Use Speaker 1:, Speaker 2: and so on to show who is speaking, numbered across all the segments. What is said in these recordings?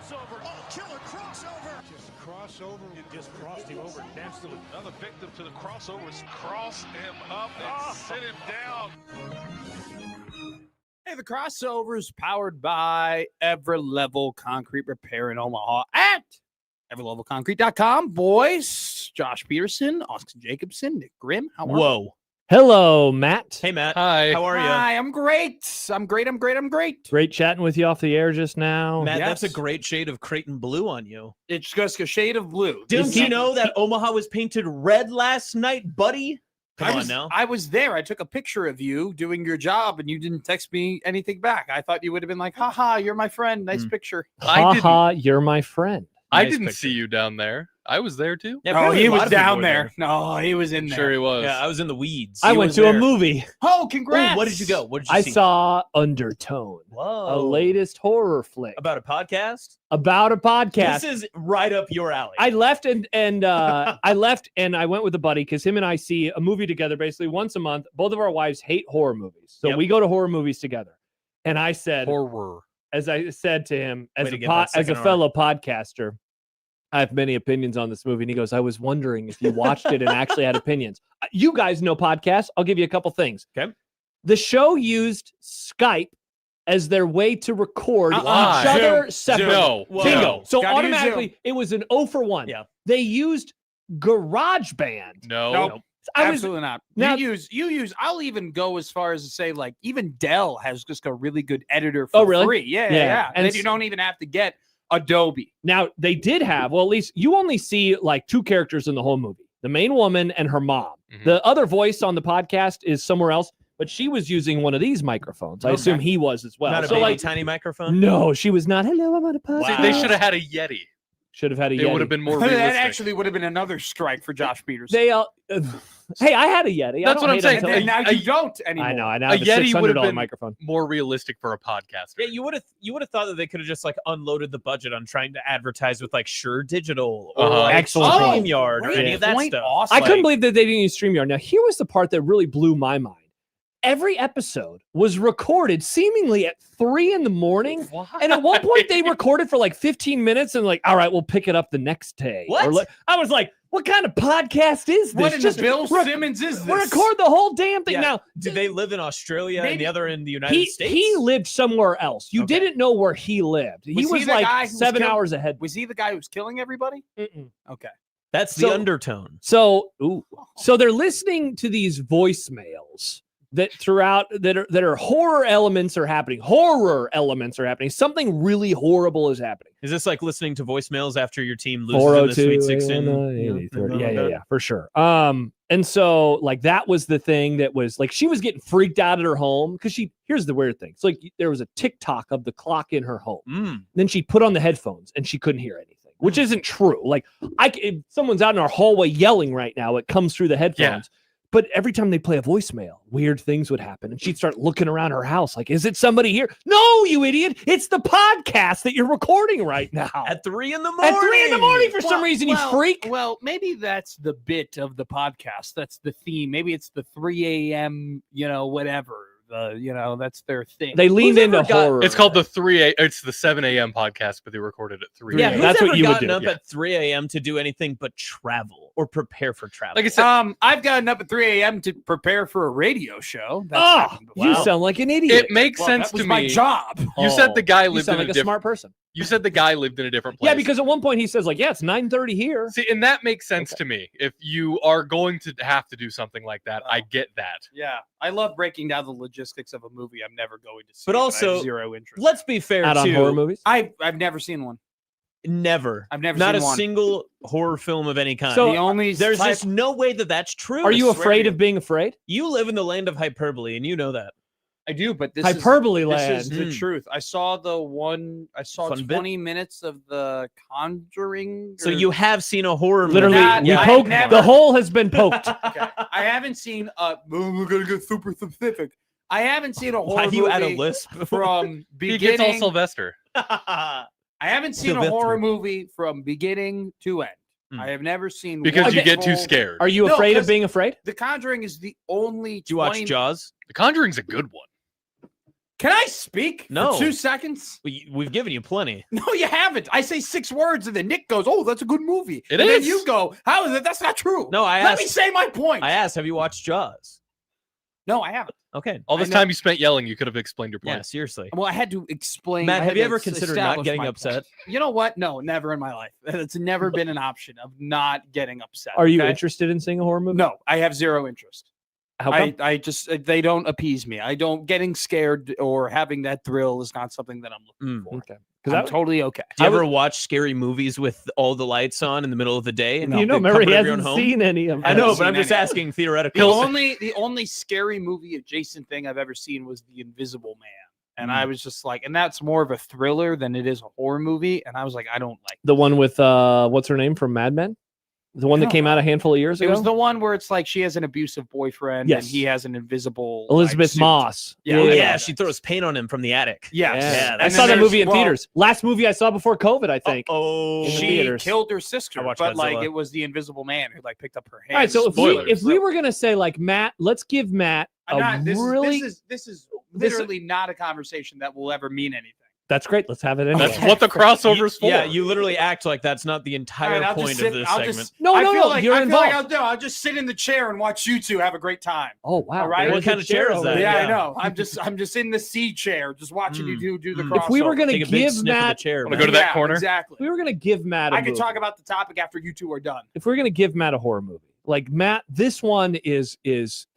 Speaker 1: crossover. Oh, killer crossover.
Speaker 2: Just crossover.
Speaker 1: You just crossed him over. Nasty. Another victim to the crossovers. Cross him up and sit him down.
Speaker 3: Hey, the crossover is powered by Everlevel Concrete Repair in Omaha at everlevelconcrete.com. Boys, Josh Peterson, Austin Jacobson, Nick Grimm. How are
Speaker 4: Whoa.
Speaker 5: Hello, Matt.
Speaker 4: Hey, Matt.
Speaker 6: Hi.
Speaker 4: How are you?
Speaker 3: Hi, I'm great. I'm great.
Speaker 5: Great chatting with you off the air just now.
Speaker 4: Matt,
Speaker 3: Yes.
Speaker 4: that's a great shade of Creighton blue on you.
Speaker 3: It's just a shade of blue.
Speaker 4: Didn't you know that Omaha was painted red last night, buddy? Come on now.
Speaker 3: I was there. I took a picture of you doing your job, and you didn't text me anything back. I thought you would have been like, haha, you're my friend. Nice picture.
Speaker 5: Haha, you're my friend.
Speaker 6: I
Speaker 4: Nice
Speaker 6: didn't
Speaker 4: picture.
Speaker 6: see you down there. I was there too.
Speaker 4: Yeah,
Speaker 3: Oh,
Speaker 4: apparently
Speaker 3: he
Speaker 4: a lot
Speaker 3: was
Speaker 4: of people
Speaker 3: down
Speaker 4: were
Speaker 3: there. No, he was in there.
Speaker 6: Sure he was.
Speaker 4: Yeah, I was in the weeds.
Speaker 5: I
Speaker 3: He
Speaker 5: went
Speaker 3: was
Speaker 5: to a
Speaker 3: there.
Speaker 5: movie.
Speaker 3: Oh, congrats.
Speaker 4: Ooh, what did you go? What did you
Speaker 5: I
Speaker 4: see?
Speaker 5: saw Undertone,
Speaker 4: Whoa.
Speaker 5: a latest horror flick
Speaker 4: About a podcast?
Speaker 5: about a podcast.
Speaker 4: This is right up your alley.
Speaker 5: I left and I left and I went with a buddy because him and I see a movie together basically once a month. Both of our wives hate horror movies, so
Speaker 4: Yep.
Speaker 5: we go to horror movies together. And I said,
Speaker 6: Horror.
Speaker 5: as I said to him,
Speaker 4: Way
Speaker 5: as
Speaker 4: to
Speaker 5: a
Speaker 4: get that
Speaker 5: as a
Speaker 4: second
Speaker 5: fellow podcaster, I have many opinions on this movie. And he goes, I was wondering if you watched it and actually had opinions. You guys know podcasts. I'll give you a couple things.
Speaker 4: Okay.
Speaker 5: The show used Skype as their way to record each
Speaker 6: Why?
Speaker 5: other separately.
Speaker 6: No.
Speaker 4: Whoa.
Speaker 5: Bingo.
Speaker 6: No.
Speaker 5: So
Speaker 3: Gotta use
Speaker 5: automatically, it was an 0 for 1.
Speaker 4: Yeah.
Speaker 5: They used GarageBand.
Speaker 6: No.
Speaker 3: Nope.
Speaker 5: I was
Speaker 3: Absolutely not.
Speaker 5: now-
Speaker 3: you use. I'll even go as far as to say, like, even Dell has just a really good editor for
Speaker 5: Oh, really?
Speaker 3: free. Yeah.
Speaker 5: Yeah.
Speaker 3: And
Speaker 5: And
Speaker 3: then you don't even have to get Adobe.
Speaker 5: Now, they did have, well, at least you only see like two characters in the whole movie, the main woman and her mom.
Speaker 6: Mhm.
Speaker 5: The other voice on the podcast is somewhere else, but she was using one of these microphones. I
Speaker 3: Okay.
Speaker 5: assume he was as well.
Speaker 4: Not a
Speaker 5: So,
Speaker 4: baby
Speaker 5: like,
Speaker 4: tiny microphone?
Speaker 5: no, she was not. Hello, I'm on a podcast.
Speaker 6: See, they should have had a Yeti.
Speaker 5: Should have had a
Speaker 6: It
Speaker 5: Yeti.
Speaker 6: would have been more
Speaker 3: that
Speaker 6: realistic.
Speaker 3: actually would have been another strike for Josh Peterson.
Speaker 5: They hey, I had a Yeti.
Speaker 6: That's what I'm saying.
Speaker 3: and now you don't anymore.
Speaker 5: I know. I now
Speaker 6: A
Speaker 5: have a
Speaker 6: Yeti would have
Speaker 5: $600
Speaker 6: been-
Speaker 5: microphone.
Speaker 6: more realistic for a podcaster.
Speaker 4: Yeah, you would have thought that they could have just like unloaded the budget on trying to advertise with like Shure Digital or like
Speaker 5: Excellent point.
Speaker 4: StreamYard or
Speaker 3: Great
Speaker 4: any of that
Speaker 3: point,
Speaker 4: stuff.
Speaker 3: Austin.
Speaker 5: I couldn't believe that they didn't use StreamYard. Now, here was the part that really blew my mind. Every episode was recorded seemingly at 3 a.m. And at one point, they recorded for like 15 minutes and like, all right, we'll pick it up the next day.
Speaker 4: What?
Speaker 5: Or like, I was like, what kind of podcast is this?
Speaker 3: What in
Speaker 5: Just
Speaker 3: the Bill
Speaker 5: rec-
Speaker 3: Simmons is this?
Speaker 5: record the whole damn thing.
Speaker 4: Yeah.
Speaker 5: Now,
Speaker 4: Did they live in Australia and
Speaker 3: Maybe-
Speaker 4: the other in the United States?
Speaker 5: he lived somewhere else. You
Speaker 4: Okay.
Speaker 5: didn't know where he lived. He
Speaker 3: Was he
Speaker 5: was
Speaker 3: the guy
Speaker 5: like
Speaker 3: who was
Speaker 5: 7
Speaker 3: killed-
Speaker 5: hours ahead.
Speaker 3: Was he the guy who was killing everybody?
Speaker 5: Mm-mm.
Speaker 3: Okay.
Speaker 4: That's the
Speaker 5: So-
Speaker 4: undertone.
Speaker 5: So, so they're listening to these voicemails that throughout that are horror elements are happening. Something really horrible is happening.
Speaker 4: Is this like listening to voicemails after your team loses in the Sweet 16?
Speaker 5: 402 yeah, for sure. And so like that was the thing that was like she was getting freaked out at her home because here's the weird thing. So like there was a tick-tock of the clock in her home.
Speaker 4: Mm.
Speaker 5: Then she put on the headphones and she couldn't hear anything, which isn't true. Like if someone's out in our hallway yelling right now, it comes through the headphones. But every time they play a voicemail, weird things would happen. And she'd start looking around her house like, is it somebody here? No, you idiot. It's the podcast that you're recording right now.
Speaker 4: At 3 in the morning.
Speaker 5: At 3 a.m. for some reason, you freak.
Speaker 3: Well, maybe that's the bit of the podcast. That's the theme. Maybe it's the 3 a.m., whatever. That's their thing.
Speaker 5: They leaned
Speaker 4: Who's
Speaker 5: into
Speaker 4: ever got-
Speaker 5: horror.
Speaker 6: It's called the 3 a. It's the 7 a.m. podcast, but they recorded at 3
Speaker 4: Yeah,
Speaker 6: a.m.
Speaker 4: who's
Speaker 5: That's
Speaker 4: ever
Speaker 5: what you would
Speaker 4: gotten
Speaker 5: do.
Speaker 4: up
Speaker 6: Yeah.
Speaker 4: at 3 a.m. to do anything but travel or prepare for travel?
Speaker 6: Like I said,
Speaker 3: I've gotten up at 3 a.m. to prepare for a radio show. That's
Speaker 5: Oh,
Speaker 3: happened before.
Speaker 5: you sound like an idiot.
Speaker 6: it makes
Speaker 3: Well,
Speaker 6: sense
Speaker 3: that was
Speaker 6: to
Speaker 3: my
Speaker 6: me.
Speaker 3: job.
Speaker 6: You said the guy
Speaker 5: You
Speaker 6: lived
Speaker 5: sound
Speaker 6: in
Speaker 5: like
Speaker 6: a
Speaker 5: a smart person.
Speaker 6: You said the guy lived in a different place.
Speaker 5: Yeah, because at one point he says like, yeah, it's 9:30 here.
Speaker 6: See, and that makes sense to me. If you are going to have to do something like that, I get that.
Speaker 3: Yeah, I love breaking down the logistics of a movie I'm never going to see.
Speaker 4: But
Speaker 3: I have
Speaker 4: also,
Speaker 3: zero interest.
Speaker 4: Let's be fair
Speaker 5: Out on
Speaker 4: too.
Speaker 5: horror movies.
Speaker 3: I've never seen one.
Speaker 4: Never.
Speaker 3: I've never
Speaker 4: Not
Speaker 3: seen
Speaker 4: a
Speaker 3: one.
Speaker 4: single horror film of any kind.
Speaker 5: So,
Speaker 3: The only
Speaker 4: there's
Speaker 3: type-
Speaker 4: just no way that that's true.
Speaker 5: Are you
Speaker 4: I swear to
Speaker 5: afraid
Speaker 4: you.
Speaker 5: of being afraid?
Speaker 4: You live in the land of hyperbole, and you know that.
Speaker 3: I do, but this
Speaker 5: Hyperbole
Speaker 3: is,
Speaker 5: land.
Speaker 3: This is the
Speaker 4: Mm.
Speaker 3: truth. I saw
Speaker 4: Fun bit?
Speaker 3: 20 minutes of The Conjuring.
Speaker 4: So
Speaker 3: or-
Speaker 4: you have seen a horror movie.
Speaker 5: Literally,
Speaker 3: Not-
Speaker 5: we
Speaker 3: yeah,
Speaker 5: poked.
Speaker 3: never.
Speaker 5: The hole has been poked.
Speaker 3: Okay. I haven't seen. We're gonna get super specific. I haven't seen a horror
Speaker 4: Why do you
Speaker 3: movie
Speaker 4: add a lisp?
Speaker 3: from
Speaker 6: He gets all
Speaker 3: beginning.
Speaker 6: Sylvester.
Speaker 3: I haven't seen a
Speaker 4: Sylvester.
Speaker 3: horror movie from beginning to end.
Speaker 4: Hmm.
Speaker 3: I have never seen
Speaker 6: Because
Speaker 3: one
Speaker 6: you get too
Speaker 3: full-
Speaker 6: scared.
Speaker 5: Are you
Speaker 3: No,
Speaker 5: afraid of
Speaker 3: 'cause-
Speaker 5: being afraid?
Speaker 3: The Conjuring is the only.
Speaker 4: Do you watch Jaws?
Speaker 6: The Conjuring's a good one.
Speaker 3: Can I speak
Speaker 4: No.
Speaker 3: for 2 seconds?
Speaker 4: We've given you plenty.
Speaker 3: No, you haven't. I say 6 words, and then Nick goes, "Oh, that's a good movie."
Speaker 6: It
Speaker 3: and
Speaker 6: is.
Speaker 3: then you go, "How is it? That's not true."
Speaker 4: No, I
Speaker 3: Let
Speaker 4: asked.
Speaker 3: me say my point.
Speaker 4: I asked, have you watched Jaws?
Speaker 3: No, I haven't.
Speaker 4: Okay.
Speaker 6: All this
Speaker 3: know.
Speaker 6: time you spent yelling, you could have explained your
Speaker 4: Yeah,
Speaker 6: point.
Speaker 4: seriously.
Speaker 3: Well, I had to explain.
Speaker 4: Matt,
Speaker 3: I
Speaker 4: have
Speaker 3: had
Speaker 4: you
Speaker 3: to
Speaker 4: ever considered not
Speaker 3: establish
Speaker 4: getting
Speaker 3: my
Speaker 4: upset?
Speaker 3: point. You know what? No, never in my life. It's never been an option of not getting upset.
Speaker 5: Are you
Speaker 3: okay?
Speaker 5: interested in seeing a horror movie?
Speaker 3: No, I have zero interest.
Speaker 5: How come?
Speaker 3: I just they don't appease me. I don't getting scared or having that thrill is not something that I'm looking for.
Speaker 5: Okay.
Speaker 3: I'm totally okay.
Speaker 4: Do you ever watch scary movies with all the lights on in the middle of the day? And
Speaker 3: No.
Speaker 5: You know,
Speaker 4: the
Speaker 5: remember he
Speaker 4: comfort of your own
Speaker 5: hasn't
Speaker 4: home?
Speaker 5: seen any of
Speaker 4: I
Speaker 5: them.
Speaker 4: know,
Speaker 3: haven't
Speaker 4: but I'm
Speaker 3: seen
Speaker 4: just
Speaker 3: any.
Speaker 4: asking
Speaker 3: The
Speaker 4: theoretically.
Speaker 3: only scary movie adjacent thing I've ever seen was The Invisible Man. And
Speaker 4: Mm.
Speaker 3: I was just like, and that's more of a thriller than it is a horror movie. And I was like, I don't like
Speaker 5: The one with what's her name from Mad Men? The one
Speaker 3: I
Speaker 5: that
Speaker 3: don't
Speaker 5: came out a handful of years
Speaker 3: it.
Speaker 5: ago?
Speaker 3: It was the one where it's like she has an abusive boyfriend
Speaker 5: Yes.
Speaker 3: and he has an invisible
Speaker 5: Elizabeth
Speaker 3: suit.
Speaker 5: Moss.
Speaker 3: Yeah,
Speaker 4: Oh,
Speaker 3: I
Speaker 4: yeah,
Speaker 3: know
Speaker 4: she
Speaker 3: that.
Speaker 4: throws paint on him from the attic.
Speaker 3: Yes.
Speaker 4: Yeah,
Speaker 5: I
Speaker 3: And
Speaker 5: saw
Speaker 3: then
Speaker 5: that movie in
Speaker 3: there's- well,
Speaker 5: theaters. Last movie I saw before COVID, I think.
Speaker 4: Oh,
Speaker 5: In the
Speaker 3: She
Speaker 5: theaters.
Speaker 3: killed her sister,
Speaker 4: I watched
Speaker 3: but like
Speaker 4: Godzilla.
Speaker 3: it was the Invisible Man who like picked up her hand.
Speaker 5: All right, so
Speaker 6: Spoilers.
Speaker 5: if we were gonna say like Matt, let's give Matt really.
Speaker 3: This is
Speaker 5: this-
Speaker 3: literally not a conversation that will ever mean anything.
Speaker 5: That's great. Let's have it anyway.
Speaker 6: That's what the crossover's for.
Speaker 4: Yeah, you literally act like that's not the entire
Speaker 3: All right, I'll
Speaker 4: point
Speaker 3: just
Speaker 4: of
Speaker 3: sit-
Speaker 4: this
Speaker 3: I'll
Speaker 4: segment.
Speaker 3: just-
Speaker 5: No,
Speaker 3: I
Speaker 5: no,
Speaker 3: feel
Speaker 5: no,
Speaker 3: like,
Speaker 5: you're
Speaker 3: I feel like
Speaker 5: involved.
Speaker 3: I'll sit in the chair and watch you two have a great time.
Speaker 5: Oh wow!
Speaker 3: All right.
Speaker 5: there's
Speaker 4: What
Speaker 5: a
Speaker 4: kind of chair is
Speaker 5: over
Speaker 4: that?
Speaker 5: there.
Speaker 3: Yeah,
Speaker 4: yeah.
Speaker 3: I know. I'm just in the C chair, just watching you do the
Speaker 4: Mm.
Speaker 3: crossover.
Speaker 5: If we were gonna
Speaker 4: Take a big
Speaker 5: give
Speaker 4: sniff of
Speaker 5: Matt,
Speaker 4: the chair.
Speaker 6: Wanna
Speaker 4: man.
Speaker 6: go to that corner?
Speaker 3: Exactly.
Speaker 5: if we were gonna give Matt,
Speaker 3: I can talk about the topic after you two are done.
Speaker 5: If we're gonna give Matt a horror movie, like Matt, this one is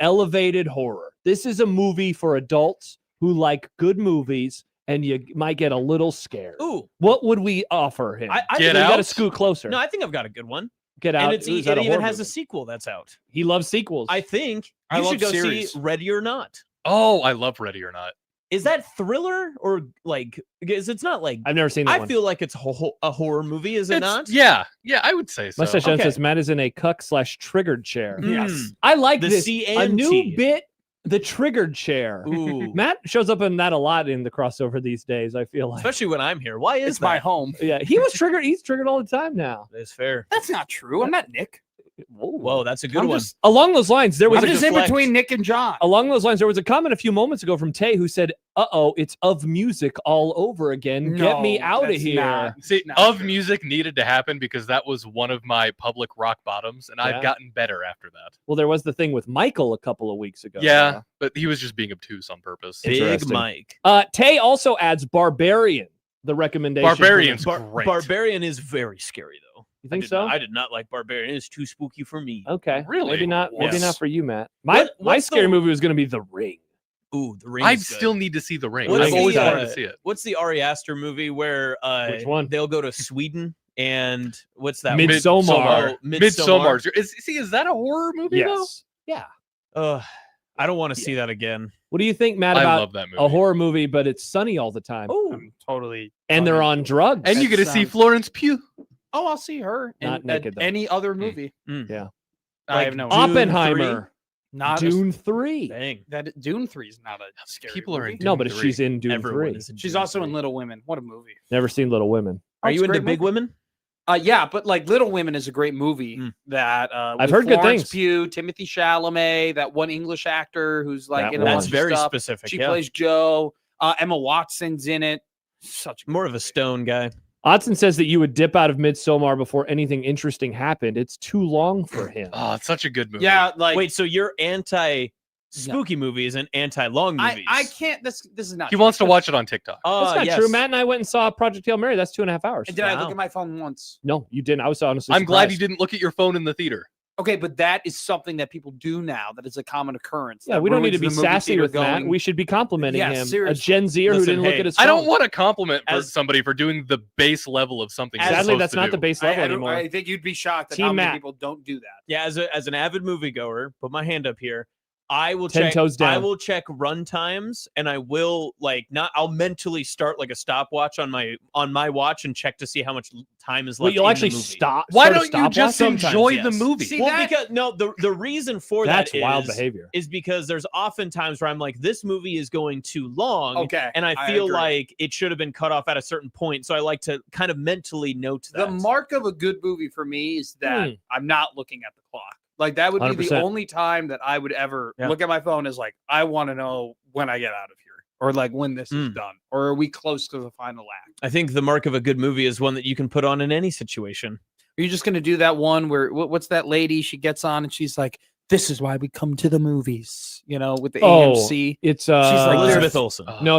Speaker 5: elevated horror. This is a movie for adults who like good movies, and you might get a little scared.
Speaker 4: Ooh,
Speaker 5: What would we offer him?
Speaker 4: I
Speaker 6: Get
Speaker 4: think
Speaker 5: you
Speaker 6: Out?
Speaker 5: got to scoot closer.
Speaker 4: no, I think I've got a good one,
Speaker 5: Get out.
Speaker 4: and it's
Speaker 5: Is
Speaker 4: it
Speaker 5: that a
Speaker 4: even
Speaker 5: horror
Speaker 4: has a
Speaker 5: movie?
Speaker 4: sequel that's out.
Speaker 5: He loves sequels.
Speaker 4: I think
Speaker 3: I
Speaker 4: you
Speaker 3: love
Speaker 4: should go
Speaker 3: series.
Speaker 4: see Ready or Not.
Speaker 6: Oh, I love Ready or Not.
Speaker 4: Is that thriller or like? Because it's not like.
Speaker 5: I've never seen that
Speaker 4: I
Speaker 5: one.
Speaker 4: feel like it's a horror movie, is it not?
Speaker 6: Yeah, I would say so.
Speaker 5: Mustache
Speaker 4: Okay.
Speaker 5: says Matt is in a cuck/triggered chair.
Speaker 3: Yes.
Speaker 4: Mm.
Speaker 5: I like
Speaker 4: The
Speaker 5: this.
Speaker 4: C
Speaker 5: A
Speaker 4: and
Speaker 5: new
Speaker 4: T.
Speaker 5: bit, the triggered chair.
Speaker 4: Ooh.
Speaker 5: Matt shows up in that a lot in the crossover these days. I feel like.
Speaker 4: Especially when I'm here. Why is
Speaker 3: It's my
Speaker 4: that?
Speaker 3: home.
Speaker 5: Yeah, he was triggered. He's triggered all the time now.
Speaker 4: That's fair.
Speaker 3: That's not true. I'm not Nick.
Speaker 4: Whoa, that's a good
Speaker 3: I'm
Speaker 4: one.
Speaker 3: just,
Speaker 5: Along those lines, there was
Speaker 3: I'm
Speaker 5: a
Speaker 3: just in
Speaker 4: deflect.
Speaker 3: between Nick and John.
Speaker 5: along those lines there was a comment a few moments ago from Tay who said, "Uh-oh, it's Of Music all over again. Get me
Speaker 3: No,
Speaker 5: out of
Speaker 3: that's
Speaker 5: here."
Speaker 3: not-
Speaker 6: See,
Speaker 3: Not
Speaker 6: Of
Speaker 3: true.
Speaker 6: Music needed to happen because that was one of my public rock bottoms, and
Speaker 5: Yeah.
Speaker 6: I've gotten better after that.
Speaker 5: Well, there was the thing with Michael a couple of weeks ago.
Speaker 6: Yeah, but he was just being obtuse on purpose.
Speaker 4: Big
Speaker 5: Interesting.
Speaker 4: Mike.
Speaker 5: Tay also adds Barbarian, the recommendation. for
Speaker 6: Barbarian's
Speaker 5: the-
Speaker 6: great.
Speaker 4: Barbarian is very scary though.
Speaker 5: You think so?
Speaker 4: I did not like Barbarian. It's too spooky for me.
Speaker 5: Okay.
Speaker 6: Really?
Speaker 5: Maybe not. Maybe
Speaker 4: Yes.
Speaker 5: not for you, Matt. My
Speaker 4: What's
Speaker 5: scary
Speaker 4: the-
Speaker 5: movie was going to be The Ring.
Speaker 4: Ooh, the ring.
Speaker 6: I
Speaker 4: is good.
Speaker 6: still need to see The Ring.
Speaker 4: What's
Speaker 6: I've always
Speaker 4: the,
Speaker 6: wanted
Speaker 4: uh,
Speaker 6: to see it.
Speaker 4: What's the Ari Aster movie where
Speaker 5: Which one?
Speaker 4: they'll go to Sweden and what's that?
Speaker 5: Midsommar.
Speaker 6: Midsommar. Is that a horror movie though?
Speaker 5: Yes. Yeah.
Speaker 4: I don't want to see that again.
Speaker 5: What do you think, Matt,
Speaker 6: I
Speaker 5: about
Speaker 6: love that movie.
Speaker 5: a horror movie, but it's sunny all the time,
Speaker 4: Oh,
Speaker 3: I'm totally.
Speaker 5: and they're on drugs?
Speaker 6: and you get to
Speaker 3: That
Speaker 6: see
Speaker 3: sounds-
Speaker 6: Florence Pugh.
Speaker 3: Oh, I'll see her in
Speaker 5: Not naked, though.
Speaker 3: any other movie.
Speaker 4: Mm.
Speaker 5: Yeah.
Speaker 3: I
Speaker 4: Like
Speaker 3: have no.
Speaker 4: Dune
Speaker 5: Oppenheimer,
Speaker 3: Not
Speaker 5: Dune 3.
Speaker 4: dang.
Speaker 3: that Dune 3 is not a scary.
Speaker 6: People are
Speaker 3: movie.
Speaker 6: in
Speaker 5: No,
Speaker 6: Dune
Speaker 5: but
Speaker 6: 3.
Speaker 5: she's in Dune
Speaker 4: Everyone
Speaker 5: 3.
Speaker 4: is in
Speaker 3: She's
Speaker 4: Dune
Speaker 3: also
Speaker 4: 3.
Speaker 3: in Little Women. What a movie!
Speaker 5: Never seen Little Women.
Speaker 4: Are
Speaker 3: It's
Speaker 4: you
Speaker 3: a
Speaker 4: into
Speaker 3: great
Speaker 4: Big
Speaker 3: movie.
Speaker 4: Women?
Speaker 3: Yeah, but like Little Women is a great movie
Speaker 4: Mm.
Speaker 3: that
Speaker 5: I've
Speaker 3: with
Speaker 5: heard good
Speaker 3: Florence
Speaker 5: things.
Speaker 3: Pugh, Timothy Chalamet, that one English actor who's like
Speaker 5: That
Speaker 3: in a
Speaker 5: one.
Speaker 3: bunch
Speaker 4: That's
Speaker 3: of
Speaker 4: very
Speaker 3: stuff.
Speaker 4: specific.
Speaker 3: She
Speaker 4: yeah.
Speaker 3: plays Joe. Emma Watson's in it. Such a
Speaker 4: More of a stone guy.
Speaker 5: Odson says that you would dip out of Midsommar before anything interesting happened. It's too long for him.
Speaker 6: Oh, it's such a good movie.
Speaker 3: yeah. Like
Speaker 4: Wait, so you're anti spooky movies and anti long movies?
Speaker 3: I can't. This is not.
Speaker 6: He
Speaker 3: true.
Speaker 6: wants to watch it on TikTok.
Speaker 5: That's not
Speaker 4: yes.
Speaker 5: true. Matt and I went and saw Project Hail Mary. That's 2.5 hours.
Speaker 3: Did I look
Speaker 4: Wow.
Speaker 3: at my phone once?
Speaker 5: No, you didn't. I was honestly
Speaker 6: I'm glad you
Speaker 5: surprised.
Speaker 6: didn't look at your phone in the theater.
Speaker 3: Okay, but that is something that people do now. That is a common occurrence.
Speaker 5: Yeah,
Speaker 3: that
Speaker 5: we don't need to
Speaker 3: ruins
Speaker 5: be
Speaker 3: the movie
Speaker 5: sassy
Speaker 3: theater
Speaker 5: with Matt.
Speaker 3: going-
Speaker 5: We should be complimenting
Speaker 3: Yeah,
Speaker 5: him.
Speaker 3: seriously.
Speaker 5: A Gen Zer who
Speaker 4: Listen,
Speaker 5: didn't look
Speaker 4: hey,
Speaker 5: at his
Speaker 6: I
Speaker 5: phone.
Speaker 6: don't want a compliment for
Speaker 4: As-
Speaker 6: somebody for doing the base level of something. you're
Speaker 5: Sadly,
Speaker 6: supposed
Speaker 5: that's
Speaker 6: to
Speaker 5: not
Speaker 6: do.
Speaker 5: the base level
Speaker 3: I don't-
Speaker 5: anymore.
Speaker 3: I think you'd be shocked at
Speaker 5: Team
Speaker 3: how many
Speaker 5: Matt.
Speaker 3: people don't do that.
Speaker 4: Yeah, as an avid moviegoer, put my hand up here. I will
Speaker 5: 10
Speaker 4: check.
Speaker 5: toes down.
Speaker 4: I will check run times, and I will I'll mentally start like a stopwatch on my watch and check to see how much time is left.
Speaker 5: Well, you'll
Speaker 4: in
Speaker 5: actually
Speaker 4: the movie.
Speaker 5: stop.
Speaker 6: Why
Speaker 5: start a
Speaker 6: don't you
Speaker 5: stopwatch?
Speaker 6: just
Speaker 4: Sometimes,
Speaker 6: enjoy the
Speaker 4: yes.
Speaker 6: movie?
Speaker 3: See,
Speaker 4: Well,
Speaker 3: that-
Speaker 4: because no, the reason for
Speaker 5: That's
Speaker 4: that
Speaker 5: wild
Speaker 4: is-
Speaker 5: behavior.
Speaker 4: is because there's often times where I'm like, this movie is going too long.
Speaker 3: Okay,
Speaker 4: And I feel
Speaker 3: agree.
Speaker 4: like it should have been cut off at a certain point. So I like to kind of mentally note that.
Speaker 3: the mark of a good movie for me is that
Speaker 5: Hmm.
Speaker 3: I'm not looking at the clock. Like that would be the
Speaker 5: 100%.
Speaker 3: only time that I would ever
Speaker 4: Yeah.
Speaker 3: look at my phone is like, I want to know when I get out of here. or like when this is done, or are we close to the final act?
Speaker 4: I think the mark of a good movie is one that you can put on in any situation.
Speaker 3: Are you just going to do that one where what's that lady? She gets on and she's like, "This is why we come to the movies," with the AMC.
Speaker 5: It's
Speaker 3: she's like
Speaker 4: Elizabeth Olsen.
Speaker 5: No.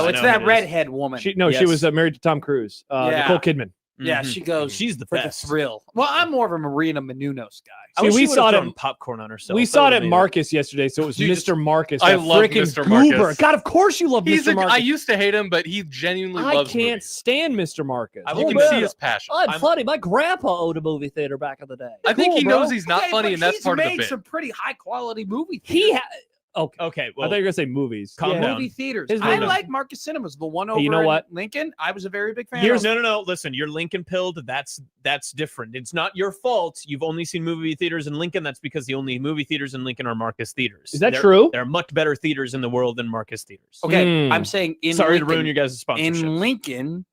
Speaker 3: It's that redhead woman.
Speaker 5: She was married to Tom Cruise. Nicole Kidman.
Speaker 3: Yeah, she goes.
Speaker 4: She's the
Speaker 3: for
Speaker 4: best.
Speaker 3: the thrill. Well, I'm more of a Marina Menounos guy.
Speaker 5: See, we saw it at
Speaker 4: popcorn on herself.
Speaker 5: We saw it at Marcus yesterday, so it was Mr. Marcus.
Speaker 6: I love Mr. Marcus.
Speaker 5: God, of course you love Mr. Marcus.
Speaker 6: I used to hate him, but he genuinely loves
Speaker 5: I can't
Speaker 6: movies.
Speaker 5: stand Mr. Marcus.
Speaker 6: You can see his passion.
Speaker 2: I'm funny. My grandpa owned a movie theater back in the day.
Speaker 6: I think he knows he's not funny, and that's part of the
Speaker 3: made
Speaker 6: bit.
Speaker 3: some pretty high quality movies.
Speaker 4: Okay, well,
Speaker 5: I thought you were gonna say movies.
Speaker 4: Calm down.
Speaker 3: Movie theaters.
Speaker 5: His
Speaker 3: I
Speaker 5: movie.
Speaker 3: like Marcus Cinemas, the one over
Speaker 5: you know what?
Speaker 3: in Lincoln. I was a very big fan.
Speaker 4: Here's
Speaker 3: of.
Speaker 4: no. Listen, you're Lincoln pilled. That's different. It's not your fault. You've only seen movie theaters in Lincoln. That's because the only movie theaters in Lincoln are Marcus theaters.
Speaker 5: Is that true?
Speaker 4: There are much better theaters in the world than Marcus theaters.
Speaker 3: Okay, I'm saying in
Speaker 4: Sorry
Speaker 3: Lincoln,
Speaker 4: to ruin your guys' sponsorship.
Speaker 3: in Lincoln,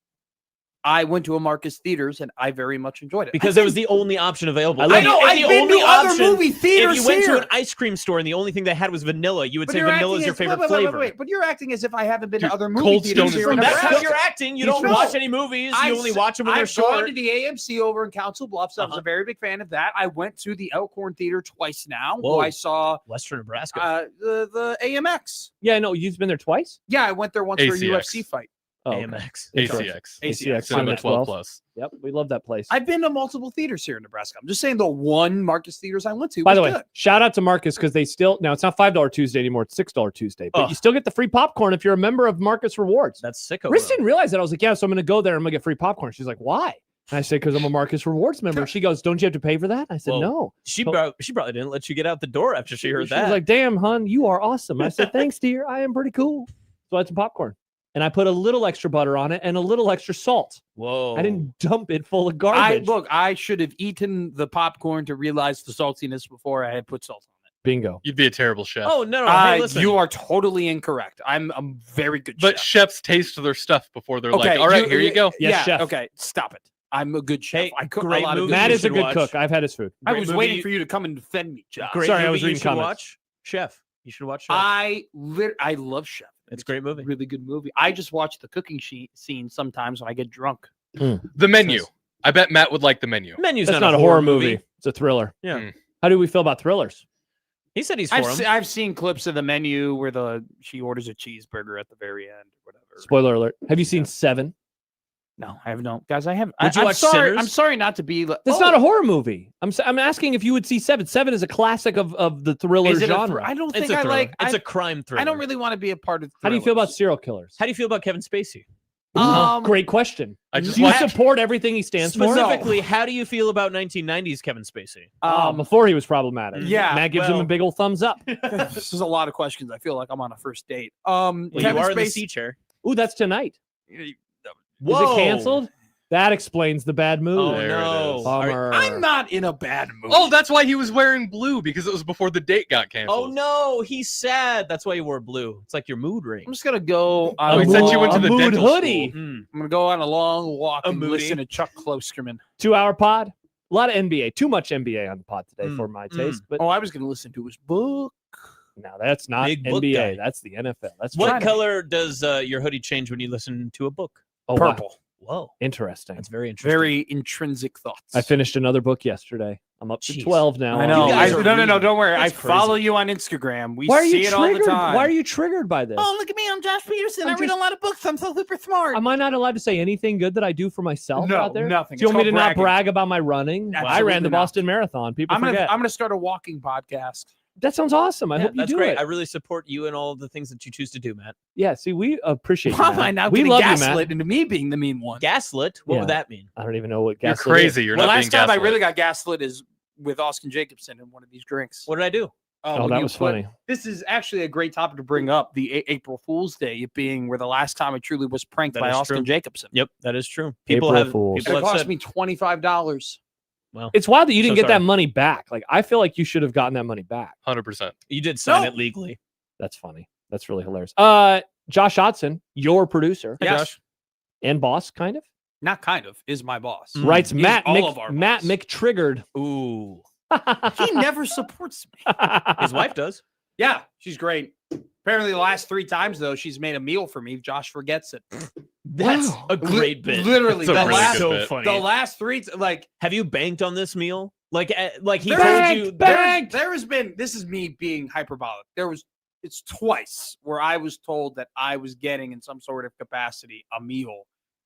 Speaker 3: I went to a Marcus theaters and I very much enjoyed it
Speaker 4: Because it was the only option available.
Speaker 3: I know.
Speaker 4: If
Speaker 3: I've
Speaker 4: the
Speaker 3: been
Speaker 4: only
Speaker 3: to other
Speaker 4: option-
Speaker 3: movie theaters
Speaker 4: If you went
Speaker 3: here.
Speaker 4: to an ice cream store and the only thing they had was vanilla, you would
Speaker 3: But
Speaker 4: say
Speaker 3: you're
Speaker 4: vanilla is
Speaker 3: acting
Speaker 4: your
Speaker 3: as-
Speaker 4: favorite
Speaker 3: wait,
Speaker 4: flavor.
Speaker 3: Wait, but you're acting as if I haven't been
Speaker 6: Dude,
Speaker 3: to other movie
Speaker 6: Cold
Speaker 3: theaters
Speaker 6: Stone
Speaker 3: here in
Speaker 6: is
Speaker 4: That's how
Speaker 3: Nebraska.
Speaker 4: you're acting. You
Speaker 3: He's
Speaker 4: don't
Speaker 3: not.
Speaker 4: watch any movies. You only watch them when they're
Speaker 3: I've gone
Speaker 4: short.
Speaker 3: to the AMC over in Council Bluffs. I was a very big fan of that. I went to the Elkhorn Theater twice now.
Speaker 4: Whoa.
Speaker 3: I saw
Speaker 4: Western Nebraska.
Speaker 3: the AMX.
Speaker 5: Yeah, no, you've been there twice.
Speaker 3: Yeah, I went there once for a
Speaker 6: ACX.
Speaker 3: UFC fight.
Speaker 5: Oh, okay.
Speaker 4: AMX.
Speaker 6: ACX.
Speaker 5: ACX.
Speaker 6: Cinema 12 plus.
Speaker 5: Yep, we love that place.
Speaker 3: I've been to multiple theaters here in Nebraska. I'm just saying the one Marcus theaters I went to.
Speaker 5: By the
Speaker 3: was
Speaker 5: way,
Speaker 3: good.
Speaker 5: shout out to Marcus because they still now it's not $5 Tuesday anymore; it's $6 Tuesday. But
Speaker 4: Ugh.
Speaker 5: you still get the free popcorn if you're a member of Marcus Rewards.
Speaker 4: That's sicko.
Speaker 5: Riz
Speaker 4: bro.
Speaker 5: didn't realize that. I was like, yeah, so I'm going to go there. I'm going to get free popcorn. She's like, why? And I said, because I'm a Marcus Rewards member. And she goes, don't you have to pay for that? I said,
Speaker 4: Whoa.
Speaker 5: no.
Speaker 4: She probably didn't let you get out the door after she heard
Speaker 5: She
Speaker 4: that.
Speaker 5: was like, damn, hon, you are awesome. I said, thanks, dear. I am pretty cool. So I had some popcorn. And I put a little extra butter on it and a little extra salt.
Speaker 4: whoa.
Speaker 5: I didn't dump it full of garbage.
Speaker 3: I should have eaten the popcorn to realize the saltiness before I had put salt on it.
Speaker 5: Bingo.
Speaker 6: You'd be a terrible chef.
Speaker 4: Oh no! Hey, listen.
Speaker 3: You are totally incorrect. I'm a very good
Speaker 6: But
Speaker 3: chef.
Speaker 6: chefs taste their stuff before they're like, all right, here you go.
Speaker 5: Yes,
Speaker 3: yeah,
Speaker 5: chef.
Speaker 3: okay, stop it. I'm a good chef.
Speaker 4: Hey,
Speaker 3: I cook a
Speaker 4: great
Speaker 3: lot of
Speaker 4: movie.
Speaker 3: good
Speaker 5: Matt
Speaker 4: you
Speaker 5: is a
Speaker 4: should
Speaker 5: good
Speaker 4: watch.
Speaker 5: cook. I've had his food.
Speaker 3: I
Speaker 4: Great
Speaker 3: was
Speaker 4: movie.
Speaker 3: waiting for you to come and defend me, Josh.
Speaker 4: Great
Speaker 5: Sorry, I
Speaker 4: movie
Speaker 5: was
Speaker 4: you
Speaker 5: reading
Speaker 4: should
Speaker 5: comments.
Speaker 4: watch. Chef. You should watch Chef.
Speaker 3: I love Chef.
Speaker 4: It's a great movie.
Speaker 3: Really good movie. I just watch the cooking scene sometimes when I get drunk.
Speaker 6: The Menu. I bet Matt would like The Menu.
Speaker 4: Menu's
Speaker 5: That's not a horror movie. It's a thriller.
Speaker 4: Yeah.
Speaker 6: Mm.
Speaker 5: How do we feel about thrillers?
Speaker 4: He said he's for him.
Speaker 3: I've seen clips of the Menu where she orders a cheeseburger at the very end or whatever.
Speaker 5: Spoiler alert. Have you seen Seven?
Speaker 3: No, I have no. Guys, I haven't.
Speaker 4: Would you
Speaker 3: I'm
Speaker 4: watch
Speaker 3: sorry.
Speaker 4: Sinners?
Speaker 3: I'm sorry not to be.
Speaker 5: That's not a horror movie. I'm asking if you would see Seven. Seven is a classic of the thriller
Speaker 3: Is it a
Speaker 5: genre.
Speaker 3: I don't
Speaker 4: It's
Speaker 3: think
Speaker 4: a
Speaker 3: I
Speaker 4: thriller.
Speaker 3: like.
Speaker 4: It's a crime thriller.
Speaker 3: I don't really want to be a part of.
Speaker 5: How do you feel about
Speaker 3: thrillers.
Speaker 5: serial killers?
Speaker 4: How do you feel about Kevin Spacey?
Speaker 5: Great question.
Speaker 6: I just
Speaker 5: Do you
Speaker 6: watched-
Speaker 5: support everything he stands for?
Speaker 4: Specifically, how do you feel about 1990s Kevin Spacey?
Speaker 5: Before he was problematic.
Speaker 3: yeah,
Speaker 5: Matt gives him a
Speaker 4: well-
Speaker 5: big old thumbs up.
Speaker 3: This is a lot of questions. I feel like I'm on a first date.
Speaker 4: Well, you
Speaker 3: Kevin
Speaker 4: are in the
Speaker 3: Spacey-
Speaker 4: C chair.
Speaker 5: Ooh, that's tonight.
Speaker 4: Whoa.
Speaker 5: Is it canceled? That explains the bad mood.
Speaker 4: Oh
Speaker 6: There it
Speaker 4: no!
Speaker 6: is.
Speaker 5: Bummer.
Speaker 3: I'm not in a bad mood.
Speaker 6: Oh, that's why he was wearing blue, because it was before the date got canceled.
Speaker 4: Oh no! He's sad. That's why he wore blue. It's like your mood ring.
Speaker 3: I'm just gonna go.
Speaker 6: Oh,
Speaker 3: On
Speaker 6: he
Speaker 3: a
Speaker 6: sent you
Speaker 3: long-
Speaker 6: into the
Speaker 5: mood
Speaker 6: dental
Speaker 5: hoodie.
Speaker 6: school.
Speaker 4: Mm.
Speaker 3: I'm gonna go on a long walk
Speaker 4: A
Speaker 3: and
Speaker 4: moody.
Speaker 3: listen to Chuck Klosterman.
Speaker 5: 2-hour pod. A lot of NBA. Too much NBA on the pod today
Speaker 4: Mm,
Speaker 5: for my
Speaker 4: mm.
Speaker 5: taste. But
Speaker 3: Oh, I was gonna listen to his book.
Speaker 5: no, that's not
Speaker 4: Big book
Speaker 5: NBA.
Speaker 4: guy.
Speaker 5: That's the NFL. That's
Speaker 4: What
Speaker 5: fine.
Speaker 4: color does your hoodie change when you listen to a book?
Speaker 5: Oh, wow.
Speaker 3: Purple.
Speaker 4: Whoa,
Speaker 5: Interesting.
Speaker 4: that's very interesting.
Speaker 3: Very intrinsic thoughts.
Speaker 5: I finished another book yesterday. I'm up to
Speaker 4: Jeez.
Speaker 5: 12 now.
Speaker 3: I know.
Speaker 4: You guys are
Speaker 3: No.
Speaker 4: reading.
Speaker 3: Don't worry.
Speaker 4: That's
Speaker 3: I follow
Speaker 4: crazy.
Speaker 3: you on Instagram. We
Speaker 5: Why are
Speaker 3: see
Speaker 5: you
Speaker 3: it all the
Speaker 5: triggered?
Speaker 3: time.
Speaker 5: Why are you triggered by this?
Speaker 3: Oh, look at me. I'm Josh Peterson.
Speaker 5: I'm
Speaker 3: I read
Speaker 5: just-
Speaker 3: a lot of books. I'm so super smart.
Speaker 5: Am I not allowed to say anything good that I do for myself
Speaker 3: No,
Speaker 5: out there?
Speaker 3: nothing.
Speaker 5: Do you
Speaker 3: It's
Speaker 5: want me to
Speaker 3: called
Speaker 5: not
Speaker 3: bragging.
Speaker 5: brag about my running? I
Speaker 3: Absolutely
Speaker 5: ran the
Speaker 3: not.
Speaker 5: Boston Marathon. People
Speaker 3: I'm
Speaker 5: forget.
Speaker 3: gonna start a walking podcast.
Speaker 5: That sounds awesome. I
Speaker 4: Yeah,
Speaker 5: hope you
Speaker 4: that's
Speaker 5: do
Speaker 4: great.
Speaker 5: it.
Speaker 4: I really support you and all of the things that you choose to do, Matt.
Speaker 5: Yeah, see, we appreciate
Speaker 3: Why
Speaker 5: you,
Speaker 3: am I
Speaker 5: Matt.
Speaker 3: now
Speaker 5: We
Speaker 3: getting
Speaker 5: love you,
Speaker 3: gaslit
Speaker 5: Matt.
Speaker 3: into me being the mean one?
Speaker 4: Gaslit? What
Speaker 5: Yeah.
Speaker 4: would that mean?
Speaker 5: I don't even know what
Speaker 6: You're
Speaker 5: gaslit
Speaker 6: crazy.
Speaker 5: is.
Speaker 6: You're
Speaker 3: The
Speaker 6: not
Speaker 3: last
Speaker 6: being
Speaker 3: time I
Speaker 6: gaslit.
Speaker 3: really got gaslit is with Austin Jacobson in one of these drinks.
Speaker 4: What did I do?
Speaker 5: Oh,
Speaker 3: when
Speaker 5: that
Speaker 3: you
Speaker 5: was
Speaker 3: put-
Speaker 5: funny.
Speaker 3: This is actually a great topic to bring up. The April Fool's Day, it being where the last time I truly was pranked
Speaker 4: That
Speaker 3: by
Speaker 4: is
Speaker 3: Austin
Speaker 4: true.
Speaker 3: Jacobson.
Speaker 4: Yep, that is true.
Speaker 5: April Fools.
Speaker 3: It
Speaker 4: People have
Speaker 3: cost
Speaker 4: said,
Speaker 3: me $25.
Speaker 4: well,
Speaker 5: It's wild that you didn't
Speaker 4: So
Speaker 5: get that
Speaker 4: sorry.
Speaker 5: money back. Like, I feel like you should have gotten that money back.
Speaker 6: 100%.
Speaker 4: you did sign
Speaker 3: No.
Speaker 4: it legally.
Speaker 5: That's funny. That's really hilarious. Josh Hodson, your producer
Speaker 4: Hey,
Speaker 3: Yes.
Speaker 4: Josh.
Speaker 5: and boss, kind of,
Speaker 3: Not kind of, is my boss.
Speaker 5: writes
Speaker 3: He's
Speaker 5: Matt
Speaker 3: all
Speaker 5: Mc,
Speaker 3: of our
Speaker 5: Matt
Speaker 3: boss.
Speaker 5: McTriggered.
Speaker 4: Ooh,
Speaker 3: He never supports me.
Speaker 4: his wife does.
Speaker 3: Yeah, she's great. Apparently, the last 3 times though, she's made a meal for me. Josh forgets it.
Speaker 4: That's
Speaker 5: Wow.
Speaker 4: a great bit.
Speaker 3: Literally,
Speaker 6: That's a
Speaker 3: the
Speaker 6: really
Speaker 3: last
Speaker 6: good
Speaker 4: so
Speaker 6: bit.
Speaker 4: funny.
Speaker 3: the last 3 like
Speaker 4: Have you banked on this meal? Like he
Speaker 3: There-
Speaker 4: told you.
Speaker 3: there has been. This is me being hyperbolic. It's twice where I was told that I was getting in some sort of capacity a meal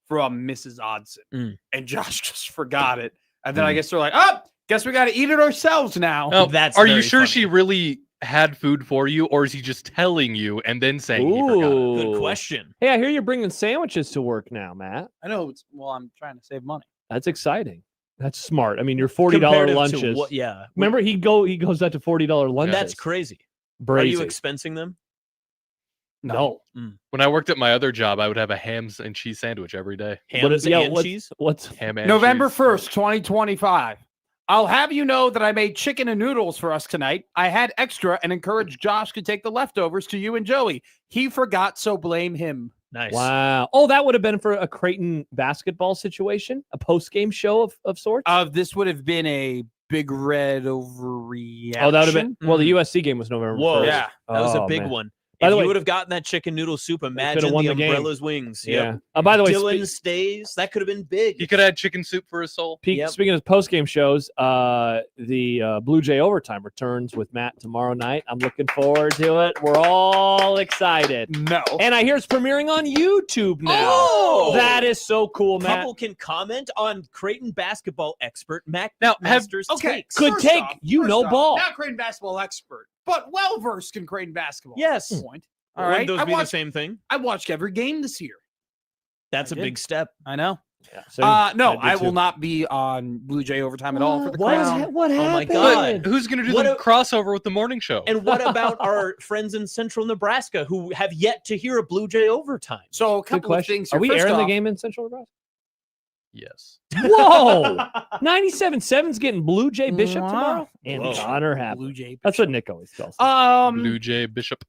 Speaker 3: from Mrs. Odson, and Josh just forgot it. And then I guess they're like, "Oh, guess we got to eat it ourselves now."
Speaker 6: Oh,
Speaker 4: That's
Speaker 6: are you
Speaker 4: very
Speaker 6: sure
Speaker 4: funny.
Speaker 6: she really had food for you, or is he just telling you and then saying he forgot it?
Speaker 5: Ooh.
Speaker 4: Good question.
Speaker 5: Hey, I hear you're bringing sandwiches to work now, Matt.
Speaker 3: I know. I'm trying to save money.
Speaker 5: That's exciting. That's smart. I mean, your $40
Speaker 4: Comparative to
Speaker 5: lunches.
Speaker 4: what- yeah.
Speaker 5: Remember, he goes out to $40 lunches.
Speaker 4: That's crazy.
Speaker 5: Brazy.
Speaker 4: Are you expensing them?
Speaker 5: No.
Speaker 6: When I worked at my other job, I would have a ham and cheese sandwich every day.
Speaker 4: Hams and cheese?
Speaker 5: What's
Speaker 6: Ham and
Speaker 3: November
Speaker 6: cheese.
Speaker 3: 1st, 2025. I'll have you know that I made chicken and noodles for us tonight. I had extra and encouraged Josh to take the leftovers to you and Joey. He forgot, so blame him.
Speaker 4: Nice.
Speaker 5: Wow. Oh, that would have been for a Creighton basketball situation, a post-game show of sorts.
Speaker 3: This would have been a big red overreaction.
Speaker 5: Oh, that would have been. Well, the USC game was November.
Speaker 4: Whoa.
Speaker 5: 1st.
Speaker 3: Yeah.
Speaker 4: That was a
Speaker 5: Oh,
Speaker 4: big
Speaker 5: man.
Speaker 4: one.
Speaker 5: By
Speaker 4: If
Speaker 5: the
Speaker 4: you
Speaker 5: way-
Speaker 4: would have gotten that chicken noodle soup, imagine
Speaker 5: won
Speaker 4: the
Speaker 5: the game.
Speaker 4: Umbrella's wings.
Speaker 5: Yeah.
Speaker 4: Yep.
Speaker 5: By the way,
Speaker 4: Dylan stays. That could have been big.
Speaker 6: He could have had chicken soup for his soul.
Speaker 4: Yep.
Speaker 5: speaking of post-game shows, the Blue Jay Overtime returns with Matt tomorrow night. I'm looking forward to it. We're all excited.
Speaker 3: No.
Speaker 5: And I hear it's premiering on YouTube now.
Speaker 4: Oh!
Speaker 5: That is so cool, Matt.
Speaker 4: Couple can comment on Creighton basketball expert Mac
Speaker 6: Now,
Speaker 4: Masters
Speaker 3: Okay.
Speaker 4: takes.
Speaker 5: Good
Speaker 3: First
Speaker 5: take.
Speaker 3: off-
Speaker 5: You
Speaker 3: first
Speaker 5: know
Speaker 3: off,
Speaker 5: ball.
Speaker 3: Not Creighton basketball expert, but well versed in Creighton basketball.
Speaker 4: Yes.
Speaker 3: At this point. All
Speaker 4: Wouldn't
Speaker 3: right.
Speaker 4: those
Speaker 3: I
Speaker 4: be the
Speaker 3: watched,
Speaker 4: same thing?
Speaker 3: I watched every game this year.
Speaker 4: That's
Speaker 3: I
Speaker 4: a
Speaker 3: did.
Speaker 4: big step.
Speaker 3: I know.
Speaker 5: Yeah,
Speaker 3: No,
Speaker 5: I
Speaker 3: I
Speaker 5: did
Speaker 3: will
Speaker 5: too.
Speaker 3: not be on Blue Jay Overtime at all for the
Speaker 5: What
Speaker 3: Crown.
Speaker 5: what
Speaker 4: Oh my
Speaker 5: happened?
Speaker 4: God.
Speaker 6: But who's going to do
Speaker 4: What
Speaker 6: the
Speaker 4: a-
Speaker 6: crossover with the morning show?
Speaker 4: And what about our friends in Central Nebraska who have yet to hear a Blue Jay overtime?
Speaker 3: So a
Speaker 5: Good
Speaker 3: couple of
Speaker 5: question.
Speaker 3: things.
Speaker 5: Are
Speaker 3: Here.
Speaker 5: we
Speaker 3: First
Speaker 5: airing the
Speaker 3: off,
Speaker 5: game in Central Nebraska?
Speaker 6: Yes.
Speaker 5: Whoa! 97.7's getting Blue Jay Bishop
Speaker 3: Wow.
Speaker 5: tomorrow? And
Speaker 4: Whoa.
Speaker 5: Connor Happy.
Speaker 3: Blue Jay.
Speaker 5: That's what Nick always tells me.
Speaker 6: Blue Jay Bishop.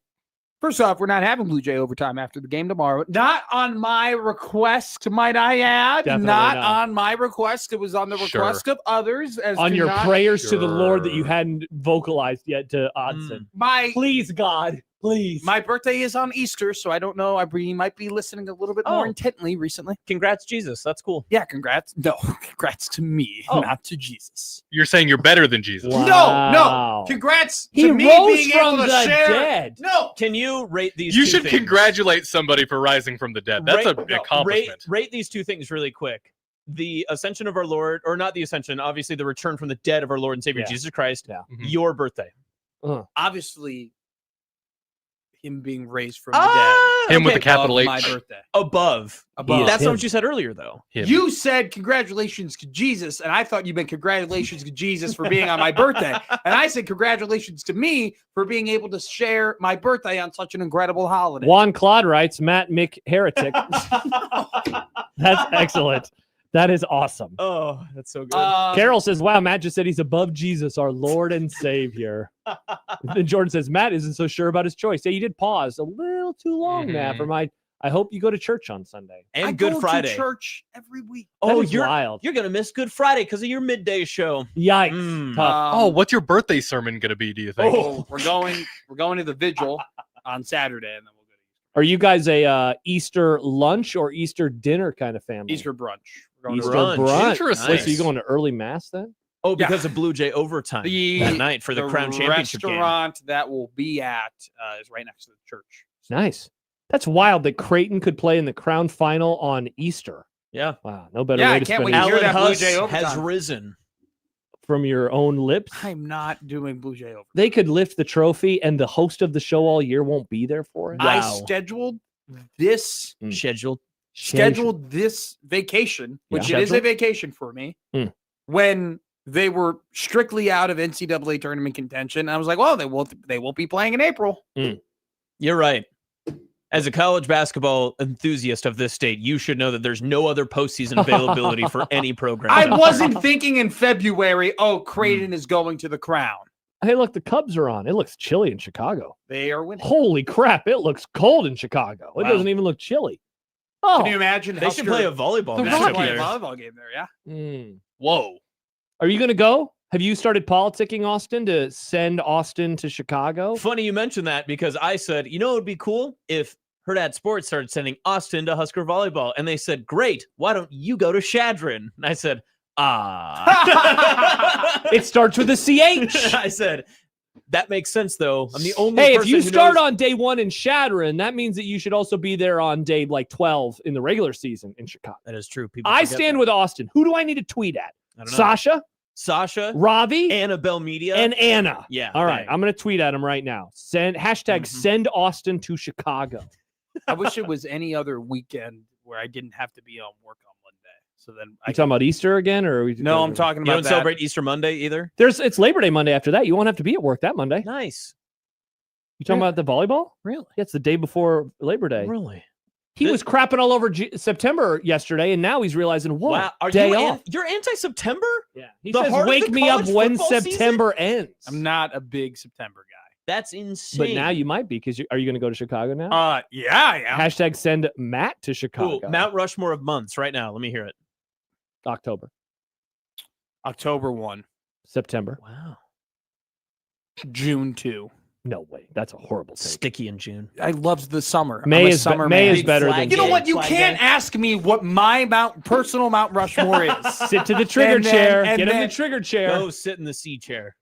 Speaker 3: First off, we're not having Blue Jay Overtime after the game tomorrow. Not on my request, might I add.
Speaker 5: Definitely
Speaker 3: Not
Speaker 5: not.
Speaker 3: on my request. It was on the
Speaker 6: Sure.
Speaker 3: request of others. As
Speaker 5: On
Speaker 3: to
Speaker 5: your
Speaker 3: not-
Speaker 5: prayers to the Lord that you
Speaker 6: Sure.
Speaker 5: hadn't vocalized yet to Odson.
Speaker 3: My
Speaker 5: Please, God. Please.
Speaker 3: my birthday is on Easter, so I don't know. You might be listening a little bit more
Speaker 4: Oh.
Speaker 3: intently recently.
Speaker 4: Congrats, Jesus. That's cool.
Speaker 3: Yeah, congrats. No, congrats to me,
Speaker 4: Oh.
Speaker 3: not to Jesus.
Speaker 6: You're saying you're better than Jesus.
Speaker 5: Wow.
Speaker 3: Congrats
Speaker 5: He
Speaker 3: to me
Speaker 5: rose
Speaker 3: being
Speaker 5: from
Speaker 3: able to
Speaker 5: the
Speaker 3: share.
Speaker 5: dead.
Speaker 3: No,
Speaker 4: Can you rate these
Speaker 6: You
Speaker 4: two
Speaker 6: should
Speaker 4: things?
Speaker 6: congratulate somebody for rising from the dead. That's
Speaker 4: Rate-
Speaker 6: an
Speaker 4: no,
Speaker 6: accomplishment.
Speaker 4: Rate these two things really quick. The ascension of our Lord, or not the ascension, obviously the return from the dead of our Lord and Savior
Speaker 5: Yeah.
Speaker 4: Jesus Christ.
Speaker 5: Yeah.
Speaker 6: Mhm.
Speaker 4: Your birthday.
Speaker 3: obviously, him being raised from
Speaker 4: Ah,
Speaker 6: Him with
Speaker 4: okay.
Speaker 6: a capital
Speaker 3: of
Speaker 6: H.
Speaker 3: my birthday.
Speaker 4: Above.
Speaker 3: Above.
Speaker 4: That's
Speaker 5: him.
Speaker 4: not what you said earlier, though.
Speaker 6: Him.
Speaker 3: You said congratulations to Jesus, and I thought you meant congratulations to Jesus for being on my birthday. And I said congratulations to me for being able to share my birthday on such an incredible holiday.
Speaker 5: Juan Claude writes, Matt Mick Heretic. That's excellent. That is awesome.
Speaker 4: Oh, that's so good.
Speaker 5: Carol says, wow, Matt just said he's above Jesus, our Lord and Savior. Then Jordan says, Matt isn't so sure about his choice. Yeah, you did pause a little too long, Matt, for my. I hope you go to church on Sunday.
Speaker 4: and
Speaker 3: I
Speaker 4: Good
Speaker 3: go
Speaker 4: Friday.
Speaker 3: to church every week.
Speaker 4: Oh,
Speaker 5: That is wild.
Speaker 4: you're gonna miss Good Friday because of your midday show.
Speaker 5: Yikes.
Speaker 4: Mm.
Speaker 5: Tough.
Speaker 6: Oh, what's your birthday sermon going to be, do you think?
Speaker 3: We're going to the vigil on Saturday, and then we'll go to
Speaker 5: Are you guys a Easter lunch or Easter dinner kind of family?
Speaker 3: Easter brunch. We're going
Speaker 5: Easter
Speaker 3: to
Speaker 4: brunch.
Speaker 6: Interesting.
Speaker 5: Wait, so you going to early mass then?
Speaker 4: Oh, because of Blue Jay overtime that night for the Crown Championship game.
Speaker 3: restaurant that will be at is right next to the church.
Speaker 5: Nice. That's wild that Creighton could play in the Crown final on Easter.
Speaker 4: Yeah.
Speaker 5: Wow, no better
Speaker 3: Yeah,
Speaker 5: way
Speaker 3: I
Speaker 5: to
Speaker 3: can't
Speaker 5: spend
Speaker 3: wait
Speaker 5: it
Speaker 3: to hear
Speaker 4: Alan
Speaker 3: that Blue
Speaker 4: Huss
Speaker 3: Jay
Speaker 4: has
Speaker 3: overtime.
Speaker 4: risen.
Speaker 5: from your own lips.
Speaker 3: I'm not doing Blue Jay over.
Speaker 5: They could lift the trophy, and the host of the show all year won't be there for it.
Speaker 3: I
Speaker 4: Wow.
Speaker 3: scheduled this
Speaker 4: Scheduled.
Speaker 3: this vacation, which
Speaker 5: Yeah.
Speaker 3: it is a vacation for me, when they were strictly out of NCAA tournament contention. I was like, well, they won't be playing in April.
Speaker 4: You're right. As a college basketball enthusiast of this state, you should know that there's no other postseason availability for any program.
Speaker 3: I wasn't thinking in February, oh, Creighton is going to the Crown.
Speaker 5: Hey, look, the Cubs are on. It looks chilly in Chicago.
Speaker 3: They are winning.
Speaker 5: Holy crap! It looks cold in Chicago. It
Speaker 3: Wow.
Speaker 5: doesn't even look chilly. Oh,
Speaker 3: Can you imagine?
Speaker 4: They should
Speaker 3: Husker-
Speaker 4: play a volleyball
Speaker 3: They
Speaker 4: match
Speaker 3: should
Speaker 4: up
Speaker 3: play a
Speaker 4: there.
Speaker 3: volleyball game there, yeah.
Speaker 5: Mm.
Speaker 6: Whoa.
Speaker 5: Are you going to go? Have you started politicking Austin to send Austin to Chicago?
Speaker 4: Funny you mentioned that because I said, it would be cool if Her Dad Sports started sending Austin to Husker volleyball. And they said, great, why don't you go to Shadron? And I said,
Speaker 5: It starts with a CH.
Speaker 4: I said, that makes sense, though. I'm the only
Speaker 5: Hey, if
Speaker 4: person
Speaker 5: you
Speaker 4: who
Speaker 5: start
Speaker 4: knows-
Speaker 5: on day 1 in Shadron, that means that you should also be there on day 12 in the regular season in Chicago.
Speaker 4: That is true. People
Speaker 5: I
Speaker 4: forget
Speaker 5: stand
Speaker 4: that.
Speaker 5: with Austin. Who do I need to tweet at?
Speaker 4: I don't know.
Speaker 5: Sasha,
Speaker 4: Sasha,
Speaker 5: Ravi,
Speaker 4: Annabelle Media,
Speaker 5: and Anna.
Speaker 4: yeah.
Speaker 5: All right,
Speaker 4: bang.
Speaker 5: I'm going to tweet at him right now. Hashtag send Austin to Chicago.
Speaker 3: I wish it was any other weekend where I didn't have to be on work on Monday. So then
Speaker 5: You talking about Easter again, or are we
Speaker 3: No, I'm talking
Speaker 4: You
Speaker 3: about
Speaker 4: don't
Speaker 3: that.
Speaker 4: celebrate Easter Monday either?
Speaker 5: It's Labor Day Monday after that. You won't have to be at work that Monday.
Speaker 4: Nice.
Speaker 5: You talking about the volleyball?
Speaker 4: Really?
Speaker 5: Yeah, it's the day before Labor Day.
Speaker 4: Really?
Speaker 5: He was crapping all over September yesterday, and now he's realizing, whoa,
Speaker 4: Wow. Are
Speaker 5: day
Speaker 4: you
Speaker 5: off.
Speaker 4: You're anti-September?
Speaker 5: Yeah. He
Speaker 4: The
Speaker 5: says,
Speaker 4: heart of
Speaker 5: wake
Speaker 4: the
Speaker 5: me up
Speaker 4: college
Speaker 5: when
Speaker 4: football season?
Speaker 5: September ends.
Speaker 3: I'm not a big September guy.
Speaker 4: That's insane.
Speaker 5: But now you might be, because are you going to go to Chicago now?
Speaker 3: Yeah, I am.
Speaker 5: Hashtag send Matt to Chicago.
Speaker 4: Ooh, Mount Rushmore of months right now. Let me hear it.
Speaker 5: October,
Speaker 3: October 1,
Speaker 5: September.
Speaker 4: Wow.
Speaker 3: June 2.
Speaker 5: No way. That's a horrible take.
Speaker 4: Sticky in June.
Speaker 3: I loved the summer.
Speaker 5: May
Speaker 3: I'm a
Speaker 5: is
Speaker 3: summer
Speaker 5: May
Speaker 3: man.
Speaker 5: is better than
Speaker 4: flag
Speaker 3: You know
Speaker 5: June.
Speaker 3: what? You
Speaker 4: Flag
Speaker 3: can't
Speaker 4: day.
Speaker 3: ask me what my personal Mount Rushmore is.
Speaker 5: Sit to the trigger
Speaker 3: And then-
Speaker 5: chair.
Speaker 3: and
Speaker 5: Get in
Speaker 3: then-
Speaker 5: the trigger chair.
Speaker 4: Go sit in the C chair.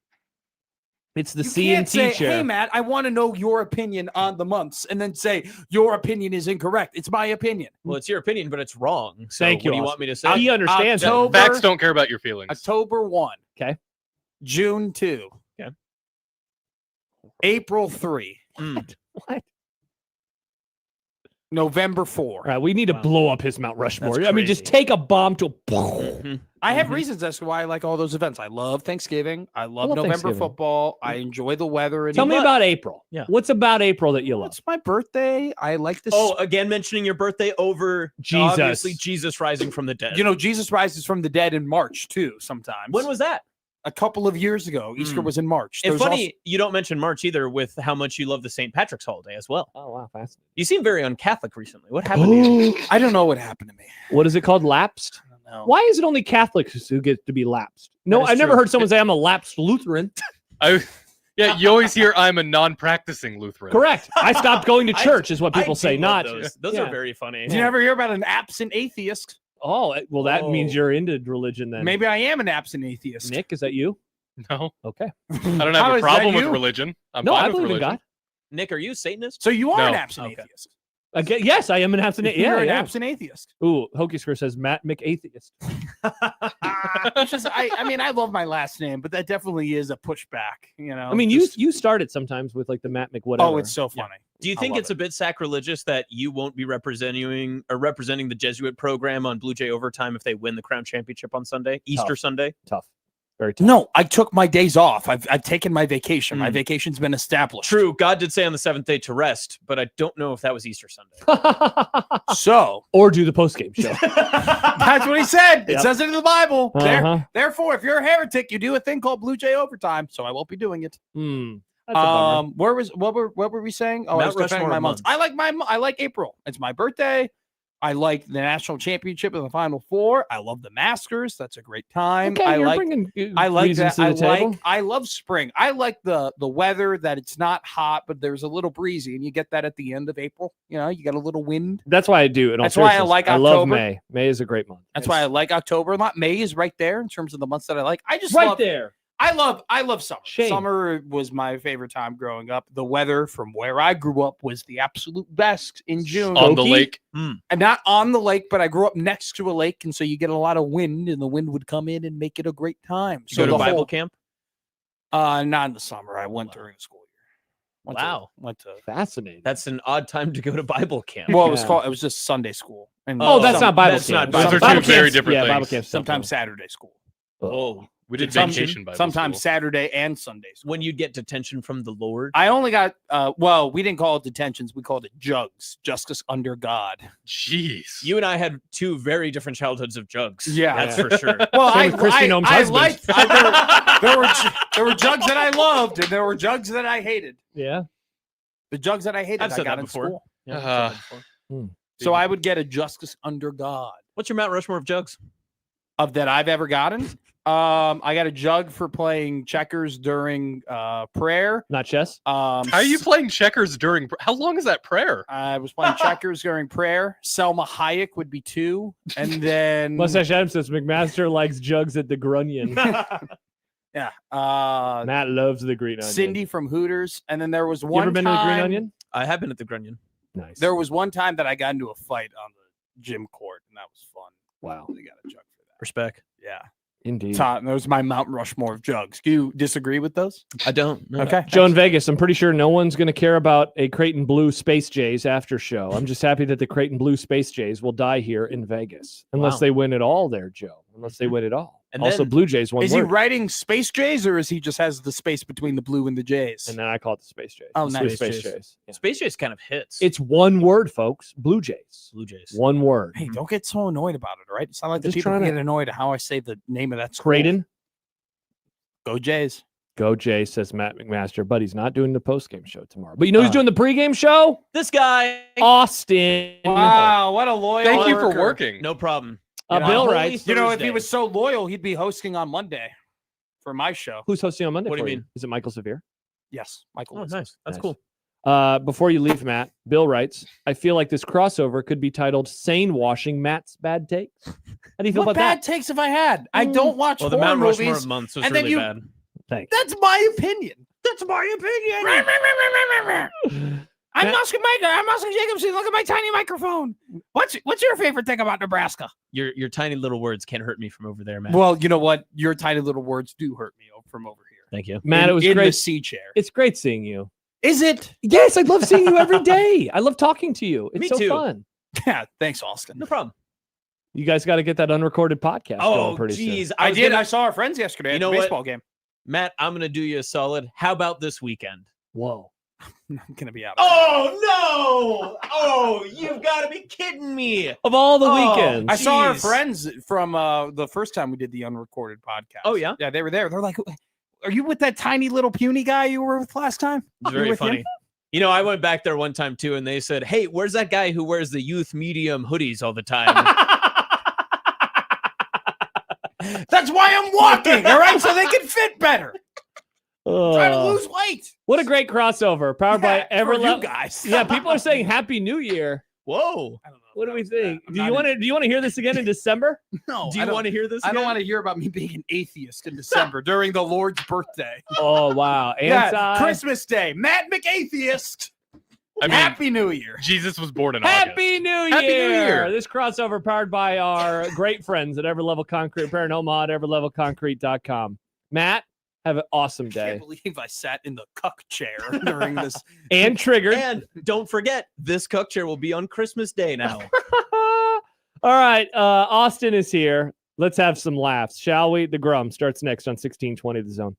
Speaker 5: It's the
Speaker 3: You
Speaker 5: C
Speaker 3: can't
Speaker 5: and T
Speaker 3: say,
Speaker 5: chair.
Speaker 3: hey, Matt, I want to know your opinion on the months, and then say your opinion is incorrect. It's my opinion.
Speaker 4: Well, it's your opinion, but it's wrong. So
Speaker 5: Thank you,
Speaker 4: What do you
Speaker 5: Austin.
Speaker 4: want me to say?
Speaker 5: He understands that.
Speaker 3: October-
Speaker 6: Facts don't care about your feelings.
Speaker 3: October 1.
Speaker 5: Okay.
Speaker 3: June 2.
Speaker 4: Okay.
Speaker 3: April 3.
Speaker 5: What?
Speaker 3: November 4.
Speaker 5: All right, we need to
Speaker 4: Wow.
Speaker 5: blow up his Mount Rushmore.
Speaker 4: That's
Speaker 5: I mean, just
Speaker 4: crazy.
Speaker 5: take a bomb to.
Speaker 3: I have reasons as to why I like all those events. I love Thanksgiving. I love
Speaker 5: love
Speaker 3: November
Speaker 5: Thanksgiving.
Speaker 3: football. I enjoy the weather. And
Speaker 5: Tell me about April.
Speaker 4: Yeah.
Speaker 5: What's about April that you love?
Speaker 3: It's my birthday. I like this.
Speaker 4: Oh, again, mentioning your birthday over
Speaker 5: Jesus.
Speaker 4: Obviously, Jesus rising from the dead.
Speaker 3: You know, Jesus rises from the dead in March too. Sometimes.
Speaker 4: when was that?
Speaker 3: a couple of years ago? Easter
Speaker 4: Mm.
Speaker 3: was in March.
Speaker 4: And
Speaker 3: There's
Speaker 4: funny, you don't mention March either with how much you love the St. Patrick's holiday as well.
Speaker 5: Oh, wow. Fascinating.
Speaker 4: You seem very un-Catholic recently. What happened to you?
Speaker 3: I don't know what happened to me.
Speaker 5: What is it called? Lapsed?
Speaker 3: I don't know.
Speaker 5: Why is it only Catholics who get to be lapsed? No,
Speaker 4: That is
Speaker 5: I've never
Speaker 4: true.
Speaker 5: heard someone say I'm a lapsed Lutheran.
Speaker 6: Yeah, you always hear I'm a non-practicing Lutheran.
Speaker 5: Correct. I stopped going to
Speaker 4: I-
Speaker 5: church, is what
Speaker 4: I
Speaker 5: people
Speaker 4: do
Speaker 5: say.
Speaker 4: love
Speaker 5: Not
Speaker 4: those. Those
Speaker 5: yeah.
Speaker 4: are very funny.
Speaker 3: Did you ever hear about an absent atheist?
Speaker 5: Oh, well, that means
Speaker 4: Oh.
Speaker 5: you're into religion then.
Speaker 3: Maybe I am an absent atheist.
Speaker 5: Nick, is that you?
Speaker 6: No,
Speaker 5: Okay.
Speaker 6: I don't
Speaker 3: How
Speaker 6: have
Speaker 3: is
Speaker 6: a
Speaker 3: that
Speaker 6: problem with
Speaker 3: you?
Speaker 6: religion. I'm
Speaker 5: No,
Speaker 6: fine
Speaker 5: I
Speaker 6: with
Speaker 5: believe in
Speaker 6: religion.
Speaker 5: God.
Speaker 4: Nick, are you a Satanist?
Speaker 3: So you are an
Speaker 6: No.
Speaker 3: absent
Speaker 4: Okay.
Speaker 3: atheist.
Speaker 5: Okay, yes, I am an abstinent.
Speaker 3: You're
Speaker 5: Yeah,
Speaker 3: an
Speaker 5: yeah.
Speaker 3: absent atheist.
Speaker 5: Ooh, Hokey Square says Matt McAtheist.
Speaker 3: It's just, I mean, I love my last name, but that definitely is a pushback. You know.
Speaker 5: I mean,
Speaker 3: just-
Speaker 5: you start it sometimes with like the Matt McWhatever.
Speaker 3: Oh, it's so funny.
Speaker 4: Do you
Speaker 3: I
Speaker 4: think
Speaker 3: love
Speaker 4: it's a bit sacrilegious that you won't be representing the Jesuit program on Blue Jay Overtime if they win the Crown Championship on Sunday, Easter Sunday?
Speaker 5: tough. Very tough.
Speaker 3: No, I took my days off. I've taken my vacation. My
Speaker 4: Mm.
Speaker 3: vacation's been established.
Speaker 4: True, God did say on the seventh day to rest, but I don't know if that was Easter Sunday.
Speaker 3: So
Speaker 5: Or do the postgame show.
Speaker 3: that's what he said. It
Speaker 5: Yep.
Speaker 3: says it in the Bible.
Speaker 5: Uh-huh.
Speaker 3: Therefore, if you're a heretic, you do a thing called Blue Jay Overtime. So I won't be doing it.
Speaker 5: Hmm. That's a bummer.
Speaker 3: What were we saying? Oh, I
Speaker 4: Mount
Speaker 3: was defending
Speaker 4: Rushmore
Speaker 3: my
Speaker 4: of
Speaker 3: months.
Speaker 4: months.
Speaker 3: I like April. It's my birthday. I like the national championship and the Final Four. I love the Masters. That's a great time.
Speaker 5: Okay,
Speaker 3: I
Speaker 5: you're
Speaker 3: like
Speaker 5: bringing
Speaker 3: I like
Speaker 5: reasons
Speaker 3: that.
Speaker 5: to the table.
Speaker 3: I love spring. I like the weather, that it's not hot, but there's a little breezy, and you get that at the end of April. You know, you got a little wind.
Speaker 5: That's why I do. In all
Speaker 3: That's why I
Speaker 5: seriousness.
Speaker 3: like
Speaker 5: I love
Speaker 3: October.
Speaker 5: May. May is a great month.
Speaker 3: That's why I like October a lot. May is right there in terms of the months that I like. I just
Speaker 5: right
Speaker 3: love,
Speaker 5: there.
Speaker 3: I love summer.
Speaker 5: Shame.
Speaker 3: Summer was my favorite time growing up. The weather from where I grew up was the absolute best in June.
Speaker 6: On the
Speaker 5: Skokie?
Speaker 6: lake.
Speaker 3: And not on the lake, but I grew up next to a lake, and so you get a lot of wind, and the wind would come in and make it a great time.
Speaker 4: You
Speaker 3: So
Speaker 4: go to
Speaker 3: the
Speaker 4: Bible
Speaker 3: whole-
Speaker 4: camp?
Speaker 3: not in the summer. I went during the school year.
Speaker 4: Wow.
Speaker 3: Went to
Speaker 5: Fascinating.
Speaker 4: That's an odd time to go to Bible camp.
Speaker 3: well, it was
Speaker 5: Yeah.
Speaker 3: called. It was just Sunday school. And
Speaker 5: Oh, that's not Bible
Speaker 4: that's
Speaker 5: camp.
Speaker 4: not Bible
Speaker 6: Those are
Speaker 5: Bible
Speaker 6: two very
Speaker 5: camp's-
Speaker 6: different
Speaker 5: yeah,
Speaker 6: things.
Speaker 5: Bible camp's
Speaker 3: sometimes
Speaker 5: something.
Speaker 3: Saturday school.
Speaker 4: Oh,
Speaker 6: We did
Speaker 4: Some-
Speaker 6: vacation Bible
Speaker 3: Sometimes
Speaker 6: school.
Speaker 3: Saturday and Sunday school.
Speaker 4: when you'd get detention from the Lord.
Speaker 3: I only got well, we didn't call it detentions, we called it jugs, justice under God.
Speaker 6: Jeez.
Speaker 4: You and I had two very different childhoods of jugs.
Speaker 3: Yeah.
Speaker 4: That's for sure.
Speaker 3: Well,
Speaker 5: Same with Christy Nome's husband.
Speaker 3: liked there were jugs that I loved and there were jugs that I hated.
Speaker 5: Yeah.
Speaker 3: The jugs that I hated
Speaker 4: I've
Speaker 3: I
Speaker 4: said
Speaker 3: got
Speaker 4: that
Speaker 3: in
Speaker 4: before.
Speaker 3: school.
Speaker 4: Yeah, I've said that before.
Speaker 3: So I would get a justice under God.
Speaker 4: What's your Mount Rushmore of jugs?
Speaker 3: of that I've ever gotten. I got a jug for playing checkers during prayer.
Speaker 5: Not chess.
Speaker 6: How are you playing checkers during? How long is that prayer?
Speaker 3: I was playing checkers during prayer. Selma Hayek would be 2, and then
Speaker 5: Mustache Adam says McMaster likes jugs at the Grunion.
Speaker 3: yeah.
Speaker 5: Matt loves the green onion.
Speaker 3: Cindy from Hooters, and then there was
Speaker 5: You
Speaker 3: one.
Speaker 5: ever been to the Green Onion?
Speaker 4: I have been at the Grunion.
Speaker 5: Nice.
Speaker 3: There was one time that I got into a fight on the gym court, and that was fun.
Speaker 5: Wow.
Speaker 3: They got a jug for that.
Speaker 4: Respect.
Speaker 3: Yeah.
Speaker 5: Indeed.
Speaker 3: That was my Mount Rushmore of jugs. Do you disagree with those?
Speaker 4: I don't. No.
Speaker 3: Okay.
Speaker 5: Joe in Vegas, I'm pretty sure no one's going to care about a Creighton Blue Space Jays after show. I'm just happy that the Creighton Blue Space Jays will die here in Vegas. Unless
Speaker 4: Wow.
Speaker 5: they win it all there, Joe. Unless they win it all.
Speaker 4: And
Speaker 5: also,
Speaker 4: then-
Speaker 5: Blue Jays, one
Speaker 3: Is
Speaker 5: word.
Speaker 3: he writing Space Jays, or is he just has the space between the blue and the Jays?
Speaker 5: And then I call it the Space Jays.
Speaker 3: Oh,
Speaker 5: The
Speaker 3: nice.
Speaker 5: Space
Speaker 4: Jays.
Speaker 5: Jays. Yeah.
Speaker 4: Space Jays kind of hits.
Speaker 5: It's one word, folks. Blue Jays.
Speaker 4: Blue Jays.
Speaker 5: One word.
Speaker 3: Hey, don't get so annoyed about it, all right? It's not like the
Speaker 5: Just
Speaker 3: people
Speaker 5: trying to-
Speaker 3: get annoyed at how I say the name of that school.
Speaker 5: Creighton.
Speaker 3: Go Jays.
Speaker 5: Go Jay, says Matt McMaster, but he's not doing the postgame show tomorrow. But you know who's
Speaker 4: Uh.
Speaker 5: doing the pregame show?
Speaker 4: This guy.
Speaker 5: Austin.
Speaker 3: Wow, what a loyal
Speaker 6: Thank you for
Speaker 3: worker.
Speaker 6: working.
Speaker 4: No problem.
Speaker 5: Bill
Speaker 4: Holy
Speaker 5: writes.
Speaker 3: You know, if he
Speaker 4: Thursday.
Speaker 3: was so loyal, he'd be hosting on Monday for my show.
Speaker 5: Who's hosting on Monday?
Speaker 4: What do you
Speaker 5: for
Speaker 4: mean?
Speaker 5: Is it Michael Severe?
Speaker 3: Yes, Michael.
Speaker 4: Oh,
Speaker 3: is.
Speaker 4: nice. That's
Speaker 5: Nice.
Speaker 4: cool.
Speaker 5: Before you leave, Matt, Bill writes, I feel like this crossover could be titled Sane Washing Matt's Bad Takes. How do you feel
Speaker 3: What
Speaker 5: about
Speaker 3: bad
Speaker 5: that?
Speaker 3: takes have I had? I don't watch
Speaker 4: Well, the
Speaker 3: horror
Speaker 4: Mount Rushmore
Speaker 3: movies.
Speaker 4: of months was
Speaker 3: and then
Speaker 4: really
Speaker 3: you-
Speaker 4: bad.
Speaker 5: Thanks.
Speaker 3: That's my opinion. That's my opinion. I'm
Speaker 5: Matt-
Speaker 3: Oscar Maker. I'm Oscar Jacobson. Look at my tiny microphone. What's your favorite thing about Nebraska?
Speaker 4: Your tiny little words can't hurt me from over there, man.
Speaker 3: Well, you know what? Your tiny little words do hurt me from over here.
Speaker 4: Thank you.
Speaker 5: Matt, it was
Speaker 3: in the
Speaker 5: great.
Speaker 3: C chair.
Speaker 5: It's great seeing you.
Speaker 3: Is it?
Speaker 5: Yes, I love seeing you every day. I love talking to you. It's
Speaker 4: Me
Speaker 5: so
Speaker 4: too.
Speaker 5: fun.
Speaker 3: Yeah. Thanks, Austin.
Speaker 4: No problem.
Speaker 5: You guys got to get that unrecorded podcast
Speaker 4: Oh,
Speaker 5: going pretty soon.
Speaker 4: geez.
Speaker 3: I
Speaker 4: was
Speaker 3: did.
Speaker 4: gonna-
Speaker 3: I saw our friends yesterday
Speaker 4: You
Speaker 3: at
Speaker 4: know
Speaker 3: the
Speaker 4: what?
Speaker 3: baseball game.
Speaker 4: Matt, I'm going to do you a solid. How about this weekend?
Speaker 5: Whoa.
Speaker 3: I'm gonna be out.
Speaker 4: Oh, no. Oh, you've got to be kidding me.
Speaker 5: Of all the
Speaker 4: Oh,
Speaker 5: weekends.
Speaker 3: I saw our
Speaker 4: Jeez.
Speaker 3: friends from the first time we did the unrecorded podcast.
Speaker 4: Oh, yeah?
Speaker 3: Yeah, they were there. They're like, "Are you with that tiny little puny guy you were with last time?"
Speaker 4: It's
Speaker 3: You're
Speaker 4: very
Speaker 3: with him?
Speaker 4: funny. You know, I went back there one time too, and they said, "Hey, where's that guy who wears the youth medium hoodies all the time?"
Speaker 3: That's why I'm walking. All right, so they can fit better. Trying to
Speaker 5: Oh,
Speaker 3: lose weight.
Speaker 5: what a great crossover. Powered by
Speaker 3: Yeah, for you
Speaker 5: Everlevel.
Speaker 3: guys.
Speaker 5: Yeah, people are saying Happy New Year.
Speaker 4: Whoa!
Speaker 3: I don't know if
Speaker 5: What do
Speaker 3: that
Speaker 5: we
Speaker 3: was
Speaker 5: think?
Speaker 3: that. I'm
Speaker 5: Do
Speaker 3: not
Speaker 5: you want to? Do you want to hear this again in December?
Speaker 3: No,
Speaker 4: Do you want to hear this?
Speaker 3: I don't
Speaker 4: again?
Speaker 3: want to hear about me being an atheist in December during the Lord's birthday.
Speaker 5: Oh wow!
Speaker 3: Yeah, Christmas Day. Matt McAtheist.
Speaker 6: I mean,
Speaker 3: Happy New Year.
Speaker 6: Jesus was born in August.
Speaker 5: Happy New Year!
Speaker 6: Happy New Year!
Speaker 5: This crossover powered by our great friends at Everlevel Concrete, Repair and Home Mod, everlevelconcrete.com. Matt, have an awesome
Speaker 3: I
Speaker 5: day.
Speaker 3: can't believe I sat in the cuck chair during this.
Speaker 5: And triggered.
Speaker 4: And don't forget, this cuck chair will be on Christmas Day now.
Speaker 5: All right, Austin is here. Let's have some laughs, shall we? The Grum starts next on 1620 The Zone.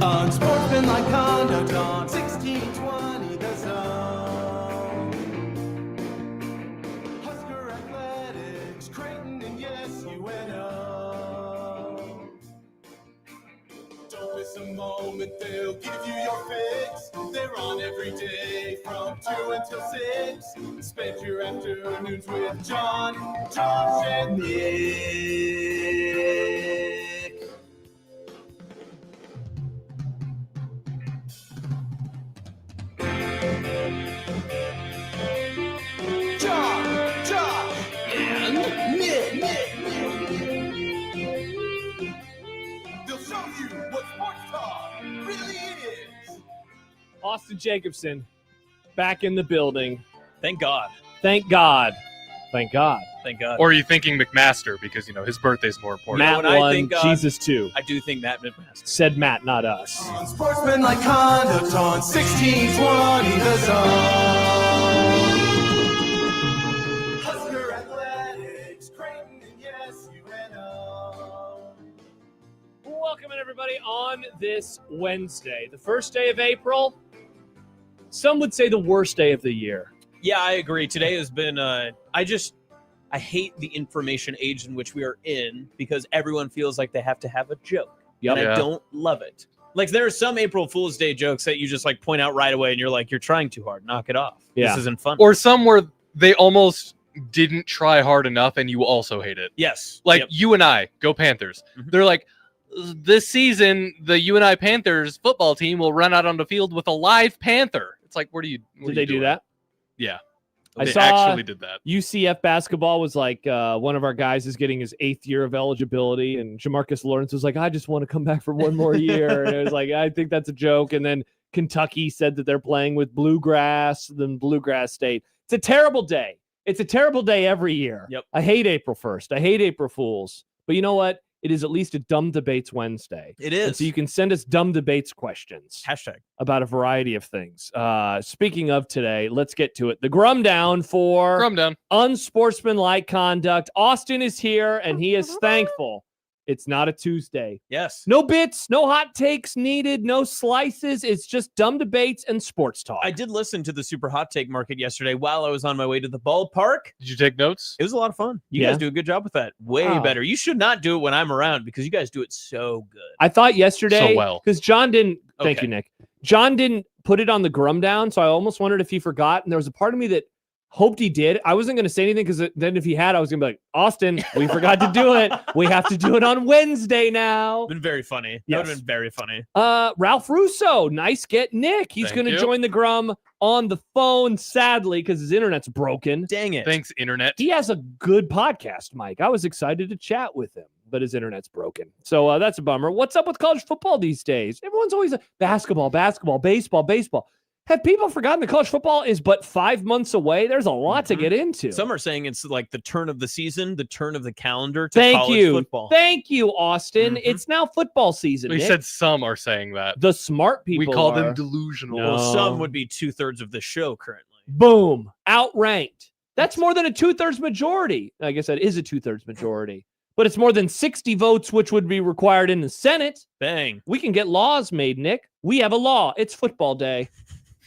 Speaker 7: Unsportsmanlike conduct on 1620 The Zone. Husker athletics, Creighton, and yes, UNO. Don't miss a moment, they'll give you your fix. They're on every day from 2 until 6. Spend your afternoons with John, Josh, and Nick. John, Josh, and Nick. They'll show you what sports talk really is.
Speaker 5: Austin Jacobson back in the building.
Speaker 4: Thank God.
Speaker 5: Thank God. Thank God.
Speaker 4: Thank God.
Speaker 6: Or are you thinking McMaster because, his birthday's more important?
Speaker 5: Matt
Speaker 4: when I
Speaker 5: won,
Speaker 4: think,
Speaker 5: Jesus too.
Speaker 4: I do think Matt McMaster.
Speaker 5: Said Matt, not us.
Speaker 7: Unsportsmanlike conduct on 1620 The Zone. Husker athletics, Creighton, and yes, UNO.
Speaker 5: Welcome in, everybody, on this Wednesday, the first day of April. Some would say the worst day of the year.
Speaker 4: Yeah, I agree. Today has been, I hate the information age in which we are in because everyone feels like they have to have a joke.
Speaker 5: Yep.
Speaker 4: And
Speaker 6: Yeah.
Speaker 4: I don't love it. Like, there are some April Fool's Day jokes that you just, point out right away and you're like, you're trying too hard. Knock it off.
Speaker 5: Yeah.
Speaker 4: This isn't fun.
Speaker 6: Or some where they almost didn't try hard enough and you also hate it.
Speaker 4: yes.
Speaker 6: Like
Speaker 4: Yep.
Speaker 6: you and I, go Panthers.
Speaker 4: Mhm.
Speaker 6: They're like, this season, the UNI Panthers football team will run out on the field with a live panther. It's like, what are you
Speaker 5: Did they do that?
Speaker 6: Yeah.
Speaker 5: I
Speaker 6: They
Speaker 5: saw-
Speaker 6: actually did that.
Speaker 5: UCF basketball was like, one of our guys is getting his 8th year of eligibility, and Jamarcus Lawrence was like, I just want to come back for one more year. And it was like, I think that's a joke. And then Kentucky said that they're playing with Bluegrass, then Bluegrass State. It's a terrible day. It's a terrible day every year.
Speaker 4: Yep.
Speaker 5: I hate April 1st. I hate April Fools. But you know what? It is at least a Dumb Debates Wednesday.
Speaker 4: It
Speaker 5: And
Speaker 4: is.
Speaker 5: so you can send us Dumb Debates questions
Speaker 4: Hashtag.
Speaker 5: about a variety of things. Speaking of today, let's get to it. The Grum Down for
Speaker 6: Throw 'em down.
Speaker 5: unsportsmanlike conduct. Austin is here, and he is thankful it's not a Tuesday.
Speaker 4: Yes.
Speaker 5: No bits, no hot takes needed, no slices. It's just dumb debates and sports talk.
Speaker 4: I did listen to the Super Hot Take Market yesterday while I was on my way to the ballpark.
Speaker 6: Did you take notes?
Speaker 4: It was a lot of fun. You
Speaker 5: Yeah.
Speaker 4: guys do a good job with that. Way
Speaker 5: Oh.
Speaker 4: better. You should not do it when I'm around because you guys do it so good.
Speaker 5: I thought yesterday,
Speaker 6: So well.
Speaker 5: because John didn't, thank
Speaker 4: Okay.
Speaker 5: you, Nick. John didn't put it on the Grum Down, so I almost wondered if he forgot. And there was a part of me that hoped he did. I wasn't going to say anything because then if he had, I was going to be like, Austin, we forgot to do it. We have to do it on Wednesday now.
Speaker 4: Been very funny. That
Speaker 5: Yes.
Speaker 4: would have been very funny.
Speaker 5: Ralph Russo, nice get Nick. He's
Speaker 6: Thank
Speaker 5: going to
Speaker 6: you.
Speaker 5: join the Grum on the phone, sadly, because his internet's broken.
Speaker 4: Dang it.
Speaker 6: Thanks, Internet.
Speaker 5: He has a good podcast, Mike. I was excited to chat with him, but his internet's broken. So that's a bummer. What's up with college football these days? Everyone's always basketball, baseball. Have people forgotten that college football is but 5 months away? There's a lot to
Speaker 4: Mhm.
Speaker 5: get into.
Speaker 4: Some are saying it's like the turn of the season, the turn of the calendar to
Speaker 5: Thank
Speaker 4: college
Speaker 5: you.
Speaker 4: football.
Speaker 5: Thank you, Austin.
Speaker 4: Mhm.
Speaker 5: It's now football season.
Speaker 6: We
Speaker 5: Nick.
Speaker 6: said some are saying that.
Speaker 5: the smart people
Speaker 6: We call
Speaker 5: are.
Speaker 6: them delusional.
Speaker 5: No.
Speaker 4: Well, some would be 2/3 of the show currently.
Speaker 5: Boom. Outranked. That's more than a 2/3 majority. I guess that is a 2/3 majority. But it's more than 60 votes, which would be required in the Senate.
Speaker 4: Bang.
Speaker 5: We can get laws made, Nick. We have a law. It's football day.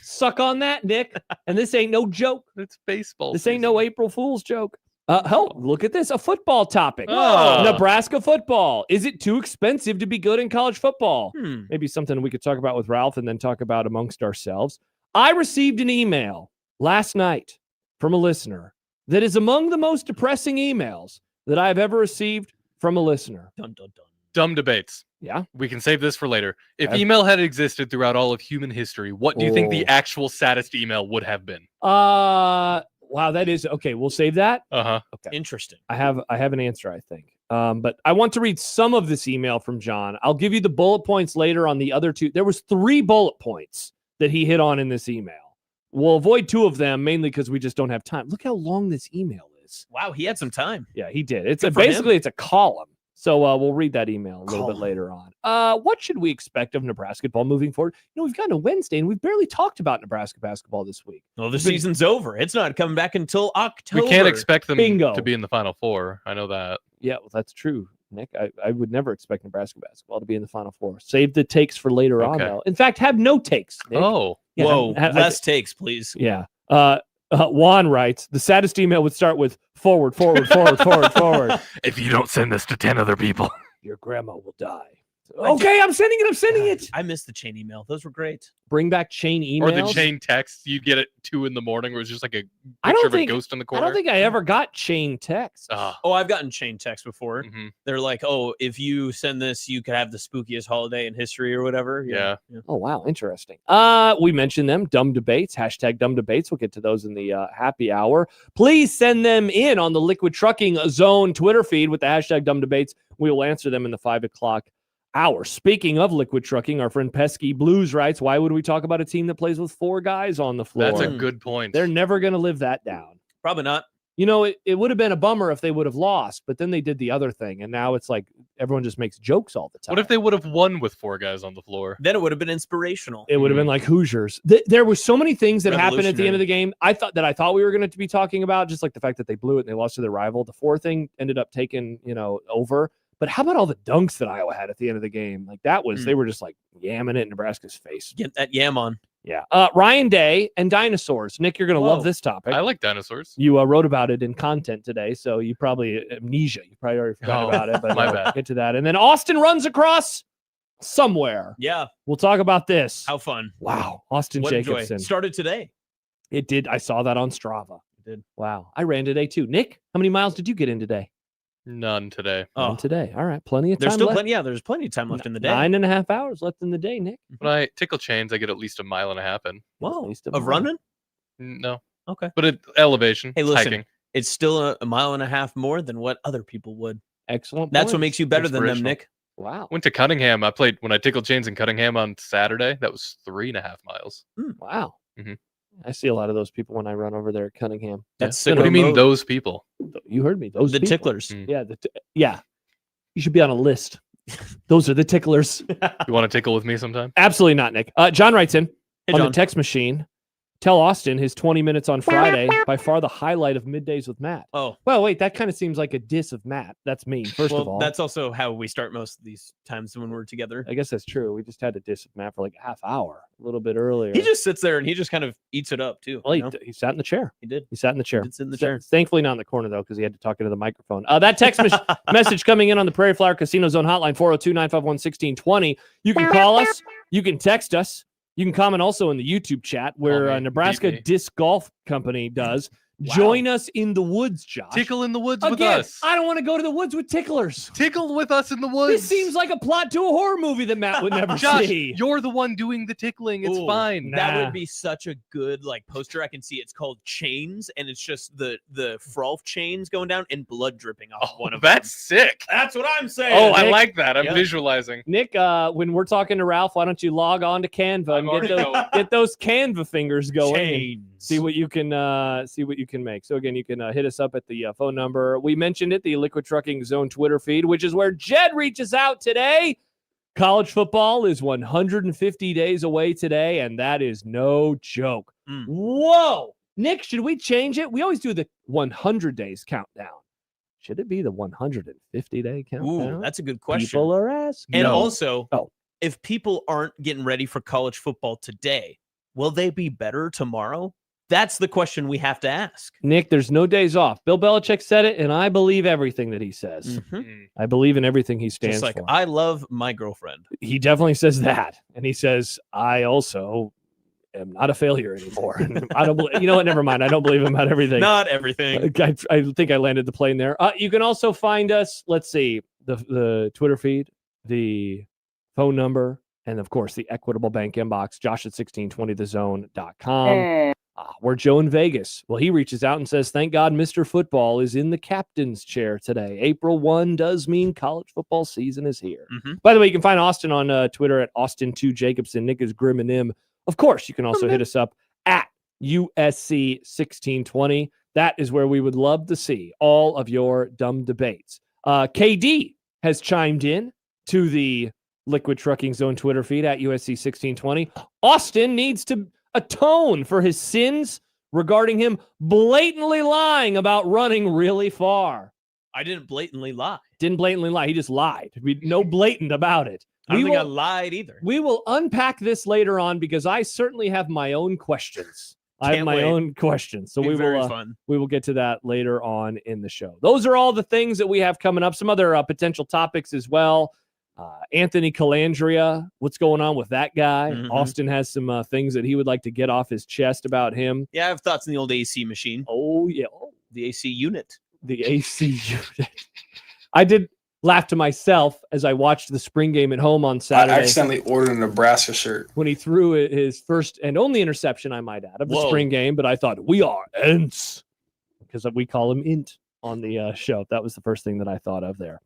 Speaker 5: Suck on that, Nick. And this ain't no joke.
Speaker 6: It's baseball.
Speaker 5: This ain't no April Fool's joke. Help, look at this. A football topic.
Speaker 6: Oh.
Speaker 5: Nebraska football. Is it too expensive to be good in college football?
Speaker 4: Hmm.
Speaker 5: Maybe something we could talk about with Ralph and then talk about amongst ourselves. I received an email last night from a listener that is among the most depressing emails that I have ever received from a listener.
Speaker 4: Dun, dun, dun.
Speaker 6: Dumb debates.
Speaker 5: Yeah.
Speaker 6: We can save this for later. If
Speaker 5: Okay.
Speaker 6: email had existed throughout all of human history, what do you think the
Speaker 5: Oh.
Speaker 6: actual saddest email would have been?
Speaker 5: Wow, that is okay. We'll save that.
Speaker 6: Uh-huh.
Speaker 4: Interesting.
Speaker 5: I have an answer, I think. But I want to read some of this email from John. I'll give you the bullet points later on the other two. There was 3 bullet points that he hit on in this email. We'll avoid 2 of them mainly because we just don't have time. Look how long this email is.
Speaker 4: Wow, he had some time.
Speaker 5: Yeah, he did. It's
Speaker 4: Good for him.
Speaker 5: basically it's a column. So we'll read that email a little bit
Speaker 4: Column.
Speaker 5: later on. What should we expect of Nebraska football moving forward? You know, we've gotten to Wednesday and we've barely talked about Nebraska basketball this week.
Speaker 4: Well, the
Speaker 5: It's been-
Speaker 4: season's over. It's not coming back until October.
Speaker 6: We can't expect them
Speaker 5: Bingo.
Speaker 6: to be in the Final Four. I know that.
Speaker 5: Yeah, well, that's true. Nick. I would never expect Nebraska basketball to be in the Final Four. Save the takes for later on,
Speaker 6: Okay.
Speaker 5: though. In fact, have no takes, Nick.
Speaker 6: Oh,
Speaker 5: Yeah,
Speaker 4: Whoa,
Speaker 5: have-
Speaker 4: less takes, please.
Speaker 5: Yeah. Juan writes, the saddest email would start with forward, forward, forward, forward, forward.
Speaker 6: if you don't send this to 10 other people.
Speaker 5: Your grandma will die. Okay, I'm sending it.
Speaker 4: I missed the chain email. Those were great.
Speaker 5: Bring back chain emails.
Speaker 6: Or the chain text you get at 2 a.m. where it's just like a
Speaker 5: I
Speaker 6: picture
Speaker 5: don't
Speaker 6: of a
Speaker 5: think-
Speaker 6: ghost in the
Speaker 5: I
Speaker 6: corner.
Speaker 5: don't think I ever got chain text.
Speaker 4: Oh, I've gotten chain text before.
Speaker 6: Mhm.
Speaker 4: They're like, oh, if you send this, you could have the spookiest holiday in history or whatever.
Speaker 6: Yeah.
Speaker 5: Oh, wow. Interesting. We mentioned them. Dumb debates. Hashtag dumb debates. We'll get to those in the happy hour. Please send them in on the Liquid Trucking Zone Twitter feed with the hashtag dumb debates. We will answer them in the 5 o'clock hour. Speaking of Liquid Trucking, our friend Pesky Blues writes, why would we talk about a team that plays with 4 guys on the floor?
Speaker 6: That's a good point.
Speaker 5: They're never going to live that down.
Speaker 4: Probably not.
Speaker 5: You know, it would have been a bummer if they would have lost, but then they did the other thing, and now it's like everyone just makes jokes all the time.
Speaker 6: What if they would have won with 4 guys on the floor?
Speaker 4: Then it would have been inspirational.
Speaker 5: It would have been like Hoosiers. There were so many things that happened at the end of the game. I thought we were going to be talking about, just like the fact that they blew it and they lost to their rival. The 4 thing ended up taking, over. But how about all the dunks that Iowa had at the end of the game? Like that was, they were just like yamming it in Nebraska's face.
Speaker 4: Get that yam on.
Speaker 5: Yeah. Ryan Day and dinosaurs. Nick, you're going to love this topic.
Speaker 6: I like dinosaurs.
Speaker 5: You wrote about it in content today, so you probably amnesia. You probably already forgot about it, but
Speaker 6: my
Speaker 5: we'll
Speaker 6: bad.
Speaker 5: get to that. And then Austin runs across somewhere.
Speaker 4: Yeah.
Speaker 5: We'll talk about this.
Speaker 4: How fun.
Speaker 5: Wow. Austin
Speaker 4: What a joy.
Speaker 5: Jacobson.
Speaker 4: Started today.
Speaker 5: It did. I saw that on Strava.
Speaker 4: It did.
Speaker 5: Wow. I ran today too. Nick, how many miles did you get in today?
Speaker 6: None today.
Speaker 4: Oh,
Speaker 5: None today. All right. Plenty of time
Speaker 4: there's still
Speaker 5: left.
Speaker 4: plenty. Yeah, there's plenty of time left in the day.
Speaker 5: 9.5 hours left in the day, Nick.
Speaker 6: When I tickle chains, I get at least a mile and a half in.
Speaker 4: Whoa.
Speaker 5: At least a
Speaker 4: Of
Speaker 5: mile.
Speaker 4: running?
Speaker 6: No.
Speaker 4: Okay.
Speaker 6: But at elevation,
Speaker 4: Hey,
Speaker 6: it's
Speaker 4: listen.
Speaker 6: hiking.
Speaker 4: It's still a mile and a half more than what other people would.
Speaker 5: Excellent.
Speaker 4: That's what
Speaker 5: points.
Speaker 4: makes you better than them,
Speaker 6: Inspirational.
Speaker 4: Nick.
Speaker 5: Wow.
Speaker 6: Went to Cunningham. I played when I tickled chains in Cunningham on Saturday. That was 3.5 miles.
Speaker 5: Wow.
Speaker 6: Mhm.
Speaker 5: I see a lot of those people when I run over there at Cunningham.
Speaker 4: That's
Speaker 6: What do you mean, those people?
Speaker 5: You heard me. Those
Speaker 4: the
Speaker 5: people.
Speaker 4: ticklers.
Speaker 6: Mm.
Speaker 5: Yeah. Yeah. You should be on a list. Those are the ticklers.
Speaker 6: You want to tickle with me sometime?
Speaker 5: Absolutely not, Nick. John writes in
Speaker 4: Hey,
Speaker 5: on
Speaker 4: John.
Speaker 5: the text machine. Tell Austin his 20 minutes on Friday, by far the highlight of Middays with Matt.
Speaker 4: Oh,
Speaker 5: Well, wait, that kind of seems like a diss of Matt. That's me, first
Speaker 4: well,
Speaker 5: of all.
Speaker 4: that's also how we start most of these times when we're together.
Speaker 5: I guess that's true. We just had to diss of Matt for like a half hour, a little bit earlier.
Speaker 4: He just sits there and he just kind of eats it up too.
Speaker 5: well,
Speaker 4: you know?
Speaker 5: he sat in the chair.
Speaker 4: He did.
Speaker 5: He sat in the chair.
Speaker 4: Did sit in the chair.
Speaker 5: Thankfully, not in the corner, though, because he had to talk into the microphone. That text message coming in on the Prairie Flower Casino Zone hotline, 402-951-1620. You can call us. You can text us. You can comment also in the YouTube chat where
Speaker 6: me.
Speaker 5: Nebraska
Speaker 6: Beat me.
Speaker 5: Disc Golf Company does.
Speaker 4: Wow.
Speaker 5: Join us in the woods, Josh.
Speaker 6: Tickle in the woods with
Speaker 5: Again,
Speaker 6: us.
Speaker 5: I don't want to go to the woods with ticklers.
Speaker 6: Tickle with us in the woods.
Speaker 5: This seems like a plot to a horror movie that Matt would never
Speaker 6: Josh,
Speaker 5: see.
Speaker 6: you're the one doing the tickling. It's
Speaker 4: Ooh,
Speaker 6: fine.
Speaker 4: That
Speaker 5: Nah.
Speaker 4: would be such a good like poster. I can see it's called Chains, and it's just the frolf chains going down and blood dripping off one of
Speaker 6: That's sick.
Speaker 4: That's what I'm saying.
Speaker 6: Oh, I
Speaker 5: Nick.
Speaker 6: like that. I'm
Speaker 4: Yeah.
Speaker 6: visualizing.
Speaker 5: Nick, when we're talking to Ralph, why don't you log on to Canva and get those Canva fingers going? and
Speaker 4: Chains.
Speaker 5: See what you can make. So again, you can hit us up at the phone number. We mentioned it, the Liquid Trucking Zone Twitter feed, which is where Jed reaches out today. College football is 150 days away today, and that is no joke.
Speaker 4: Mm.
Speaker 5: Whoa. Nick, should we change it? We always do the 100 days countdown. Should it be the 150-day countdown?
Speaker 4: Ooh, that's a good question.
Speaker 5: People are asking.
Speaker 4: And
Speaker 6: No.
Speaker 4: also,
Speaker 5: Oh.
Speaker 4: if people aren't getting ready for college football today, will they be better tomorrow? That's the question we have to ask.
Speaker 5: Nick, there's no days off. Bill Belichick said it, and I believe everything that he says. I believe in everything he stands
Speaker 4: Just like
Speaker 5: for.
Speaker 4: I love my girlfriend.
Speaker 5: He definitely says that, and he says, "I also am not a failure anymore." And I don't believe. You know what? Never mind. I don't believe him about everything.
Speaker 4: Not everything.
Speaker 5: I think I landed the plane there. You can also find us. Let's see the Twitter feed, the phone number, and of course the Equitable Bank inbox. Josh at 1620thezone.com. We're Joe in Vegas. Well, he reaches out and says, thank God Mr. Football is in the captain's chair today. April 1 does mean college football season is here.
Speaker 4: Mhm.
Speaker 5: By the way, you can find Austin on Twitter at Austin2Jacobson. Nick is Grim and Nim. Of course, you can also hit us up at USC 1620. That is where we would love to see all of your dumb debates. KD has chimed in to the Liquid Trucking Zone Twitter feed at USC 1620. Austin needs to atone for his sins regarding him blatantly lying about running really far.
Speaker 4: I didn't blatantly lie.
Speaker 5: Didn't blatantly lie. He just lied. No blatant about it.
Speaker 4: I don't think I lied either.
Speaker 5: We will unpack this later on because I certainly have my own questions. I have my own questions. So we will get to that later on in the show. Those are all the things that we have coming up. Some other potential topics as well. Anthony Calandria, what's going on with that guy?
Speaker 4: Mm-hmm.
Speaker 5: Austin has some things that he would like to get off his chest about him.
Speaker 4: Yeah, I have thoughts on the old AC machine.
Speaker 5: Oh, yeah.
Speaker 4: The AC unit.
Speaker 5: The AC unit. I did laugh to myself as I watched the spring game at home on Saturday.
Speaker 8: I accidentally ordered a Nebraska shirt.
Speaker 5: When he threw his first and only interception, I might add, of the spring game. But I thought, we are Ents, because we call him Int on the show. That was the first thing that I thought of there.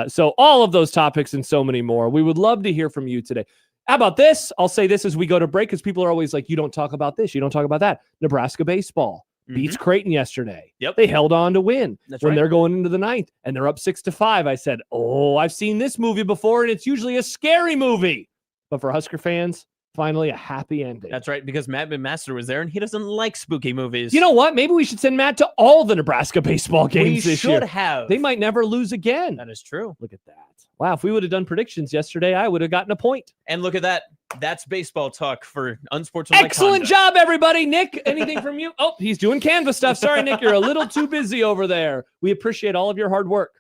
Speaker 5: So all of those topics and so many more. We would love to hear from you today. How about this? I'll say this as we go to break, because people are always like, you don't talk about this. You don't talk about that. Nebraska baseball beats Creighton yesterday.
Speaker 4: Yep.
Speaker 5: They held on to win.
Speaker 4: That's
Speaker 5: when
Speaker 4: right.
Speaker 5: they're going into the ninth and they're up 6-5. I said, I've seen this movie before, and it's usually a scary movie. But for Husker fans, finally a happy ending.
Speaker 4: That's right, because Matt McMaster was there, and he doesn't like spooky movies.
Speaker 5: You know what? Maybe we should send Matt to all the Nebraska baseball games this year.
Speaker 4: We should have.
Speaker 5: They might never lose again.
Speaker 4: That is true.
Speaker 5: Look at that. Wow, if we would have done predictions yesterday, I would have gotten a point.
Speaker 4: And look at that. That's baseball talk for Unsportsmanlike
Speaker 5: Excellent
Speaker 4: conduct.
Speaker 5: job, everybody. Nick, anything from you? Oh, he's doing Canvas stuff. Sorry, Nick, you're a little too busy over there. We appreciate all of your hard work.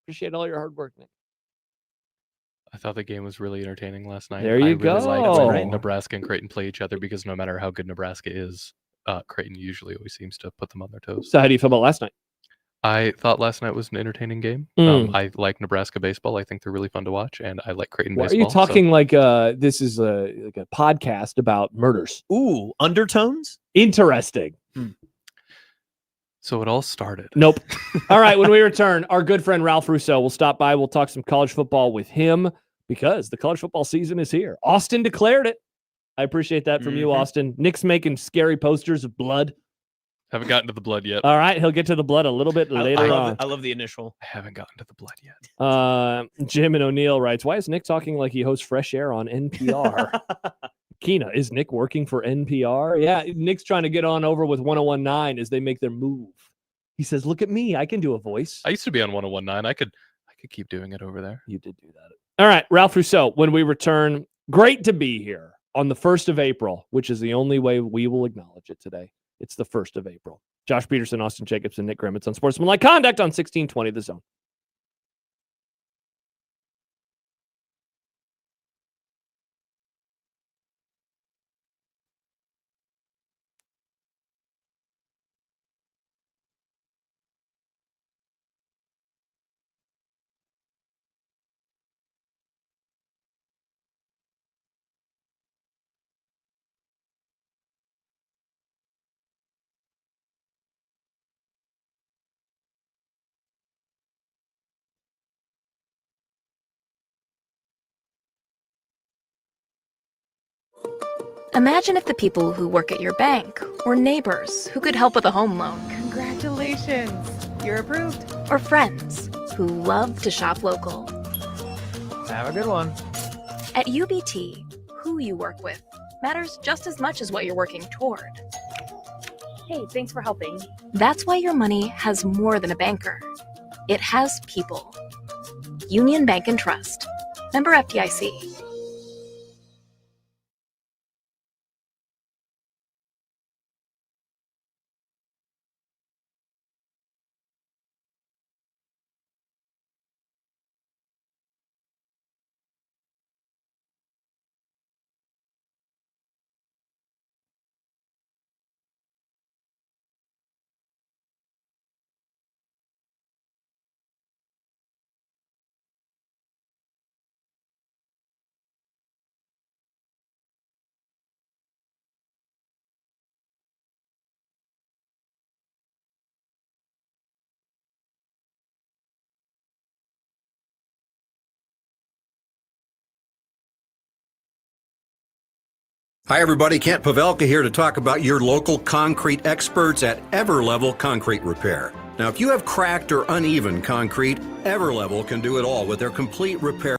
Speaker 5: Appreciate all your hard work, Nick.
Speaker 6: I thought the game was really entertaining last night.
Speaker 5: There you
Speaker 6: I
Speaker 5: go.
Speaker 6: really liked
Speaker 5: That's
Speaker 6: when
Speaker 5: right.
Speaker 6: Nebraska and Creighton play each other, because no matter how good Nebraska is, Creighton usually always seems to put them on their toes.
Speaker 5: So how do you feel about last night?
Speaker 6: I thought last night was an entertaining game. I like Nebraska baseball. I think they're really fun to watch, and I like Creighton
Speaker 5: Well, are
Speaker 6: baseball.
Speaker 5: you talking like this is like a podcast about murders?
Speaker 4: Ooh, undertones?
Speaker 5: Interesting.
Speaker 6: So it all started.
Speaker 5: Nope. All right, when we return, our good friend Ralph Rousseau will stop by. We'll talk some college football with him because the college football season is here. Austin declared it. I appreciate that from you, Austin. Nick's making scary posters of blood.
Speaker 6: Haven't gotten to the blood yet.
Speaker 5: All right, he'll get to the blood a little bit later on.
Speaker 4: I love the initial.
Speaker 6: I haven't gotten to the blood yet.
Speaker 5: Jim and O'Neill writes, why is Nick talking like he hosts Fresh Air on NPR? Keena, is Nick working for NPR? Yeah, Nick's trying to get on over with 1019 as they make their move. He says, look at me. I can do a voice.
Speaker 6: I used to be on 1019. I could keep doing it over there.
Speaker 5: You did do that. All right, Ralph Rousseau, when we return, great to be here on the 1st of April, which is the only way we will acknowledge it today. It's the 1st of April. Josh Peterson, Austin Jacobson, Nick Grimm. It's Unsportsmanlike Conduct on 1620 The Zone.
Speaker 9: Imagine if the people who work at your bank, or neighbors who could help with a home loan,
Speaker 10: Congratulations, you're approved.
Speaker 9: or friends who love to shop local.
Speaker 4: Have a good one.
Speaker 9: At UBT, who you work with matters just as much as what you're working toward.
Speaker 10: Hey, thanks for helping.
Speaker 9: That's why your money has more than a banker. It has people. Union Bank and Trust. Member FDIC.
Speaker 11: Hi, everybody. Kent Pavelka here to talk about your local concrete experts at Everlevel Concrete Repair. Now, if you have cracked or uneven concrete, Everlevel can do it all with their complete repair.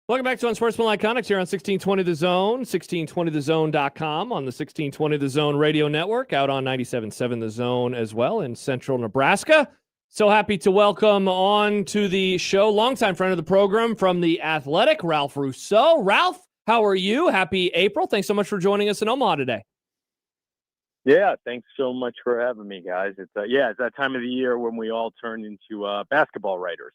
Speaker 5: Welcome back to Unsportsmanlike Conduct here on 1620 The Zone, 1620thezone.com, on the 1620 The Zone radio network, out on 97.7 The Zone as well in central Nebraska. So happy to welcome on to the show, longtime friend of the program from The Athletic, Ralph Rousseau. Ralph, how are you? Happy April. Thanks so much for joining us in Omaha today.
Speaker 12: Yeah, thanks so much for having me, guys. It's it's that time of the year when we all turn into basketball writers.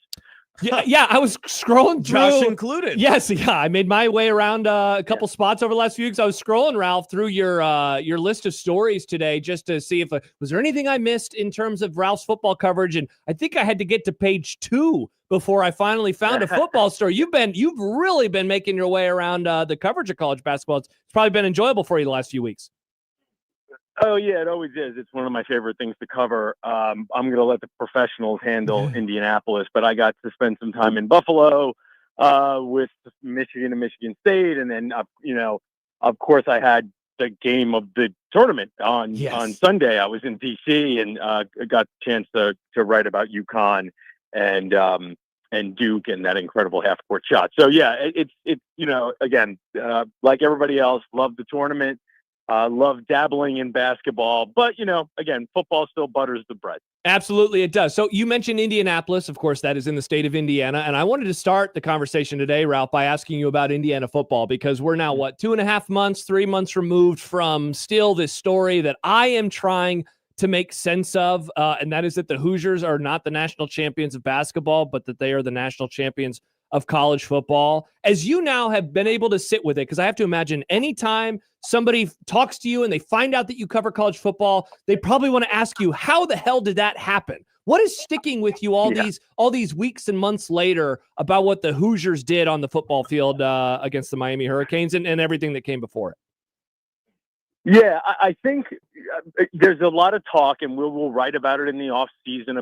Speaker 5: Yeah, I was scrolling through.
Speaker 4: Josh included.
Speaker 5: Yes, yeah. I made my way around a couple spots over the last few weeks. I was scrolling, Ralph, through your list of stories today just to see if was there anything I missed in terms of Ralph's football coverage. And I think I had to get to page 2 before I finally found a football story. You've really been making your way around the coverage of college basketball. It's probably been enjoyable for you the last few weeks.
Speaker 12: Oh, yeah, it always is. It's one of my favorite things to cover. I'm going to let the professionals handle Indianapolis, but I got to spend some time in Buffalo with Michigan and Michigan State. And then, of course, I had the game of the tournament on Sunday. I was in D.C. and got the chance to write about UConn and Duke and that incredible half-court shot. So, yeah, it's again, like everybody else, love the tournament. Love dabbling in basketball, but, again, football still butters the bread.
Speaker 5: Absolutely, it does. So you mentioned Indianapolis. Of course, that is in the state of Indiana. And I wanted to start the conversation today, Ralph, by asking you about Indiana football, because we're now, 2.5 months, 3 months removed from still this story that I am trying to make sense of, and that is that the Hoosiers are not the national champions of basketball, but that they are the national champions of college football. As you now have been able to sit with it, because I have to imagine anytime somebody talks to you and they find out that you cover college football, they probably want to ask you, how the hell did that happen? What is sticking with you all these weeks and months later about what the Hoosiers did on the football field against the Miami Hurricanes and everything that came before it?
Speaker 12: Yeah, I think there's a lot of talk, and we'll write about it in the off season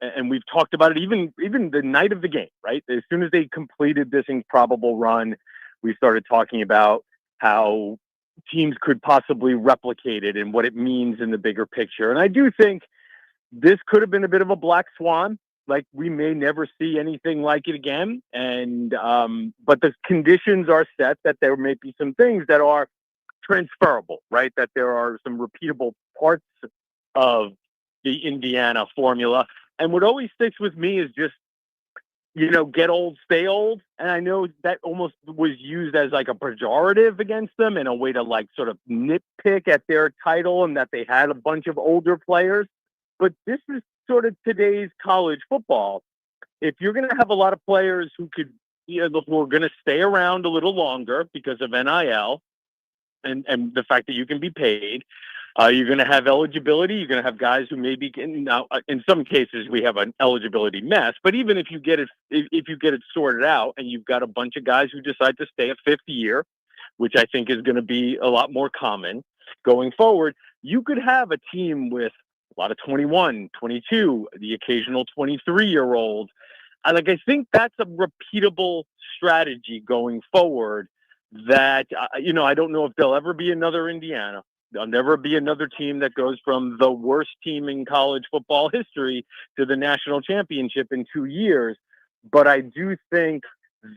Speaker 12: and we've talked about it even the night of the game, right? As soon as they completed this improbable run, we started talking about how teams could possibly replicate it and what it means in the bigger picture. And I do think this could have been a bit of a black swan. Like, we may never see anything like it again. And but the conditions are set that there may be some things that are transferable, right? That there are some repeatable parts of the Indiana formula. And what always sticks with me is just, get old, stay old. And I know that almost was used as like a pejorative against them and a way to like sort of nitpick at their title and that they had a bunch of older players. But this is sort of today's college football. If you're going to have a lot of players who could, who are going to stay around a little longer because of NIL and the fact that you can be paid, you're going to have eligibility. You're going to have guys who maybe now, in some cases, we have an eligibility mess. But even if you get it sorted out, and you've got a bunch of guys who decide to stay a fifth year, which I think is going to be a lot more common going forward, you could have a team with a lot of 21, 22, the occasional 23-year-old. I think that's a repeatable strategy going forward. That I don't know if there'll ever be another Indiana. There'll never be another team that goes from the worst team in college football history to the national championship in 2 years. But I do think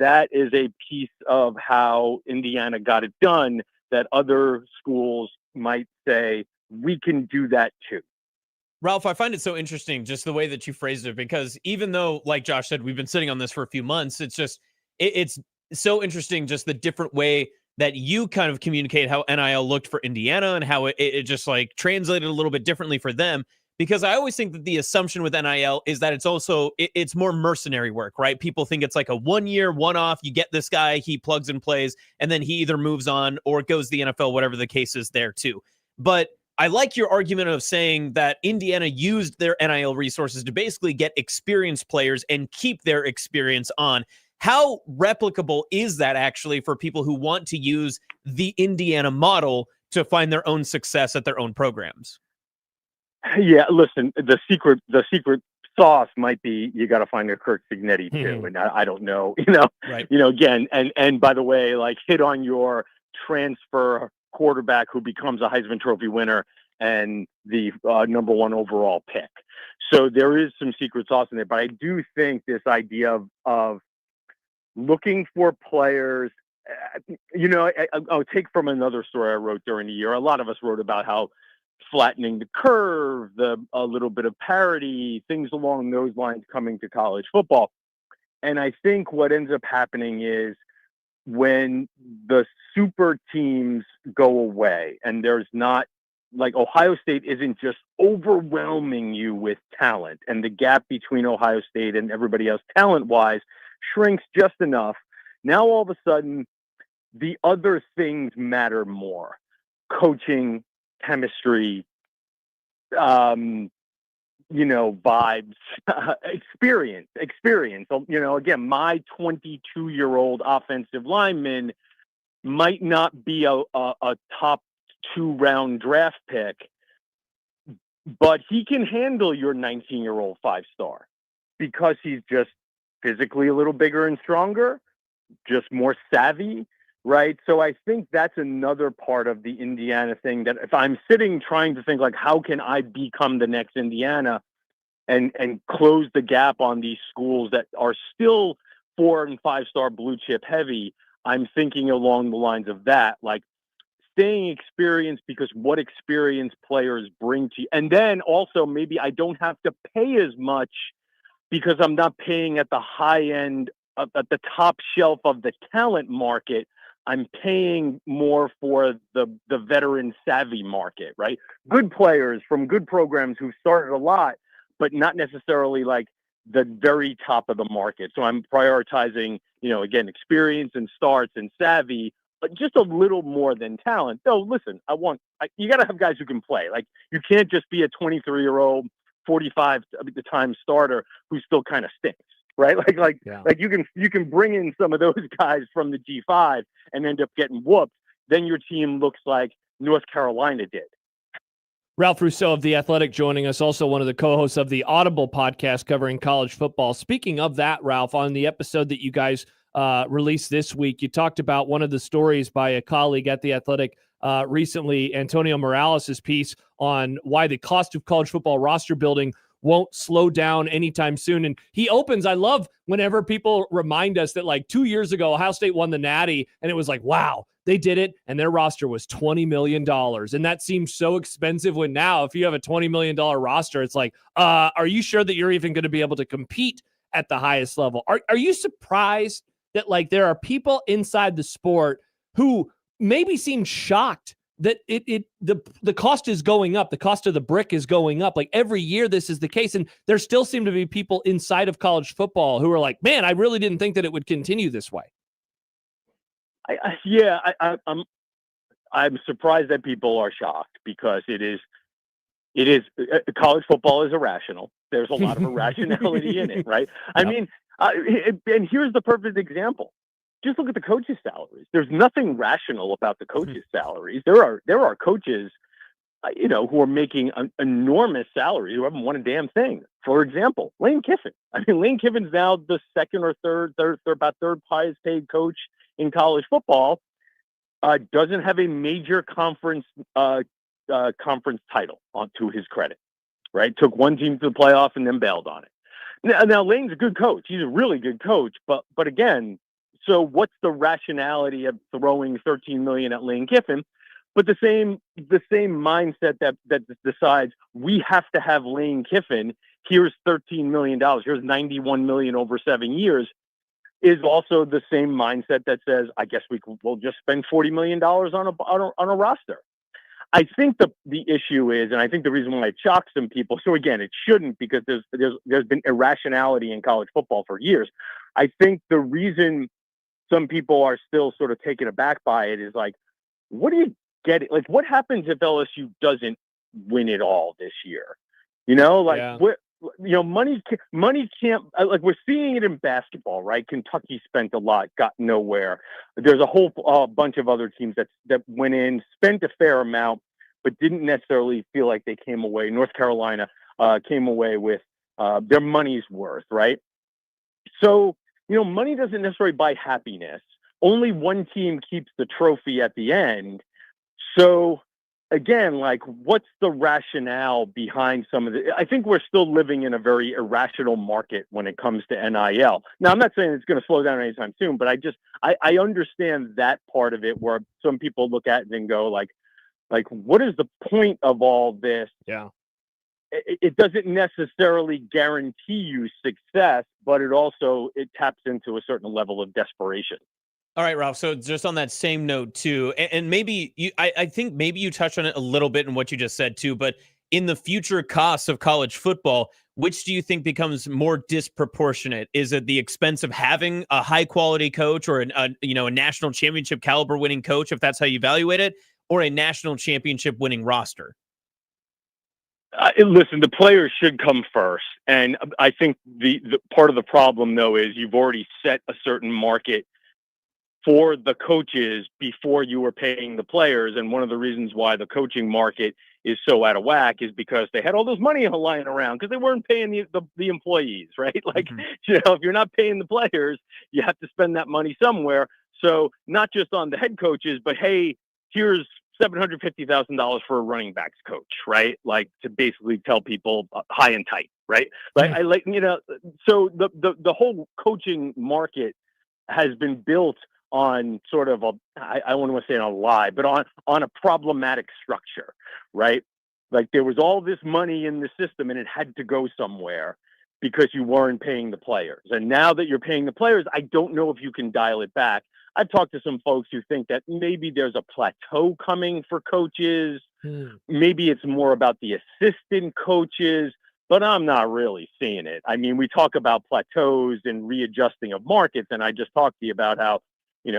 Speaker 12: that is a piece of how Indiana got it done that other schools might say, we can do that too.
Speaker 4: Ralph, I find it so interesting just the way that you phrased it, because even though, like Josh said, we've been sitting on this for a few months, it's just, it's so interesting just the different way that you kind of communicate how NIL looked for Indiana and how it just like translated a little bit differently for them. Because I always think that the assumption with NIL is that it's also, it's more mercenary work, right? People think it's like a 1 year, one-off, you get this guy, he plugs and plays, and then he either moves on or goes to the NFL, whatever the case is there too. But I like your argument of saying that Indiana used their NIL resources to basically get experienced players and keep their experience on. How replicable is that actually for people who want to use the Indiana model to find their own success at their own programs?
Speaker 12: Yeah, listen, the secret sauce might be you got to find a Kirk Cignetti too, and I don't know,
Speaker 4: right.
Speaker 12: Again, and by the way, like, hit on your transfer quarterback who becomes a Heisman Trophy winner and the number 1 overall pick. So there is some secret sauce in there, but I do think this idea of looking for players. I'll take from another story I wrote during the year. A lot of us wrote about how flattening the curve, a little bit of parity, things along those lines coming to college football. And I think what ends up happening is when the super teams go away and there's not, like, Ohio State isn't just overwhelming you with talent, and the gap between Ohio State and everybody else talent-wise shrinks just enough. Now all of a sudden, the other things matter more. Coaching, chemistry, vibes, experience. Again, my 22-year-old offensive lineman might not be a top 2-round draft pick, but he can handle your 19-year-old 5-star because he's just physically a little bigger and stronger, just more savvy, right? So I think that's another part of the Indiana thing, that if I'm sitting trying to think, like, how can I become the next Indiana and close the gap on these schools that are still 4- and 5-star blue chip heavy, I'm thinking along the lines of that, like, staying experienced, because what experience players bring to you. And then also maybe I don't have to pay as much because I'm not paying at the high end, at the top shelf of the talent market. I'm paying more for the veteran savvy market, right? Good players from good programs who started a lot, but not necessarily like the very top of the market. So I'm prioritizing, again, experience and starts and savvy, but just a little more than talent. Though, listen, you got to have guys who can play. Like, you can't just be a 23-year-old, 45 at the time starter who still kind of stinks, right? Like you can bring in some of those guys from the G5 and end up getting whooped. Then your team looks like North Carolina did.
Speaker 5: Ralph Rousseau of The Athletic joining us, also one of the co-hosts of the Audible podcast covering college football. Speaking of that, Ralph, on the episode that you guys released this week, you talked about one of the stories by a colleague at The Athletic recently, Antonio Morales' piece on why the cost of college football roster building won't slow down anytime soon. And he opens, I love whenever people remind us that, like, 2 years ago, Ohio State won the Natty, and it was like, wow, they did it, and their roster was $20 million. And that seems so expensive when now, if you have a $20 million roster, it's like, are you sure that you're even going to be able to compete at the highest level? Are you surprised that, like, there are people inside the sport who maybe seem shocked that the cost is going up, the cost of the brick is going up? Like, every year this is the case, and there still seem to be people inside of college football who are like, man, I really didn't think that it would continue this way.
Speaker 12: I'm surprised that people are shocked, because it is college football is irrational. There's a lot of irrationality in it, right? I mean, and here's the perfect example. Just look at the coaches' salaries. There's nothing rational about the coaches' salaries. There are coaches, who are making an enormous salaries who haven't won a damn thing. For example, Lane Kiffin. I mean, Lane Kiffin's now the second or third highest paid coach in college football. Doesn't have a major conference title to his credit, right? Took one team to the playoff and then bailed on it. Now Lane's a good coach. He's a really good coach, but again, so what's the rationality of throwing $13 million at Lane Kiffin? But the same mindset that decides we have to have Lane Kiffin. Here's $13 million. Here's $91 million over 7 years. Is also the same mindset that says, I guess we'll just spend $40 million on a roster. I think the issue is, and I think the reason why it shocks some people. So again, it shouldn't, because there's been irrationality in college football for years. I think the reason some people are still sort of taken aback by it is like, what do you get? Like, what happens if LSU doesn't win it all this year? Money can't, like, we're seeing it in basketball, right? Kentucky spent a lot, got nowhere. There's a whole bunch of other teams that went in, spent a fair amount, but didn't necessarily feel like they came away. North Carolina came away with their money's worth, right? So, money doesn't necessarily buy happiness. Only one team keeps the trophy at the end. So again, like, what's the rationale behind some of the? I think we're still living in a very irrational market when it comes to NIL. Now, I'm not saying it's going to slow down anytime soon, but I understand that part of it where some people look at it and go like, what is the point of all this?
Speaker 5: Yeah.
Speaker 12: It doesn't necessarily guarantee you success, but it taps into a certain level of desperation.
Speaker 4: All right, Ralph. So just on that same note too, and maybe I think maybe you touched on it a little bit in what you just said too, but in the future costs of college football, which do you think becomes more disproportionate? Is it the expense of having a high quality coach or a national championship caliber winning coach, if that's how you evaluate it, or a national championship winning roster?
Speaker 12: Listen, the players should come first. And I think the part of the problem, though, is you've already set a certain market for the coaches before you were paying the players. And one of the reasons why the coaching market is so out of whack is because they had all this money lying around because they weren't paying the employees, right? Like, if you're not paying the players, you have to spend that money somewhere. So not just on the head coaches, but hey, here's $750,000 for a running backs coach, right? Like, to basically tell people high and tight, right? Like, so the whole coaching market has been built on sort of I wouldn't want to say on a lie, but on a problematic structure, right? Like, there was all this money in the system and it had to go somewhere because you weren't paying the players. And now that you're paying the players, I don't know if you can dial it back. I've talked to some folks who think that maybe there's a plateau coming for coaches. Maybe it's more about the assistant coaches, but I'm not really seeing it. I mean, we talk about plateaus and readjusting of markets, and I just talked to you about how,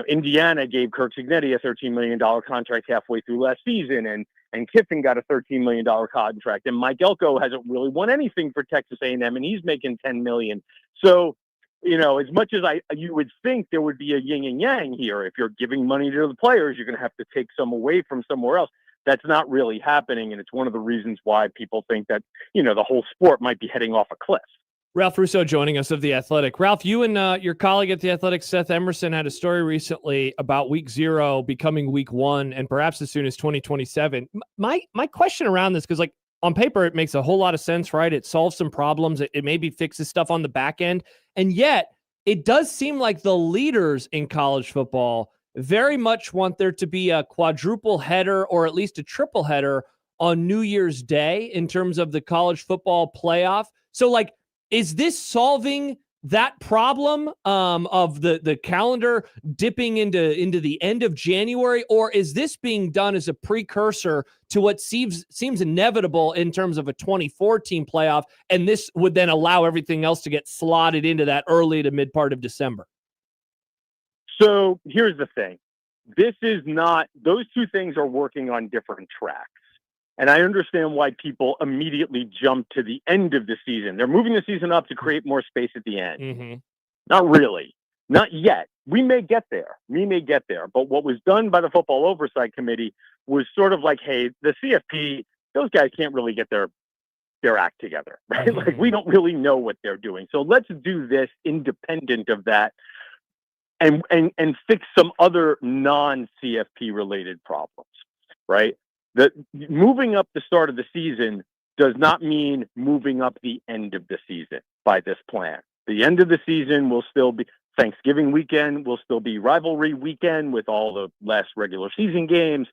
Speaker 12: Indiana gave Kirk Cignetti a $13 million contract halfway through last season, and Kiffin got a $13 million contract, and Mike Elko hasn't really won anything for Texas A&M, and he's making $10 million. So, as much as you would think there would be a yin and yang here, if you're giving money to the players, you're going to have to take some away from somewhere else. That's not really happening, and it's one of the reasons why people think that, the whole sport might be heading off a cliff.
Speaker 5: Ralph Russo joining us of The Athletic. Ralph, you and your colleague at The Athletic, Seth Emerson, had a story recently about week 0 becoming week 1 and perhaps as soon as 2027. My question around this, because on paper, it makes a whole lot of sense, right? It solves some problems. It maybe fixes stuff on the back end. And yet it does seem like the leaders in college football very much want there to be a quadruple header or at least a triple header on New Year's Day in terms of the college football playoff. So is this solving that problem of the calendar dipping into the end of January, or is this being done as a precursor to what seems inevitable in terms of a 2014 playoff, and this would then allow everything else to get slotted into that early to mid part of December?
Speaker 12: So here's the thing. Those two things are working on different tracks. And I understand why people immediately jump to the end of the season. They're moving the season up to create more space at the end.
Speaker 5: Mm-hmm.
Speaker 12: Not really. Not yet. We may get there. But what was done by the Football Oversight Committee was sort of like, hey, the CFP, those guys can't really get their act together, right?
Speaker 5: Mm-hmm.
Speaker 12: Like, we don't really know what they're doing. So let's do this independent of that and fix some other non-CFP related problems, right? That moving up the start of the season does not mean moving up the end of the season by this plan. The end of the season will still be Thanksgiving weekend, will still be rivalry weekend with all the last regular season games.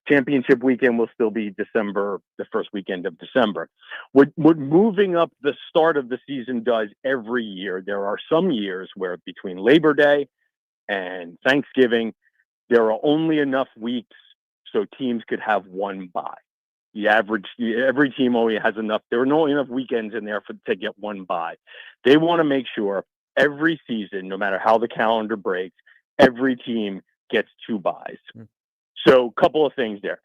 Speaker 12: Championship weekend will still be December, the first weekend of December. What moving up the start of the season does every year, there are some years where between Labor Day and Thanksgiving, there are only enough weeks so teams could have one bye. Every team only has enough. There are only enough weekends in there to get one bye. They want to make sure every season, no matter how the calendar breaks, every team gets 2 byes. So a couple of things there.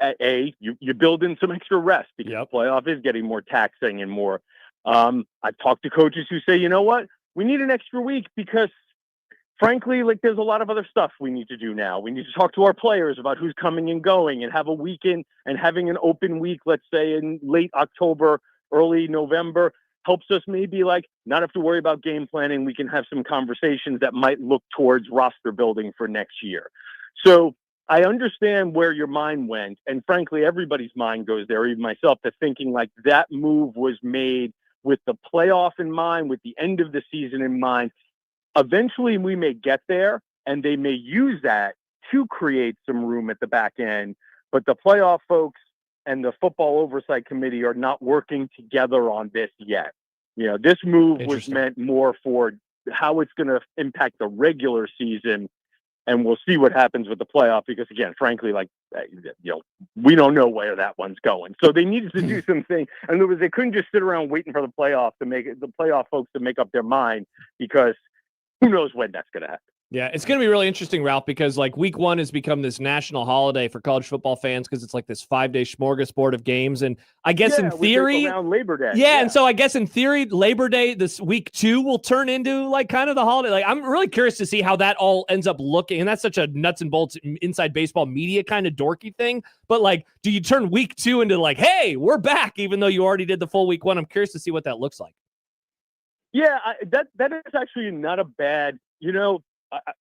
Speaker 12: You build in some extra rest because the playoff is getting more taxing and more. I've talked to coaches who say, you know what, we need an extra week because frankly, there's a lot of other stuff we need to do now. We need to talk to our players about who's coming and going and have a weekend, and having an open week, let's say in late October, early November, helps us maybe not have to worry about game planning. We can have some conversations that might look towards roster building for next year. So I understand where your mind went, and frankly, everybody's mind goes there, even myself, to thinking like that move was made with the playoff in mind, with the end of the season in mind. Eventually, we may get there, and they may use that to create some room at the back end. But the playoff folks and the football oversight committee are not working together on this yet. This move was meant more for how it's going to impact the regular season. And we'll see what happens with the playoff because, again, frankly, we don't know where that one's going. So they needed to do something. In other words, they couldn't just sit around waiting for the playoff folks to make up their mind, because who knows when that's going to happen.
Speaker 5: Yeah, it's going to be really interesting, Ralph, because week 1 has become this national holiday for college football fans because it's like this 5-day smorgasbord of games. And I guess in theory,
Speaker 12: around Labor Day.
Speaker 5: Yeah, and so I guess in theory, Labor Day, this week 2 will turn into kind of the holiday. I'm really curious to see how that all ends up looking. And that's such a nuts and bolts inside baseball media kind of dorky thing. But do you turn week 2 into hey, we're back, even though you already did the full week 1? I'm curious to see what that looks like.
Speaker 12: Yeah, that is actually not a bad,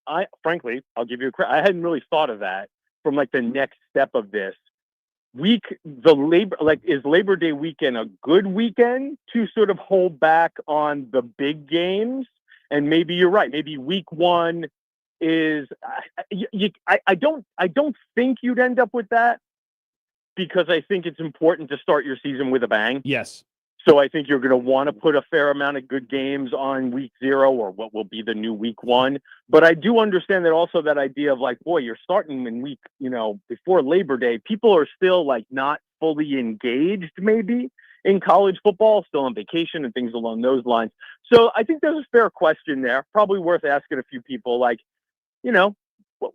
Speaker 12: I frankly, I'll give you a credit. I hadn't really thought of that from the next step of this week. Is Labor Day weekend a good weekend to sort of hold back on the big games? And maybe you're right. Maybe week 1 is. I don't think you'd end up with that, because I think it's important to start your season with a bang.
Speaker 5: Yes.
Speaker 12: So I think you're going to want to put a fair amount of good games on week 0, or what will be the new week 1. But I do understand that also that idea of you're starting in week, before Labor Day. People are still not fully engaged maybe in college football, still on vacation and things along those lines. So I think there's a fair question there, probably worth asking a few people,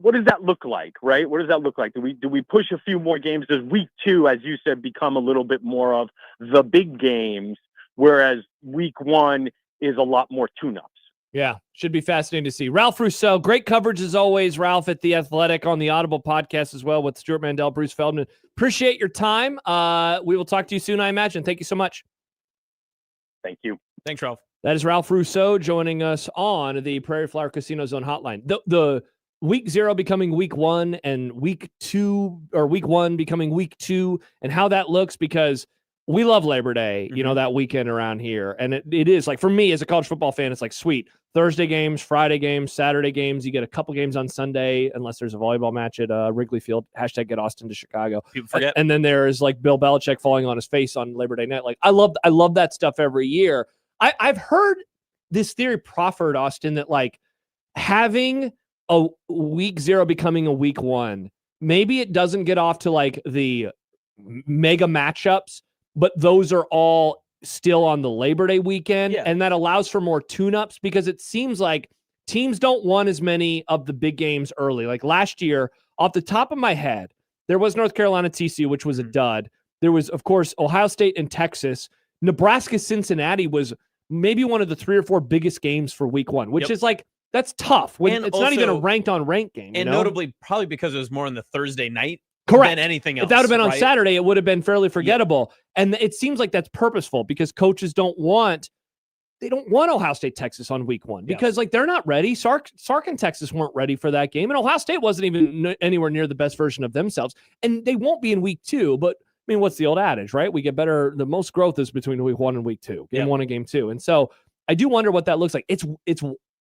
Speaker 12: what does that look like, right? What does that look like? Do we push a few more games? Does week 2, as you said, become a little bit more of the big games, whereas week 1 is a lot more tune-ups?
Speaker 5: Yeah, should be fascinating to see. Ralph Rousseau, great coverage as always, Ralph, at The Athletic, on the Audible podcast as well with Stuart Mandel, Bruce Feldman. Appreciate your time. We will talk to you soon, I imagine. Thank you so much.
Speaker 12: Thank you.
Speaker 4: Thanks, Ralph.
Speaker 5: That is Ralph Rousseau joining us on the Prairie Flower Casino Zone hotline. The week 0 becoming week 1 and week 1 becoming week 2 and how that looks, because we love Labor Day, that weekend around here. And it is for me as a college football fan, it's sweet. Thursday games, Friday games, Saturday games. You get a couple games on Sunday, unless there's a volleyball match at Wrigley Field. # get Austin to Chicago.
Speaker 4: People forget.
Speaker 5: And then there's Bill Belichick falling on his face on Labor Day night. I love that stuff every year. I've heard this theory proffered, Austin, that having a week 0 becoming a week 1, maybe it doesn't get off to the mega matchups, but those are all still on the Labor Day weekend. Yeah. And that allows for more tune-ups, because it seems like teams don't want as many of the big games early. Last year, off the top of my head, there was North Carolina TCU, which was a dud. There was, of course, Ohio State and Texas. Nebraska Cincinnati was maybe one of the 3 or 4 biggest games for week 1, which is that's tough when it's not even a ranked on ranked game.
Speaker 4: And notably, probably because it was more on the Thursday night
Speaker 5: Correct.
Speaker 4: than anything else.
Speaker 5: If that would have been on Saturday, it would have been fairly forgettable. Yeah. And it seems like that's purposeful, because coaches don't want Ohio State, Texas on week 1, because they're not ready. Sark and Texas weren't ready for that game. And Ohio State wasn't even anywhere near the best version of themselves. And they won't be in week 2, but what's the old adage, right? We get better. The most growth is between week 1 and week 2, game 1 and game 2. And so I do wonder what that looks like. It's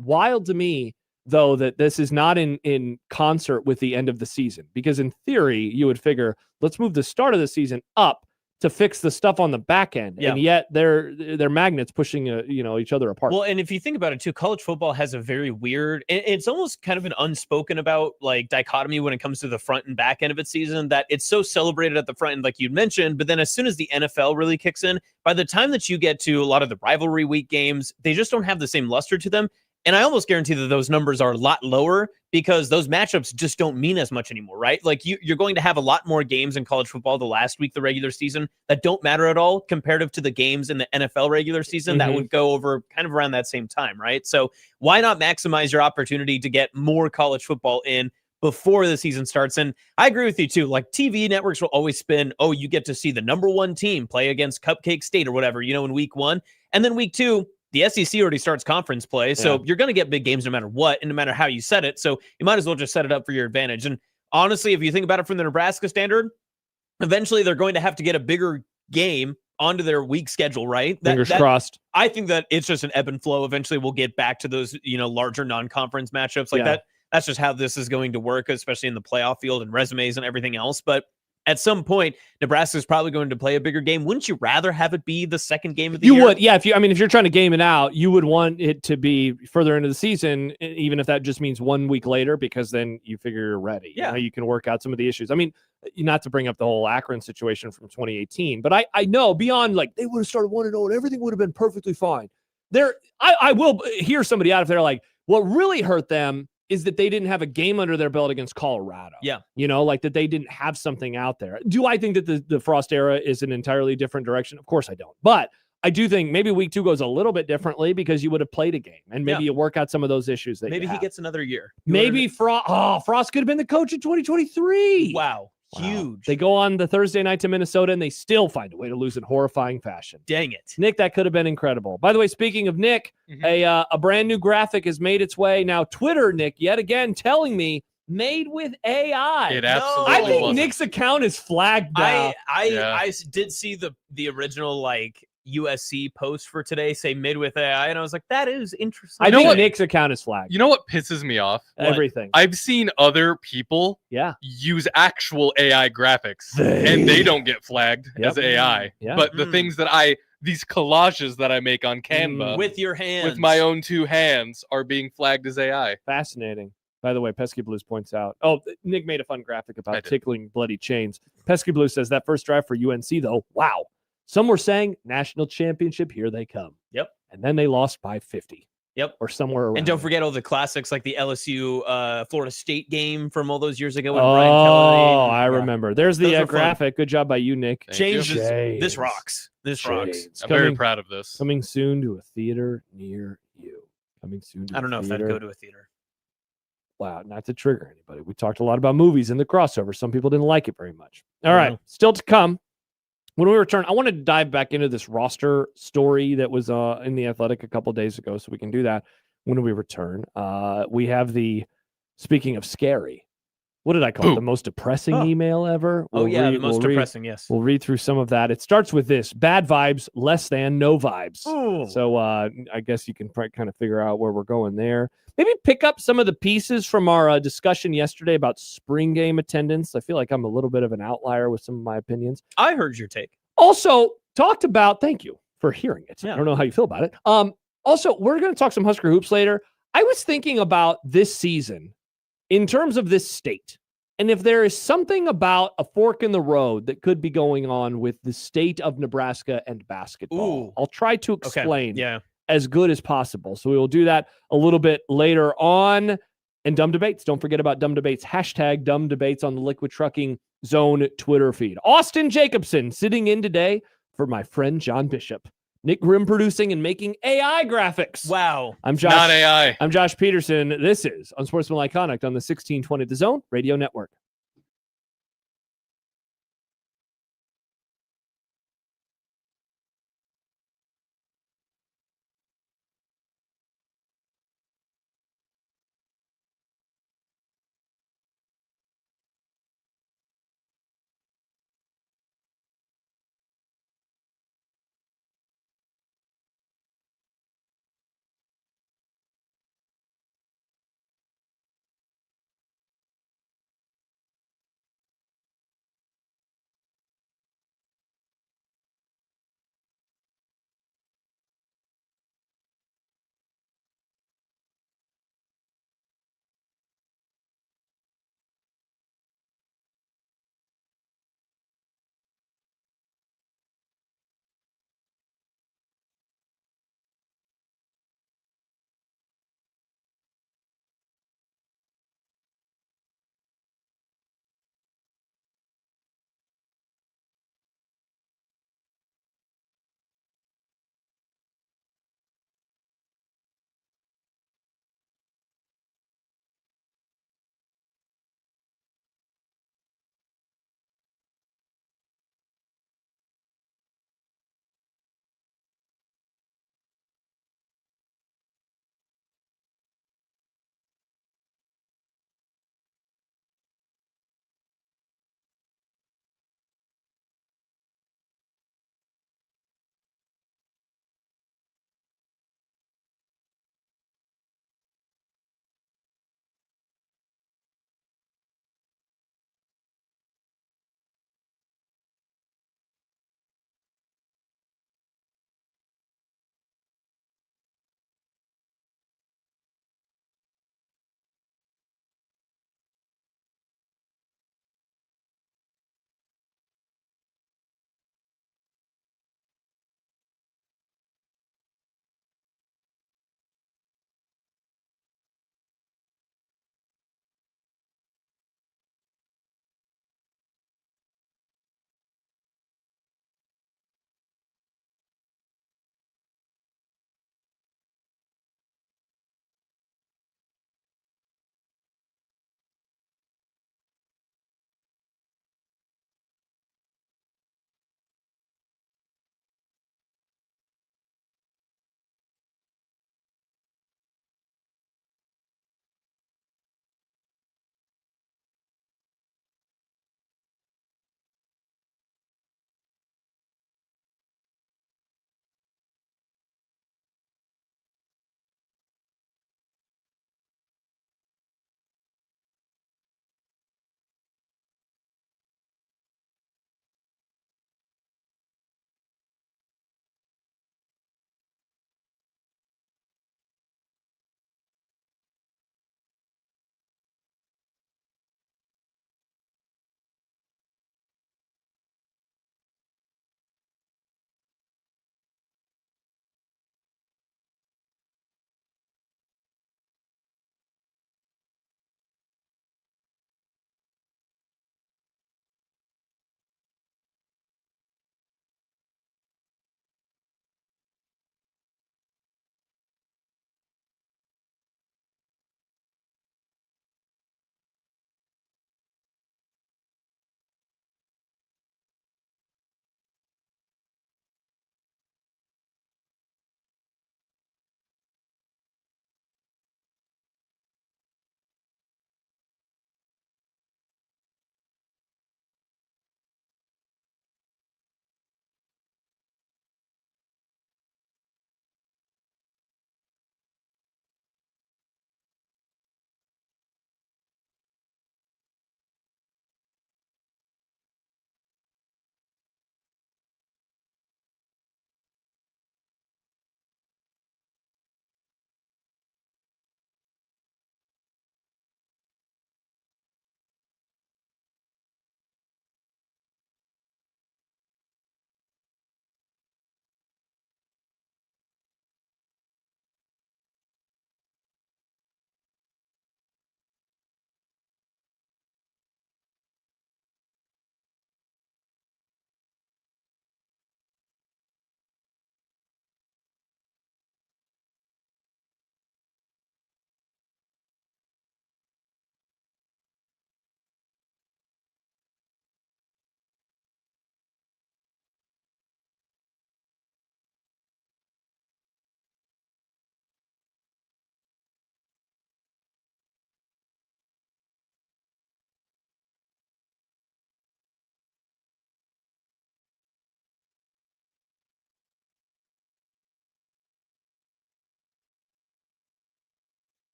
Speaker 5: wild to me, though, that this is not in concert with the end of the season, because in theory, you would figure, let's move the start of the season up to fix the stuff on the back end. And yet they're magnets pushing each other apart.
Speaker 4: Well, and if you think about it too, college football has a very weird, it's almost kind of an unspoken about dichotomy when it comes to the front and back end of its season, that it's so celebrated at the front end, like you mentioned, but then as soon as the NFL really kicks in, by the time that you get to a lot of the rivalry week games, they just don't have the same luster to them. And I almost guarantee that those numbers are a lot lower, because those matchups just don't mean as much anymore, right? You're going to have a lot more games in college football the last week, the regular season, that don't matter at all comparative to the games in the NFL regular season that would go over kind of around that same time, right? So why not maximize your opportunity to get more college football in before the season starts? And I agree with you too. TV networks will always spin, you get to see the number 1 team play against Cupcake State or whatever, in week 1. And then week 2, the SEC already starts conference play, so you're going to get big games no matter what, and no matter how you set it. So you might as well just set it up for your advantage. And honestly, if you think about it from the Nebraska standard, eventually they're going to have to get a bigger game onto their week schedule, right?
Speaker 5: Fingers crossed.
Speaker 4: I think that it's just an ebb and flow. Eventually we'll get back to those, larger non-conference matchups like that. That's just how this is going to work, especially in the playoff field and resumes and everything else. But at some point, Nebraska is probably going to play a bigger game. Wouldn't you rather have it be the second game of the year?
Speaker 5: You would, yeah. If you're trying to game it out, you would want it to be further into the season, even if that just means 1 week later, because then you figure you're ready.
Speaker 4: Yeah.
Speaker 5: You can work out some of the issues. I mean, not to bring up the whole Akron situation from 2018, but I know beyond they would have started 1-0 and everything would have been perfectly fine. I will hear somebody out if they're like, what really hurt them is that they didn't have a game under their belt against Colorado.
Speaker 4: Yeah.
Speaker 5: That they didn't have something out there. Do I think that the Frost era is an entirely different direction? Of course I don't. But I do think maybe week 2 goes a little bit differently because you would have played a game and maybe you work out some of those issues that
Speaker 4: maybe
Speaker 5: you
Speaker 4: he
Speaker 5: have.
Speaker 4: gets another year.
Speaker 5: Maybe Frost could have been the coach in 2023.
Speaker 4: Wow. Huge.
Speaker 5: They go on the Thursday night to Minnesota and they still find a way to lose in horrifying fashion.
Speaker 4: Dang it.
Speaker 5: Nick, that could have been incredible. By the way, speaking of Nick, a brand new graphic has made its way. Now, Twitter, Nick, yet again telling me, made with AI.
Speaker 6: It absolutely
Speaker 5: I think
Speaker 6: wasn't.
Speaker 5: Nick's account is flagged now.
Speaker 4: I did see the original USC post for today say made with AI, and I was like, that is interesting.
Speaker 5: I think Nick's account is flagged.
Speaker 6: You know what pisses me off?
Speaker 5: Everything.
Speaker 6: I've seen other people use actual AI graphics, and they don't get flagged as AI.
Speaker 5: Yeah.
Speaker 6: But the things that these collages that I make on Canva
Speaker 4: with your hands,
Speaker 6: with my own 2 hands, are being flagged as AI.
Speaker 5: Fascinating. By the way, Pesky Blues points out. Oh, Nick made a fun graphic about tickling bloody chains. Pesky Blues says that first drive for UNC, though, wow. Some were saying national championship, here they come.
Speaker 4: Yep.
Speaker 5: And then they lost by 50.
Speaker 4: Yep.
Speaker 5: Or somewhere around.
Speaker 4: And don't forget all the classics like the LSU Florida State game from all those years ago. When Brian Kelly.
Speaker 5: Oh, I remember. There's the graphic. Good job by you, Nick.
Speaker 4: James, this rocks. This rocks.
Speaker 6: I'm very proud of this.
Speaker 5: Coming soon to a theater near you. Coming soon to
Speaker 4: I don't know if I'd go to a theater.
Speaker 5: Wow, not to trigger anybody. We talked a lot about movies in the crossover. Some people didn't like it very much. All right, still to come. When we return, I wanted to dive back into this roster story that was in The Athletic a couple days ago, so we can do that when we return. We have speaking of scary, what did I call it? The most depressing email ever?
Speaker 4: The most depressing, yes.
Speaker 5: We'll read through some of that. It starts with this: bad vibes, less than no vibes.
Speaker 4: Ooh.
Speaker 5: So I guess you can kind of figure out where we're going there. Maybe pick up some of the pieces from our discussion yesterday about spring game attendance. I feel like I'm a little bit of an outlier with some of my opinions.
Speaker 4: I heard your take.
Speaker 5: Also talked about, thank you for hearing it.
Speaker 4: Yeah.
Speaker 5: I don't know how you feel about it. Also, we're going to talk some Husker hoops later. I was thinking about this season in terms of this state. And if there is something about a fork in the road that could be going on with the state of Nebraska and basketball, I'll try to explain as good as possible. So we will do that a little bit later on. And Dumb Debates. Don't forget about Dumb Debates. Hashtag Dumb Debates on the Liquid Trucking Zone Twitter feed. Austin Jacobson sitting in today for my friend John Bishop. Nick Grimm producing and making AI graphics.
Speaker 4: Wow.
Speaker 5: I'm Josh.
Speaker 6: Not AI.
Speaker 5: I'm Josh Peterson. This is Unsportsmanlike Conduct on the 1620 The Zone Radio Network.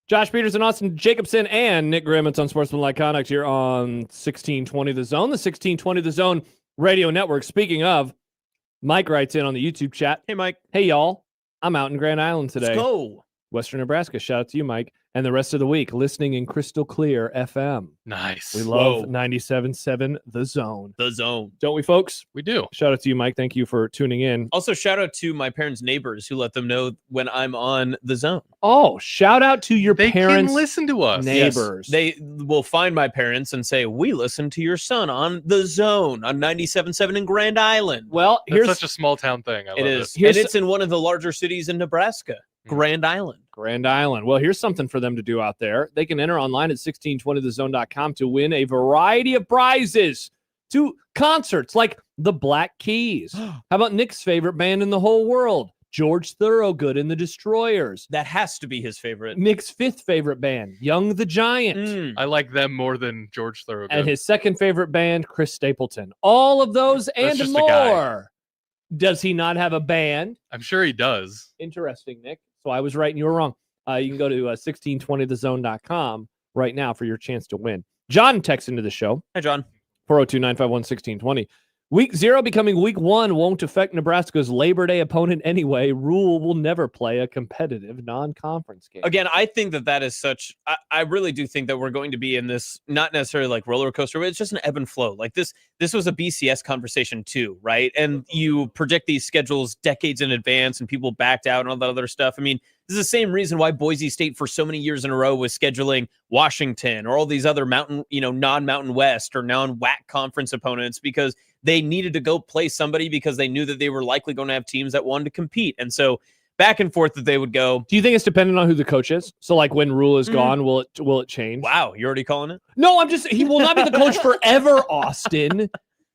Speaker 5: Josh Peterson, Austin Jacobson, and Nick Grimm. It's Unsportsmanlike Conduct here on 1620 The Zone, the 1620 The Zone radio network. Speaking of, Mike writes in on the YouTube chat.
Speaker 4: Hey, Mike.
Speaker 5: Hey, y'all. I'm out in Grand Island today.
Speaker 4: Let's go.
Speaker 5: Western Nebraska. Shout out to you, Mike. And the rest of the week, listening in crystal clear FM.
Speaker 6: Nice.
Speaker 5: We love 97.7 The Zone.
Speaker 4: The Zone.
Speaker 5: Don't we, folks?
Speaker 6: We do.
Speaker 5: Shout out to you, Mike. Thank you for tuning in.
Speaker 4: Also, shout out to my parents' neighbors who let them know when I'm on The Zone.
Speaker 5: Oh, shout out to your
Speaker 6: They
Speaker 5: parents'
Speaker 6: can listen to us.
Speaker 5: neighbors.
Speaker 4: Yes. They will find my parents and say, we listen to your son on The Zone on 97.7 in Grand Island.
Speaker 5: Well,
Speaker 6: That's
Speaker 5: here's
Speaker 6: such a small town thing. I love
Speaker 4: It is.
Speaker 6: it.
Speaker 4: And it's in one of the larger cities in Nebraska, Grand Island.
Speaker 5: Grand Island. Well, here's something for them to do out there. They can enter online at 1620thezone.com to win a variety of prizes to concerts like the Black Keys. How about Nick's favorite band in the whole world, George Thorogood and the Destroyers?
Speaker 4: That has to be his favorite.
Speaker 5: Nick's fifth favorite band, Young the Giant.
Speaker 6: I like them more than George Thorogood.
Speaker 5: And his second favorite band, Chris Stapleton. All of those and
Speaker 6: just a guy.
Speaker 5: more. Does he not have a band?
Speaker 6: I'm sure he does.
Speaker 5: Interesting, Nick. So I was right and you were wrong. You can go to 1620thezone.com right now for your chance to win. John texts into the show.
Speaker 4: Hi, John.
Speaker 5: 402-951-1620. Week 0 becoming week 1 won't affect Nebraska's Labor Day opponent anyway. Rule will never play a competitive non-conference game.
Speaker 4: Again, I think that is such, I really do think that we're going to be in this, not necessarily like roller coaster, but it's just an ebb and flow. Like this was a BCS conversation too, right? And you predict these schedules decades in advance and people backed out and all that other stuff. I mean, this is the same reason why Boise State for so many years in a row was scheduling Washington or all these other mountain, non-Mountain West or non-WAC conference opponents, because they needed to go play somebody because they knew that they were likely going to have teams that wanted to compete. And so back and forth that they would go.
Speaker 5: Do you think it's dependent on who the coach is? So like when Rule is gone, will it change?
Speaker 4: Wow, you're already calling it?
Speaker 5: No, he will not be the coach forever, Austin.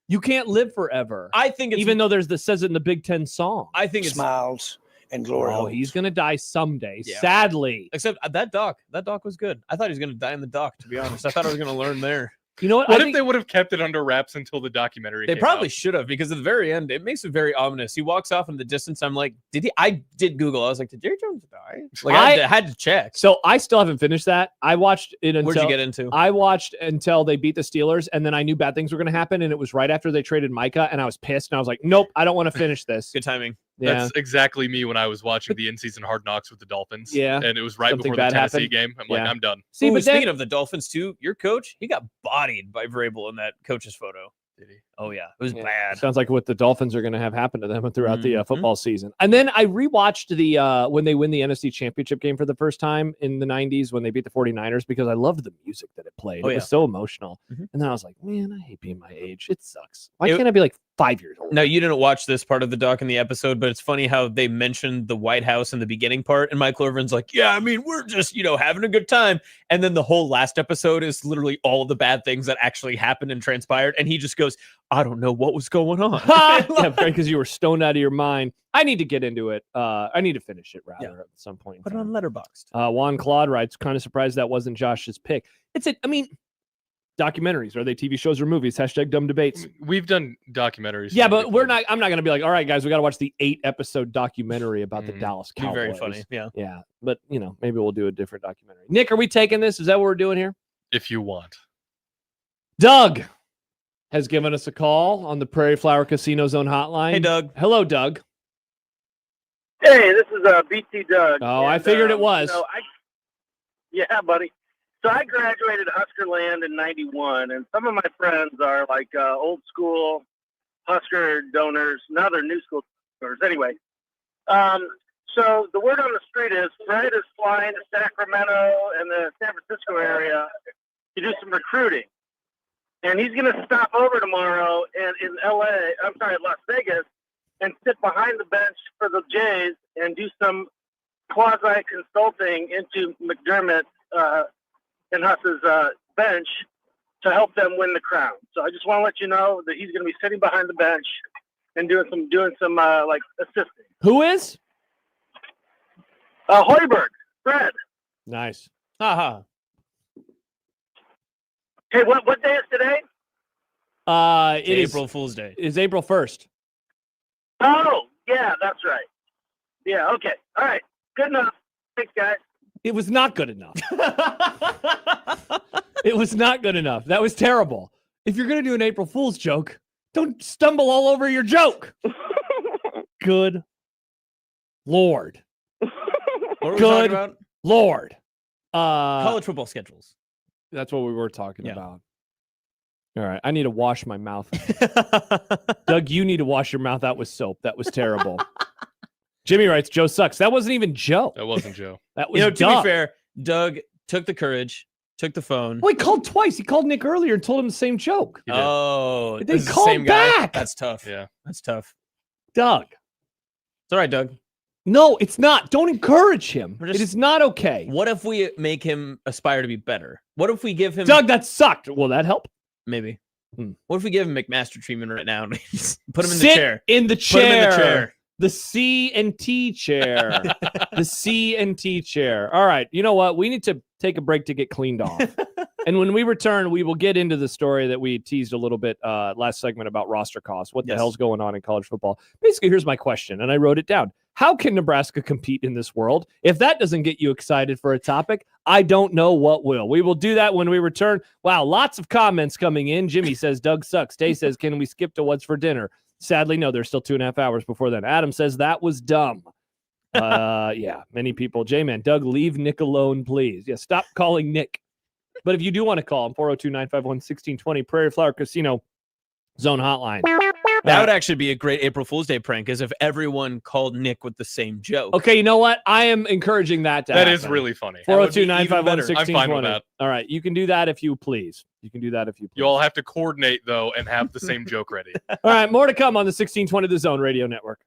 Speaker 5: You can't live forever.
Speaker 4: I think it's,
Speaker 5: even though says it in the Big Ten song.
Speaker 4: I think it's
Speaker 13: smiles and glory.
Speaker 5: Oh, he's gonna die someday.
Speaker 4: Yeah.
Speaker 5: Sadly.
Speaker 4: Except that doc was good. I thought he was gonna die in the doc, to be honest. I thought I was gonna learn there.
Speaker 5: You know what?
Speaker 6: What if they would have kept it under wraps until the documentary
Speaker 4: They
Speaker 6: came
Speaker 4: probably
Speaker 6: out?
Speaker 4: should have, because at the very end, it makes it very ominous. He walks off in the distance. I'm like, I did Google. I was like, did Jerry Jones die? Like, I had to check.
Speaker 5: So I still haven't finished that. I watched it until.
Speaker 4: Where'd you get into?
Speaker 5: I watched until they beat the Steelers, and then I knew bad things were going to happen, and it was right after they traded Micah, and I was pissed, and I was like, nope, I don't want to finish this.
Speaker 4: Good timing.
Speaker 5: Yeah.
Speaker 6: That's exactly me when I was watching the in-season Hard Knocks with the Dolphins.
Speaker 5: Yeah.
Speaker 6: And it was right
Speaker 5: Something
Speaker 6: before the
Speaker 5: bad
Speaker 6: Tennessee
Speaker 5: happened.
Speaker 6: game. I'm like, I'm done.
Speaker 5: See,
Speaker 4: Ooh,
Speaker 5: but
Speaker 4: speaking
Speaker 5: then,
Speaker 4: of the Dolphins too, your coach, he got bodied by Vrabel in that coach's photo.
Speaker 6: Did he?
Speaker 4: Oh yeah, it was bad.
Speaker 5: sounds like what the Dolphins are going to have happen to them throughout the football season. And then I rewatched the when they win the NFC Championship game for the first time in the 90s when they beat the 49ers, because I loved the music that it played.
Speaker 4: Oh,
Speaker 5: it
Speaker 4: yeah.
Speaker 5: was so emotional.
Speaker 4: Mhm.
Speaker 5: And then I was like, man, I hate being my age. It sucks. Why can't I be like 5 years old?
Speaker 4: Now, you didn't watch this part of the doc in the episode, but it's funny how they mentioned the White House in the beginning part, and Michael Irvin's like, yeah, I mean, we're just, having a good time. And then the whole last episode is literally all the bad things that actually happened and transpired. And he just goes, I don't know what was going on.
Speaker 5: Yeah, because you were stoned out of your mind. I need to get into it. I need to finish it rather at some point. in
Speaker 4: Put it
Speaker 5: time.
Speaker 4: on Letterboxd.
Speaker 5: Juan Claude writes, kind of surprised that wasn't Josh's pick. Documentaries, are they TV shows or movies? # dumb debates.
Speaker 6: We've done documentaries.
Speaker 5: Yeah, but I'm not going to be like, all right, guys, we got to watch the 8-episode documentary about the Dallas
Speaker 4: Be
Speaker 5: Cowboys.
Speaker 4: very funny. Yeah.
Speaker 5: Yeah. But, maybe we'll do a different documentary. Nick, are we taking this? Is that what we're doing here?
Speaker 6: If you want.
Speaker 5: Doug has given us a call on the Prairie Flower Casino Zone hotline.
Speaker 4: Hey, Doug.
Speaker 5: Hello, Doug.
Speaker 12: Hey, this is BT Doug.
Speaker 5: Oh, I figured it was.
Speaker 12: Yeah, buddy. So I graduated Huskerland in '91, and some of my friends are like old school Husker donors. Now they're new school donors. Anyway, so the word on the street is Fred is flying to Sacramento and the San Francisco area to do some recruiting. And he's going to stop over tomorrow in Las Vegas, and sit behind the bench for the Jays and do some quasi-consulting into McDermott and Huss's bench to help them win the crown. So I just want to let you know that he's going to be sitting behind the bench and doing some assisting.
Speaker 5: Who is?
Speaker 12: Hoiberg, Fred.
Speaker 5: Nice.
Speaker 4: Haha.
Speaker 12: Hey, what day is today?
Speaker 5: It is
Speaker 4: April Fool's Day.
Speaker 5: It's April 1st.
Speaker 12: Oh, yeah, that's right. Yeah, okay. All right. Good enough. Thanks, guys.
Speaker 5: It was not good enough. It was not good enough. That was terrible. If you're going to do an April Fool's joke, don't stumble all over your joke. Good Lord.
Speaker 4: What were we
Speaker 5: Good
Speaker 4: talking about?
Speaker 5: Lord.
Speaker 4: College football schedules.
Speaker 5: That's what we were talking about. All right. I need to wash my mouth. Doug, you need to wash your mouth out with soap. That was terrible. Jimmy writes, Joe sucks. That wasn't even Joe.
Speaker 6: That wasn't Joe.
Speaker 5: That was
Speaker 4: To
Speaker 5: Doug.
Speaker 4: be fair, Doug took the courage, took the phone.
Speaker 5: Well, he called twice. He called Nick earlier and told him the same joke.
Speaker 4: Oh,
Speaker 5: They
Speaker 4: this is the
Speaker 5: called
Speaker 4: same guy?
Speaker 5: back.
Speaker 4: That's tough.
Speaker 6: Yeah.
Speaker 4: That's tough.
Speaker 5: Doug.
Speaker 4: It's all right, Doug.
Speaker 5: No, it's not. Don't encourage him.
Speaker 4: We're just-
Speaker 5: It is not okay.
Speaker 4: What if we make him aspire to be better? What if we give him
Speaker 5: Doug, that sucked. Will that help?
Speaker 4: maybe?
Speaker 5: Hmm.
Speaker 4: What if we give him McMaster treatment right now and just put him in
Speaker 5: Sit
Speaker 4: the chair?
Speaker 5: in the
Speaker 4: Put him in the chair.
Speaker 5: The C and T chair. The C and T chair. All right. You know what? We need to take a break to get cleaned off. And when we return, we will get into the story that we teased a little bit last segment about roster costs. What the hell's going on in college football? Basically, here's my question, and I wrote it down. How can Nebraska compete in this world? If that doesn't get you excited for a topic, I don't know what will. We will do that when we return. Wow, lots of comments coming in. Jimmy says, Doug sucks. Day says, can we skip to what's for dinner? Sadly, no, there's still 2.5 hours before then. Adam says, that was dumb. Yeah, many people. J-Man, Doug, leave Nick alone, please. Yeah, stop calling Nick. But if you do want to call him, 402-951-1620, Prairie Flower Casino Zone Hotline.
Speaker 4: That would actually be a great April Fool's Day prank, is if everyone called Nick with the same joke.
Speaker 5: Okay, you know what? I am encouraging that to
Speaker 6: That
Speaker 5: happen.
Speaker 6: is really funny.
Speaker 5: 402-951-1620.
Speaker 6: I'm fine with that.
Speaker 5: All right, you can do that if you please. You can do that if you please.
Speaker 6: You all have to coordinate, though, and have the same joke ready.
Speaker 5: All right, more to come on the 1620 The Zone Radio Network.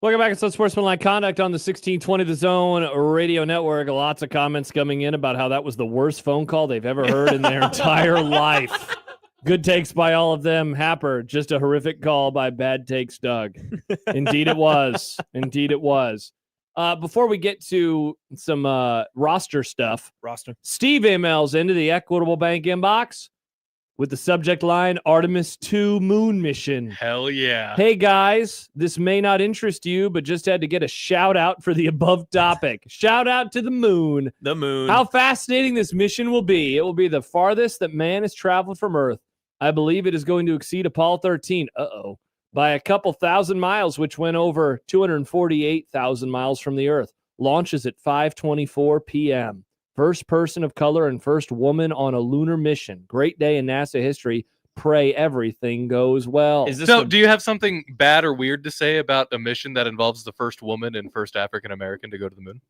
Speaker 5: Welcome back to Unsportsmanlike Conduct on the 1620 The Zone Radio Network. Lots of comments coming in about how that was the worst phone call they've ever heard in their entire life. Good takes by all of them. Happer, just a horrific call by Bad Takes Doug. Indeed it was. Indeed it was. Before we get to some roster stuff, Steve emails into the Equitable Bank inbox with the subject line, Artemis 2 moon mission.
Speaker 6: Hell yeah.
Speaker 5: Hey guys, this may not interest you, but just had to get a shout out for the above topic. Shout out to the moon.
Speaker 4: The moon.
Speaker 5: How fascinating this mission will be. It will be the farthest that man has traveled from Earth. I believe it is going to exceed Apollo 13. By a couple thousand miles, which went over 248,000 miles from the Earth. Launches at 5:24 p.m. First person of color and first woman on a lunar mission. Great day in NASA history. Pray everything goes well.
Speaker 6: Do you have something bad or weird to say about a mission that involves the first woman and first African American to go to the moon?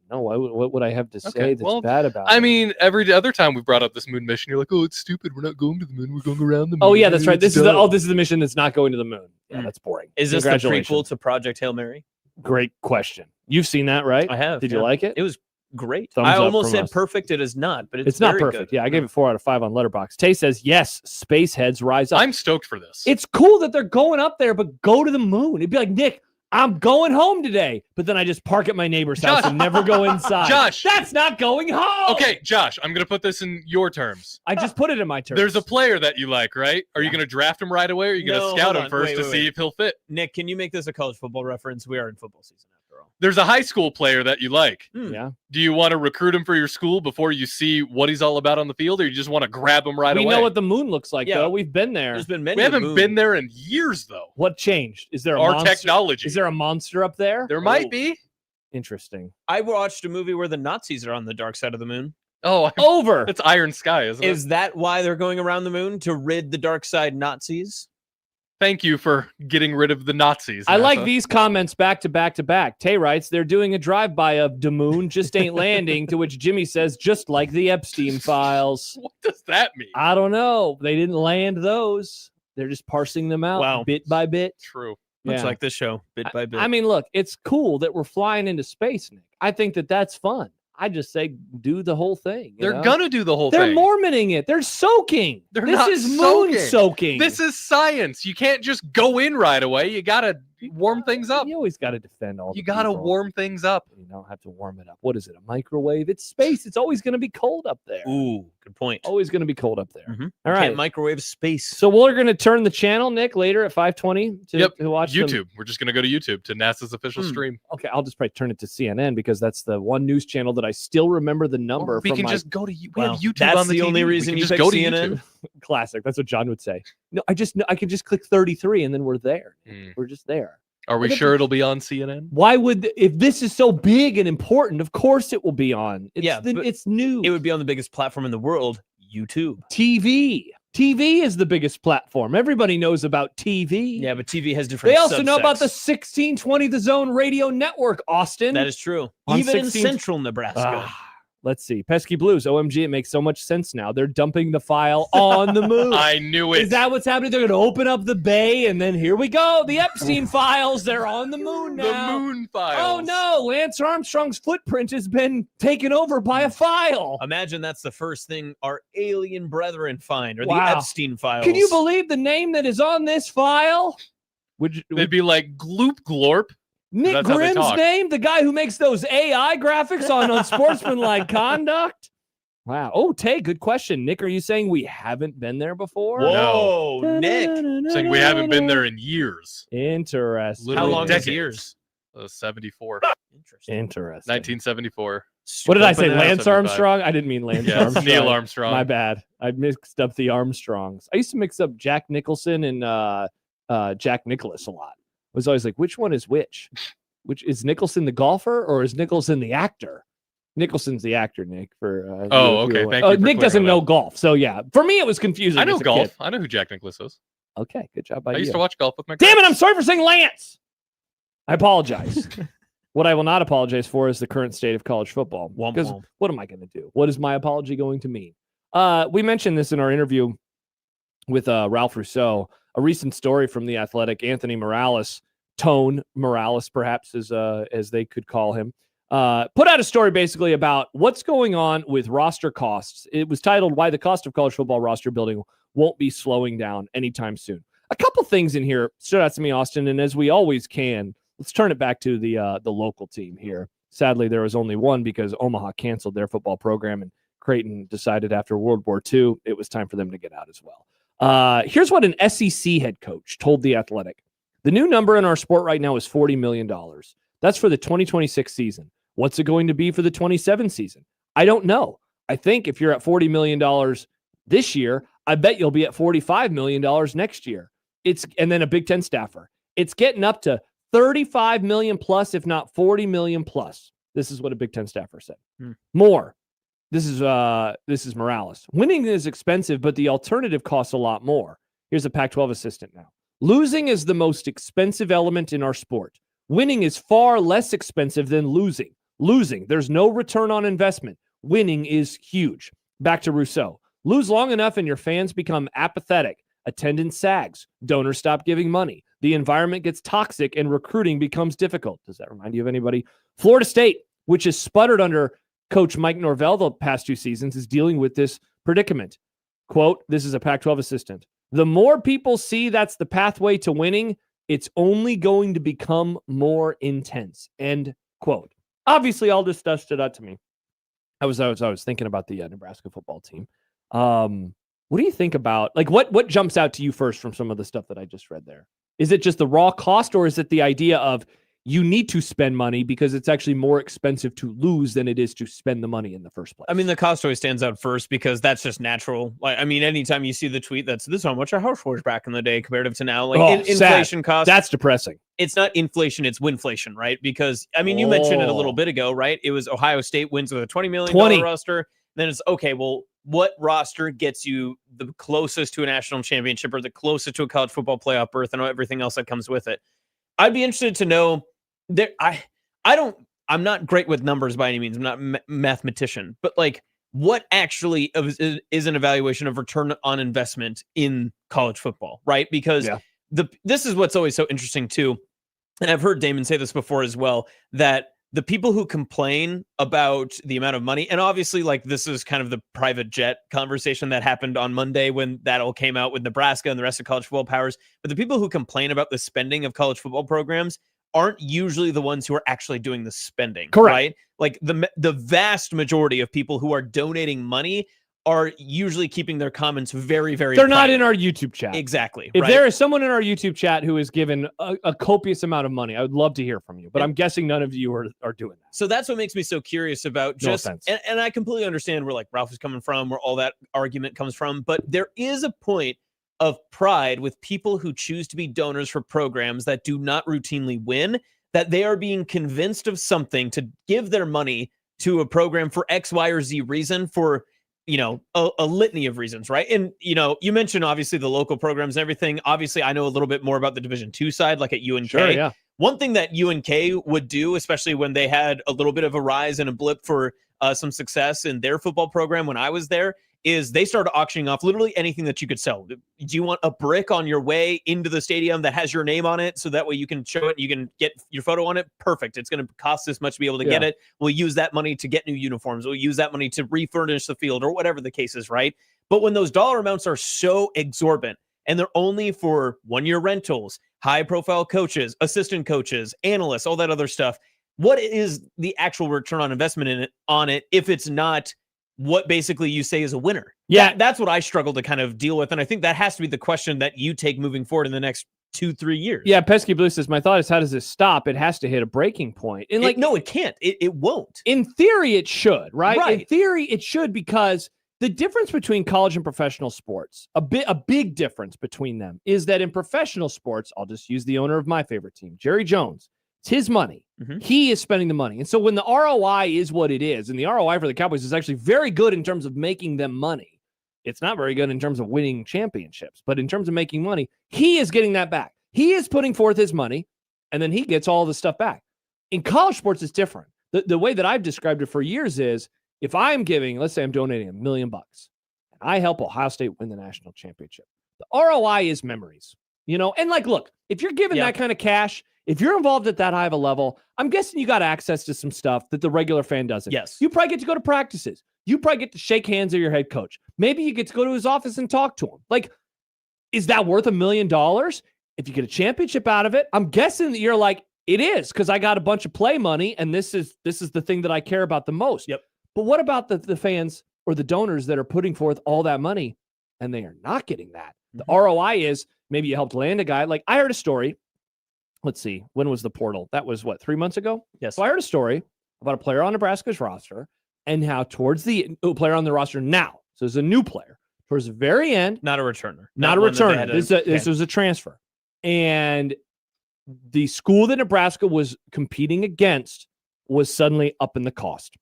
Speaker 5: What would I have to say that's bad about
Speaker 6: I
Speaker 5: it?
Speaker 6: mean, every other time we brought up this moon mission, you're like, oh, it's stupid. We're not going to the moon. We're going around the moon.
Speaker 5: Oh, yeah, that's right. This is
Speaker 6: dumb."
Speaker 5: the mission that's not going to the moon. Yeah, that's boring.
Speaker 4: Is this the
Speaker 5: Congratulations.
Speaker 4: prequel to Project Hail Mary?
Speaker 5: Great question. You've seen that, right?
Speaker 4: I have.
Speaker 5: Did you like it?
Speaker 4: It was great.
Speaker 5: Thumbs
Speaker 4: I
Speaker 5: up
Speaker 4: almost
Speaker 5: from
Speaker 4: said
Speaker 5: us.
Speaker 4: perfect. It is not, but
Speaker 5: It's not
Speaker 4: very
Speaker 5: perfect.
Speaker 4: good.
Speaker 5: Yeah, I gave it 4 out of 5 on Letterboxd. Tay says, yes, space heads rise up.
Speaker 6: I'm stoked for this.
Speaker 5: It's cool that they're going up there, but go to the moon. It'd be like, Nick, I'm going home today, but then I just park at my neighbor's house and never go inside.
Speaker 6: Josh.
Speaker 5: That's not going home.
Speaker 6: Okay, Josh, I'm going to put this in your terms.
Speaker 5: I just put it in my terms.
Speaker 6: There's a player that you like, right? Are you going to draft him right away, or are you going to
Speaker 4: No,
Speaker 6: scout
Speaker 4: hold
Speaker 6: him
Speaker 4: on.
Speaker 6: first
Speaker 4: Wait,
Speaker 6: to
Speaker 4: wait,
Speaker 6: see
Speaker 4: wait.
Speaker 6: if he'll fit?
Speaker 4: Nick, can you make this a college football reference? We are in football season after all.
Speaker 6: There's a high school player that you like.
Speaker 5: Yeah.
Speaker 6: Do you want to recruit him for your school before you see what he's all about on the field, or you just want to grab him right
Speaker 5: we
Speaker 6: away?
Speaker 5: know what the moon looks like,
Speaker 4: Yeah.
Speaker 5: though. We've been there.
Speaker 4: There's been many.
Speaker 6: We haven't
Speaker 4: moon-
Speaker 6: been there in years, though.
Speaker 5: What changed? Is there a
Speaker 6: Our
Speaker 5: monster?
Speaker 6: technology.
Speaker 5: Is there a monster up there?
Speaker 6: There might be.
Speaker 5: Interesting.
Speaker 4: I watched a movie where the Nazis are on the dark side of the moon.
Speaker 6: Oh,
Speaker 5: Over.
Speaker 6: It's Iron Sky, isn't it?
Speaker 4: Is that why they're going around the moon to rid the dark side Nazis?
Speaker 6: Thank you for getting rid of the Nazis.
Speaker 5: I
Speaker 6: NASA.
Speaker 5: like these comments back to back to back. Tay writes, they're doing a drive-by of the moon, just ain't landing, to which Jimmy says, just like the Epstein files.
Speaker 6: What does that mean?
Speaker 5: I don't know. They didn't land those. They're just parsing them out bit by bit.
Speaker 6: True.
Speaker 4: Looks
Speaker 5: Yeah.
Speaker 4: like this show, bit by bit.
Speaker 5: I mean, look, it's cool that we're flying into space, Nick. I think that that's fun. I just say do the whole thing.
Speaker 6: They're gonna do the whole
Speaker 5: They're
Speaker 6: thing.
Speaker 5: Mormoning it. They're soaking.
Speaker 6: They're
Speaker 5: this
Speaker 6: not
Speaker 5: is moon soaking.
Speaker 6: This is science. You can't just go in right away. You gotta warm things up.
Speaker 5: You always got to defend all.
Speaker 6: You
Speaker 5: the
Speaker 6: gotta
Speaker 5: people.
Speaker 6: warm things up.
Speaker 5: You don't have to warm it up. What is it? A microwave? It's space. It's always going to be cold up there.
Speaker 4: Ooh, good point.
Speaker 5: Always going to be cold up there.
Speaker 4: Mhm.
Speaker 5: All
Speaker 4: You
Speaker 5: right.
Speaker 4: can't microwave space.
Speaker 5: So we're going to turn the channel, Nick, later at 5:20 to watch some-
Speaker 6: YouTube. We're just gonna go to YouTube to NASA's official stream.
Speaker 5: Okay, I'll just probably turn it to CNN because that's the one news channel that I still remember the number
Speaker 6: We
Speaker 5: from.
Speaker 6: can
Speaker 5: my...
Speaker 6: just go to we
Speaker 4: Wow,
Speaker 6: have YouTube
Speaker 4: that's
Speaker 6: on the
Speaker 4: the only
Speaker 6: TV. We
Speaker 4: reason
Speaker 6: can
Speaker 4: you
Speaker 6: just
Speaker 4: picked
Speaker 6: go to
Speaker 4: CNN?
Speaker 6: YouTube.
Speaker 5: Classic. That's what John would say. No, I can just click 33 and then we're there. We're just there.
Speaker 6: Are we
Speaker 5: Look at
Speaker 6: sure it'll be on CNN?
Speaker 5: Why would if this is so big and important? Of course it will be on. It's
Speaker 4: Yeah, but
Speaker 5: it's new.
Speaker 4: It would be on the biggest platform in the world, YouTube.
Speaker 5: TV. TV is the biggest platform. Everybody knows about TV.
Speaker 4: Yeah, but TV has different.
Speaker 5: They also know about the
Speaker 4: subsets.
Speaker 5: 1620 The Zone radio network, Austin.
Speaker 4: That is true.
Speaker 5: On
Speaker 4: Even in
Speaker 5: 16
Speaker 4: central Nebraska.
Speaker 5: Let's see. Pesky Blues. OMG, it makes so much sense now. They're dumping the file on the moon.
Speaker 6: I knew it.
Speaker 5: Is that what's happening? They're going to open up the bay and then here we go. The Epstein files. They're on the moon now.
Speaker 6: The moon files.
Speaker 5: Oh no, Lance Armstrong's footprint has been taken over by a file.
Speaker 4: Imagine that's the first thing our alien brethren find, or
Speaker 5: Wow.
Speaker 4: the Epstein files.
Speaker 5: Can you believe the name that is on this file?
Speaker 6: It'd be like Gloop Glorp.
Speaker 5: Nick
Speaker 6: That's how they
Speaker 5: Grimm's
Speaker 6: talk.
Speaker 5: name, the guy who makes those AI graphics on Unsportsmanlike Conduct. Wow. Oh, Tay, good question. Nick, are you saying we haven't been there before?
Speaker 4: Whoa, Nick.
Speaker 6: Saying we haven't been there in years.
Speaker 5: Interesting.
Speaker 6: Literally
Speaker 4: How long
Speaker 6: decades.
Speaker 4: is years?
Speaker 6: 74.
Speaker 4: Interesting.
Speaker 5: Interesting.
Speaker 6: 1974.
Speaker 5: What did I say?
Speaker 6: Open house,
Speaker 5: Lance
Speaker 6: 75.
Speaker 5: Armstrong? I didn't mean Lance
Speaker 6: Yeah, it's
Speaker 5: Armstrong.
Speaker 6: Neil Armstrong.
Speaker 5: My bad. I mixed up the Armstrongs. I used to mix up Jack Nicholson and Jack Nicklaus a lot. I was always like, which one is which? Which is Nicholson the golfer or is Nicholson the actor? Nicholson's the actor, Nick. For
Speaker 6: okay. Thank you for
Speaker 5: Nick doesn't
Speaker 6: clearing
Speaker 5: know
Speaker 6: that.
Speaker 5: golf, so yeah. For me, it was confusing.
Speaker 6: I know
Speaker 5: as a
Speaker 6: golf.
Speaker 5: kid.
Speaker 6: I know who Jack Nicklaus is.
Speaker 5: Okay, good job by
Speaker 6: I
Speaker 5: you.
Speaker 6: used to watch golf with my
Speaker 5: Damn it!
Speaker 6: grandpa.
Speaker 5: I'm sorry for saying Lance. I apologize. What I will not apologize for is the current state of college football.
Speaker 4: Womp
Speaker 5: Because
Speaker 4: womp.
Speaker 5: what am I going to do? What is my apology going to mean? We mentioned this in our interview with Ralph Rousseau. A recent story from The Athletic. Anthony Morales Tone Morales, perhaps, as they could call him, put out a story basically about what's going on with roster costs. It was titled "Why the Cost of College Football Roster Building Won't Be Slowing Down Anytime Soon." A couple things in here stood out to me, Austin, and as we always can, let's turn it back to the local team here. Sadly, there was only one because Omaha canceled their football program, and Creighton decided after World War II it was time for them to get out as well. Here's what an SEC head coach told The Athletic. The new number in our sport right now is $40 million. That's for the 2026 season. What's it going to be for the 27 season? I don't know. I think if you're at $40 million this year, I bet you'll be at $45 million next year. And then a Big Ten staffer. It's getting up to 35 million plus, if not 40 million plus. This is what a Big Ten staffer said. More. This is Morales. Winning is expensive, but the alternative costs a lot more. Here's a Pac-12 assistant now. Losing is the most expensive element in our sport. Winning is far less expensive than losing. There's no return on investment. Winning is huge. Back to Rousseau. Lose long enough and your fans become apathetic. Attendance sags. Donors stop giving money. The environment gets toxic and recruiting becomes difficult. Does that remind you of anybody? Florida State, which has sputtered under Coach Mike Norvell the past 2 seasons, is dealing with this predicament. Quote, this is a Pac-12 assistant. The more people see that's the pathway to winning, it's only going to become more intense. End quote. Obviously, all this stuff stood out to me. I was thinking about the Nebraska football team. What do you think about, like, what jumps out to you first from some of the stuff that I just read there? Is it just the raw cost, or is it the idea of you need to spend money because it's actually more expensive to lose than it is to spend the money in the first place?
Speaker 4: I mean, the cost always stands out first because that's just natural. Like, I mean, anytime you see the tweet that's this is how much our house was back in the day comparative to now, like inflation costs.
Speaker 5: That's depressing.
Speaker 4: It's not inflation, it's winflation, right? Because, I mean, you mentioned it a little bit ago, right? It was Ohio State wins with a $20 million roster. Then it's, okay, well, what roster gets you the closest to a national championship or the closest to a college football playoff berth and everything else that comes with it? I'd be interested to know. I'm not great with numbers by any means. I'm not a mathematician, but like what actually is an evaluation of return on investment in college football, right? Because this is what's always so interesting too. And I've heard Damon say this before as well, that the people who complain about the amount of money, and obviously like this is kind of the private jet conversation that happened on Monday when that all came out with Nebraska and the rest of college football powers. But the people who complain about the spending of college football programs aren't usually the ones who are actually doing the spending.
Speaker 5: Correct.
Speaker 4: Right? Like the vast majority of people who are donating money are usually keeping their comments very, very
Speaker 5: They're
Speaker 4: private.
Speaker 5: not in our YouTube chat.
Speaker 4: Exactly.
Speaker 5: If there is someone in our YouTube chat who is given a copious amount of money, I would love to hear from you. But I'm guessing none of you are doing that.
Speaker 4: So that's what makes me so curious about just, and I completely understand where like Ralph is coming from, where all that argument comes from. But there is a point of pride with people who choose to be donors for programs that do not routinely win, that they are being convinced of something to give their money to a program for X, Y, or Z reason for, you know, a litany of reasons, right? And, you know, you mentioned obviously the local programs and everything. Obviously, I know a little bit more about the Division II side, like at UNK.
Speaker 5: Sure, yeah.
Speaker 4: One thing that UNK would do, especially when they had a little bit of a rise and a blip for some success in their football program when I was there, is they started auctioning off literally anything that you could sell. Do you want a brick on your way into the stadium that has your name on it so that way you can show it and you can get your photo on it? Perfect. It's going to cost this much to be able to get it. We'll use that money to get new uniforms. We'll use that money to refurnish the field or whatever the case is, right? But when those dollar amounts are so exorbitant and they're only for one-year rentals, high-profile coaches, assistant coaches, analysts, all that other stuff, what is the actual return on investment on it if it's not what basically you say is a winner?
Speaker 5: Yeah,
Speaker 4: that's what I struggle to kind of deal with. And I think that has to be the question that you take moving forward in the next 2-3 years.
Speaker 5: Yeah, Pesky Blue says, my thought is, how does this stop? It has to hit a breaking point. And
Speaker 4: no, it can't. It won't.
Speaker 5: In theory, it should, right? In theory, it should, because the difference between college and professional sports, a big difference between them, is that in professional sports, I'll just use the owner of my favorite team, Jerry Jones. It's his money.
Speaker 4: Mm-hmm.
Speaker 5: He is spending the money. And so when the ROI is what it is, and the ROI for the Cowboys is actually very good in terms of making them money. It's not very good in terms of winning championships, but in terms of making money, he is getting that back. He is putting forth his money, and then he gets all the stuff back. In college sports, it's different. The way that I've described it for years is, if I'm giving, let's say I'm donating $1 million, and I help Ohio State win the national championship, the ROI is memories. You know, and like, look, if you're giving that kind of cash, if you're involved at that high of a level, I'm guessing you got access to some stuff that the regular fan doesn't.
Speaker 4: Yes.
Speaker 5: You probably get to go to practices. You probably get to shake hands with your head coach. Maybe you get to go to his office and talk to him. Like, is that worth $1 million? If you get a championship out of it, I'm guessing that you're like, it is, because I got a bunch of play money, and this is the thing that I care about the most.
Speaker 4: Yep.
Speaker 5: But what about the fans or the donors that are putting forth all that money and they are not getting that? The ROI is maybe you helped land a guy. Like, I heard a story. Let's see. When was the portal? That was 3 months ago?
Speaker 4: Yes.
Speaker 5: So I heard a story about a player on Nebraska's roster and how towards the player on the roster now, so it's a new player, towards the very end.
Speaker 4: Not a returner.
Speaker 5: Not a returner. This was a transfer. And the school that Nebraska was competing against was suddenly up in the cost.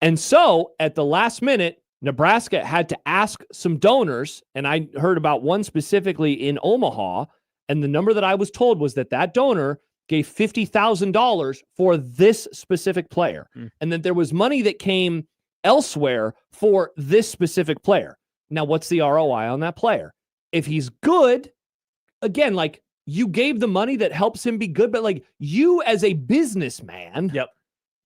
Speaker 5: And so at the last minute, Nebraska had to ask some donors, and I heard about one specifically in Omaha, and the number that I was told was that donor gave $50,000 for this specific player, and that there was money that came elsewhere for this specific player. Now, what's the ROI on that player? If he's good, again, like, you gave the money that helps him be good, but like, you as a businessman,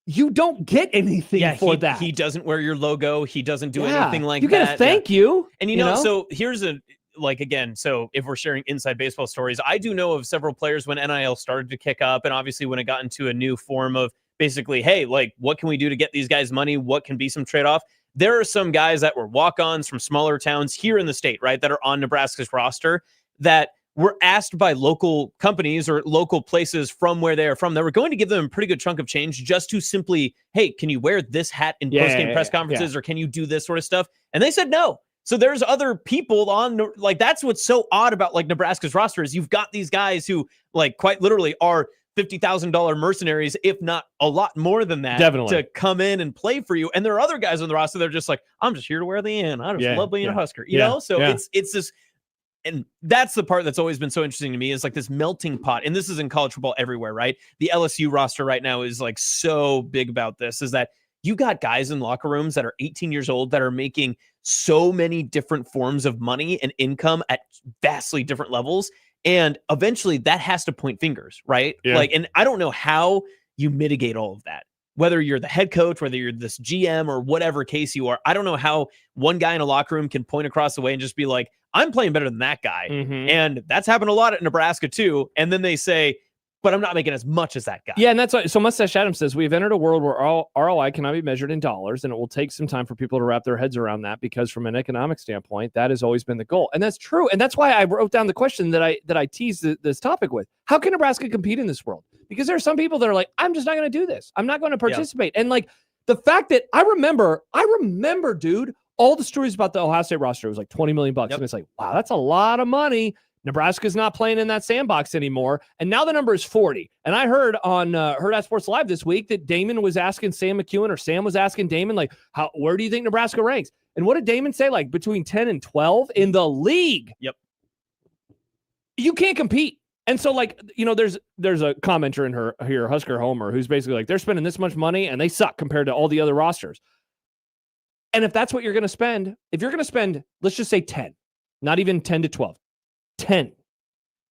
Speaker 5: you don't get anything for that.
Speaker 4: He doesn't wear your logo. He doesn't do anything like that.
Speaker 5: You get a thank you.
Speaker 4: And you know, so here's so if we're sharing inside baseball stories, I do know of several players when NIL started to kick up, and obviously when it got into a new form of basically, hey, like, what can we do to get these guys money? What can be some trade-off? There are some guys that were walk-ons from smaller towns here in the state, right, that are on Nebraska's roster that were asked by local companies or local places from where they are from that were going to give them a pretty good chunk of change just to simply, hey, can you wear this hat in post-game press conferences or can you do this sort of stuff? And they said no. So there's other people on, like, that's what's so odd about, like, Nebraska's roster is you've got these guys who, like, quite literally are $50,000 mercenaries, if not a lot more than that, to come in and play for you. And there are other guys on the roster that are just like, I'm just here to wear the N. I just love being a Husker, you know? So it's this. And that's the part that's always been so interesting to me is like this melting pot. And this is in college football everywhere, right? The LSU roster right now is like so big about this, is that you got guys in locker rooms that are 18 years old that are making so many different forms of money and income at vastly different levels. And eventually that has to point fingers, right? Like, and I don't know how you mitigate all of that. Whether you're the head coach, whether you're this GM or whatever case you are, I don't know how one guy in a locker room can point across the way and just be like, I'm playing better than that guy. And that's happened a lot at Nebraska too. And then they say, but I'm not making as much as that guy.
Speaker 5: Yeah, and that's why. So Mustache Adams says, we've entered a world where ROI cannot be measured in dollars, and it will take some time for people to wrap their heads around that, because from an economic standpoint, that has always been the goal. And that's true. And that's why I wrote down the question that I teased this topic with. How can Nebraska compete in this world? Because there are some people that are like, I'm just not going to do this. I'm not going to participate. And like the fact that I remember, dude, all the stories about the Ohio State roster. It was like $20 million. And it's like, wow, that's a lot of money. Nebraska's not playing in that sandbox anymore. And now the number is 40. And I heard on Heard at Sports Live this week that Damon was asking Sam McEwen, or Sam was asking Damon, like, where do you think Nebraska ranks? And what did Damon say? Like between 10 and 12 in the league.
Speaker 4: Yep.
Speaker 5: You can't compete. And so, like, you know, there's a commenter in here, Husker Homer, who's basically like, they're spending this much money and they suck compared to all the other rosters. And if that's what you're going to spend, if you're going to spend, let's just say 10, not even 10 to 12, 10,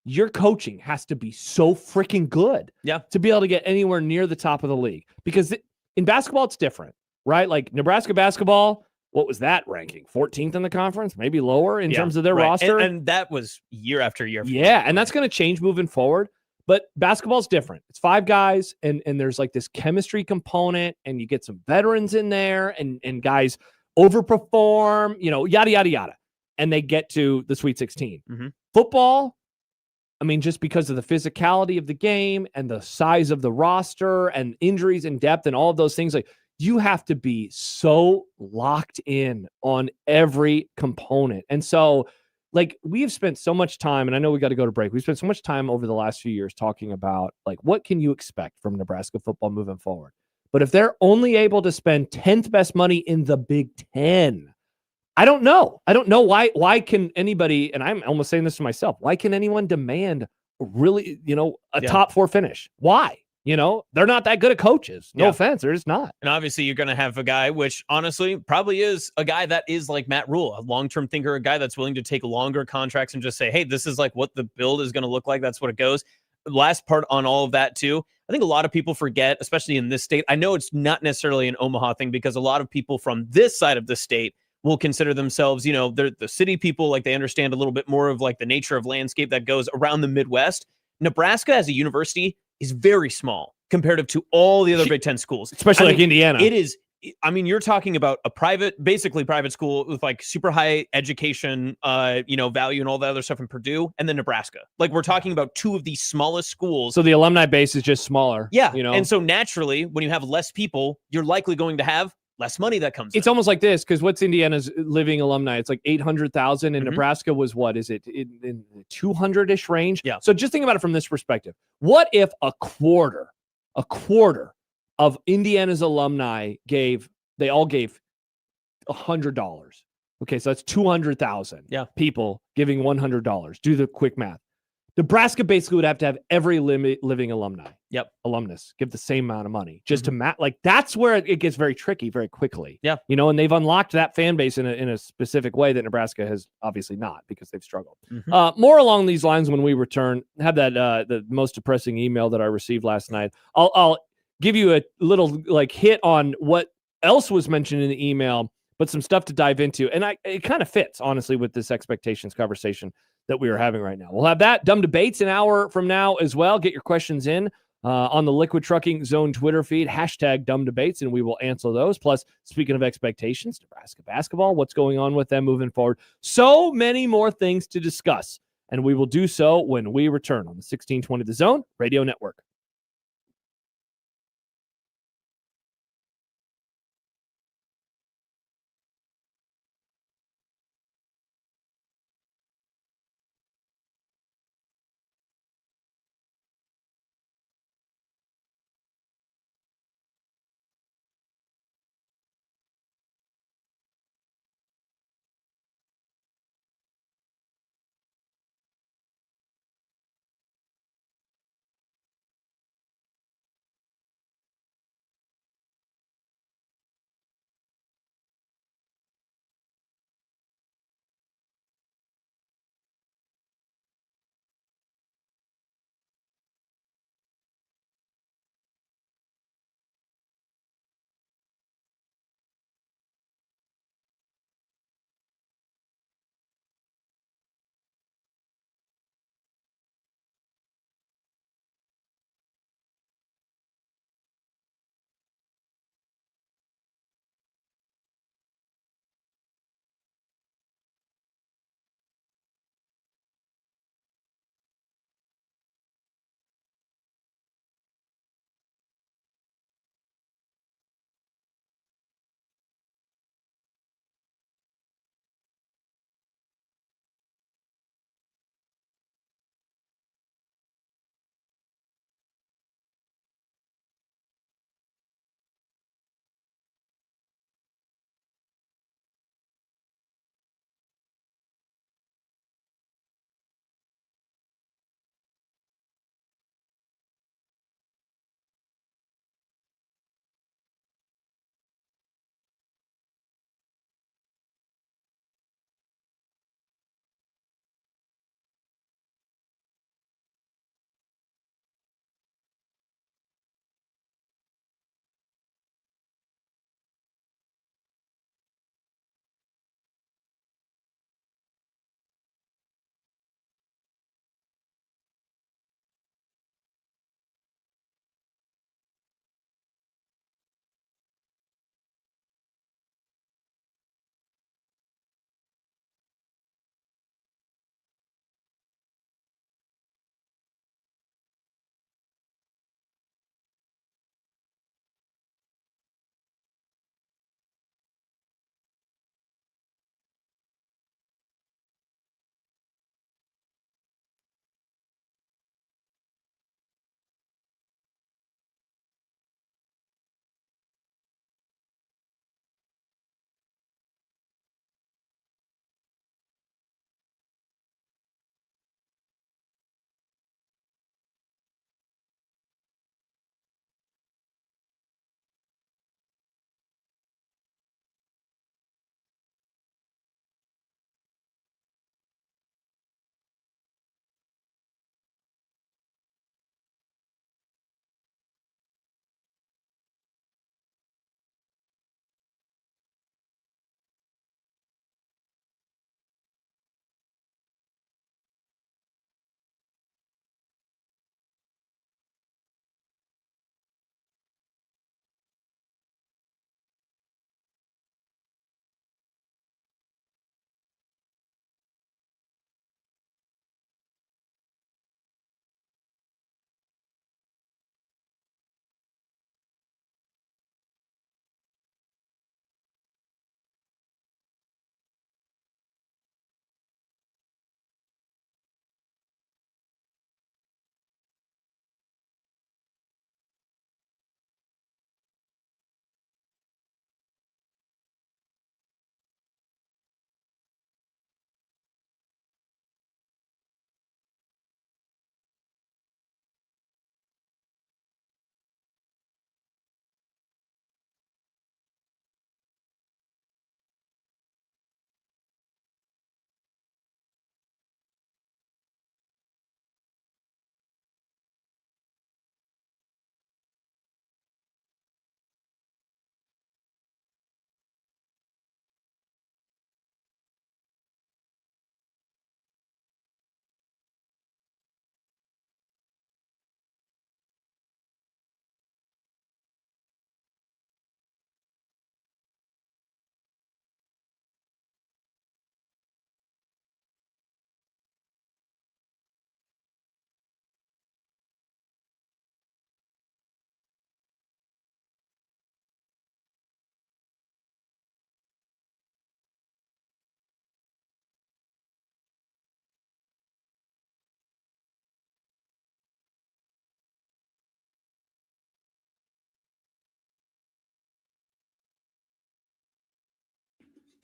Speaker 5: your coaching has to be so freaking good to be able to get anywhere near the top of the league. Because in basketball, it's different, right? Like Nebraska basketball, what was that ranking? 14th in the conference, maybe lower in terms of their roster.
Speaker 4: And that was year after year.
Speaker 5: And that's going to change moving forward. But basketball's different. It's 5 guys, and there's like this chemistry component, and you get some veterans in there, and guys overperform, you know, yada, yada, yada. And they get to the Sweet 16. Football, I mean, just because of the physicality of the game and the size of the roster and injuries and depth and all of those things, like, you have to be so locked in on every component. And so, like, we have spent so much time, and I know we got to go to break. We've spent so much time over the last few years talking about, like, what can you expect from Nebraska football moving forward? But if they're only able to spend 10th best money in the Big Ten, I don't know. I don't know why can anybody, and I'm almost saying this to myself, why can anyone demand really, you know, a top 4 finish? Why? You know, they're not that good at coaches. No offense, they're just not.
Speaker 4: And obviously you're going to have a guy, which honestly probably is a guy that is like Matt Rule, a long-term thinker, a guy that's willing to take longer contracts and just say, hey, this is like what the build is going to look like. That's what it goes. last part on all of that too, I think a lot of people forget, especially in this state. I know it's not necessarily an Omaha thing because a lot of people from this side of the state will consider themselves, they're the city people, like they understand a little bit more of like the nature of landscape that goes around the Midwest. Nebraska as a university is very small comparative to all the other Big Ten schools.
Speaker 5: Especially like Indiana.
Speaker 4: It is. I mean, you're talking about a basically private school with like super high education, value and all that other stuff in Purdue, and then Nebraska. Like we're talking about two of the smallest schools.
Speaker 5: So the alumni base is just smaller.
Speaker 4: Yeah. And so naturally, when you have less people, you're likely going to have less money that comes
Speaker 5: It's
Speaker 4: in.
Speaker 5: almost like this, because what's Indiana's living alumni? It's like 800,000, and Nebraska was what? Is it in the 200-ish range?
Speaker 4: Yeah.
Speaker 5: So just think about it from this perspective. What if a quarter of Indiana's alumni they all gave $100? Okay, so that's 200,000 people giving $100. Do the quick math. Nebraska basically would have to have every living alumnus give the same amount of money just to match. Like that's where it gets very tricky very quickly.
Speaker 4: Yeah.
Speaker 5: And they've unlocked that fan base in a specific way that Nebraska has obviously not, because they've struggled. More along these lines when we return. Have that the most depressing email that I received last night. I'll give you a little like hit on what else was mentioned in the email, but some stuff to dive into. And it kind of fits honestly with this expectations conversation that we are having right now. We'll have that dumb debates an hour from now as well. Get your questions in on the Liquid Trucking Zone Twitter feed, #dumb debates, and we will answer those. Plus, speaking of expectations, Nebraska basketball, what's going on with them moving forward? So many more things to discuss, and we will do so when we return on the 1620 The Zone Radio Network.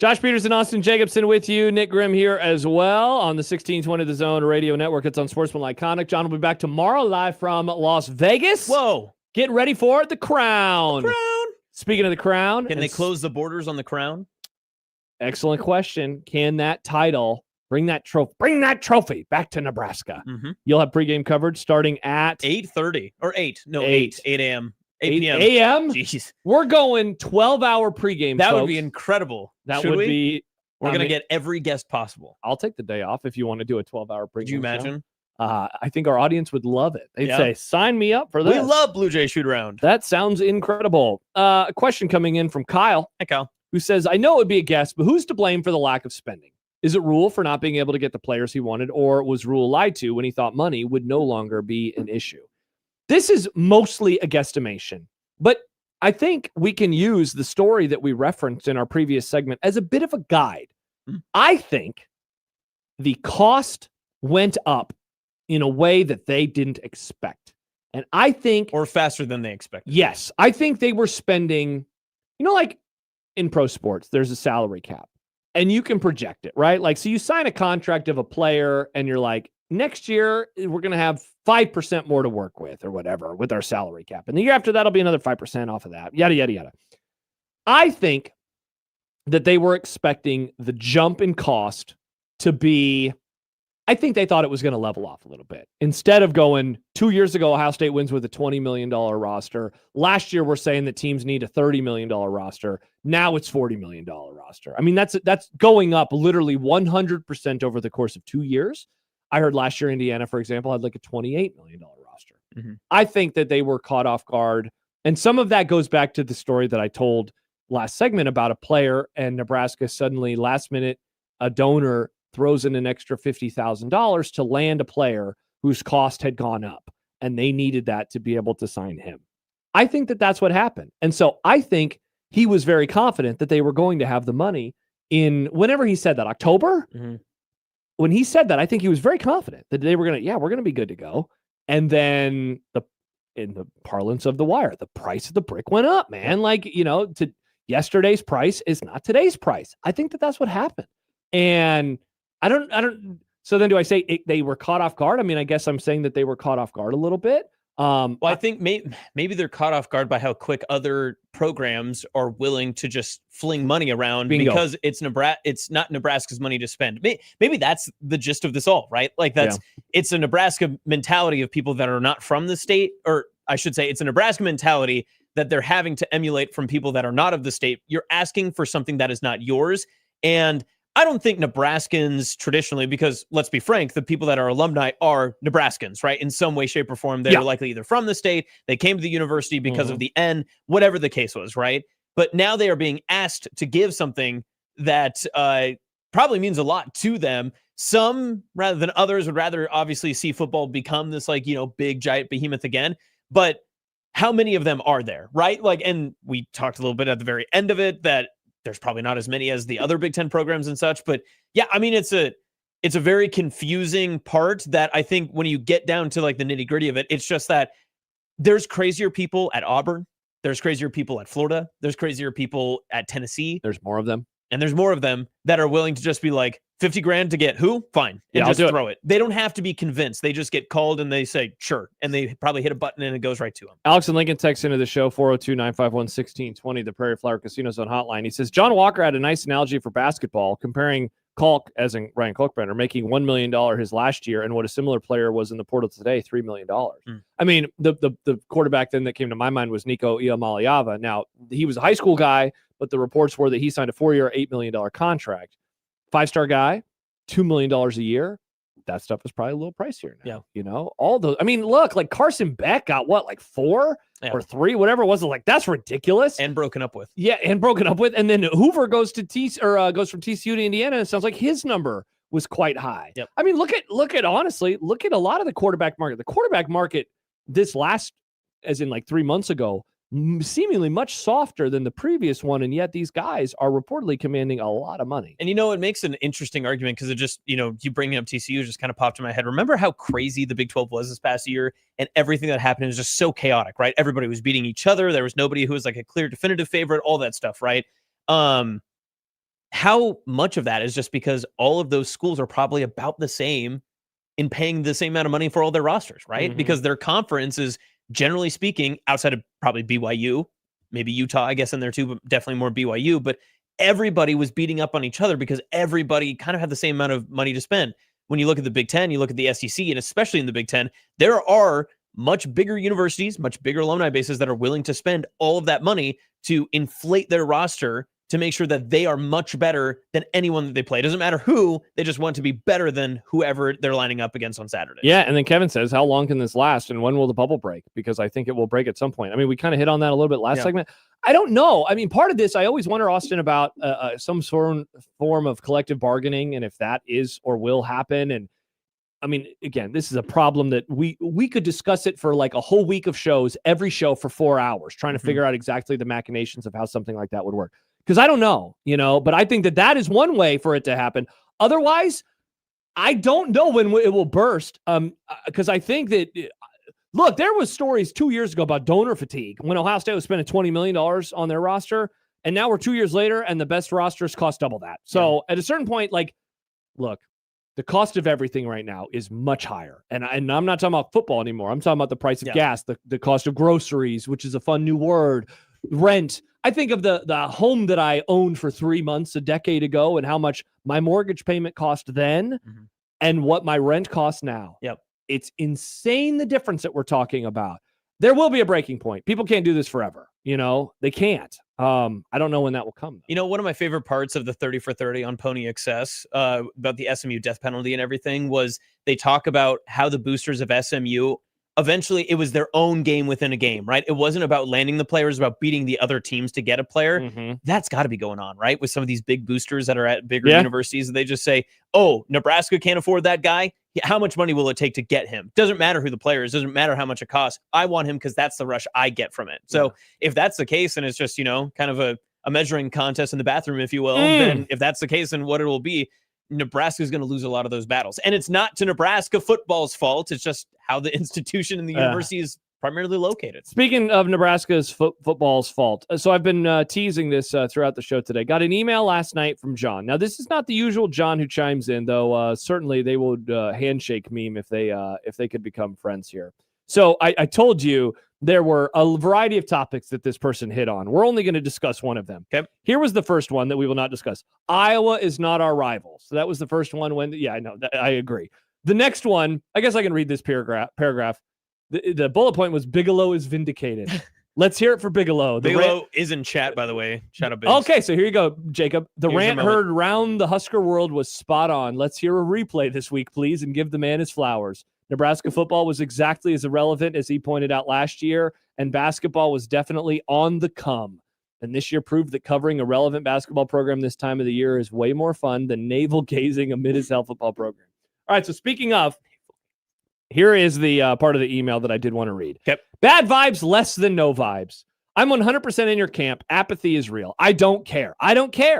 Speaker 5: Josh Peterson, Austin Jacobson with you. Nick Grimm here as well on the 1620 The Zone Radio Network. It's Unsportsmanlike Conduct. John will be back tomorrow live from Las Vegas.
Speaker 4: Whoa.
Speaker 5: Getting ready for the Crown. Speaking of the Crown.
Speaker 4: Can they close the borders on the Crown?
Speaker 5: Excellent question. Can that title bring that trophy back to Nebraska?
Speaker 4: Mm-hmm.
Speaker 5: You'll have pregame coverage starting at
Speaker 4: 8:30 or 8 a.m. 8 p.m.
Speaker 5: a.m.
Speaker 4: Jeez,
Speaker 5: we're going 12-hour pregame.
Speaker 4: That
Speaker 5: folks.
Speaker 4: would be incredible.
Speaker 5: That
Speaker 4: Should
Speaker 5: would
Speaker 4: we?
Speaker 5: be.
Speaker 4: We're gonna get every guest possible.
Speaker 5: I'll take the day off if you want to do a 12-hour pregame.
Speaker 4: Could you imagine?
Speaker 5: I think our audience would love it. They'd say, "Sign me up for this."
Speaker 4: We love Blue Jay shoot around.
Speaker 5: That sounds incredible. A question coming in from Kyle.
Speaker 4: Hi, Kyle.
Speaker 5: Who says, "I know it would be a guess, but who's to blame for the lack of spending? Is it Rule for not being able to get the players he wanted, or was Rule lied to when he thought money would no longer be an issue?" This is mostly a guesstimation, but I think we can use the story that we referenced in our previous segment as a bit of a guide. I think the cost went up in a way that they didn't expect. And I think...
Speaker 4: Or faster than they expected.
Speaker 5: Yes. I think they were spending, like in pro sports, there's a salary cap. And you can project it, right? Like, so you sign a contract of a player and you're like, next year, we're going to have 5% more to work with or whatever with our salary cap. And the year after, that'll be another 5% off of that, yada, yada, yada. I think that they were expecting the jump in cost to be, I think they thought it was going to level off a little bit. Instead of going 2 years ago, Ohio State wins with a $20 million roster. Last year, we're saying that teams need a $30 million roster. Now it's $40 million roster. I mean, that's going up literally 100% over the course of 2 years. I heard last year Indiana, for example, had like a $28 million roster.
Speaker 4: Mm-hmm.
Speaker 5: I think that they were caught off guard. And some of that goes back to the story that I told last segment about a player and Nebraska suddenly last minute, a donor throws in an extra $50,000 to land a player whose cost had gone up. And they needed that to be able to sign him. I think that that's what happened. And so I think he was very confident that they were going to have the money in whenever he said that, October.
Speaker 4: Mm-hmm.
Speaker 5: When he said that, I think he was very confident that they were going to, we're going to be good to go. And then in the parlance of the wire, the price of the brick went up, man. Like, to yesterday's price is not today's price. I think that that's what happened. And I don't. So then do I say they were caught off guard? I mean, I guess I'm saying that they were caught off guard a little bit.
Speaker 4: Well, I think maybe they're caught off guard by how quick other programs are willing to just fling money around. Bingo. Because it's not Nebraska's money to spend. Maybe that's the gist of this all, right? Like it's a Nebraska mentality of people that are not from the state, or I should say it's a Nebraska mentality that they're having to emulate from people that are not of the state. You're asking for something that is not yours. And I don't think Nebraskans traditionally, because let's be frank, the people that are alumni are Nebraskans, right? In some way, shape, or form, they're likely either from the state, they came to the university because of the N, whatever the case was, right? But now they are being asked to give something that probably means a lot to them. Some, rather than others, would rather obviously see football become this big, giant behemoth again. But how many of them are there, right? And we talked a little bit at the very end of it that there's probably not as many as the other Big Ten programs and such, but yeah, I mean, it's a very confusing part that I think when you get down to the nitty gritty of it, it's just that there's crazier people at Auburn. There's crazier people at Florida. There's crazier people at Tennessee.
Speaker 5: There's more of them.
Speaker 4: And there's more of them that are willing to just be like, $50,000 to get who? Fine. And just throw it. They don't have to be convinced. They just get called and they say, sure. And they probably hit a button and it goes right to them.
Speaker 5: Alex and Lincoln text into the show, 402-951-1620, the Prairie Flower Casino Zone hotline. He says, John Walker had a nice analogy for basketball, comparing Kalk, as in Ryan Kalkbrenner, making $1 million his last year and what a similar player was in the portal today, $3 million. I mean, the quarterback then that came to my mind was Nico Iamaleava. Now, he was a high school guy, but the reports were that he signed a 4-year, $8 million contract. 5-star guy, $2 million a year. That stuff is probably a little pricier now. Yeah. All those. I mean, look, Carson Beck got what, 4 or 3, whatever it was. That's ridiculous.
Speaker 4: And broken up with.
Speaker 5: Yeah, and broken up with. And then Hoover goes to goes from TCU to Indiana. And it sounds like his number was quite high.
Speaker 4: Yep.
Speaker 5: I mean, look at honestly, look at a lot of the quarterback market. The quarterback market this last, as in 3 months ago, seemingly much softer than the previous one, and yet these guys are reportedly commanding a lot of money.
Speaker 4: And it makes an interesting argument because it just, you bringing up TCU just kind of popped in my head. Remember how crazy the Big 12 was this past year, and everything that happened was just so chaotic, right? Everybody was beating each other. There was nobody who was a clear definitive favorite, all that stuff, right? How how much of that is just because all of those schools are probably about the same in paying the same amount of money for all their rosters, right? Because their conference is, generally speaking, outside of probably BYU, maybe Utah, I guess, in there too, but definitely more BYU, but everybody was beating up on each other because everybody kind of had the same amount of money to spend. When you look at the Big Ten, you look at the SEC, and especially in the Big Ten, there are much bigger universities, much bigger alumni bases that are willing to spend all of that money to inflate their roster to make sure that they are much better than anyone that they play. It doesn't matter who, they just want to be better than whoever they're lining up against on Saturday.
Speaker 5: Yeah, and then Kevin says, how long can this last, and when will the bubble break? Because I think it will break at some point. I mean, we kind of hit on that a little bit last segment. I don't know. I mean, part of this, I always wonder, Austin, about some form of collective bargaining and if that is or will happen. And I mean, again, this is a problem that we could discuss it for like a whole week of shows, every show for 4 hours, trying to figure out exactly the machinations of how something like that would work. Because I don't know, but I think that is one way for it to happen. Otherwise, I don't know when it will burst. Because I think that, look, there was stories 2 years ago about donor fatigue when Ohio State was spending $20 million on their roster. And now we're 2 years later and the best rosters cost double that. So at a certain point, like, look, the cost of everything right now is much higher. And I'm not talking about football anymore. I'm talking about the price of gas, the cost of groceries, which is a fun new word, rent. I think of the home that I owned for 3 months a decade ago and how much my mortgage payment cost then and what my rent costs now.
Speaker 4: Yep.
Speaker 5: It's insane, the difference that we're talking about. There will be a breaking point. People can't do this forever. They can't. I don't know when that will come, though.
Speaker 4: One of my favorite parts of the 30 for 30 on Pony Excess about the SMU death penalty and everything was they talk about how the boosters of SMU, eventually it was their own game within a game, right? It wasn't about landing the player, it was about beating the other teams to get a player. That's got to be going on, right? With some of these big boosters that are at bigger universities, and they just say, oh, Nebraska can't afford that guy. How much money will it take to get him? Doesn't matter who the player is. Doesn't matter how much it costs. I want him because that's the rush I get from it. So if that's the case, and it's just, kind of a measuring contest in the bathroom, if you will, then if that's the case, then what it will be, Nebraska is going to lose a lot of those battles. And it's not to Nebraska football's fault. It's just how the institution and the university is primarily located.
Speaker 5: Speaking of Nebraska's football's fault, so I've been teasing this throughout the show today. Got an email last night from John. Now, this is not the usual John who chimes in, though. Certainly, they would handshake meme if they could become friends here. So I told you there were a variety of topics that this person hit on. We're only going to discuss one of them. Okay. Here was the first one that we will not discuss. Iowa is not our rival. So that was the first one. I know. I agree. The next one, I guess I can read this paragraph. The bullet point was Bigelow is vindicated. Let's hear it for Bigelow.
Speaker 4: Bigelow is in chat, by the way. Shout out, Biggs.
Speaker 5: Okay, so here you go, Jacob. The rant heard around the Husker world was spot on. Let's hear a replay this week, please, and give the man his flowers. Nebraska football was exactly as irrelevant as he pointed out last year, and basketball was definitely on the come. And this year proved that covering a relevant basketball program this time of the year is way more fun than navel-gazing a mid-hell football program. All right, so speaking of, here is the part of the email that I did want to read.
Speaker 4: Yep.
Speaker 5: Bad vibes, less than no vibes. I'm 100% in your camp. Apathy is real. I don't care.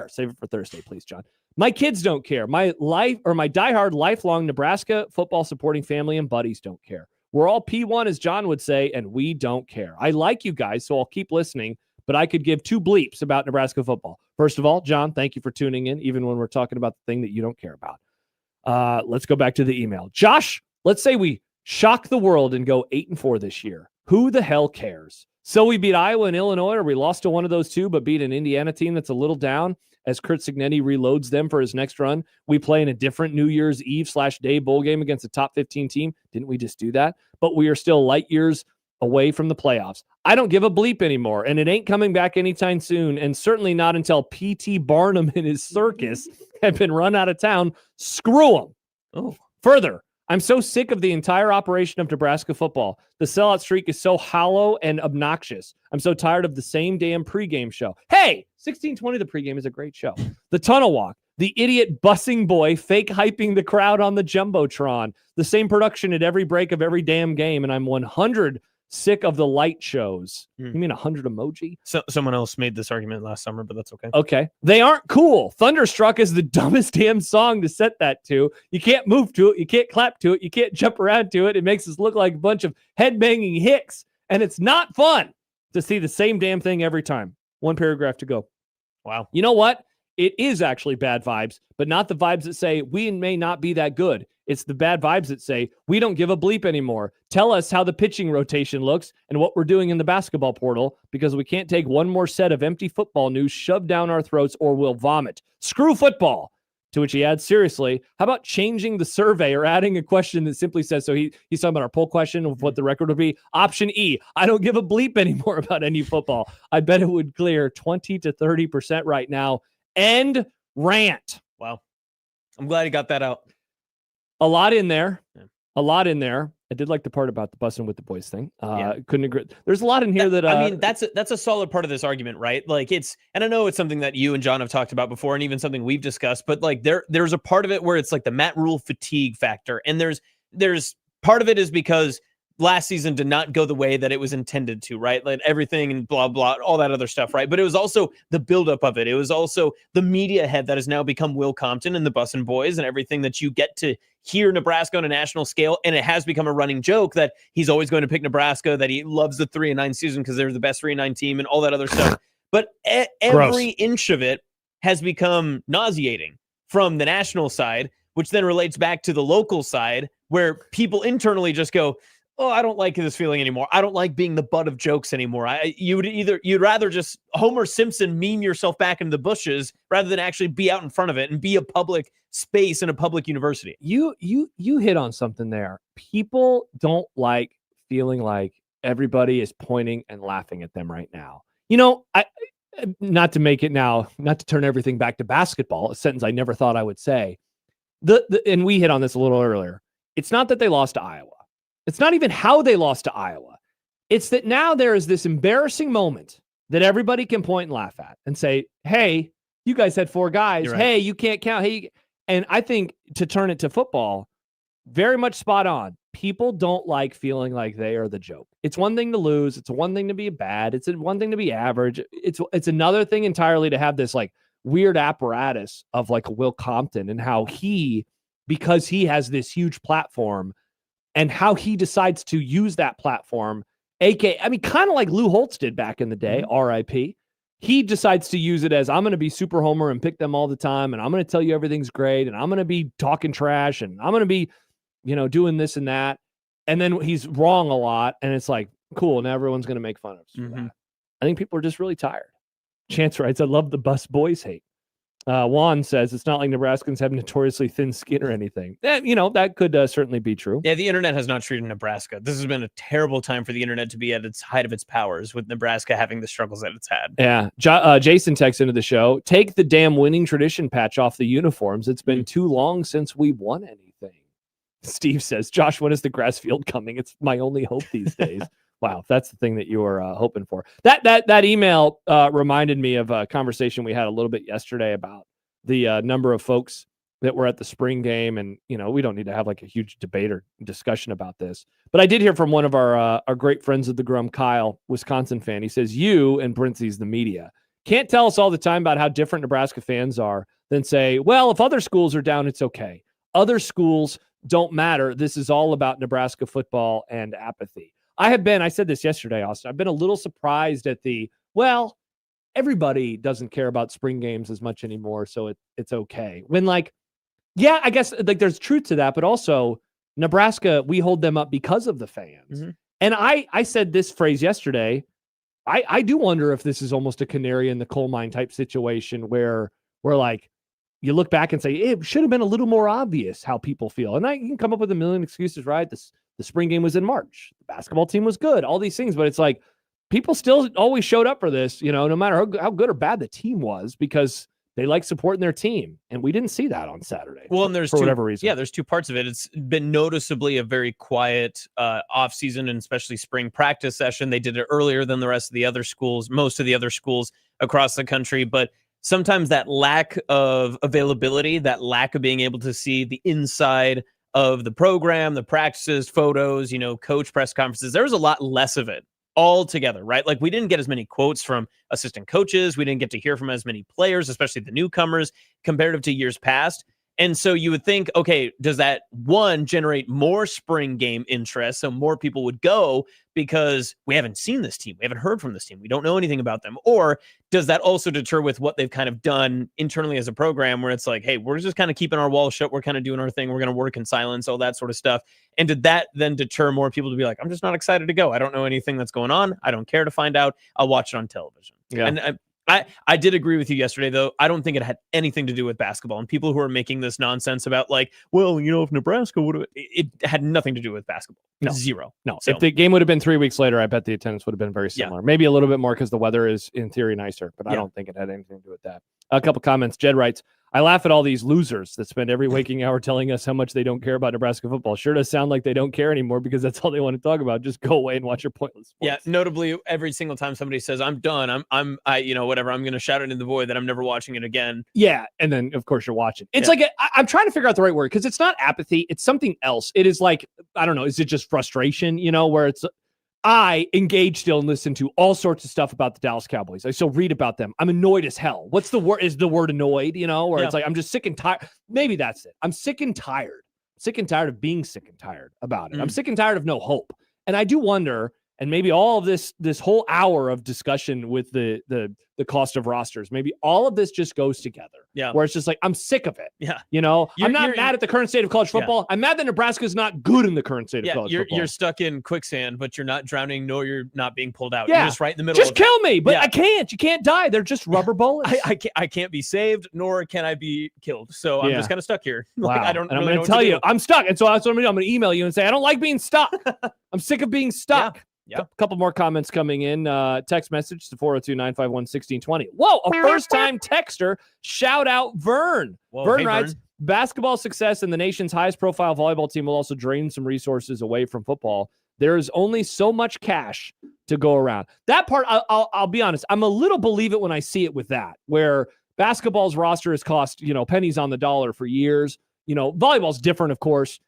Speaker 5: Save it for Thursday, please, John. My kids don't care. My diehard lifelong Nebraska football supporting family and buddies don't care. We're all P1, as John would say, and we don't care. I like you guys, so I'll keep listening, but I could give two bleeps about Nebraska football. First of all, John, thank you for tuning in, even when we're talking about the thing that you don't care about. Let's go back to the email. Josh, let's say we shock the world and go 8-4 this year. Who the hell cares? So we beat Iowa and Illinois, or we lost to one of those two, but beat an Indiana team that's a little down as Kurt Cignetti reloads them for his next run. We play in a different New Year's Eve/day bowl game against a top 15 team. Didn't we just do that? But we are still light years away from the playoffs. I don't give a bleep anymore, and it ain't coming back anytime soon, and certainly not until P.T. Barnum and his circus have been run out of town. Screw them.
Speaker 4: Oh.
Speaker 5: Further, I'm so sick of the entire operation of Nebraska football. The sellout streak is so hollow and obnoxious. I'm so tired of the same damn pregame show. Hey, 1620, the pregame is a great show. The tunnel walk, the idiot bussing boy fake hyping the crowd on the Jumbotron, the same production at every break of every damn game, and I'm 100 sick of the light shows. You mean 100 emoji?
Speaker 4: So someone else made this argument last summer, but that's okay.
Speaker 5: Okay. They aren't cool. Thunderstruck is the dumbest damn song to set that to. You can't move to it. You can't clap to it. You can't jump around to it. It makes us look like a bunch of headbanging hicks, and it's not fun to see the same damn thing every time. One paragraph to go.
Speaker 4: Wow.
Speaker 5: You know what? it is actually bad vibes, but not the vibes that say we may not be that good. It's the bad vibes that say we don't give a bleep anymore. Tell us how the pitching rotation looks and what we're doing in the basketball portal, because we can't take one more set of empty football news shoved down our throats or we'll vomit. Screw football. To which he adds, seriously, how about changing the survey or adding a question that simply says, so he's talking about our poll question of what the record would be. Option E, I don't give a bleep anymore about any football. I bet it would clear 20 to 30% right now. End rant.
Speaker 4: Wow. I'm glad he got that out.
Speaker 5: A lot in there. A lot in there. I did like the part about the busing with the boys thing. Couldn't agree. There's a lot in here that
Speaker 4: I mean, that's a solid part of this argument, right? Like and I know it's something that you and John have talked about before, and even something we've discussed, but like there's a part of it where it's like the Matt Rule fatigue factor. And there's part of it is because last season did not go the way that it was intended to, right? Like everything and blah, blah, all that other stuff, right? But it was also the buildup of it. It was also the media head that has now become Will Compton and the Bussin' Boys and everything that you get to hear Nebraska on a national scale. And it has become a running joke that he's always going to pick Nebraska, that he loves the 3-9 season because they're the best 3-9 team and all that other stuff. But every inch of it has become nauseating from the national side, which then relates back to the local side where people internally just go, oh, I don't like this feeling anymore. I don't like being the butt of jokes anymore. You'd rather just Homer Simpson meme yourself back into the bushes rather than actually be out in front of it and be a public space in a public university.
Speaker 5: You hit on something there. People don't like feeling like everybody is pointing and laughing at them right now. You know, not to turn everything back to basketball, a sentence I never thought I would say. And we hit on this a little earlier. It's not that they lost to Iowa. It's not even how they lost to Iowa. It's that now there is this embarrassing moment that everybody can point and laugh at and say, hey, you guys had 4 guys.
Speaker 4: Right.
Speaker 5: Hey, you can't count. Hey, and I think to turn it to football, very much spot on. People don't like feeling like they are the joke. It's one thing to lose. It's one thing to be bad. It's one thing to be average. It's another thing entirely to have this like weird apparatus of like a Will Compton and how because he has this huge platform, and how he decides to use that platform, kind of like Lou Holtz did back in the day, RIP. He decides to use it as, I'm going to be super homer and pick them all the time, and I'm going to tell you everything's great, and I'm going to be talking trash, and I'm going to be, doing this and that. And then he's wrong a lot, and it's like, cool, now everyone's going to make fun of us for that. I think people are just really tired. Chance writes, I love the bus boys hate. Juan says it's not like Nebraskans have notoriously thin skin or anything. That could certainly be true.
Speaker 4: Yeah, the internet has not treated Nebraska. This has been a terrible time for the internet to be at its height of its powers, with Nebraska having the struggles that it's had.
Speaker 5: Yeah. Jason texts into the show, take the damn winning tradition patch off the uniforms. It's been too long since we won anything. Steve says, Josh, when is the grass field coming? It's my only hope these days. Wow, that's the thing that you were hoping for. That email reminded me of a conversation we had a little bit yesterday about the number of folks that were at the spring game. And, we don't need to have like a huge debate or discussion about this. But I did hear from one of our great friends of the Grum, Kyle, Wisconsin fan. He says, you, and parentheses, the media, can't tell us all the time about how different Nebraska fans are, then say, well, if other schools are down, it's okay. Other schools don't matter. This is all about Nebraska football and apathy. I said this yesterday, Austin, I've been a little surprised at everybody doesn't care about spring games as much anymore, so it's okay. When I guess there's truth to that, but also Nebraska, we hold them up because of the fans. Mm-hmm. And I said this phrase yesterday, I do wonder if this is almost a canary in the coal mine type situation where you look back and say, it should have been a little more obvious how people feel. And you can come up with a million excuses, right? The spring game was in March. The basketball team was good, all these things. But it's like people still always showed up for this, no matter how good or bad the team was, because they like supporting their team. And we didn't see that on Saturday.
Speaker 4: Well, and
Speaker 5: for whatever reason.
Speaker 4: Yeah, there's 2 parts of it. It's been noticeably a very quiet off season, and especially spring practice session. They did it earlier than the rest of the other schools, most of the other schools across the country. But sometimes that lack of availability, that lack of being able to see the inside of the program, the practices, photos, coach press conferences, there was a lot less of it altogether, right? Like we didn't get as many quotes from assistant coaches. We didn't get to hear from as many players, especially the newcomers, comparative to years past. And so you would think, okay, does that one generate more spring game interest? So more people would go because we haven't seen this team. We haven't heard from this team. We don't know anything about them. Or does that also deter with what they've kind of done internally as a program where it's like, hey, we're just kind of keeping our walls shut. We're kind of doing our thing. We're going to work in silence, all that sort of stuff. And did that then deter more people to be like, I'm just not excited to go. I don't know anything that's going on. I don't care to find out. I'll watch it on television.
Speaker 5: Yeah.
Speaker 4: And I did agree with you yesterday, though. I don't think it had anything to do with basketball. And people who are making this nonsense about like, well, you know, if Nebraska would have, it had nothing to do with basketball.
Speaker 5: No.
Speaker 4: Zero.
Speaker 5: No.
Speaker 4: So,
Speaker 5: If the game would have been 3 weeks later, I bet the attendance would have been very similar. Maybe a little bit more because the weather is in theory nicer, but I don't think it had anything to do with that. A couple comments. Jed writes, I laugh at all these losers that spend every waking hour telling us how much they don't care about Nebraska football. Sure does sound like they don't care anymore because that's all they want to talk about. Just go away and watch your pointless sports.
Speaker 4: yeah. Notably, every single time somebody says, I'm done, you know, whatever, I'm going to shout it in the void that I'm never watching it again.
Speaker 5: Yeah. And then, of course, you're watching. It's like, I'm trying to figure out the right word because it's not apathy. It's something else. It is like, I don't know, is it just frustration, you know, where it's, I engage still and listen to all sorts of stuff about the Dallas Cowboys. I still read about them. I'm annoyed as hell. What's the word? Is the word annoyed, you know, where it's like, I'm just sick and tired. Maybe that's it. I'm sick and tired. Sick and tired of being sick and tired about it. I'm sick and tired of no hope. And I do wonder, and maybe all of this whole hour of discussion with the cost of rosters, maybe all of this just goes together.
Speaker 4: Yeah.
Speaker 5: Where it's just like, I'm sick of it.
Speaker 4: Yeah.
Speaker 5: You know, I'm not
Speaker 4: you're-
Speaker 5: mad at the current state of college football. I'm mad that Nebraska's not good in the current state of college
Speaker 4: you're,
Speaker 5: football.
Speaker 4: You're stuck in quicksand, but you're not drowning, nor you're not being pulled out.
Speaker 5: Yeah.
Speaker 4: You're just right in the middle
Speaker 5: Just
Speaker 4: of
Speaker 5: kill
Speaker 4: it.
Speaker 5: me, but
Speaker 4: Yeah.
Speaker 5: I can't. You can't die. They're just rubber bullets.
Speaker 4: I can't be saved, nor can I be killed. So I'm
Speaker 5: Yeah.
Speaker 4: just kind of stuck here.
Speaker 5: Wow.
Speaker 4: Like, I don't
Speaker 5: and I'm
Speaker 4: really
Speaker 5: going
Speaker 4: know
Speaker 5: to
Speaker 4: what
Speaker 5: tell
Speaker 4: to
Speaker 5: you,
Speaker 4: do.
Speaker 5: I'm stuck. And so that's what I'm going to do. I'm going to email you and say, I don't like being stuck. I'm sick of being stuck.
Speaker 4: Yeah.
Speaker 5: A couple more comments coming in. Text message to 402-951-1620. Whoa, a first-time texter. Shout out Vern.
Speaker 4: Whoa,
Speaker 5: Vern
Speaker 4: hey,
Speaker 5: writes,
Speaker 4: Vern.
Speaker 5: basketball success and the nation's highest-profile volleyball team will also drain some resources away from football. There is only so much cash to go around. That part, I'll be honest, I'm a little believe it when I see it with that, where basketball's roster has cost, you know, pennies on the dollar for years. You know, volleyball's different, of course.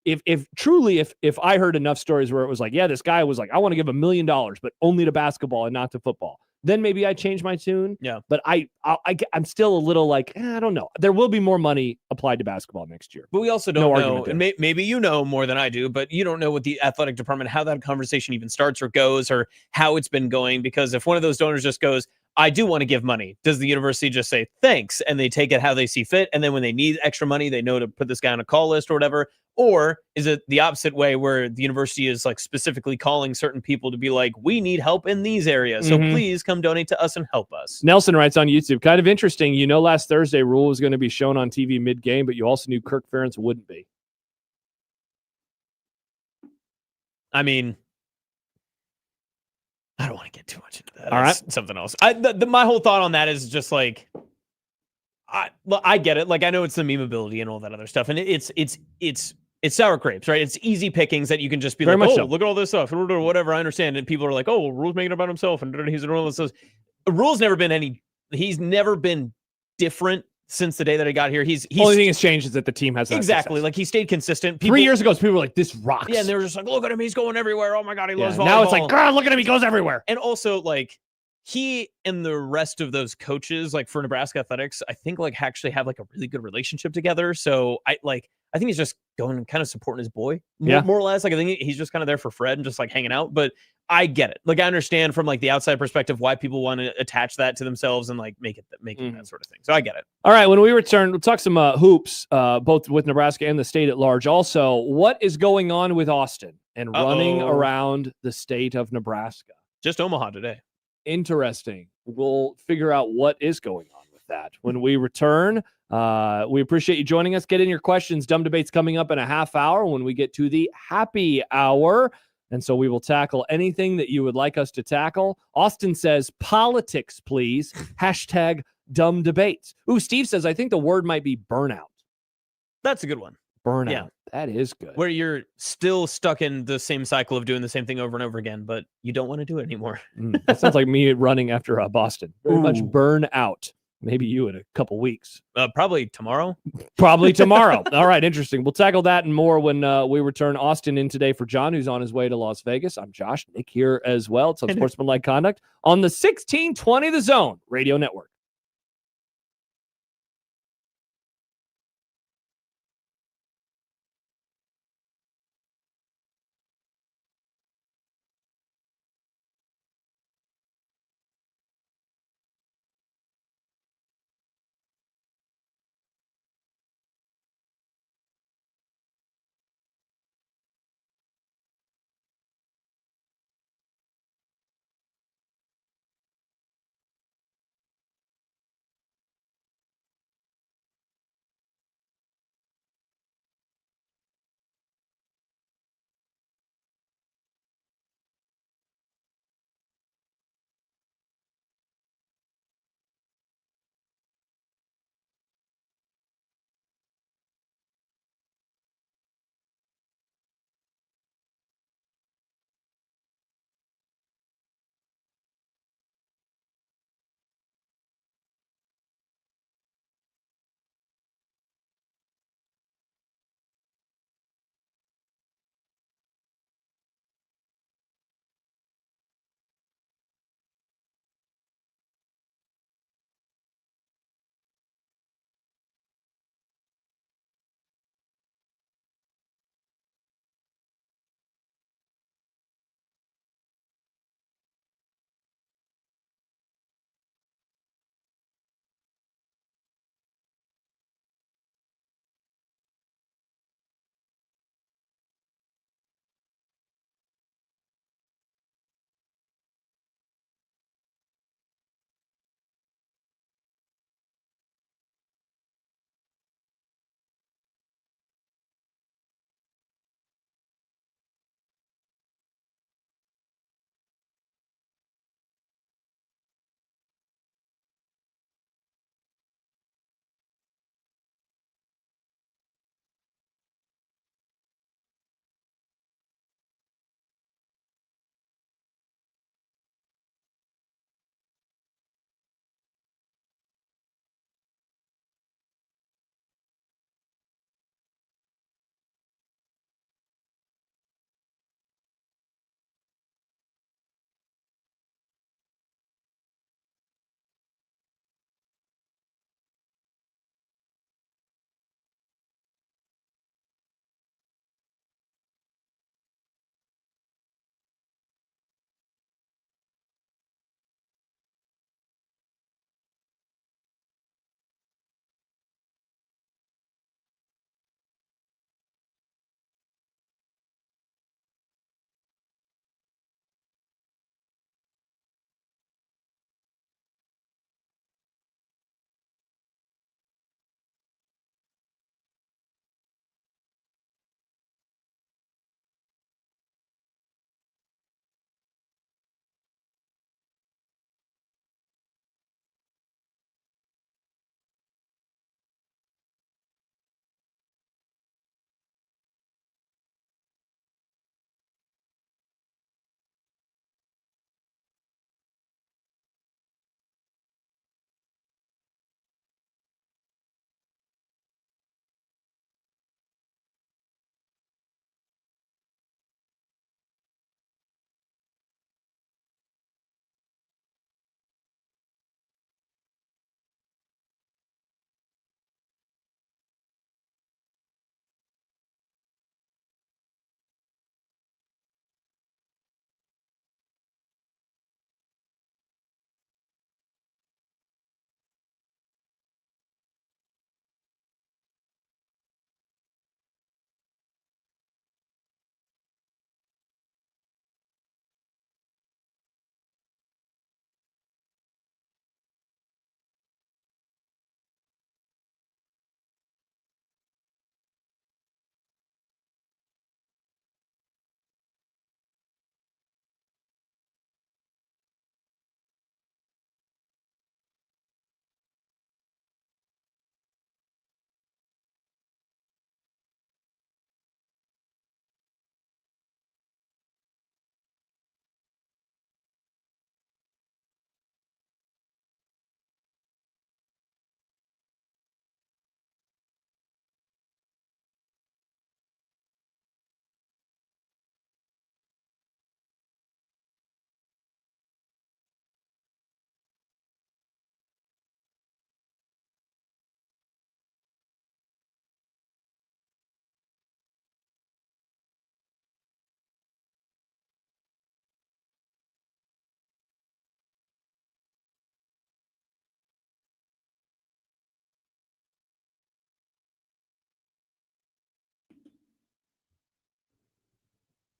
Speaker 5: If truly I heard enough stories where it was like, yeah, this guy was like, I want to give $1 million, but only to basketball and not to football, then maybe I change my tune.
Speaker 4: Yeah.
Speaker 5: But I'm still a little like, I don't know. There will be more money applied to basketball next year.
Speaker 4: But we also don't
Speaker 5: No
Speaker 4: know,
Speaker 5: argument
Speaker 4: and maybe you know more than I do, but you don't know what the athletic department, how that conversation even starts or goes, or how it's been going. Because if one of those donors just goes, I do want to give money, does the university just say thanks and they take it how they see fit? And then when they need extra money, they know to put this guy on a call list or whatever? Or is it the opposite way where the university is like specifically calling certain people to be like, we need help in these areas, so please come donate to us and help us?
Speaker 5: Nelson writes on YouTube, kind of interesting. You know, last Thursday, Rule was going to be shown on TV mid-game, but you also knew Kirk Ferentz wouldn't be.
Speaker 4: I mean, I don't want to get too much into that.
Speaker 5: All
Speaker 4: That's something else. My whole thought on that is just like, I get it. Like, I know it's the memeability and all that other stuff, and it's sour grapes, right? It's easy pickings that you can just be
Speaker 5: Very
Speaker 4: like,
Speaker 5: much
Speaker 4: oh,
Speaker 5: so.
Speaker 4: look at all this stuff, or whatever. I understand, and people are like, oh, well, Rule's making it about himself, and he's a rule. Rule's never been he's never been different since the day that I got here. He's
Speaker 5: Only thing that's changed is that the team has
Speaker 4: exactly
Speaker 5: success.
Speaker 4: like he stayed consistent.
Speaker 5: 3 years ago, people were like, "This rocks."
Speaker 4: Yeah, and they were just like, "Look at him, he's going everywhere. Oh my god, he loves volleyball."
Speaker 5: Now it's like, "God, look at him, he goes everywhere."
Speaker 4: And also, like, he and the rest of those coaches, like for Nebraska athletics, I think like actually have like a really good relationship together. So I think he's just going and kind of supporting his boy, more or less. Like I think he's just kind of there for Fred and just like hanging out. But I get it. Like I understand from like the outside perspective why people want to attach that to themselves and like make it that sort of thing. So I get it.
Speaker 5: All right, when we return, we'll talk some hoops, both with Nebraska and the state at large. Also, what is going on with Austin and running around the state of Nebraska?
Speaker 4: Just Omaha today.
Speaker 5: Interesting. We'll figure out what is going on with that when we return. We appreciate you joining us. Get in your questions. Dumb Debate's coming up in a half hour when we get to the happy hour. And so we will tackle anything that you would like us to tackle. Austin says, politics, please. Hashtag dumb debates. Ooh, Steve says, I think the word might be burnout.
Speaker 4: That's a good one.
Speaker 5: Burnout.
Speaker 4: Yeah.
Speaker 5: That is good.
Speaker 4: Where you're still stuck in the same cycle of doing the same thing over and over again, but you don't want to do it anymore.
Speaker 5: That sounds like me running after Boston. Very much burn out. Maybe you in a couple weeks.
Speaker 4: Probably tomorrow.
Speaker 5: Probably tomorrow. All right, interesting. We'll tackle that and more when we return. Austin in today for John, who's on his way to Las Vegas. I'm Josh. Nick here as well. It's Unsportsmanlike Conduct on the 1620 The Zone Radio Network.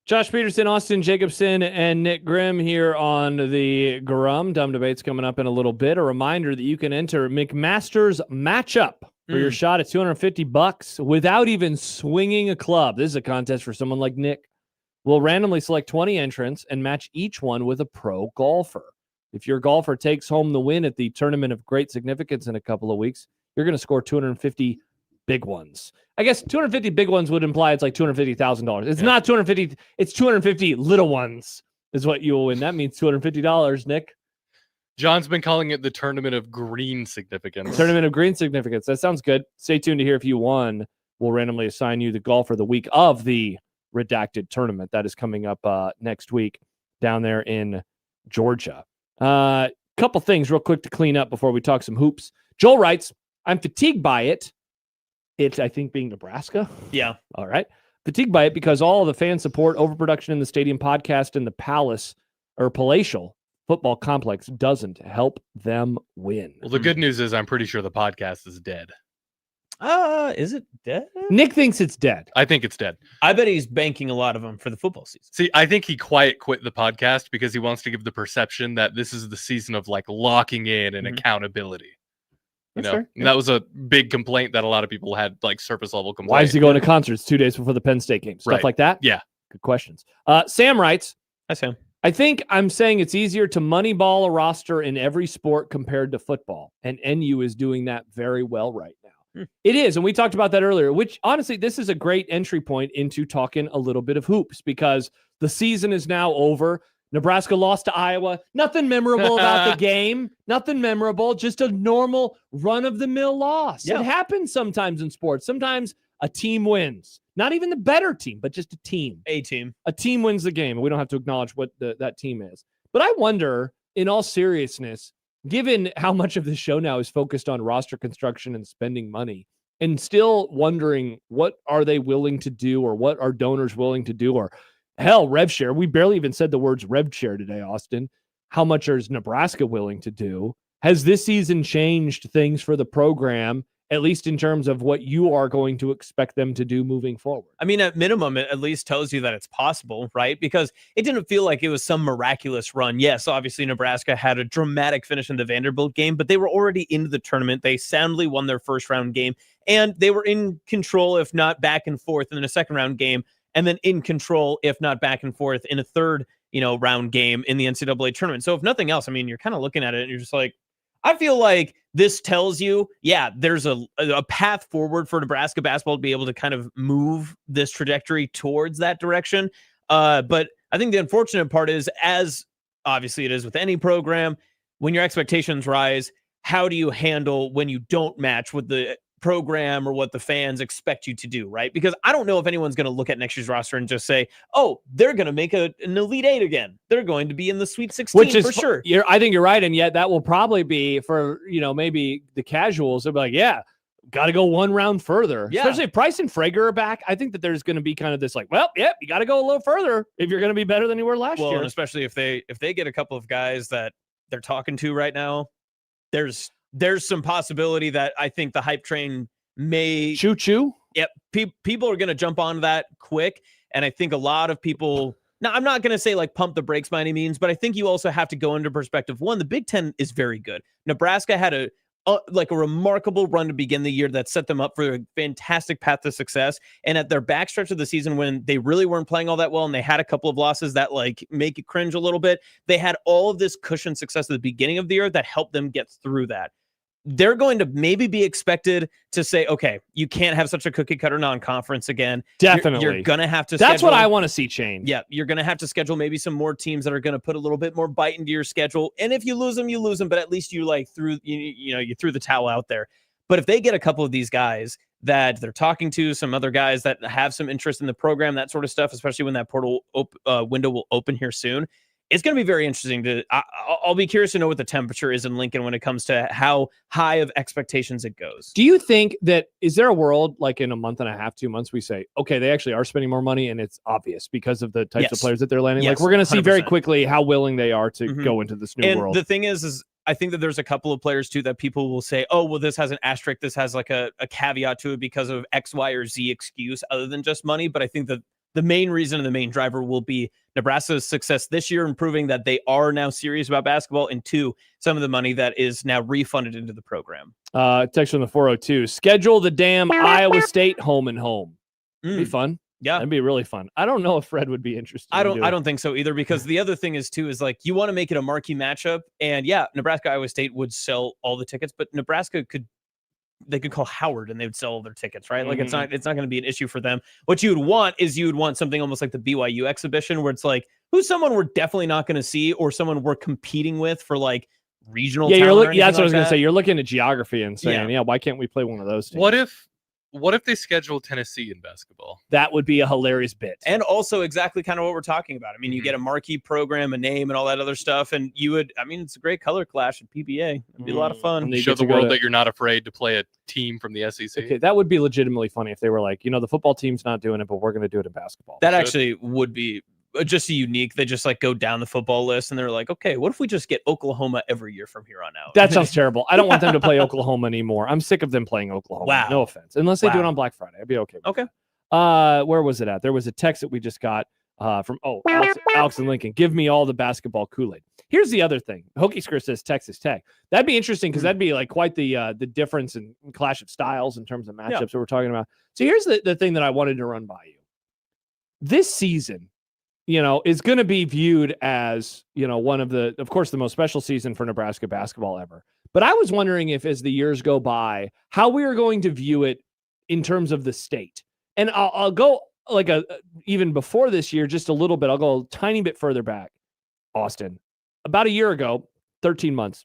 Speaker 5: Josh Peterson, Austin Jacobson, and Nick Grimm here on the Grum. Dumb Debates coming up in a little bit. A reminder that you can enter McMaster's Matchup for your shot at $250 without even swinging a club. This is a contest for someone like Nick. We'll randomly select 20 entrants and match each one with a pro golfer. If your golfer takes home the win at the Tournament of Great Significance in a couple of weeks, you're going to score 250 big ones. I guess 250 big ones would imply it's like $250,000. It's not 250. It's 250 little ones is what you will win. That means $250, Nick.
Speaker 6: John's been calling it the Tournament of Green Significance.
Speaker 5: Tournament of Green Significance. That sounds good. Stay tuned to hear if you won. We'll randomly assign you the golfer the week of the redacted tournament. That is coming up next week down there in Georgia. Couple things real quick to clean up before we talk some hoops. Joel writes, I'm fatigued by it. It, I think, being Nebraska.
Speaker 4: Yeah.
Speaker 5: All right. Fatigued by it because all of the fan support, overproduction in the stadium podcast and the Palace or Palatial football complex doesn't help them win.
Speaker 6: Well, the good news is I'm pretty sure the podcast is dead.
Speaker 4: Is it dead?
Speaker 5: Nick thinks it's dead.
Speaker 6: I think it's dead.
Speaker 4: I bet he's banking a lot of them for the football season.
Speaker 6: See, I think he quit the podcast because he wants to give the perception that this is the season of like locking in and accountability. You know, and that was a big complaint that a lot of people had, like surface level complaints.
Speaker 5: Why is he going to concerts 2 days before the Penn State game? Stuff like that?
Speaker 6: Yeah.
Speaker 5: Good questions. Sam writes,
Speaker 4: Hi, Sam.
Speaker 5: I think I'm saying it's easier to moneyball a roster in every sport compared to football. And NU is doing that very well right now. It is. And we talked about that earlier, which honestly, this is a great entry point into talking a little bit of hoops because the season is now over. Nebraska lost to Iowa. Nothing memorable about the game. Nothing memorable. Just a normal run-of-the-mill loss.
Speaker 4: Yeah.
Speaker 5: It happens sometimes in sports. Sometimes a team wins. Not even the better team, but just a team.
Speaker 4: A team.
Speaker 5: A team wins the game. And we don't have to acknowledge what that team is. But I wonder, in all seriousness, given how much of the show now is focused on roster construction and spending money, and still wondering what are they willing to do or what are donors willing to do or hell, rev share. We barely even said the words rev share today, Austin. How much is Nebraska willing to do? Has this season changed things for the program, at least in terms of what you are going to expect them to do moving forward?
Speaker 4: I mean, at minimum, it at least tells you that it's possible, right? Because it didn't feel like it was some miraculous run. Yes, obviously, Nebraska had a dramatic finish in the Vanderbilt game, but they were already into the tournament. They soundly won their first round game, and they were in control, if not back and forth, in a second round game. And then in control, if not back and forth, in a third, round game in the NCAA tournament. So if nothing else, I mean, you're kind of looking at it and you're just like, I feel like this tells you, yeah, there's a path forward for Nebraska basketball to be able to kind of move this trajectory towards that direction. But I think the unfortunate part is, as obviously it is with any program, when your expectations rise, how do you handle when you don't match with the program or what the fans expect you to do, right? Because I don't know if anyone's going to look at next year's roster and just say, oh, they're going to make an Elite Eight again. They're going to be in the Sweet 16, which is for sure.
Speaker 5: I think you're right. And yet that will probably be for, maybe the casuals. They'll be like, yeah, got to go one round further. Yeah. Especially if Price and Frager are back. I think that there's going to be kind of this like, well, yeah, you got to go a little further if you're going to be better than you were last year.
Speaker 4: And especially if they get a couple of guys that they're talking to right now, there's some possibility that I think the hype train may
Speaker 5: choo-choo.
Speaker 4: Yep. People are going to jump on that quick. And I think a lot of people, now I'm not going to say like pump the brakes by any means, but I think you also have to go into perspective. One, the Big Ten is very good. Nebraska had a remarkable run to begin the year that set them up for a fantastic path to success. And at their backstretch of the season, when they really weren't playing all that well and they had a couple of losses that like make you cringe a little bit, they had all of this cushion success at the beginning of the year that helped them get through that. They're going to maybe be expected to say, okay, you can't have such a cookie cutter non-conference again.
Speaker 5: Definitely.
Speaker 4: You're going to have to
Speaker 5: That's what I want to see change.
Speaker 4: Yeah, you're going to have to schedule maybe some more teams that are going to put a little bit more bite into your schedule. And if you lose them, you lose them, but at least you you threw the towel out there. But if they get a couple of these guys that they're talking to, some other guys that have some interest in the program, that sort of stuff, especially when that portal window will open here soon, it's going to be very interesting. I'll be curious to know what the temperature is in Lincoln when it comes to how high of expectations it goes.
Speaker 5: Do you think that, is there a world like in a month and a half, 2 months, we say, okay, they actually are spending more money and it's obvious because of the types of players that they're landing? Like we're going to see 100%. Very quickly how willing they are to go into this new world.
Speaker 4: The thing is I think that there's a couple of players too that people will say, oh, well, this has an asterisk. This has like a caveat to it because of X, Y, or Z excuse other than just money. But I think that the main reason and the main driver will be Nebraska's success this year and proving that they are now serious about basketball, and 2, some of the money that is now refunded into the program.
Speaker 5: Text from the 402. Schedule the damn Iowa State home and home. Be fun.
Speaker 4: Yeah,
Speaker 5: that'd be really fun. I don't know if Fred would be interested.
Speaker 4: I don't think so either, because the other thing is too is like you want to make it a marquee matchup, and yeah, Nebraska Iowa State would sell all the tickets, but Nebraska could call Howard and they would sell all their tickets, right? Like it's not going to be an issue for them. What you would want is something almost like the BYU exhibition, where it's like who's someone we're definitely not going to see, or someone we're competing with for like regional.
Speaker 5: Yeah,
Speaker 4: that's
Speaker 5: what I was going to say. You're looking at geography and saying, yeah, why can't we play one of those teams?
Speaker 6: What if they schedule Tennessee in basketball?
Speaker 5: That would be a hilarious bit.
Speaker 4: And also exactly kind of what we're talking about. I mean, you get a marquee program, a name, and all that other stuff. And it's a great color clash at PBA. It'd be a lot of fun.
Speaker 6: Show the world that you're not afraid to play a team from the SEC.
Speaker 5: Okay, that would be legitimately funny if they were like, the football team's not doing it, but we're going to do it in basketball.
Speaker 4: That actually would be just unique. They just like go down the football list and they're like, okay, what if we just get Oklahoma every year from here on out?
Speaker 5: That sounds terrible. I don't want them to play Oklahoma anymore. I'm sick of them playing Oklahoma.
Speaker 4: Wow.
Speaker 5: No offense. Unless they do it on Black Friday. I'd be okay.
Speaker 4: Okay.
Speaker 5: Where was it at? There was a text that we just got from Alex and Lincoln. Give me all the basketball Kool-Aid. Here's the other thing. Hokie Skirt says Texas Tech. That'd be interesting because that'd be like quite the difference in clash of styles in terms of matchups that we're talking about. So here's the thing that I wanted to run by you. This season, is going to be viewed as, one of the most special season for Nebraska basketball ever. But I was wondering if, as the years go by, how we are going to view it in terms of the state. And I'll go like even before this year, just a little bit. I'll go a tiny bit further back. Austin, about a year ago, 13 months,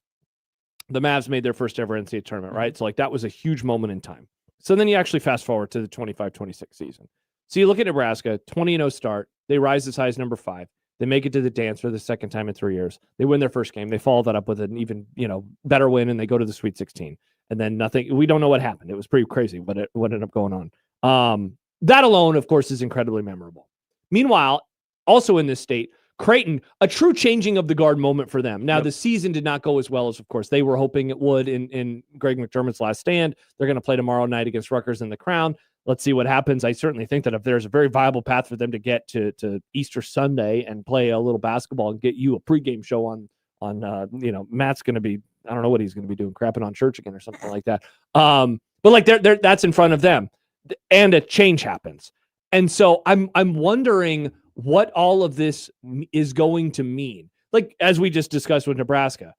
Speaker 5: the Mavs made their first ever NCAA tournament, right? So like that was a huge moment in time. So then you actually fast forward to the 25-26 season. So you look at Nebraska, 20-0 start. They rise as high as number 5. They make it to the dance for the second time in 3 years. They win their first game. They follow that up with an even, better win, and they go to the Sweet 16. And then nothing. We don't know what happened. It was pretty crazy, but what ended up going on. That alone, of course, is incredibly memorable. Meanwhile, also in this state, Creighton, a true changing of the guard moment for them. Now, the season did not go as well as, of course, they were hoping it would in Greg McDermott's last stand. They're going to play tomorrow night against Rutgers in the Crown. Let's see what happens. I certainly think that if there's a very viable path for them to get to Easter Sunday and play a little basketball and get you a pregame show on Matt's going to be, I don't know what he's going to be doing, crapping on church again or something like that. But like that's in front of them, and a change happens. And so I'm wondering what all of this is going to mean. Like, as we just discussed with Nebraska,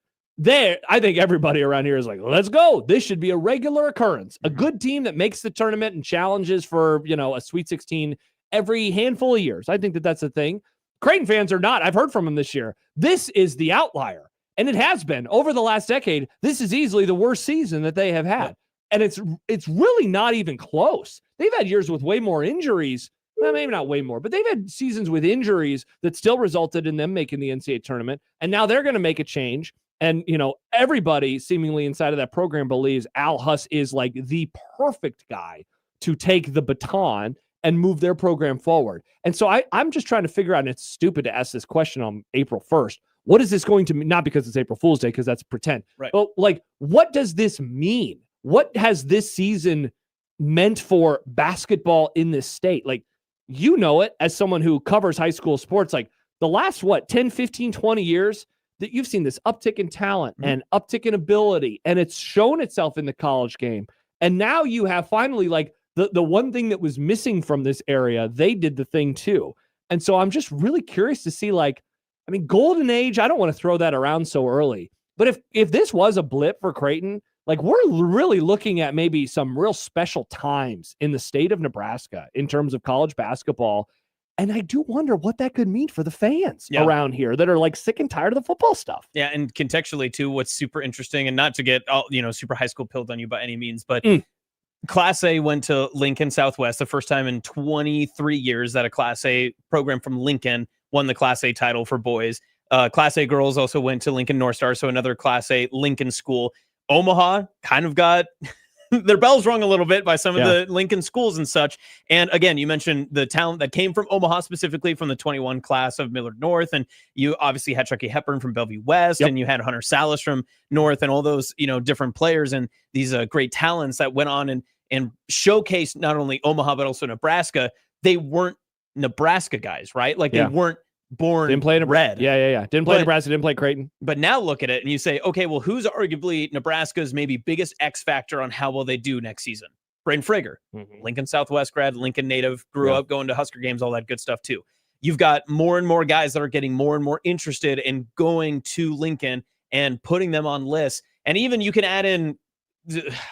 Speaker 5: I think everybody around here is like, let's go. This should be a regular occurrence. A good team that makes the tournament and challenges for, a Sweet 16 every handful of years. I think that's a thing. Creighton fans are not. I've heard from them this year. This is the outlier. And it has been over the last decade. This is easily the worst season that they have had. And it's really not even close. They've had years with way more injuries. Well, maybe not way more, but they've had seasons with injuries that still resulted in them making the NCAA tournament. And now they're going to make a change. And, everybody seemingly inside of that program believes Al Huss is like the perfect guy to take the baton and move their program forward. And so I'm just trying to figure out, and it's stupid to ask this question on April 1st. What is this going to mean? Not because it's April Fool's Day, because that's pretend.
Speaker 4: Right.
Speaker 5: But like, what does this mean? What has this season meant for basketball in this state? Like, it as someone who covers high school sports, like the last, 10, 15, 20 years, that you've seen this uptick in talent and uptick in ability, and it's shown itself in the college game. And now you have finally like the one thing that was missing from this area, they did the thing too. And so I'm just really curious to see, golden age, I don't want to throw that around so early, but if this was a blip for Creighton, like we're really looking at maybe some real special times in the state of Nebraska in terms of college basketball. And I do wonder what that could mean for the fans around here that are like sick and tired of the football stuff.
Speaker 4: Yeah, and contextually too, what's super interesting, and not to get super high school pilled on you by any means, but Class A went to Lincoln Southwest, the first time in 23 years that a Class A program from Lincoln won the Class A title for boys. Class A girls also went to Lincoln North Star, so another Class A Lincoln school. Omaha kind of got their bells rung a little bit by some of the Lincoln schools and such. And again, you mentioned the talent that came from Omaha, specifically from the 21 class of Millard North. And you obviously had Chucky Hepburn from Bellevue West, and you had Hunter Salas from North, and all those, different players and these great talents that went on and showcased not only Omaha, but also Nebraska. They weren't Nebraska guys, right? Like they weren't born
Speaker 5: didn't play
Speaker 4: red.
Speaker 5: Yeah. Didn't play Nebraska, didn't play Creighton.
Speaker 4: But now look at it and you say, okay, well, who's arguably Nebraska's maybe biggest X factor on how well they do next season? Braden Frager, Lincoln Southwest grad, Lincoln native, grew up going to Husker games, all that good stuff too. You've got more and more guys that are getting more and more interested in going to Lincoln and putting them on lists. And even you can add in,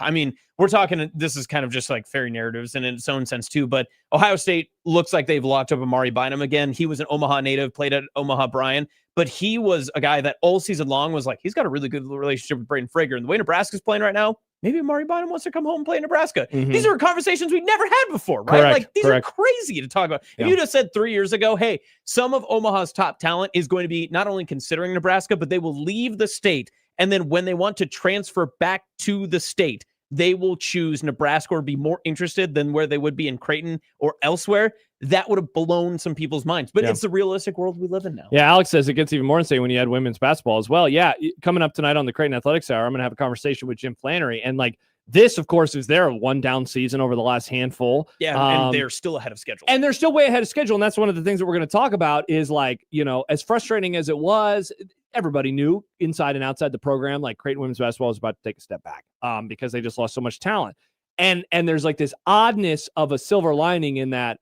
Speaker 4: I mean, we're talking, this is kind of just like fairy narratives in its own sense too, but Ohio State looks like they've locked up Amari Bynum again. He was an Omaha native, played at Omaha Bryan, but he was a guy that all season long was like, he's got a really good relationship with Braden Frager. And the way Nebraska's playing right now, maybe Amari Bynum wants to come home and play in Nebraska. These are conversations we've never had before, right?
Speaker 5: Correct,
Speaker 4: Like these are crazy to talk about. If you'd have said 3 years ago, hey, some of Omaha's top talent is going to be not only considering Nebraska, but they will leave the state. And then when they want to transfer back to the state, they will choose Nebraska or be more interested than where they would be in Creighton or elsewhere. That would have blown some people's minds. But it's the realistic world we live in now.
Speaker 5: Yeah, Alex says it gets even more insane when you add women's basketball as well. Yeah, coming up tonight on the Creighton Athletics Hour, I'm going to have a conversation with Jim Flannery. And like this, of course, is their one down season over the last handful.
Speaker 4: Yeah, and they're still ahead of schedule.
Speaker 5: And they're still way ahead of schedule. And that's one of the things that we're going to talk about is like, you know, as frustrating as it was, everybody knew inside and outside the program, like Creighton women's basketball was about to take a step back because they just lost so much talent. And there's like this oddness of a silver lining in that,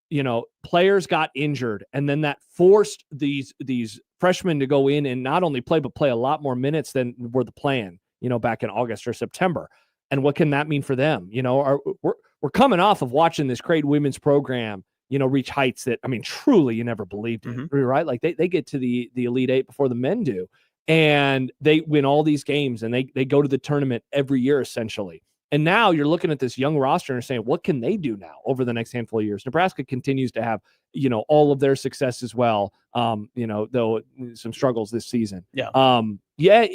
Speaker 5: you know, players got injured and then that forced these freshmen to go in and not only play, but play a lot more minutes than were the plan, you know, back in August or September. And what can that mean for them? You know, we're coming off of watching this Creighton women's program, you know, reach heights that, I mean, truly you never believed it, right? Like they get to the Elite Eight before the men do, and they win all these games and they go to the tournament every year, essentially. And now you're looking at this young roster and saying, what can they do now over the next handful of years? Nebraska continues to have, you know, all of their success as well. You know, though some struggles this season. Yeah,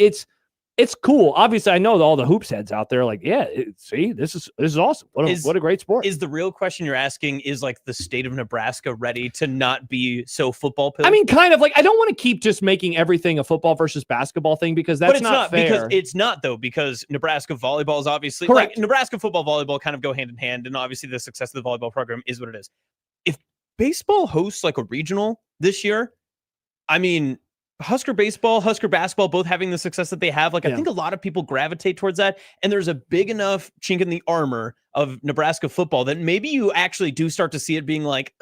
Speaker 5: it's cool. Obviously, I know all the hoops heads out there like, see, this is awesome. What a great sport.
Speaker 4: Is the real question you're asking is like the state of Nebraska ready to not be so football pilled?
Speaker 5: I mean, kind of like, I don't want to keep just making everything a football versus basketball thing because that's not fair.
Speaker 4: Because it's not though, because Nebraska volleyball is obviously like Nebraska football, volleyball kind of go hand in hand. And obviously the success of the volleyball program is what it is. If baseball hosts like a regional this year, I mean, Husker baseball, Husker basketball, both having the success that they have. Like, I think a lot of people gravitate towards that. And there's a big enough chink in the armor of Nebraska football that maybe you actually do start to see it being like,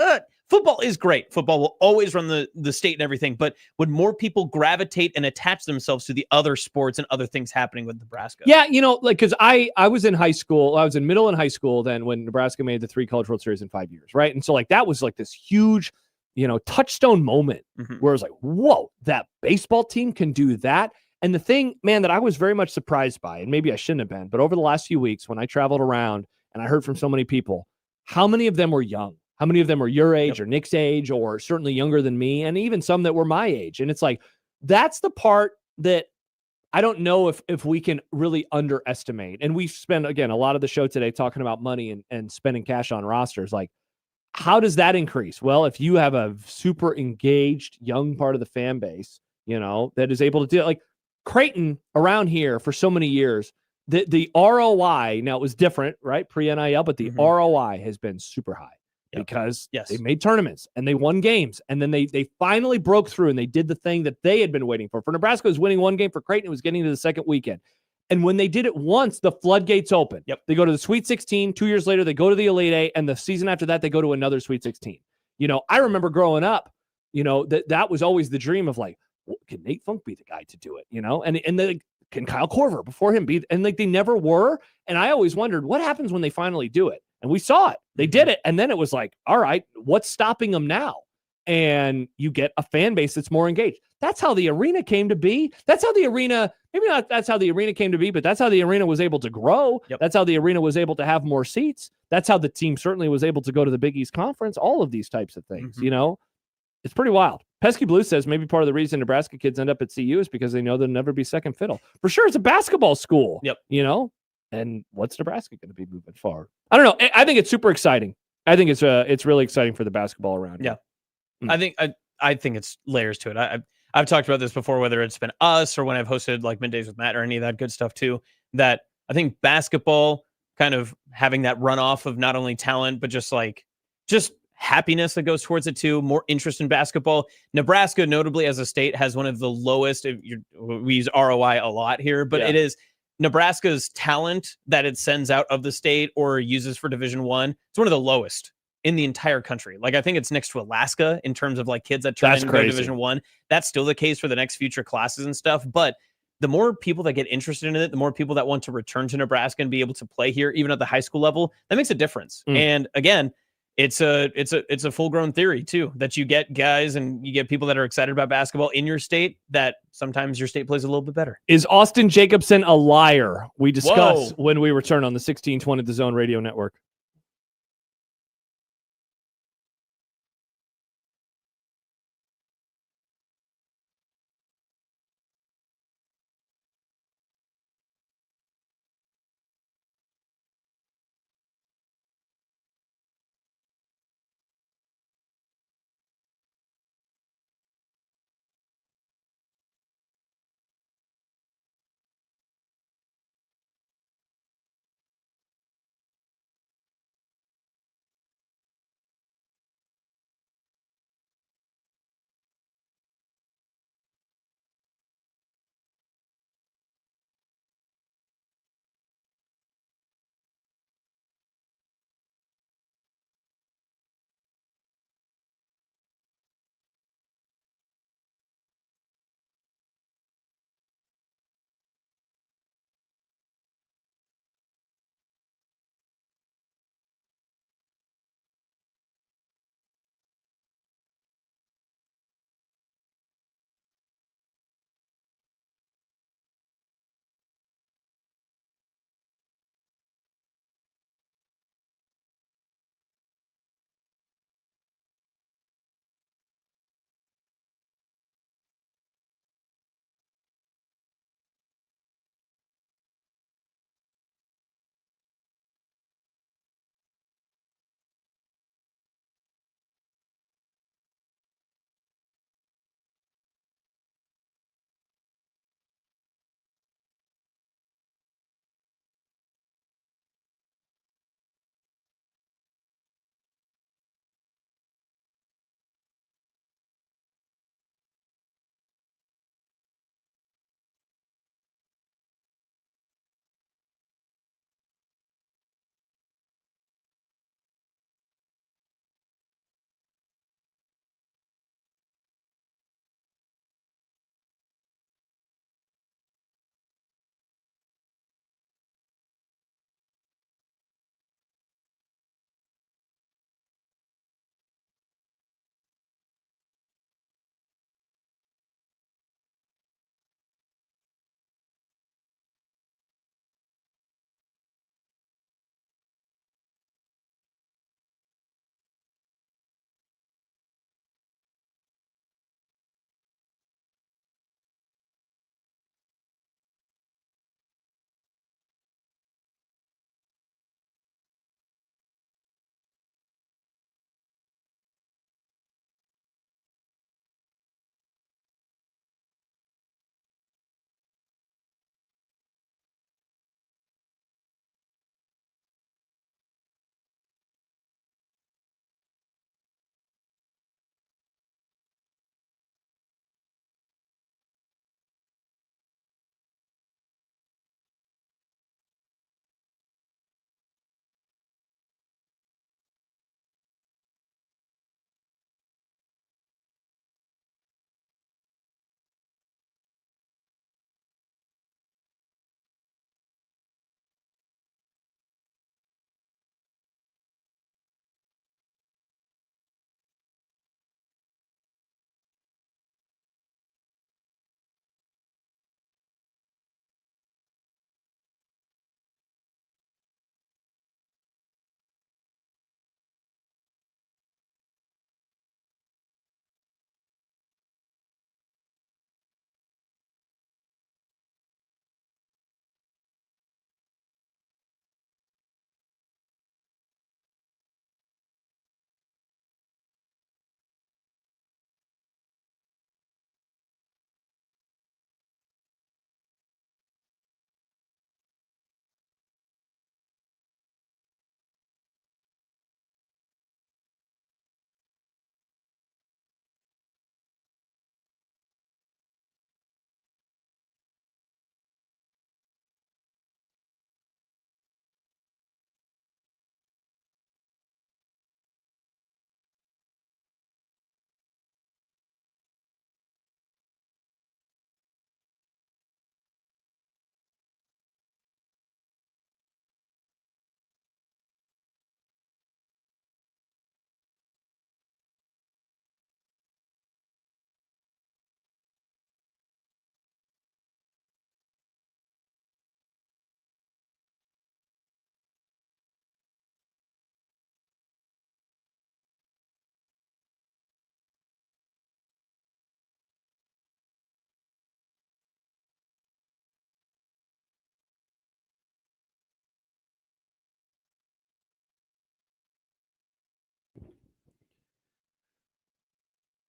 Speaker 4: football is great. Football will always run the state and everything. But would more people gravitate and attach themselves to the other sports and other things happening with Nebraska?
Speaker 5: Yeah, you know, like, because I was in high school. I was in middle and high school then when Nebraska made the 3 College World Series in 5 years, right? And so, like, that was like this huge, you know, touchstone moment where it was like, whoa, that baseball team can do that. And the thing, man, that I was very much surprised by, and maybe I shouldn't have been, but over the last few weeks when I traveled around and I heard from so many people, how many of them were young? How many of them were your age or Nick's age or certainly younger than me? And even some that were my age. And it's like, that's the part that I don't know if we can really underestimate. And we've spent, again, a lot of the show today talking about money and spending cash on rosters. Like, how does that increase? Well, if you have a super engaged young part of the fan base, you know, that is able to do it, like Creighton around here for so many years, the ROI, now it was different, right? Pre-NIL, but the ROI has been super high because they made tournaments and they won games. And then they finally broke through and they did the thing that they had been waiting for. For Nebraska, it was winning one game. For Creighton, it was getting to the second weekend. And when they did it once, the floodgates open. They go to the Sweet 16. 2 years later, they go to the Elite Eight. And the season after that, they go to another Sweet 16. You know, I remember growing up, you know, that was always the dream of like, well, can Nate Funk be the guy to do it? You know, and then can Kyle Korver before him be? And like they never were. And I always wondered what happens when they finally do it. And we saw it. They did it. And then it was like, all right, what's stopping them now? And you get a fan base that's more engaged. That's how the arena came to be. That's how the arena, maybe not that's how the arena came to be, but that's how the arena was able to grow. That's how the arena was able to have more seats. That's how the team certainly was able to go to the Big East Conference, all of these types of things, you know? It's pretty wild. Pesky Blue says maybe part of the reason Nebraska kids end up at CU is because they know they'll never be second fiddle. For sure, it's a basketball school, you know? And what's Nebraska going to be moving forward? I don't know. I think it's super exciting. I think it's really exciting for the basketball around here.
Speaker 4: I think it's layers to it. I've talked about this before, whether it's been us or when I've hosted like Middays with Matt or any of that good stuff too, that I think basketball kind of having that runoff of not only talent, but just happiness that goes towards it too, more interest in basketball. Nebraska, notably as a state, has one of the lowest, we use ROI a lot here, but it is Nebraska's talent that it sends out of the state or uses for Division I. It's one of the lowest in the entire country. Like, I think it's next to Alaska in terms of like kids that turn into Division I. That's still the case for the next future classes and stuff. But the more people that get interested in it, the more people that want to return to Nebraska and be able to play here, even at the high school level, that makes a difference. And again, it's a full grown theory too, that you get guys and you get people that are excited about basketball in your state, that sometimes your state plays a little bit better.
Speaker 5: Is Austin Jacobson a liar? We discuss when we return on the 1620 The Zone Radio Network.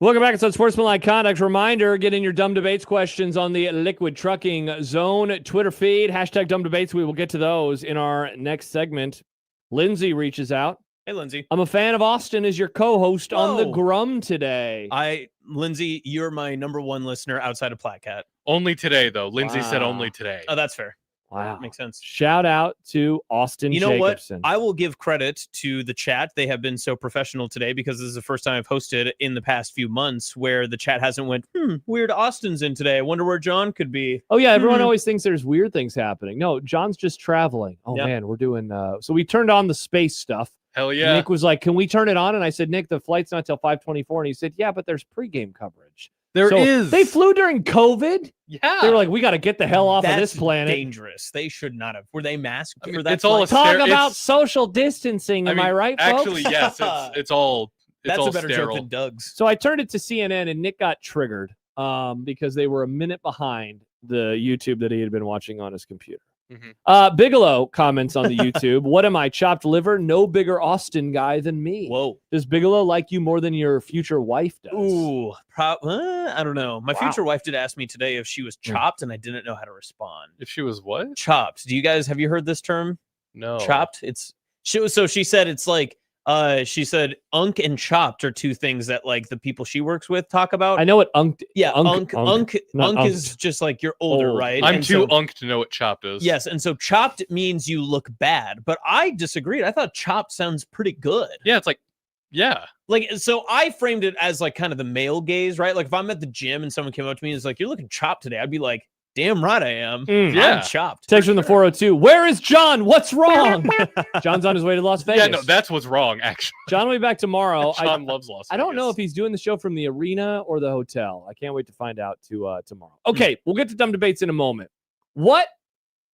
Speaker 5: Welcome back. It's Unsportsmanlike Conduct. Reminder, get in your dumb debates questions on the Liquid Trucking Zone Twitter feed. Hashtag dumb debates. We will get to those in our next segment. Lindsay reaches out.
Speaker 4: Hey, Lindsay.
Speaker 5: I'm a fan of Austin as your co-host on the Grum today.
Speaker 4: Lindsay, you're my number one listener outside of Platcat.
Speaker 6: Only today, though. Lindsay said only today.
Speaker 4: Oh, that's fair.
Speaker 5: Wow.
Speaker 4: Makes sense.
Speaker 5: Shout out to Austin Jacobson.
Speaker 4: What? I will give credit to the chat. They have been so professional today because this is the first time I've hosted in the past few months where the chat hasn't went, weird Austin's in today. I wonder where John could be.
Speaker 5: Oh, yeah. Everyone always thinks there's weird things happening. No, John's just traveling. Oh, man. We're doing... so we turned on the space stuff.
Speaker 6: Hell yeah.
Speaker 5: Nick was like, can we turn it on? And I said, Nick, the flight's not till 5:24. And he said, yeah, but there's pregame coverage.
Speaker 6: There is.
Speaker 5: They flew during COVID.
Speaker 6: Yeah.
Speaker 5: They were like, we got to get the hell off of this planet.
Speaker 4: Dangerous. They should not have. Were they masked for that?
Speaker 6: It's all
Speaker 5: talk about social distancing. Am I right, folks?
Speaker 6: Actually, yes. It's all.
Speaker 4: That's
Speaker 6: all
Speaker 4: a better
Speaker 6: sterile.
Speaker 4: joke than Doug's.
Speaker 5: So I turned it to CNN, and Nick got triggered because they were a minute behind the YouTube that he had been watching on his computer. Bigelow comments on the YouTube, what am I, chopped liver? No bigger Austin guy than me.
Speaker 4: Whoa.
Speaker 5: Does Bigelow like you more than your future wife does?
Speaker 4: Ooh, I don't know. My future wife did ask me today if she was chopped, and I didn't know how to respond.
Speaker 6: If she was what?
Speaker 4: Chopped. Do you guys, have you heard this term?
Speaker 6: No.
Speaker 4: Chopped? So she said it's like, she said unk and chopped are two things that like the people she works with talk about.
Speaker 5: I know what unk.
Speaker 4: Yeah, unk is just like you're older,
Speaker 5: Old.
Speaker 4: right?
Speaker 6: I'm
Speaker 4: and
Speaker 6: too
Speaker 4: so,
Speaker 6: unk to know what chopped is.
Speaker 4: Yes, and so chopped means you look bad, but I disagreed. I thought chopped sounds pretty good.
Speaker 6: Yeah, it's like, yeah.
Speaker 4: Like, so I framed it as like kind of the male gaze, right? Like if I'm at the gym and someone came up to me and is like, you're looking chopped today, I'd be like, damn right I am.
Speaker 6: Yeah.
Speaker 4: I'm chopped.
Speaker 5: Text from the 402. Where is John? What's wrong? John's on his way to Las Vegas.
Speaker 6: Yeah, no, that's what's wrong, actually.
Speaker 5: John will be back tomorrow.
Speaker 6: John loves Las Vegas.
Speaker 5: I don't know if he's doing the show from the arena or the hotel. I can't wait to find out tomorrow. Okay, we'll get to dumb debates in a moment. What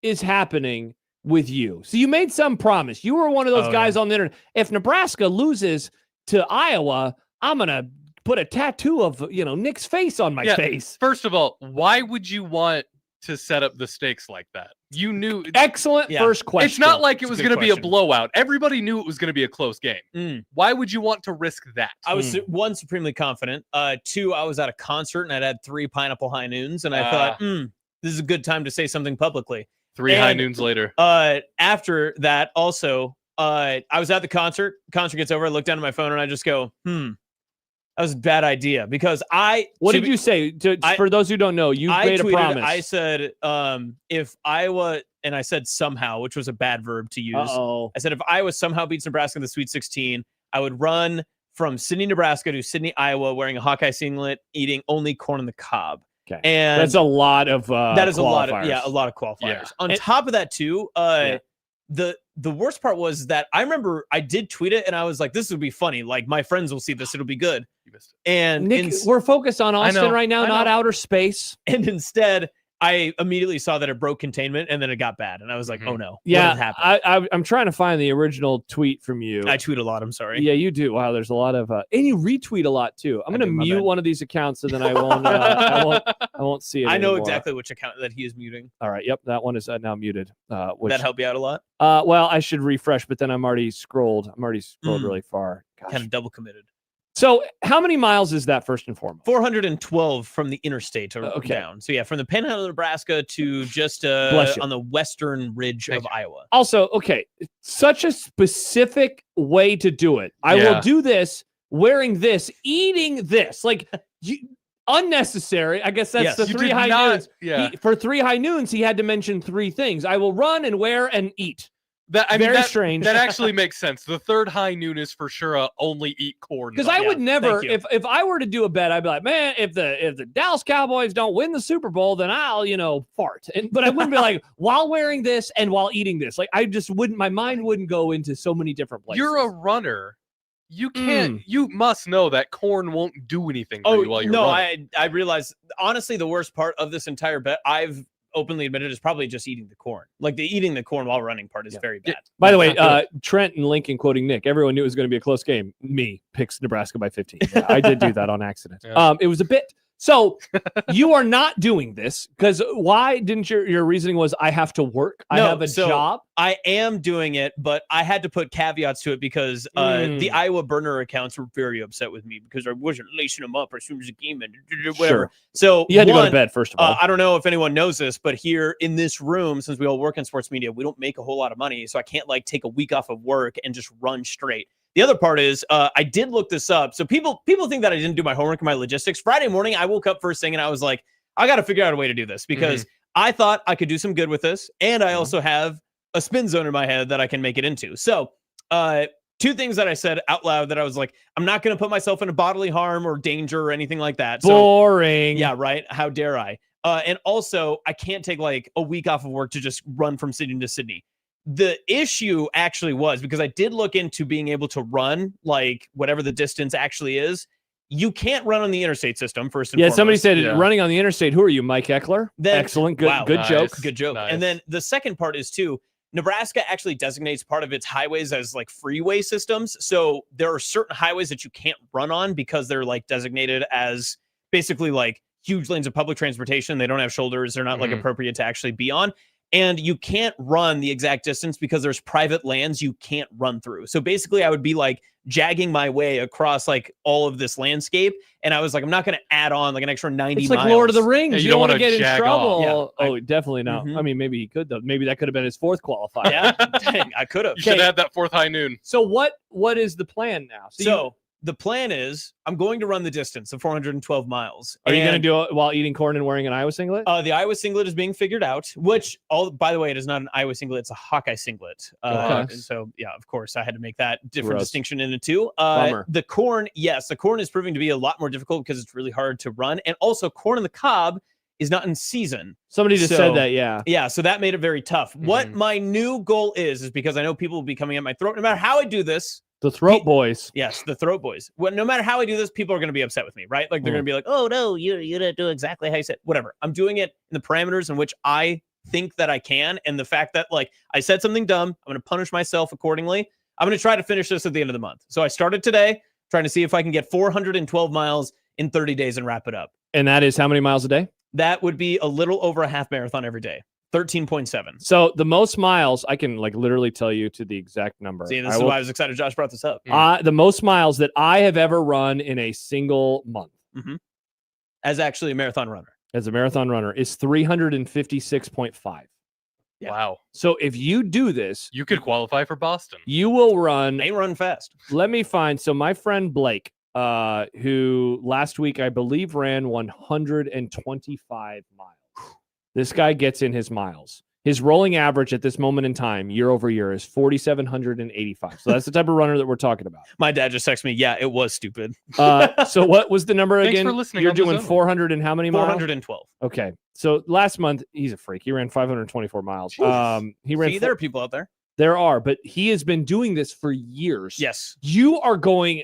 Speaker 5: is happening with you? So you made some promise. You were one of those guys on the internet. If Nebraska loses to Iowa, I'm going to put a tattoo of, Nick's face on my face.
Speaker 6: First of all, why would you want to set up the stakes like that? You knew.
Speaker 5: Excellent first question.
Speaker 6: It's not like it was going to be a blowout. Everybody knew it was going to be a close game. Why would you want to risk that?
Speaker 4: I was one, supremely confident. Two, I was at a concert and I'd had 3 pineapple high noons, and I thought, this is a good time to say something publicly.
Speaker 6: 3 high noons later.
Speaker 4: After that, also, I was at the concert. Concert gets over. I look down at my phone and I just go, that was a bad idea because
Speaker 5: What did you say? For those who don't know, you made a promise.
Speaker 4: I said, if Iowa, and I said somehow, which was a bad verb to use. I said, if Iowa somehow beats Nebraska in the Sweet 16, I would run from Sydney, Nebraska to Sydney, Iowa, wearing a Hawkeye singlet, eating only corn on the cob.
Speaker 5: Okay.
Speaker 4: And
Speaker 5: that's a lot of
Speaker 4: that is
Speaker 5: qualifiers.
Speaker 4: a lot of qualifiers. Yeah. On top of that, too, the worst part was that I remember I did tweet it and I was like, this would be funny. Like my friends will see this. It'll be good.
Speaker 6: You missed it.
Speaker 4: And
Speaker 5: Nick, we're focused on Austin right now, not outer space.
Speaker 4: And instead, I immediately saw that it broke containment and then it got bad. And I was like, oh no.
Speaker 5: Yeah. I'm trying to find the original tweet from you.
Speaker 4: I tweet a lot. I'm sorry.
Speaker 5: Yeah, you do. Wow. There's a lot of, and you retweet a lot too. I'm going to mute one of these accounts so then I won't, I won't see it
Speaker 4: I know
Speaker 5: anymore.
Speaker 4: exactly which account that he is muting.
Speaker 5: All right. Yep. That one is now muted.
Speaker 4: That help you out a lot?
Speaker 5: Well, I should refresh, but then I'm already scrolled really far. Gosh.
Speaker 4: Kind of double committed.
Speaker 5: So how many miles is that first and foremost?
Speaker 4: 412 from the interstate down. So yeah, from the panhandle of Nebraska to just on the western ridge of Iowa.
Speaker 5: Also, okay, such a specific way to do it. I will do this wearing this, eating this. Like unnecessary. I guess that's the 3 high noons.
Speaker 6: Yeah.
Speaker 5: For 3 high noons, he had to mention 3 things. I will run and wear and eat. Very strange.
Speaker 6: That actually makes sense. The 3rd high noon is for sure only eat corn.
Speaker 5: Because I would never, if I were to do a bet, I'd be like, man, if the Dallas Cowboys don't win the Super Bowl, then I'll, fart. But I wouldn't be like, while wearing this and while eating this. Like, I just wouldn't, my mind wouldn't go into so many different places.
Speaker 6: You're a runner. You can't, you must know that corn won't do anything for you while you're running.
Speaker 4: I realize, honestly, the worst part of this entire bet, I've openly admitted, is probably just eating the corn. Like the eating the corn while running part is very bad.
Speaker 5: By the way, Trent and Lincoln quoting Nick, everyone knew it was going to be a close game. Me picks Nebraska by 15. Yeah, I did do that on accident. It was a bit. So you are not doing this because why didn't your reasoning was I have to work? I have a job.
Speaker 4: I am doing it, but I had to put caveats to it because the Iowa burner accounts were very upset with me because I wasn't lacing them up as soon as the game ended. Whatever.
Speaker 5: Sure.
Speaker 4: So
Speaker 5: you had to go to bed first of all.
Speaker 4: I don't know if anyone knows this, but here in this room, since we all work in sports media, we don't make a whole lot of money, so I can't like take a week off of work and just run straight. The other part is I did look this up. So people think that I didn't do my homework and my logistics. Friday morning, I woke up first thing and I was like, I got to figure out a way to do this because I thought I could do some good with this. And I also have a spin zone in my head that I can make it into. So two things that I said out loud that I was like, I'm not going to put myself into bodily harm or danger or anything like that.
Speaker 5: Boring.
Speaker 4: So, yeah, right. How dare I? And also, I can't take like a week off of work to just run from Sydney to Sydney. The issue actually was because I did look into being able to run like whatever the distance actually is. You can't run on the interstate system first and foremost.
Speaker 5: Somebody said running on the interstate. Who are you, Mike Eckler?
Speaker 4: Excellent. Good
Speaker 5: joke.
Speaker 4: Good joke. Nice. And then the second part is too, Nebraska actually designates part of its highways as like freeway systems. So there are certain highways that you can't run on because they're like designated as basically like huge lanes of public transportation. They don't have shoulders. They're not like appropriate to actually be on. And you can't run the exact distance because there's private lands you can't run through. So basically, I would be like jagging my way across like all of this landscape. And I was like, I'm not going to add on like an extra 90 miles.
Speaker 5: It's like Lord of the Rings.
Speaker 6: Yeah,
Speaker 5: you don't want to get in trouble.
Speaker 4: Yeah,
Speaker 5: Definitely not. I mean, maybe he could, though. Maybe that could have been his fourth qualifier.
Speaker 4: Yeah, dang, I could have.
Speaker 6: You should add that fourth high noon.
Speaker 5: So what is the plan now?
Speaker 4: So the plan is I'm going to run the distance of 412 miles.
Speaker 5: Are you going to do it while eating corn and wearing an Iowa singlet?
Speaker 4: The Iowa singlet is being figured out, which, by the way, it is not an Iowa singlet. It's a Hawkeye singlet. And so, yeah, of course, I had to make that different distinction in the two. The corn, yes, the corn is proving to be a lot more difficult because it's really hard to run. And also, corn on the cob is not in season.
Speaker 5: Somebody just said that, yeah.
Speaker 4: Yeah, so that made it very tough. What my new goal is because I know people will be coming at my throat. No matter how I do this,
Speaker 5: the throat boys.
Speaker 4: Yes, the throat boys. Well, no matter how I do this, people are going to be upset with me, right? Like they're going to be like, "Oh no, you didn't do exactly how you said." Whatever. I'm doing it in the parameters in which I think that I can, and the fact that like I said something dumb, I'm going to punish myself accordingly. I'm going to try to finish this at the end of the month. So I started today, trying to see if I can get 412 miles in 30 days and wrap it up.
Speaker 5: And that is how many miles a day?
Speaker 4: That would be a little over a half marathon every day. 13.7.
Speaker 5: So the most miles, I can like literally tell you to the exact number.
Speaker 4: See, this is why I was excited Josh brought this up.
Speaker 5: The most miles that I have ever run in a single month.
Speaker 4: As actually a marathon runner.
Speaker 5: As a marathon runner is 356.5.
Speaker 4: Yeah.
Speaker 6: Wow.
Speaker 5: So if you do this,
Speaker 6: you could qualify for Boston.
Speaker 5: You will run.
Speaker 4: They run fast.
Speaker 5: Let me find. So my friend Blake, who last week I believe ran 125 miles. This guy gets in his miles. His rolling average at this moment in time, year over year, is 4,785. So that's the type of runner that we're talking about.
Speaker 4: My dad just texted me, yeah, it was stupid.
Speaker 5: So what was the number again?
Speaker 6: Thanks for listening.
Speaker 5: You're doing 400 and how many miles?
Speaker 4: 412.
Speaker 5: Okay. So last month, he's a freak. He ran 524 miles. He ran.
Speaker 4: See, there are people out there.
Speaker 5: There are, but he has been doing this for years.
Speaker 4: Yes.
Speaker 5: You are going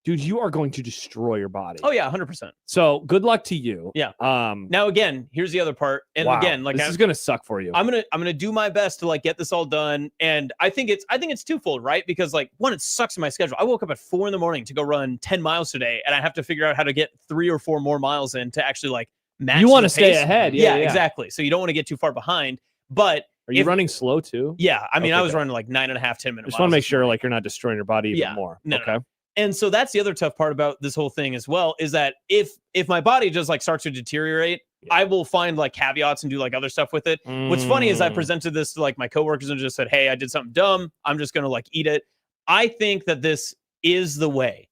Speaker 5: to destroy your body.
Speaker 4: Oh yeah, 100%.
Speaker 5: So good luck to you.
Speaker 4: Yeah. Now again, here's the other part. And again, like
Speaker 5: this is gonna suck for you.
Speaker 4: I'm gonna do my best to like get this all done. And I think it's twofold, right? Because like one, it sucks in my schedule. I woke up at 4 a.m. to go run 10 miles today, and I have to figure out how to get 3 or 4 more miles in to actually like match.
Speaker 5: You want to
Speaker 4: the
Speaker 5: stay
Speaker 4: pace.
Speaker 5: ahead.
Speaker 4: Yeah, exactly. So you don't want to get too far behind. But
Speaker 5: are you running slow too?
Speaker 4: Yeah. I mean, I was running like 9.5, 10 minutes.
Speaker 5: Just want to make sure like you're not destroying your body even more.
Speaker 4: No,
Speaker 5: okay.
Speaker 4: No. And so that's the other tough part about this whole thing as well, is that if my body just like starts to deteriorate, I will find like caveats and do like other stuff with it. What's funny is I presented this to like my coworkers and just said, hey, I did something dumb. I'm just going to like eat it. I think that this is the way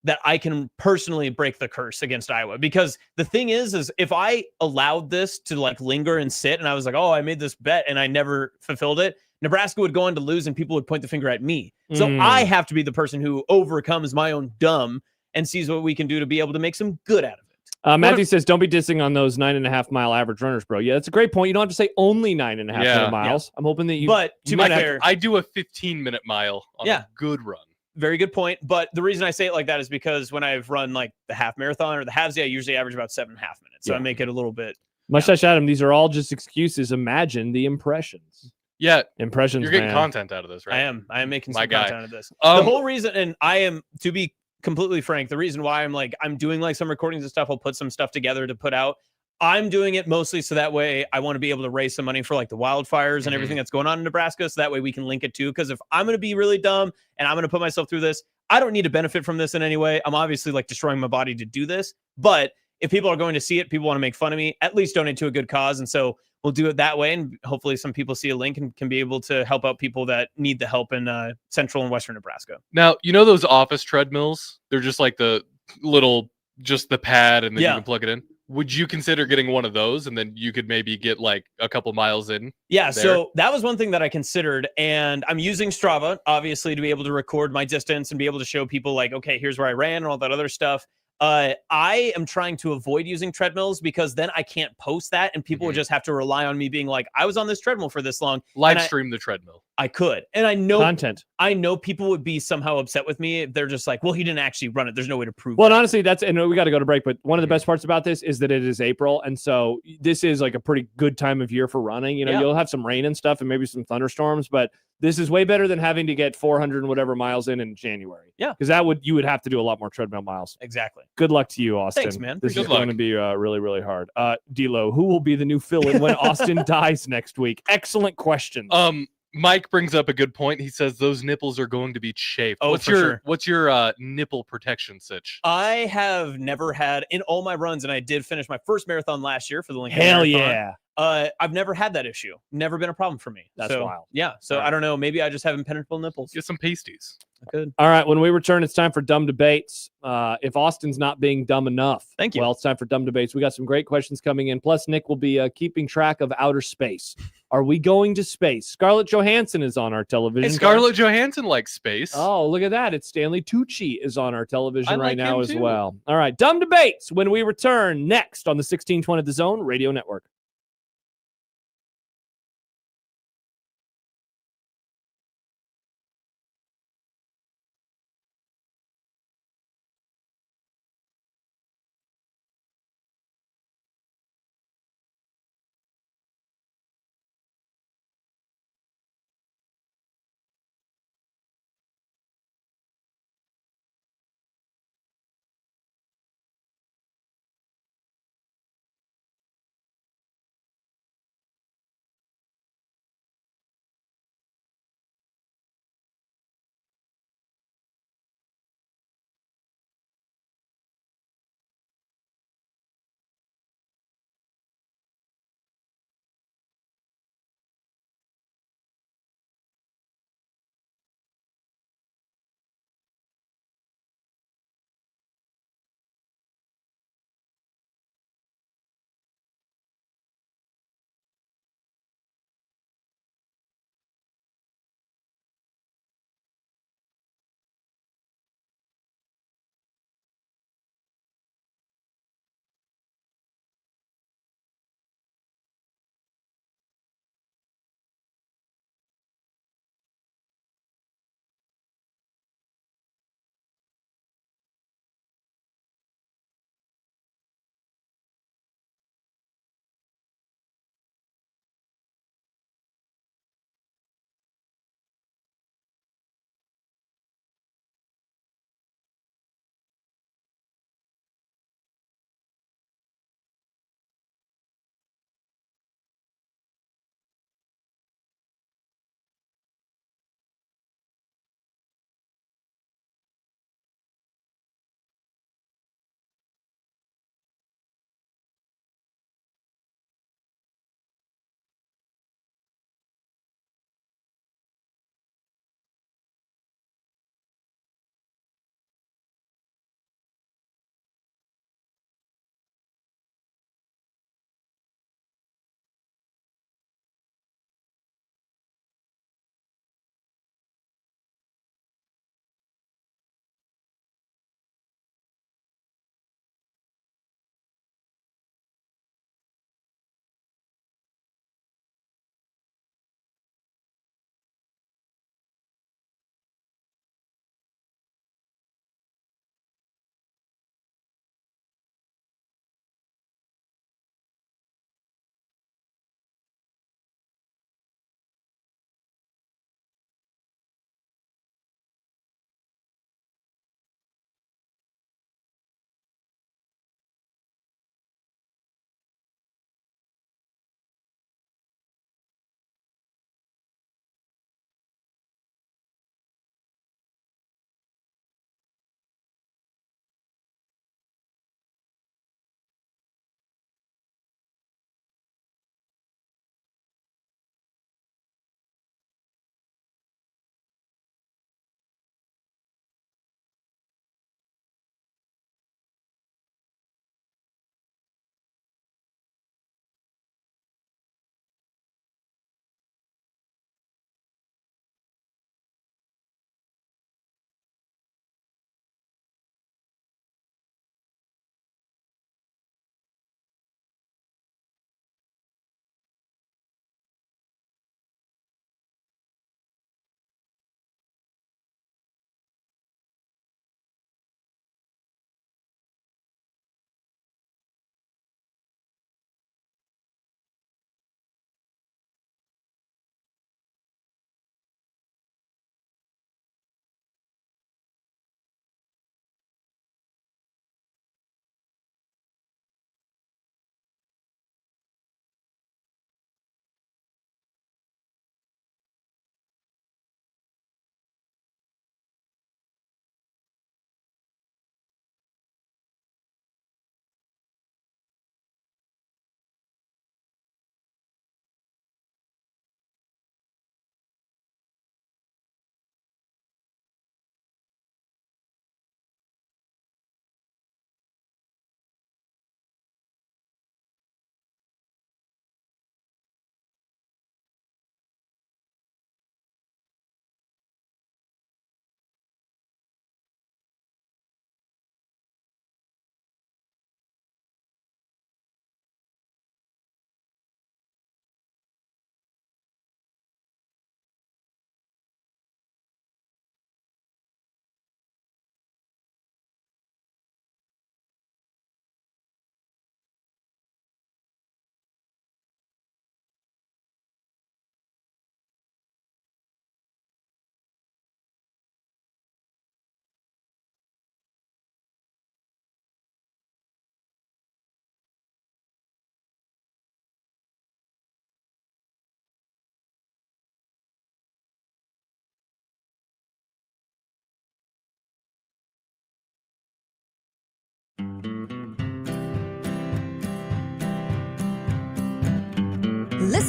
Speaker 4: that I can personally break the curse against Iowa, because the thing is if I allowed this to like linger and sit and I was like, oh, I made this bet and I never fulfilled it, Nebraska would go on to lose and people would point the finger at me. So I have to be the person who overcomes my own dumb and sees what we can do to be able to make some good out of it.
Speaker 5: Matthew says, don't be dissing on those 9.5 mile average runners, bro. Yeah, that's a great point. You don't have to say only 9.5 miles. Yeah. I'm hoping that you.
Speaker 4: But to be fair,
Speaker 6: I do a 15-minute mile on a good run.
Speaker 4: Very good point. But the reason I say it like that is because when I've run like the half marathon or the halves, I usually average about 7.5 minutes. So I make it a little bit.
Speaker 5: Mustache Adam, these are all just excuses. Imagine the impressions.
Speaker 6: Yeah,
Speaker 5: impressions.
Speaker 6: You're getting content out of this, right?
Speaker 4: I am making some content out of this.
Speaker 6: The
Speaker 4: whole reason, and I am, to be completely frank, the reason why I'm doing like some recordings and stuff, I'll put some stuff together to put out. I'm doing it mostly so that way I want to be able to raise some money for like the wildfires and everything that's going on in Nebraska. So that way we can link it too. Because if I'm going to be really dumb and I'm going to put myself through this, I don't need to benefit from this in any way. I'm obviously like destroying my body to do this. But if people are going to see it, people want to make fun of me, at least donate to a good cause. And so we'll do it that way. And hopefully some people see a link and can be able to help out people that need the help in central and western Nebraska.
Speaker 6: Now, you know those office treadmills? They're just like the little, just the pad and then you can plug it in. Would you consider getting one of those and then you could maybe get like a couple miles in?
Speaker 4: Yeah, so that was one thing that I considered, and I'm using Strava, obviously, to be able to record my distance and be able to show people like, okay, here's where I ran and all that other stuff. I am trying to avoid using treadmills because then I can't post that and people would just have to rely on me being like, I was on this treadmill for this long.
Speaker 6: Live stream the treadmill.
Speaker 4: I could. And I know
Speaker 5: content.
Speaker 4: I know people would be somehow upset with me. They're just like, well, he didn't actually run it. There's no way to prove
Speaker 5: Well,
Speaker 4: that.
Speaker 5: and honestly, and we got to go to break, but one of the best parts about this is that it is April. And so this is like a pretty good time of year for running. You know, you'll have some rain and stuff and maybe some thunderstorms, but this is way better than having to get 400 and whatever miles in January.
Speaker 4: Yeah.
Speaker 5: Because you would have to do a lot more treadmill miles.
Speaker 4: Exactly.
Speaker 5: Good luck to you, Austin.
Speaker 4: Thanks, man.
Speaker 5: This
Speaker 4: Good
Speaker 5: is
Speaker 4: luck.
Speaker 5: going to be really, really hard. D-Lo, who will be the new fill-in when Austin dies next week? Excellent questions.
Speaker 6: Mike brings up a good point. He says those nipples are going to be chafed.
Speaker 4: Oh,
Speaker 6: What's your nipple protection sitch?
Speaker 4: I have never had in all my runs, and I did finish my first marathon last year for the Lincoln
Speaker 5: Hell
Speaker 4: Marathon.
Speaker 5: yeah.
Speaker 4: I've never had that issue. Never been a problem for me.
Speaker 5: That's
Speaker 4: so,
Speaker 5: wild.
Speaker 4: Yeah. So I don't know. Maybe I just have impenetrable nipples.
Speaker 6: Get some pasties.
Speaker 4: I could.
Speaker 5: All right, when we return, it's time for Dumb Debates. If Austin's not being dumb enough,
Speaker 4: thank you.
Speaker 5: Well, it's time for Dumb Debates. We got some great questions coming in. Plus, Nick will be keeping track of outer space. Are we going to space? Scarlett Johansson is on our television.
Speaker 6: Hey, Scarlett Johansson likes space.
Speaker 5: Oh, look at that. It's Stanley Tucci is on our television right now as
Speaker 6: him too.
Speaker 5: well. All right, Dumb Debates when we return next on the 1620 The Zone Radio Network.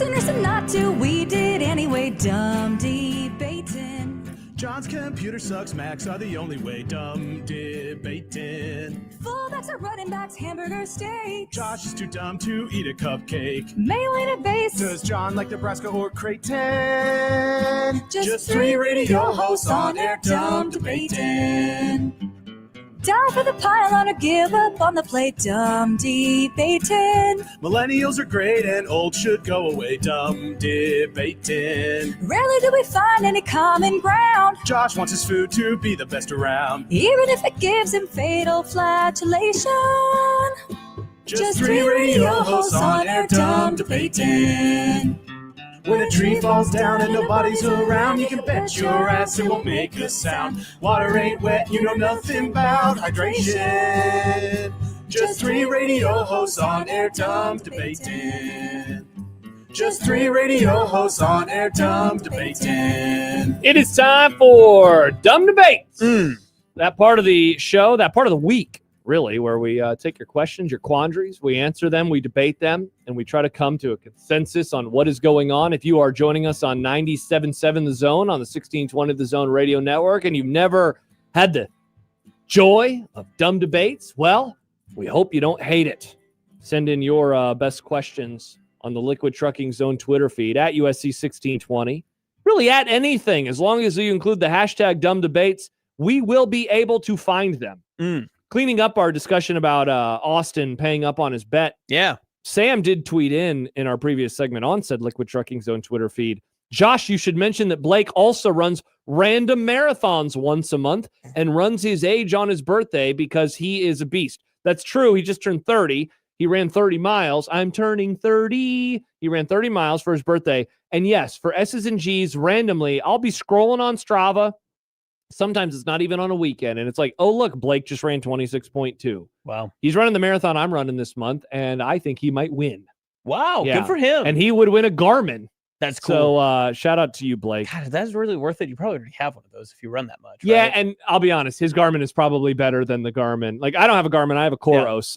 Speaker 13: listeners and not to. We did anyway. Dumb debating.
Speaker 7: John's computer sucks. Macs are the only way. Dumb debating.
Speaker 13: Fullbacks are running backs. Hamburger steaks.
Speaker 7: Josh is too dumb to eat a cupcake.
Speaker 13: Mailing a base.
Speaker 7: Does John like Nebraska or Creighton?
Speaker 13: Just three radio hosts on air. Dumb debating. Down for the pylon or give up on the plate. Dumb debating.
Speaker 7: Millennials are great and old should go away. Dumb debating.
Speaker 13: Rarely do we find any common ground.
Speaker 7: Josh wants his food to be the best around.
Speaker 13: Even if it gives him fatal flatulation. Just three radio hosts on air. Dumb debating.
Speaker 7: When a tree falls down and nobody's around, you can bet your ass it won't make a sound. Water ain't wet, you know nothing about hydration. Just three radio hosts on air. Dumb debating. Just three radio hosts on air. Dumb debating.
Speaker 5: It is time for Dumb Debates. That part of the show, that part of the week, really, where we take your questions, your quandaries, we answer them, we debate them, and we try to come to a consensus on what is going on. If you are joining us on 97.7 The Zone on the 1620 The Zone radio network, and you've never had the joy of Dumb Debates, well, we hope you don't hate it. Send in your best questions on the Liquid Trucking Zone Twitter feed at USC1620. Really at anything, as long as you include the hashtag Dumb Debates, we will be able to find them. Cleaning up our discussion about Austin paying up on his bet.
Speaker 4: Yeah.
Speaker 5: Sam did tweet in our previous segment on said Liquid Trucking Zone Twitter feed. Josh, you should mention that Blake also runs random marathons once a month and runs his age on his birthday because he is a beast. That's true. He just turned 30. He ran 30 miles. I'm turning 30. He ran 30 miles for his birthday. And yes, for S's and G's, randomly, I'll be scrolling on Strava. Sometimes it's not even on a weekend. And it's like, oh, look, Blake just ran 26.2.
Speaker 4: Wow.
Speaker 5: He's running the marathon I'm running this month, and I think he might win.
Speaker 4: Wow. Yeah. Good for him.
Speaker 5: And he would win a Garmin.
Speaker 4: That's cool.
Speaker 5: So shout out to you, Blake.
Speaker 4: God, that's really worth it. You probably already have one of those if you run that much.
Speaker 5: Yeah,
Speaker 4: right?
Speaker 5: and I'll be honest, his Garmin is probably better than the Garmin. Like, I don't have a Garmin, I have a Koros.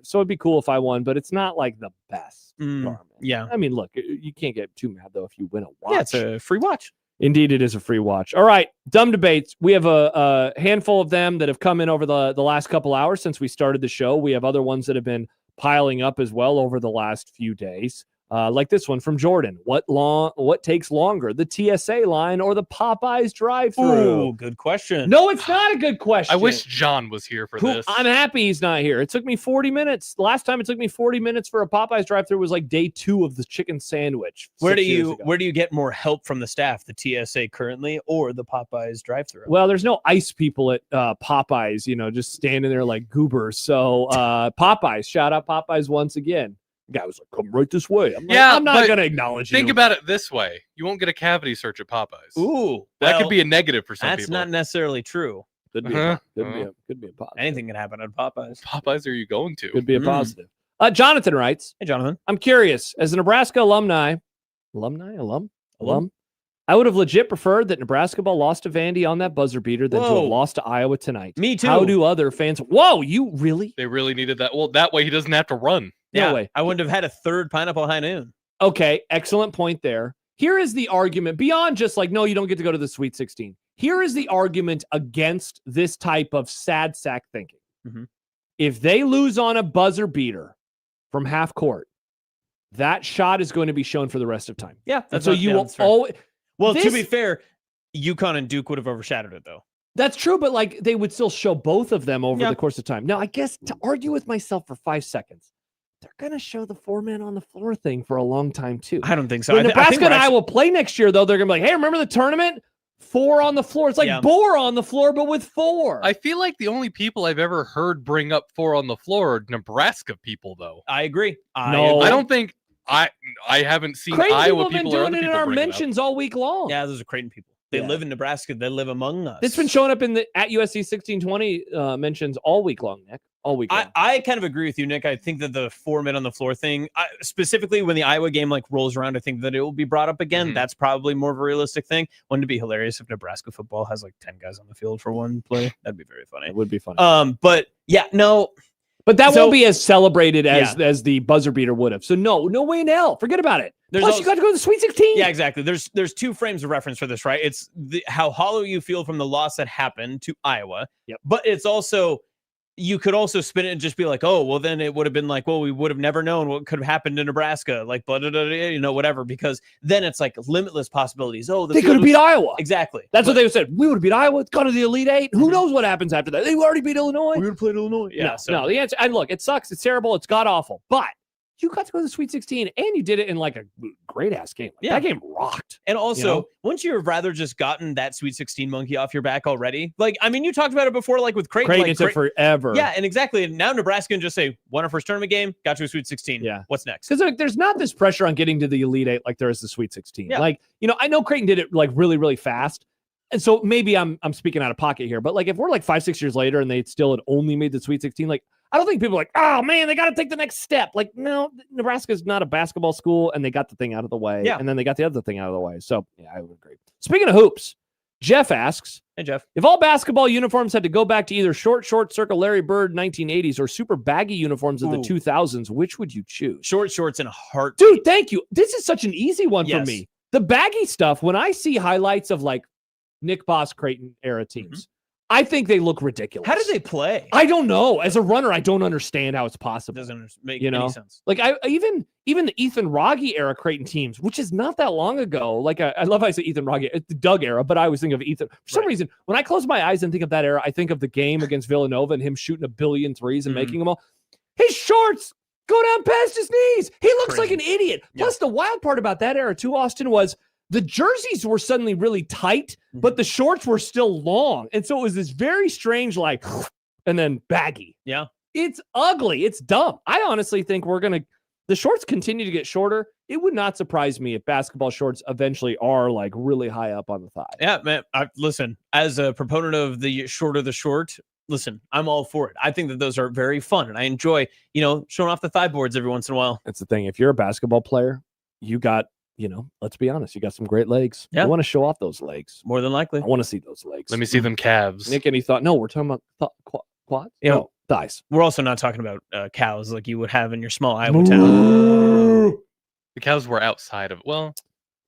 Speaker 5: So it'd be cool if I won, but it's not like the best Garmin.
Speaker 4: Yeah.
Speaker 5: I mean, look, you can't get too mad, though, if you win a watch.
Speaker 4: Yeah, it's a free watch.
Speaker 5: Indeed, it is a free watch. All right, Dumb Debates. We have a handful of them that have come in over the last couple hours since we started the show. We have other ones that have been piling up as well over the last few days. Like this one from Jordan. What takes longer, the TSA line or the Popeyes drive-thru?
Speaker 4: Ooh, good question.
Speaker 5: No, it's not a good question.
Speaker 6: I wish John was here for this.
Speaker 5: I'm happy he's not here. It took me 40 minutes. Last time it took me 40 minutes for a Popeyes drive-thru was like day 2 of the chicken sandwich.
Speaker 4: Where do you get more help from the staff, the TSA currently or the Popeyes drive-thru?
Speaker 5: Well, there's no ICE people at Popeyes, just standing there like goobers. So Popeyes, shout out Popeyes once again. The guy was like, come right this way. I'm not going to acknowledge you.
Speaker 6: Think about it this way. You won't get a cavity search at Popeyes.
Speaker 4: Ooh.
Speaker 6: That could be a negative for some people.
Speaker 4: That's not necessarily true.
Speaker 5: Could be a positive.
Speaker 4: Anything can happen at Popeyes.
Speaker 6: Popeyes are you going to?
Speaker 5: Could be a positive. Jonathan writes.
Speaker 4: Hey, Jonathan.
Speaker 5: I'm curious. As a Nebraska alum, I would have legit preferred that Nebraska ball lost to Vandy on that buzzer beater than to have lost to Iowa tonight.
Speaker 4: Me too.
Speaker 5: How do other fans? Whoa, you really?
Speaker 6: They really needed that. Well, that way he doesn't have to run.
Speaker 4: Yeah,
Speaker 5: no way.
Speaker 4: I wouldn't have had a third pineapple high noon.
Speaker 5: Okay, excellent point there. Here is the argument beyond just like, no, you don't get to go to the Sweet 16. Here is the argument against this type of sad sack thinking.
Speaker 4: Mm-hmm.
Speaker 5: If they lose on a buzzer beater from half court, that shot is going to be shown for the rest of time.
Speaker 4: Yeah.
Speaker 5: So you will always.
Speaker 4: Well, to be fair, UConn and Duke would have overshadowed it, though.
Speaker 5: That's true, but like they would still show both of them over the course of time. Now, I guess to argue with myself for 5 seconds, they're going to show the 4-man on the floor thing for a long time, too.
Speaker 4: I don't think so.
Speaker 5: When Nebraska and Iowa play next year, though, they're going to be like, hey, remember the tournament? 4 on the floor. It's like Boar on the floor, but with 4.
Speaker 6: I feel like the only people I've ever heard bring up 4 on the floor are Nebraska people, though.
Speaker 4: I agree.
Speaker 6: I don't think I haven't seen
Speaker 5: Creighton
Speaker 6: Iowa
Speaker 5: people have been
Speaker 6: people
Speaker 5: doing it in our mentions all week long.
Speaker 4: Yeah, those are Creighton people. They live in Nebraska. They live among us.
Speaker 5: It's been showing up in the at USC 1620 mentions all week long, Nick. All week long.
Speaker 4: I kind of agree with you, Nick. I think that the 4-man on the floor thing, specifically when the Iowa game rolls around, I think that it will be brought up again. That's probably more of a realistic thing. Wouldn't it be hilarious if Nebraska football has 10 guys on the field for one play? That'd be very funny.
Speaker 5: It would be funny.
Speaker 4: But yeah, no.
Speaker 5: But that won't be as celebrated as the buzzer beater would have. So no way in hell. Forget about it. Plus, you got to go to the Sweet 16.
Speaker 4: Yeah, exactly. There's two frames of reference for this, right? It's how hollow you feel from the loss that happened to Iowa.
Speaker 5: Yep.
Speaker 4: But it's also, you could also spin it and just be like, oh, well, then it would have been like, well, we would have never known what could have happened in Nebraska, like, blah, blah, blah, you know, whatever, because then it's like limitless possibilities. Oh,
Speaker 5: they could have beat Iowa.
Speaker 4: Exactly.
Speaker 5: That's what they said. We would have beat Iowa. It's gone to the Elite Eight. Who knows what happens after that? They already beat Illinois.
Speaker 4: We would have played Illinois. Yeah.
Speaker 5: No, the answer, and look, it sucks. It's terrible. It's god awful. But you got to go to the Sweet 16, and you did it in like a great ass game. That game rocked.
Speaker 4: And also, wouldn't you have rather just gotten that Sweet 16 monkey off your back already? Like, I mean, you talked about it before, like with Creighton.
Speaker 5: Creighton took forever.
Speaker 4: Yeah, and exactly. And now Nebraska can just say, won our first tournament game, got to a Sweet 16.
Speaker 5: Yeah.
Speaker 4: What's next?
Speaker 5: Because there's not this pressure on getting to the Elite Eight like there is the Sweet 16.
Speaker 4: Yeah.
Speaker 5: Like, I know Creighton did it like really, really fast. And so maybe I'm speaking out of pocket here, but like if we're like 5-6 years later and they still had only made the Sweet 16, like I don't think people are like, oh man, they got to take the next step. Like, no, Nebraska's not a basketball school, and they got the thing out of the way.
Speaker 4: Yeah.
Speaker 5: And then they got the other thing out of the way. So yeah, I would agree. Speaking of hoops, Jeff asks,
Speaker 4: hey Jeff,
Speaker 5: if all basketball uniforms had to go back to either short circle Larry Bird 1980s or super baggy uniforms of the 2000s, which would you choose?
Speaker 4: Short shorts in a heart.
Speaker 5: Dude, thank you. This is such an easy one for
Speaker 4: Yes.
Speaker 5: me. The baggy stuff, when I see highlights of like Nick Boss Creighton era teams, I think they look ridiculous.
Speaker 4: How did they play?
Speaker 5: I don't know. As a runner, I don't understand how it's possible.
Speaker 4: Doesn't make any sense.
Speaker 5: Like I even the Ethan Rogge era Creighton teams, which is not that long ago. Like I love how I say Ethan Rogge, it's the Doug era, but I always think of Ethan. For some reason, when I close my eyes and think of that era, I think of the game against Villanova and him shooting 1 billion threes and making them all. His shorts go down past his knees. He looks like an idiot. Plus, the wild part about that era too, Austin, was the jerseys were suddenly really tight, but the shorts were still long. And so it was this very strange, like, and then baggy.
Speaker 4: Yeah.
Speaker 5: It's ugly. It's dumb. I honestly think the shorts continue to get shorter. It would not surprise me if basketball shorts eventually are like really high up on the thigh.
Speaker 4: Yeah, man. Listen, as a proponent of the shorter the short, listen, I'm all for it. I think that those are very fun, and I enjoy, showing off the thigh boards every once in a while.
Speaker 5: That's the thing. If you're a basketball player, you got, let's be honest, you got some great legs.
Speaker 4: Yeah.
Speaker 5: You want to show off those legs.
Speaker 4: More than likely.
Speaker 5: I want to see those legs.
Speaker 6: Let me see them calves.
Speaker 5: Nick, any thought? No, we're talking about quads. No, thighs.
Speaker 4: We're also not talking about cows like you would have in your small Iowa town.
Speaker 6: The cows were outside of,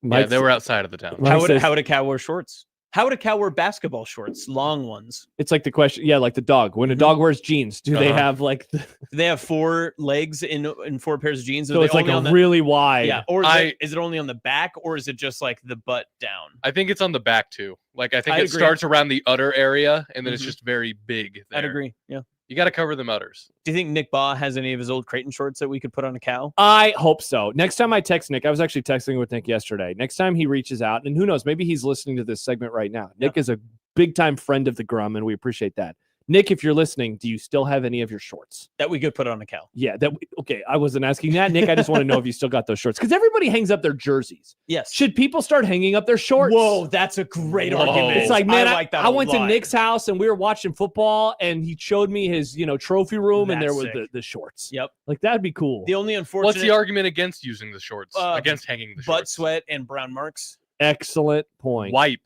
Speaker 6: they were outside of the town.
Speaker 4: How would a cow wear shorts? How would a cow wear basketball shorts? Long ones.
Speaker 5: It's like the question, like the dog. When a dog wears jeans, do they have like
Speaker 4: do they have 4 legs in 4 pairs of jeans?
Speaker 5: So it's like really wide.
Speaker 4: Yeah. Or is it only on the back, or is it just like the butt down?
Speaker 6: I think it's on the back too. Like I think it starts around the udder area, and then it's just very big there.
Speaker 4: I'd agree. Yeah.
Speaker 6: You got to cover them udders.
Speaker 4: Do you think Nick Baugh has any of his old Creighton shorts that we could put on a cow?
Speaker 5: I hope so. Next time I text Nick, I was actually texting with Nick yesterday. Next time he reaches out, and who knows, maybe he's listening to this segment right now. Nick is a big time friend of the Grum, and we appreciate that. Nick, if you're listening, do you still have any of your shorts
Speaker 4: that we could put on a cow?
Speaker 5: Yeah. Okay. I wasn't asking that, Nick. I just want to know if you still got those shorts, because everybody hangs up their jerseys.
Speaker 4: Yes.
Speaker 5: Should people start hanging up their shorts?
Speaker 4: Whoa, that's a great argument.
Speaker 5: It's like, man, I went to
Speaker 4: lot.
Speaker 5: Nick's house and we were watching football, and he showed me his, trophy room, and there was the shorts.
Speaker 4: Yep.
Speaker 5: Like that'd be cool.
Speaker 4: The only unfortunate.
Speaker 6: What's the argument against using the shorts? Against hanging the shorts?
Speaker 4: Butt sweat and brown marks.
Speaker 5: Excellent point.
Speaker 6: Wipe.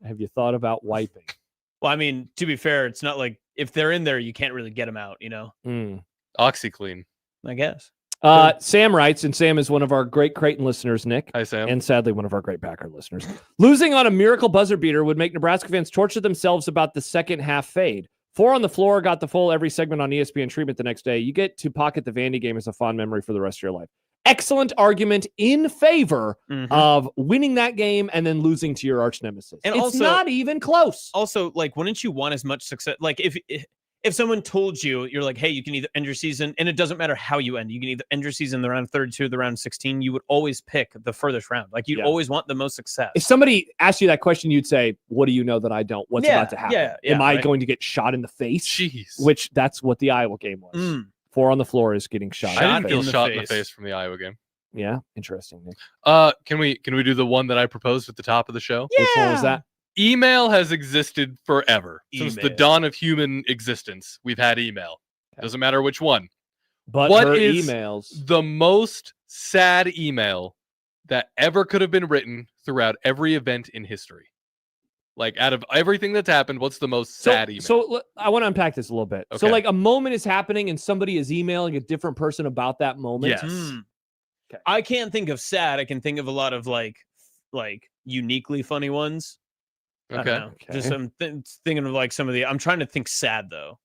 Speaker 5: Have you thought about wiping?
Speaker 4: Well, I mean, to be fair, it's not like if they're in there, you can't really get them out,
Speaker 6: OxyClean.
Speaker 4: I guess.
Speaker 5: Sam writes, and Sam is one of our great Creighton listeners, Nick.
Speaker 6: Hi, Sam.
Speaker 5: And sadly, one of our great Packer listeners. Losing on a miracle buzzer beater would make Nebraska fans torture themselves about the second half fade. 4 on the floor got the full every segment on ESPN treatment the next day. You get to pocket the Vandy game as a fond memory for the rest of your life. Excellent argument in favor of winning that game and then losing to your arch nemesis.
Speaker 4: And
Speaker 5: it's
Speaker 4: also,
Speaker 5: not even close.
Speaker 4: Also, like, wouldn't you want as much success? Like, if someone told you, you're like, hey, you can either end your season, and it doesn't matter how you end. You can either end your season in the round 32, the round 16. You would always pick the furthest round. Like, you'd always want the most success.
Speaker 5: If somebody asked you that question, you'd say, what do you know that I don't? What's about to happen? Am I going to get shot in the face?
Speaker 6: Jeez.
Speaker 5: Which that's what the Iowa game was. 4 on the floor is getting shot.
Speaker 6: I didn't feel shot in the face from the Iowa game.
Speaker 5: Yeah, interesting, Nick.
Speaker 6: Can we do the one that I proposed at the top of the show?
Speaker 5: Yeah. Which one was that?
Speaker 6: Email has existed forever. Since the dawn of human existence, we've had email. Doesn't matter which one.
Speaker 5: But
Speaker 6: what
Speaker 5: her
Speaker 6: is
Speaker 5: emails.
Speaker 6: The most sad email that ever could have been written throughout every event in history? Like out of everything that's happened, what's the most sad email?
Speaker 5: So I want to unpack this a little bit.
Speaker 6: Okay.
Speaker 5: So like a moment is happening and somebody is emailing a different person about that moment.
Speaker 6: Yes.
Speaker 5: Okay.
Speaker 4: I can't think of sad. I can think of a lot of like uniquely funny ones.
Speaker 6: Okay.
Speaker 4: Just I'm thinking of like some of the. I'm trying to think sad though.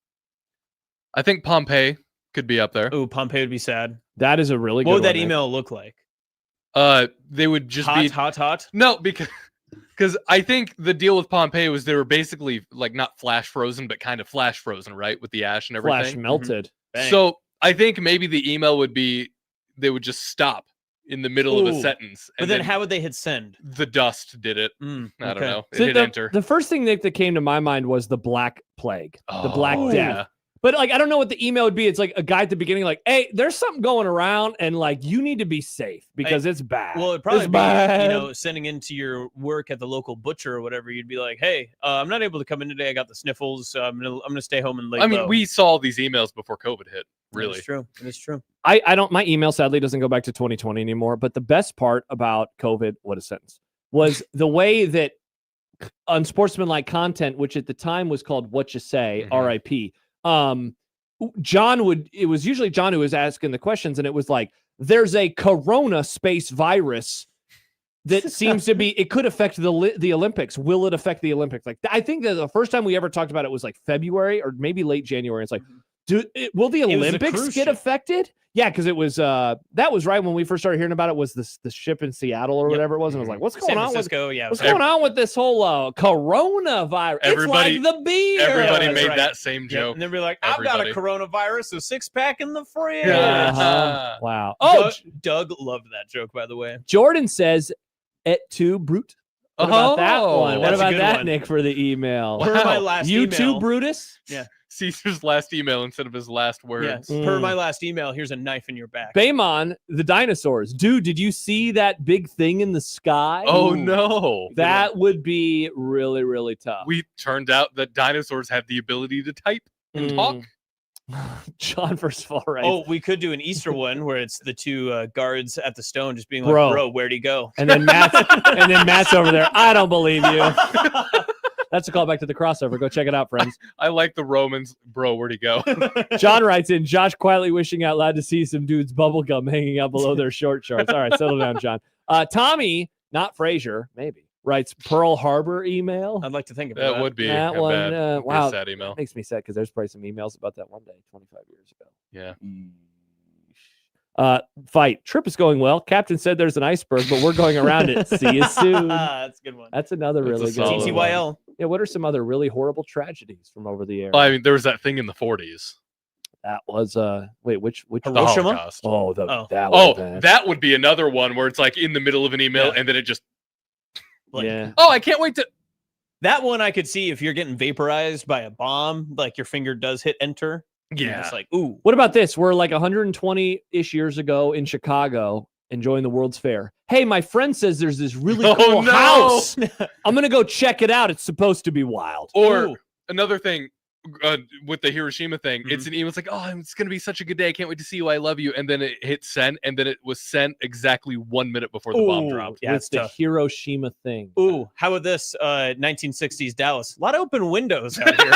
Speaker 6: I think Pompeii could be up there.
Speaker 4: Oh, Pompeii would be sad.
Speaker 5: That is a really good
Speaker 4: What would that
Speaker 5: one, Nick.
Speaker 4: email look like?
Speaker 6: They would just
Speaker 4: Hot,
Speaker 6: be
Speaker 4: hot.
Speaker 6: No, because I think the deal with Pompeii was they were basically like not flash frozen, but kind of flash frozen, right? With the ash and everything.
Speaker 5: Flash melted.
Speaker 4: Bang.
Speaker 6: So I think maybe the email would be they would just stop in the middle of a sentence.
Speaker 4: But then how would they hit send?
Speaker 6: The dust did it. I don't know. It
Speaker 5: So
Speaker 6: hit enter.
Speaker 5: the first thing, Nick, that came to my mind was the Black Plague, the Black Death.
Speaker 6: Yeah.
Speaker 5: But like, I don't know what the email would be. It's like a guy at the beginning, like, "Hey, there's something going around, and like, you need to be safe because it's bad."
Speaker 4: Well, it'd probably
Speaker 5: It's
Speaker 4: be
Speaker 5: bad.
Speaker 4: sending into your work at the local butcher or whatever. You'd be like, "Hey, I'm not able to come in today. I got the sniffles. So I'm gonna stay home and lay
Speaker 6: I mean,
Speaker 4: low."
Speaker 6: we saw these emails before COVID hit. Really,
Speaker 4: It's true. It's true.
Speaker 5: I don't. My email sadly doesn't go back to 2020 anymore. But the best part about COVID, what a sentence, was the way that unsportsmanlike content, which at the time was called "What You Say," R.I.P. It was usually John who was asking the questions, and it was like, there's a corona space virus that seems to be, it could affect the Olympics. Will it affect the Olympics? Like, I think that the first time we ever talked about it was like February or maybe late January. It's like, will the Olympics get affected? Yeah, because it was that was right when we first started hearing about it. Was the ship in Seattle or whatever it was, and I was like, "What's going on with what's going on with this whole coronavirus?"
Speaker 6: Everybody-
Speaker 5: it's like the beer.
Speaker 6: Everybody made that same joke.
Speaker 4: And then be like, "I've got a coronavirus, a 6-pack in the fridge."
Speaker 5: Wow.
Speaker 4: Oh, Doug loved that joke, by the way.
Speaker 5: Jordan says, "Et tu, brute." What about that one? What
Speaker 4: That's a
Speaker 5: about
Speaker 4: good
Speaker 5: that,
Speaker 4: one.
Speaker 5: Nick, for the email?
Speaker 4: Per my last
Speaker 5: you
Speaker 4: email.
Speaker 5: too, Brutus?
Speaker 4: Yeah.
Speaker 6: Caesar's last email instead of his last words.
Speaker 4: Yes. Per my last email, here's a knife in your back.
Speaker 5: Baymon, the dinosaurs. Dude, did you see that big thing in the sky?
Speaker 6: Oh, no.
Speaker 5: That would be really, really tough.
Speaker 6: We turned out that dinosaurs have the ability to type and talk.
Speaker 5: John, first of all, right?
Speaker 4: Oh, we could do an Easter one where it's the two guards at the stone just being like,
Speaker 5: Bro.
Speaker 4: bro, where'd he go?
Speaker 5: And then Matt's over there. I don't believe you. That's a callback to the crossover. Go check it out, friends.
Speaker 6: I like the Romans. Bro, where'd he go?
Speaker 5: John writes in, Josh quietly wishing out loud to see some dudes bubblegum hanging out below their short shorts. All right, settle down, John. Tommy, not Frazier, maybe, writes Pearl Harbor email.
Speaker 4: I'd like to think about
Speaker 6: That
Speaker 4: that.
Speaker 6: would be
Speaker 5: That
Speaker 6: a
Speaker 5: one,
Speaker 6: bad,
Speaker 5: wow.
Speaker 6: sad email.
Speaker 5: Makes me sad because there's probably some emails about that one day, 25 years ago.
Speaker 6: Yeah.
Speaker 5: Fight. Trip is going well. Captain said there's an iceberg, but we're going around it. See you soon.
Speaker 4: That's a good one.
Speaker 5: That's another
Speaker 6: That's a
Speaker 5: really good
Speaker 6: solid
Speaker 5: one.
Speaker 4: TTYL.
Speaker 5: Yeah, what are some other really horrible tragedies from over the air?
Speaker 6: Well, I mean, there was that thing in the 40s.
Speaker 5: That was wait, which
Speaker 6: The
Speaker 4: Hiroshima?
Speaker 6: Holocaust.
Speaker 5: oh, that
Speaker 6: Oh,
Speaker 5: was bad.
Speaker 6: that would be another one where it's like in the middle of an email
Speaker 4: Yeah.
Speaker 6: and then it just,
Speaker 5: yeah.
Speaker 6: oh, I can't wait to.
Speaker 4: That one I could see if you're getting vaporized by a bomb, like your finger does hit enter. You're
Speaker 6: Yeah.
Speaker 4: just like, ooh.
Speaker 5: What about this? We're like 120-ish years ago in Chicago enjoying the World's Fair. Hey, my friend says there's this really
Speaker 6: Oh,
Speaker 5: cool
Speaker 6: no.
Speaker 5: house. I'm going to go check it out. It's supposed to be wild.
Speaker 6: Or
Speaker 4: Ooh.
Speaker 6: another thing with the Hiroshima thing, it's an email. It's like, oh, it's going to be such a good day. I can't wait to see you. I love you. And then it hit send. And then it was sent exactly 1 minute before the bomb
Speaker 4: Ooh.
Speaker 6: dropped.
Speaker 4: Yeah,
Speaker 5: It's
Speaker 4: it's
Speaker 5: the
Speaker 4: tough.
Speaker 5: Hiroshima thing.
Speaker 4: Ooh, how about this? 1960s Dallas. A lot of open windows out here.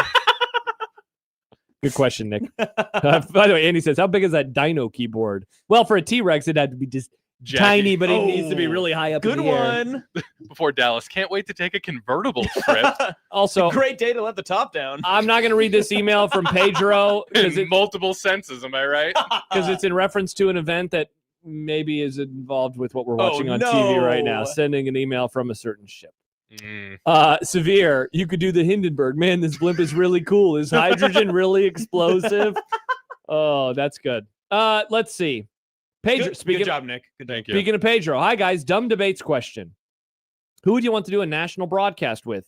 Speaker 5: Good question, Nick. By the way, Andy says, how big is that Dino keyboard? Well, for a T-Rex, it'd have to be just
Speaker 6: Jaggy.
Speaker 5: tiny, but it needs to be
Speaker 4: Oh,
Speaker 5: really high up
Speaker 4: Good
Speaker 5: in the air.
Speaker 4: one.
Speaker 6: Before Dallas. Can't wait to take a convertible trip.
Speaker 5: Also,
Speaker 4: Great day to let the top down.
Speaker 5: I'm not going to read this email from Pedro because
Speaker 6: in multiple senses, am I right?
Speaker 5: it's in reference to an event that maybe is involved with what we're
Speaker 4: Oh,
Speaker 5: watching on TV right now.
Speaker 4: no.
Speaker 5: Sending an email from a certain ship.
Speaker 6: Mm.
Speaker 5: Severe, you could do the Hindenburg. Man, this blimp is really cool. Is hydrogen really explosive? Oh, that's good. Let's see. Pedro,
Speaker 4: Good job, Nick. Good
Speaker 6: Thank you.
Speaker 5: Speaking of Pedro, hi guys, dumb debates question. Who would you want to do a national broadcast with?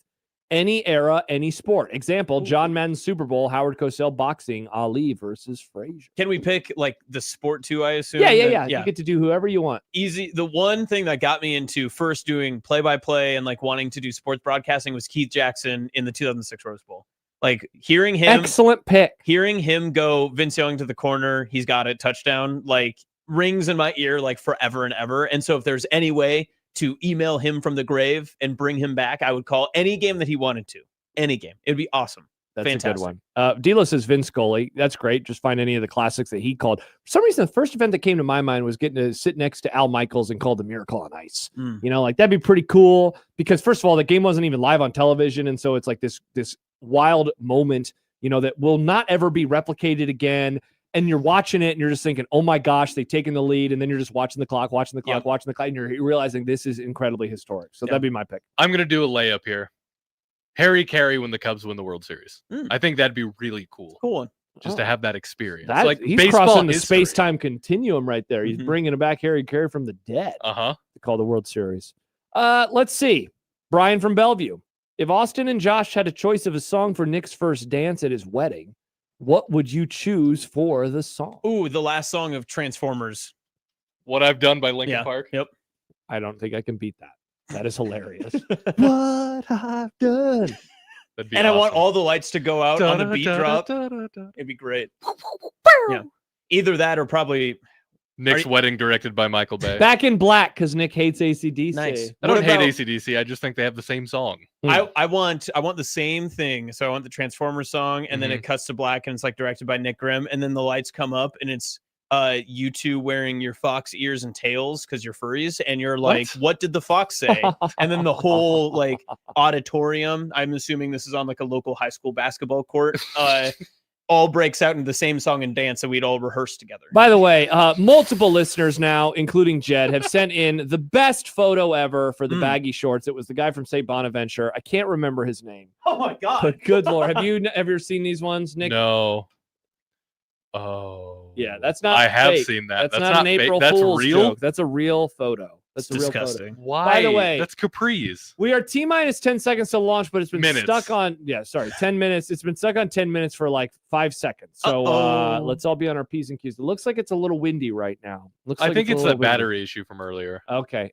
Speaker 5: Any era, any sport. Example, John Madden's Super Bowl, Howard Cosell boxing, Ali versus Frazier.
Speaker 4: Can we pick like the sport too, I assume?
Speaker 5: Yeah. You get to do whoever you want.
Speaker 4: Easy. The one thing that got me into first doing play-by-play and like wanting to do sports broadcasting was Keith Jackson in the 2006 Rose Bowl. Like hearing him,
Speaker 5: Excellent pick.
Speaker 4: hearing him go Vince Young to the corner, he's got it, touchdown, like rings in my ear like forever and ever. And so if there's any way to email him from the grave and bring him back, I would call any game that he wanted to. Any game. It'd be awesome.
Speaker 5: That's
Speaker 4: Fantastic.
Speaker 5: a good one. Dilo says Vin Scully. That's great. Just find any of the classics that he called. For some reason, the first event that came to my mind was getting to sit next to Al Michaels and call the Miracle on Ice. You know, like that'd be pretty cool because first of all, the game wasn't even live on television. And so it's like this wild moment, you know, that will not ever be replicated again. And you're watching it and you're just thinking, oh my gosh, they've taken the lead. And then you're just watching the clock, watching the clock. And you're realizing this is incredibly historic. So that'd be my pick.
Speaker 6: I'm going to do a layup here. Harry Carey when the Cubs win the World Series. I think that'd be really cool.
Speaker 4: Cool one.
Speaker 6: Just to have that experience.
Speaker 5: Like he's crossing the space-time continuum right there. He's bringing it back Harry Carey from the dead. To call the World Series. Let's see. Brian from Bellevue. If Austin and Josh had a choice of a song for Nick's first dance at his wedding, what would you choose for the song?
Speaker 4: Ooh, the last song of Transformers.
Speaker 6: What I've Done by Linkin Park.
Speaker 4: Yep.
Speaker 5: I don't think I can beat that. That is hilarious. What I've done.
Speaker 6: And
Speaker 4: awesome. I want all the lights to go out on the beat drop. It'd be great. Yeah. Either that or probably
Speaker 6: Nick's wedding directed by Michael Bay.
Speaker 5: Back in Black because Nick hates AC/DC.
Speaker 4: Nice.
Speaker 6: I don't hate AC/DC. I just think they have the same song.
Speaker 4: I want the same thing. So I want the Transformers song, and then it cuts to black, and it's like directed by Nick Grimm, and then the lights come up, and it's you two wearing your fox ears and tails because you're furries, and you're like, what did the fox say? And then the whole like auditorium, I'm assuming this is on like a local high school basketball court, all breaks out into the same song and dance that we'd all rehearse together.
Speaker 5: By the way, multiple listeners now, including Jed, have sent in the best photo ever for the baggy shorts. It was the guy from St. Bonaventure. I can't remember his name.
Speaker 4: Oh my God.
Speaker 5: But good Lord. Have you ever seen these ones, Nick?
Speaker 6: No. Oh.
Speaker 5: Yeah, that's not
Speaker 6: I have
Speaker 5: fake.
Speaker 6: seen that.
Speaker 5: That's not an
Speaker 6: fake.
Speaker 5: April
Speaker 6: That's
Speaker 5: Fool's
Speaker 6: real?
Speaker 5: joke. That's a real photo. That's
Speaker 4: It's disgusting.
Speaker 5: Real photo.
Speaker 6: Why?
Speaker 5: By the way,
Speaker 6: that's capris.
Speaker 5: We are T-minus 10 seconds to launch, but it's been stuck on 10 minutes. It's been stuck on 10 minutes for like 5 seconds. So let's all be on our P's and Q's. It looks like it's a little windy right now.
Speaker 6: I think it's that battery issue from earlier.
Speaker 5: Okay.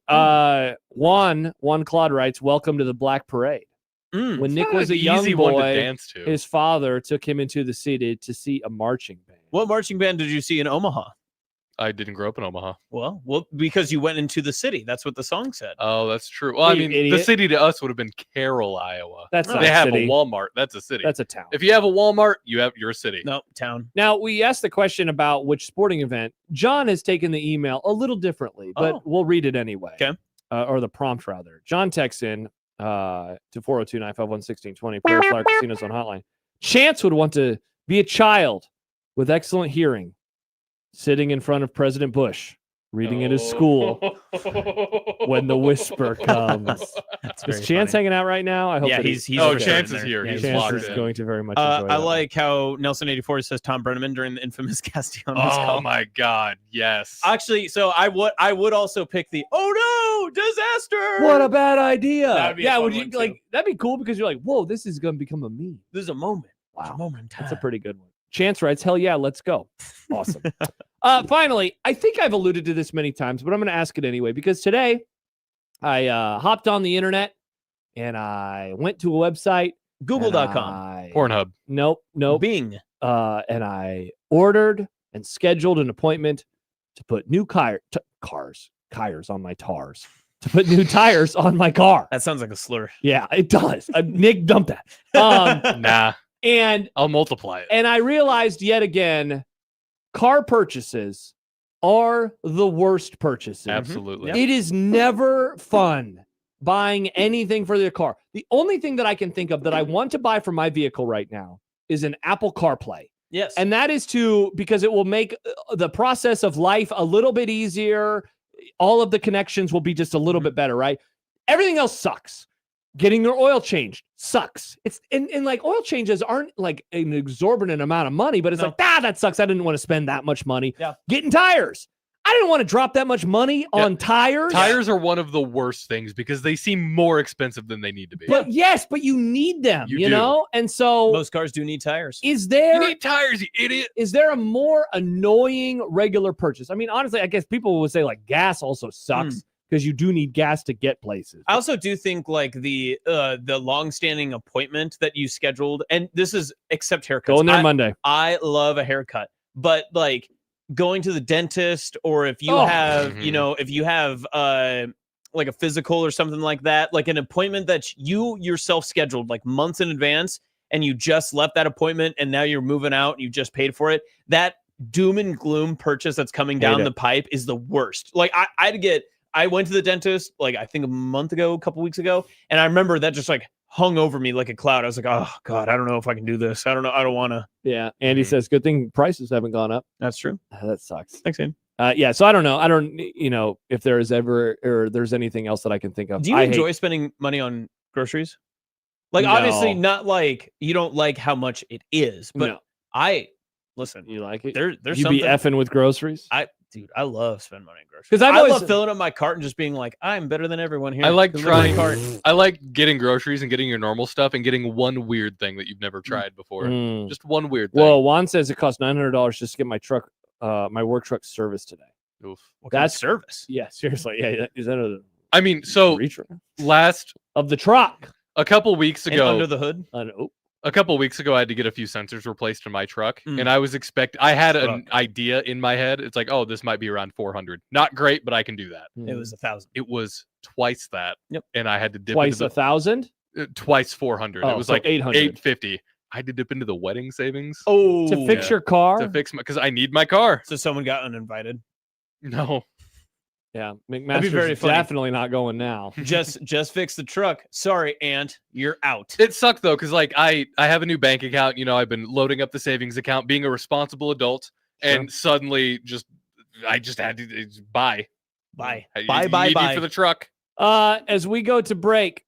Speaker 5: Juan Claude writes, welcome to the Black Parade. When Nick was a young boy, his father took him into the city to see a marching band.
Speaker 4: What marching band did you see in Omaha?
Speaker 6: I didn't grow up in Omaha.
Speaker 4: Well, because you went into the city. That's what the song said.
Speaker 6: Oh, that's true. Well, I mean, the city to us would have been Carroll, Iowa.
Speaker 5: That's not
Speaker 6: they have
Speaker 5: city.
Speaker 6: a Walmart. That's a city.
Speaker 5: That's a town.
Speaker 6: If you have a Walmart, you have your city.
Speaker 4: No, town.
Speaker 5: Now, we asked the question about which sporting event. John has taken the email a little differently, but we'll read it anyway.
Speaker 4: Okay.
Speaker 5: Or the prompt, rather. John texts in to 402-951-1620, Paris Flower Casinos on hotline. Chance would want to be a child with excellent hearing, sitting in front of President Bush, reading at his school when the whisper comes. Is Chance hanging out right now? I hope.
Speaker 4: Yeah, he's
Speaker 6: Chance is here. He's
Speaker 5: Chance is going to very much enjoy
Speaker 4: I
Speaker 5: that.
Speaker 4: like how Nelson84 says Tom Brenneman during the infamous Castellanos
Speaker 6: Oh
Speaker 4: call.
Speaker 6: my God, yes.
Speaker 4: Actually, so I would also pick the oh no disaster.
Speaker 5: What a bad idea!
Speaker 4: That'd be a fun
Speaker 5: would you
Speaker 4: one, too.
Speaker 5: like? That'd be cool because you're like, whoa, this is going to become a meme.
Speaker 4: This is a moment.
Speaker 5: Wow,
Speaker 4: It's a moment in time.
Speaker 5: that's a pretty good one. Chance writes, hell yeah, let's go. Awesome. Finally, I think I've alluded to this many times, but I'm going to ask it anyway, because today I hopped on the internet and I went to a website.
Speaker 4: Google.com.
Speaker 6: Pornhub.
Speaker 5: Nope.
Speaker 4: Bing.
Speaker 5: And I ordered and scheduled an appointment to put new tires on my tires. To put new tires on my car.
Speaker 4: That sounds like a slur.
Speaker 5: Yeah, it does. Nick dumped that.
Speaker 6: Nah.
Speaker 5: And
Speaker 6: I'll multiply it.
Speaker 5: And I realized yet again, car purchases are the worst purchases.
Speaker 6: Absolutely.
Speaker 5: It is never fun buying anything for their car. The only thing that I can think of that I want to buy for my vehicle right now is an Apple CarPlay.
Speaker 4: Yes.
Speaker 5: And that is because it will make the process of life a little bit easier. All of the connections will be just a little bit better, right? Everything else sucks. Getting their oil changed sucks. It's and like oil changes aren't like an exorbitant amount of money, but it's like, that sucks. I didn't want to spend that much money.
Speaker 4: Yeah.
Speaker 5: Getting tires. I didn't want to drop that much money on tires.
Speaker 6: Tires are one of the worst things because they seem more expensive than they need to be.
Speaker 5: But yes, but you need them, you
Speaker 6: do.
Speaker 5: know? And so
Speaker 4: most cars do need tires.
Speaker 5: Is there
Speaker 6: You need tires, you idiot.
Speaker 5: Is there a more annoying regular purchase? I mean, honestly, I guess people would say like gas also sucks. Because you do need gas to get places.
Speaker 4: I also do think like the long-standing appointment that you scheduled, and this is except haircuts.
Speaker 5: Go in there Monday.
Speaker 4: I love a haircut, but like going to the dentist, or if you have, if you have like a physical or something like that, like an appointment that you yourself scheduled like months in advance, and you just left that appointment and now you're moving out and you just paid for it, that doom and gloom purchase that's coming down the pipe is the worst. Like I went to the dentist like I think a couple weeks ago, and I remember that just like hung over me like a cloud. I was like, oh God, I don't know if I can do this. I don't know. I don't want to.
Speaker 5: Yeah. Andy says, good thing prices haven't gone up.
Speaker 4: That's true.
Speaker 5: That sucks.
Speaker 4: Thanks, Andy.
Speaker 5: Yeah. So I don't know. I don't, if there is ever, or there's anything else that I can think of.
Speaker 4: Do you enjoy spending money on groceries? Like, obviously not like you don't like how much it is, but listen,
Speaker 5: you like it?
Speaker 4: There's
Speaker 5: you
Speaker 4: something.
Speaker 5: Be effing with groceries?
Speaker 4: Dude, I love spending money on groceries.
Speaker 5: Because
Speaker 4: I love filling up my cart and just being like, I'm better than everyone here.
Speaker 6: I like I like getting groceries and getting your normal stuff and getting one weird thing that you've never tried before. Just one weird thing.
Speaker 5: Well, Juan says it costs $900 just to get my truck, my work truck serviced today.
Speaker 6: Oof.
Speaker 4: That's service.
Speaker 5: Yeah, seriously. Yeah, is that
Speaker 6: I mean, so last
Speaker 5: of the truck
Speaker 6: a couple weeks ago,
Speaker 4: and under the hood.
Speaker 6: A couple weeks ago, I had to get a few sensors replaced in my truck, and I was I had an idea in my head. It's like, oh, this might be around 400. Not great, but I can do that.
Speaker 4: It was 1,000.
Speaker 6: It was twice that.
Speaker 4: Yep.
Speaker 6: And I had to dip
Speaker 5: twice
Speaker 6: into
Speaker 5: 1,000.
Speaker 6: Twice 400.
Speaker 5: Oh,
Speaker 6: it was
Speaker 5: so
Speaker 6: like
Speaker 5: 800.
Speaker 6: 850. I had to dip into the wedding savings.
Speaker 4: Oh,
Speaker 5: to fix your car.
Speaker 6: To fix because I need my car.
Speaker 4: So someone got uninvited.
Speaker 6: No.
Speaker 5: Yeah,
Speaker 4: That'd be
Speaker 5: McMaster's
Speaker 4: very funny.
Speaker 5: definitely not going now.
Speaker 4: just fix the truck. Sorry, Aunt, you're out.
Speaker 6: It sucked though, because like I have a new bank account. I've been loading up the savings account, being a responsible adult, and suddenly I just had to buy
Speaker 4: for
Speaker 6: the truck.
Speaker 5: As we go to break,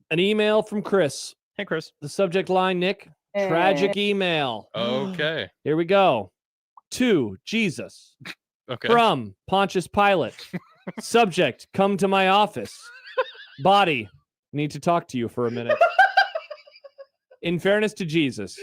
Speaker 5: an email from Chris.
Speaker 4: Hey, Chris.
Speaker 5: The subject line, Nick, tragic email.
Speaker 6: Okay.
Speaker 5: Here we go. To Jesus.
Speaker 6: Okay.
Speaker 5: From Pontius Pilate. Subject, come to my office. Body, need to talk to you for a minute. In fairness to Jesus,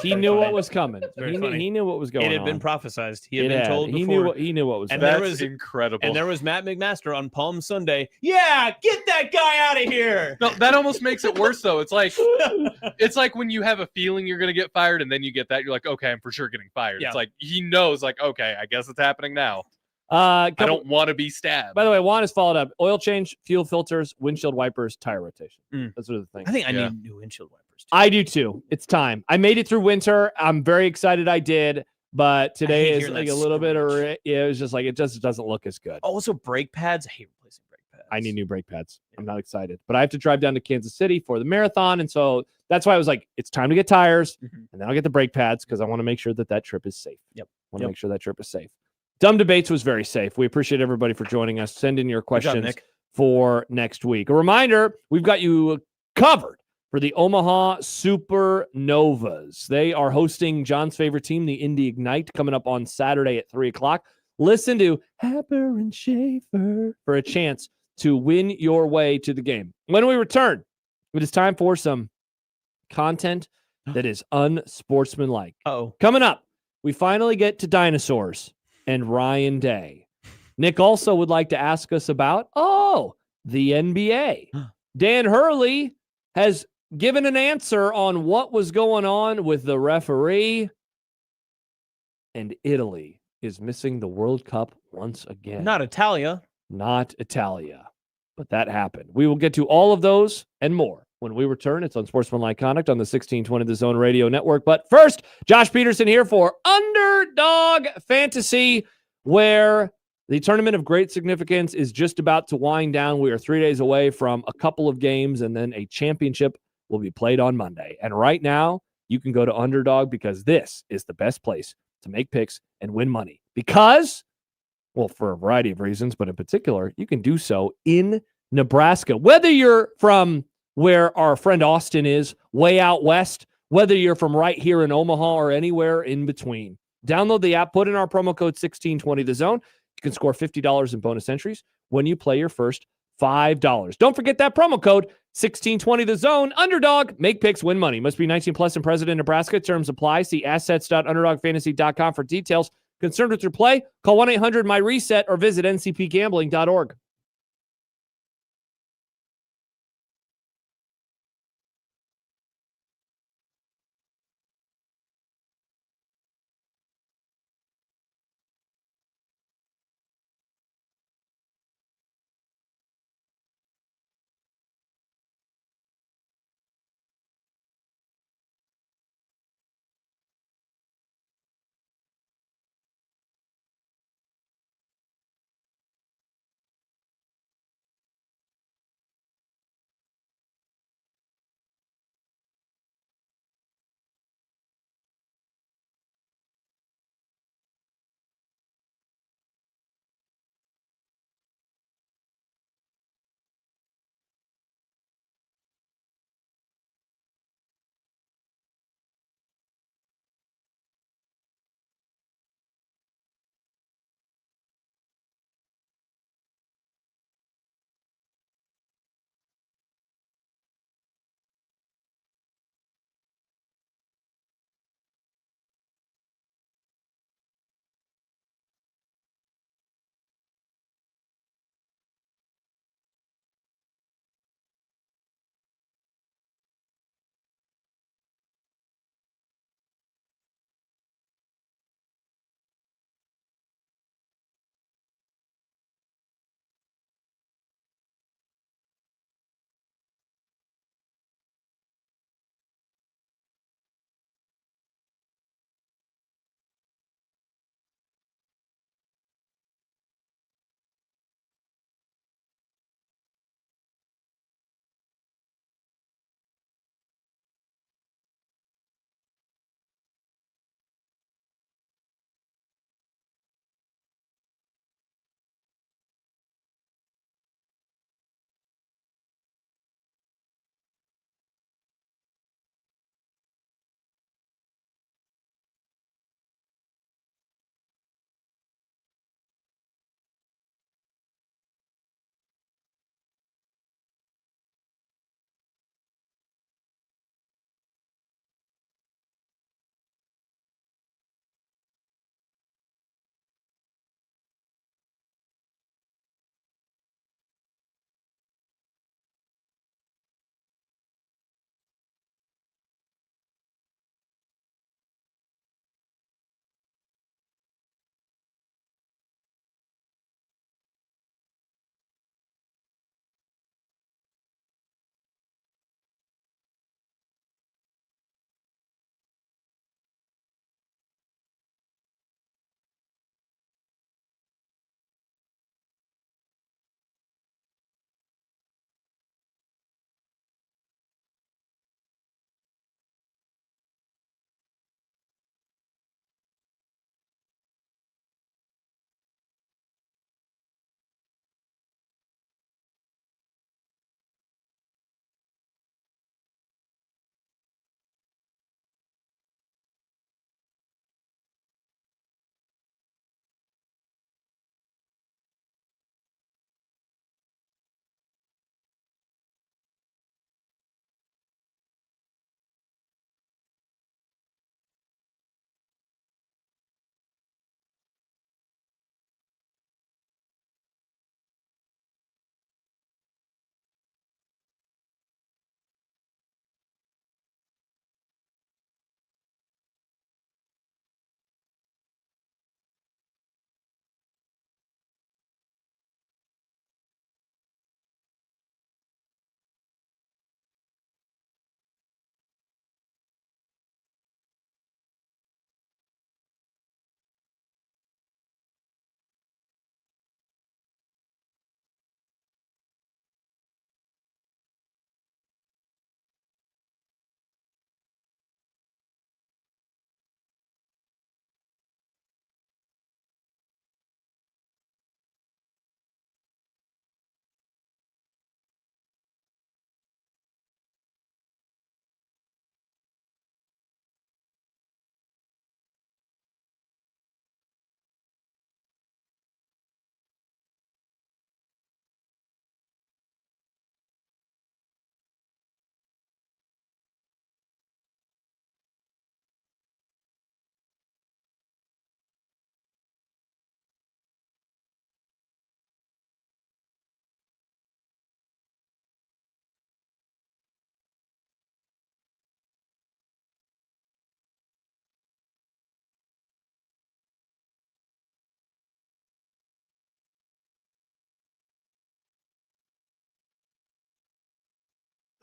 Speaker 5: he knew what was coming. He knew what was going on.
Speaker 4: It had been prophesized. He had been told before.
Speaker 5: He knew what was
Speaker 4: and
Speaker 5: going on.
Speaker 4: That was
Speaker 6: incredible.
Speaker 4: And there was Matt McMaster on Palm Sunday. Yeah, get that guy out of here.
Speaker 6: No, that almost makes it worse though. It's like when you have a feeling you're gonna get fired, and then you get that, you're like, okay, I'm for sure getting fired.
Speaker 4: Yeah.
Speaker 6: It's like he knows, like, okay, I guess it's happening now.
Speaker 5: I
Speaker 6: don't want to be stabbed.
Speaker 5: By the way, Juan has followed up: oil change, fuel filters, windshield wipers, tire rotation. Those are the things.
Speaker 4: I think I need new windshield wipers.
Speaker 5: I do too. It's time. I made it through winter. I'm very excited I did, but today is like a little bit of it was just like it just doesn't look as good.
Speaker 4: Also, brake pads. I hate replacing brake pads.
Speaker 5: I need new brake pads. I'm not excited, but I have to drive down to Kansas City for the marathon, and so that's why I was like, it's time to get tires, and then I'll get the brake pads because I want to make sure that trip is safe.
Speaker 4: Yep.
Speaker 5: I want to make sure that trip is safe. Dumb Debates was very safe. We appreciate everybody for joining us. Send in your questions for next week. A reminder, we've got you covered for the Omaha Supernovas. They are hosting John's favorite team, the Indy Ignite, coming up on Saturday at 3 o'clock. Listen to Happer and Schaefer for a chance to win your way to the game. When we return, it is time for some content that is unsportsmanlike. Coming up, we finally get to dinosaurs and Ryan Day. Nick also would like to ask us about, the NBA. Dan Hurley has given an answer on what was going on with the referee. And Italy is missing the World Cup once again.
Speaker 4: Not Italia.
Speaker 5: Not Italia. But that happened. We will get to all of those and more when we return. It's Unsportsmanlike Conduct on the 1620 The Zone Radio Network. But first, Josh Peterson here for Underdog Fantasy, where the tournament of great significance is just about to wind down. We are 3 days away from a couple of games, and then a championship will be played on Monday. And right now, you can go to Underdog because this is the best place to make picks and win money. Because, well, for a variety of reasons, but in particular, you can do so in Nebraska. Whether you're from where our friend Austin is, way out west, whether you're from right here in Omaha or anywhere in between. Download the app, put in our promo code 1620 The Zone. You can score $50 in bonus entries when you play your first $5. Don't forget that promo code 1620 The Zone. Underdog, make picks, win money. Must be 19 plus and present in Nebraska. Terms apply. See assets.underdogfantasy.com for details. Concerned with your play? Call 1-800-MY-RESET or visit ncpgambling.org.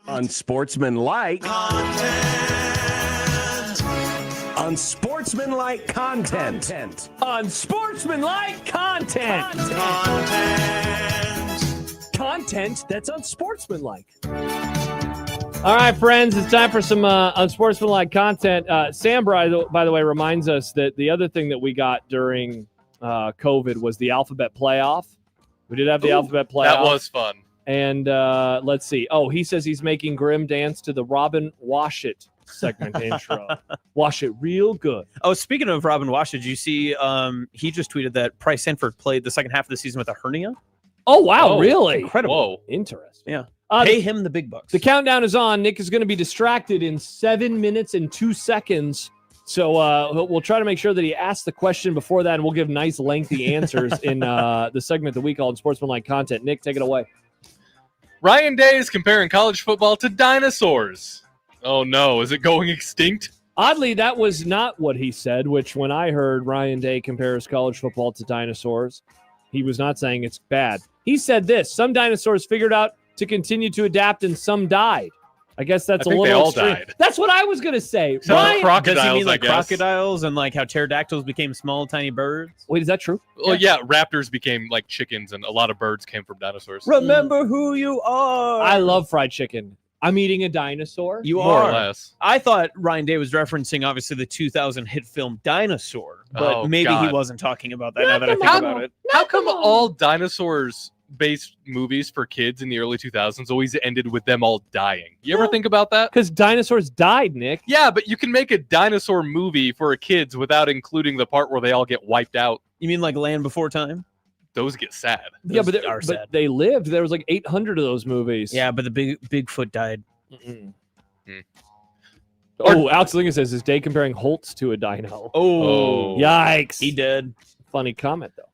Speaker 7: Unsportsmanlike Unsportsmanlike content.
Speaker 5: Unsportsmanlike content. Content that's unsportsmanlike. All right, friends, it's time for some unsportsmanlike content. Sam, by the way, reminds us that the other thing that we got during COVID was the alphabet playoff. We did have the alphabet playoff.
Speaker 6: That was fun.
Speaker 5: And let's see. Oh, he says he's making Grim dance to the Robin Wash It segment intro. Wash it real good.
Speaker 4: Oh, speaking of Robin Wash It, did you see he just tweeted that Price Sanford played the second half of the season with a hernia?
Speaker 5: Oh, wow, really?
Speaker 4: Incredible.
Speaker 6: Whoa.
Speaker 5: Interesting.
Speaker 4: Yeah. Pay him the big bucks.
Speaker 5: The countdown is on. Nick is going to be distracted in 7 minutes and 2 seconds. So we'll try to make sure that he asks the question before that, and we'll give nice, lengthy answers in the segment that we call Sportsmanlike Content. Nick, take it away.
Speaker 6: Ryan Day is comparing college football to dinosaurs. Oh, no. Is it going extinct?
Speaker 5: Oddly, that was not what he said, which when I heard Ryan Day compares college football to dinosaurs, he was not saying it's bad. He said this: some dinosaurs figured out to continue to adapt and some died. I guess that's a little
Speaker 6: they all
Speaker 5: extreme.
Speaker 6: died.
Speaker 5: That's what I was going to say.
Speaker 6: So crocodiles,
Speaker 4: does he mean like
Speaker 6: I guess.
Speaker 4: crocodiles and like how pterodactyls became small, tiny birds?
Speaker 5: Wait, is that true?
Speaker 6: Well, yeah, raptors became like chickens, and a lot of birds came from dinosaurs.
Speaker 4: Remember who you are.
Speaker 5: I love fried chicken. I'm eating a dinosaur.
Speaker 4: You
Speaker 6: More
Speaker 4: are.
Speaker 6: or less.
Speaker 4: I thought Ryan Day was referencing obviously the 2000 hit film Dinosaur, but
Speaker 6: Oh,
Speaker 4: maybe
Speaker 6: God.
Speaker 4: he wasn't talking about that now that I think about it.
Speaker 6: How come all dinosaurs-based movies for kids in the early 2000s always ended with them all dying? You ever think about that?
Speaker 5: Because dinosaurs died, Nick.
Speaker 6: Yeah, but you can make a dinosaur movie for kids without including the part where they all get wiped out.
Speaker 4: You mean like Land Before Time?
Speaker 6: Those get sad.
Speaker 5: Yeah,
Speaker 4: Those
Speaker 5: but
Speaker 4: are sad.
Speaker 5: they lived. There was like 800 of those movies.
Speaker 4: Yeah, but the Bigfoot died.
Speaker 5: Oh, Alex Lincoln says, is Day comparing Holtz to a dino?
Speaker 4: Oh,
Speaker 5: Yikes.
Speaker 4: he did.
Speaker 5: Funny comment, though.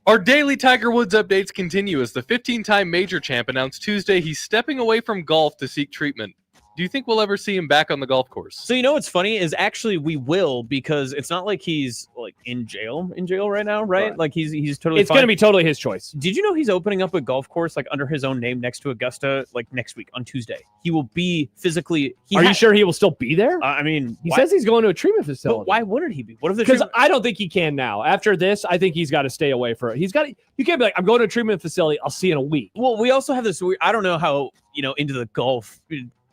Speaker 6: Our daily Tiger Woods updates continue as the 15-time major champ announced Tuesday he's stepping away from golf to seek treatment. Do you think we'll ever see him back on the golf course?
Speaker 4: So you know what's funny is actually we will, because it's not like he's like in jail right now, right? Like he's totally.
Speaker 5: It's going to be totally his choice.
Speaker 4: Did you know he's opening up a golf course like under his own name next to Augusta like next week on Tuesday? He will be physically.
Speaker 5: Are you sure he will still be there?
Speaker 4: I mean,
Speaker 5: he says he's going to a treatment facility.
Speaker 4: But why wouldn't he be? What if the
Speaker 5: Because
Speaker 4: treatment-
Speaker 5: I don't think he can now. After this, I think he's got to stay away for it. He's got. You can't be like, I'm going to a treatment facility. I'll see you in a week.
Speaker 4: Well, we also have this weird. I don't know how into the golf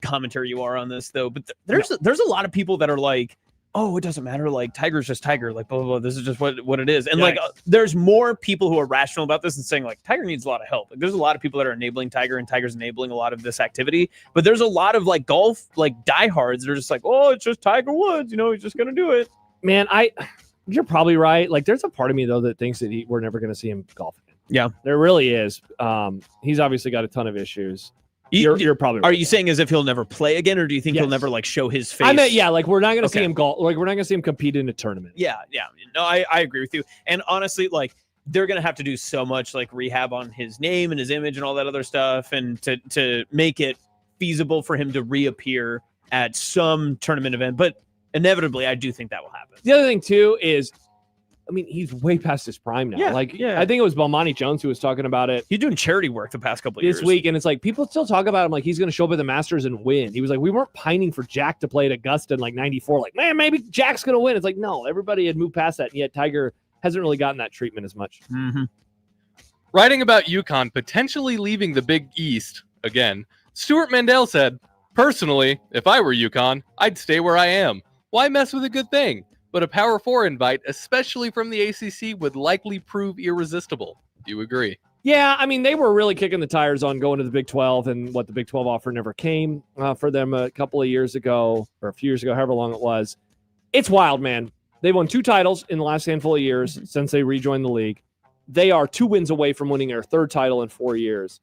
Speaker 4: commentary you are on this though, but there's a lot of people that are like, oh, it doesn't matter, like Tiger's just Tiger, like blah blah blah, this is just what it is. And like there's more people who are rational about this and saying like Tiger needs a lot of help. Like there's a lot of people that are enabling Tiger and Tiger's enabling a lot of this activity, but there's a lot of like golf like diehards that are just like, oh, it's just Tiger Woods, he's just gonna do it.
Speaker 5: Man, you're probably right. Like there's a part of me though that thinks that we're never going to see him golf again.
Speaker 4: Yeah,
Speaker 5: there really is. He's obviously got a ton of issues. You're probably right.
Speaker 4: Are you saying as if he'll never play again, or do you think he'll never like show his face?
Speaker 5: I meant, yeah, like we're not going to see him golf. Like we're not going to see him compete in a tournament.
Speaker 4: Yeah. No, I agree with you. And honestly, like they're going to have to do so much like rehab on his name and his image and all that other stuff, and to make it feasible for him to reappear at some tournament event. But inevitably, I do think that will happen.
Speaker 5: The other thing too is, I mean, he's way past his prime now.
Speaker 4: Yeah,
Speaker 5: I think it was Belmonte Jones who was talking about it.
Speaker 4: He's doing charity work the past couple of years.
Speaker 5: This week, and it's like people still talk about him like he's going to show up at the Masters and win. He was like, we weren't pining for Jack to play at Augusta in like 94. Like, man, maybe Jack's going to win. It's like, no, everybody had moved past that, and yet Tiger hasn't really gotten that treatment as much.
Speaker 4: Mm-hmm.
Speaker 6: Writing about UConn potentially leaving the Big East again, Stuart Mandel said, personally, if I were UConn, I'd stay where I am. Why mess with a good thing? But a Power 4 invite, especially from the ACC, would likely prove irresistible. Do you agree?
Speaker 5: Yeah, I mean, they were really kicking the tires on going to the Big 12, and what the Big 12 offer never came for them a couple of years ago, or a few years ago, however long it was. It's wild, man. They won 2 titles in the last handful of years since they rejoined the league. They are 2 wins away from winning their 3rd title in 4 years.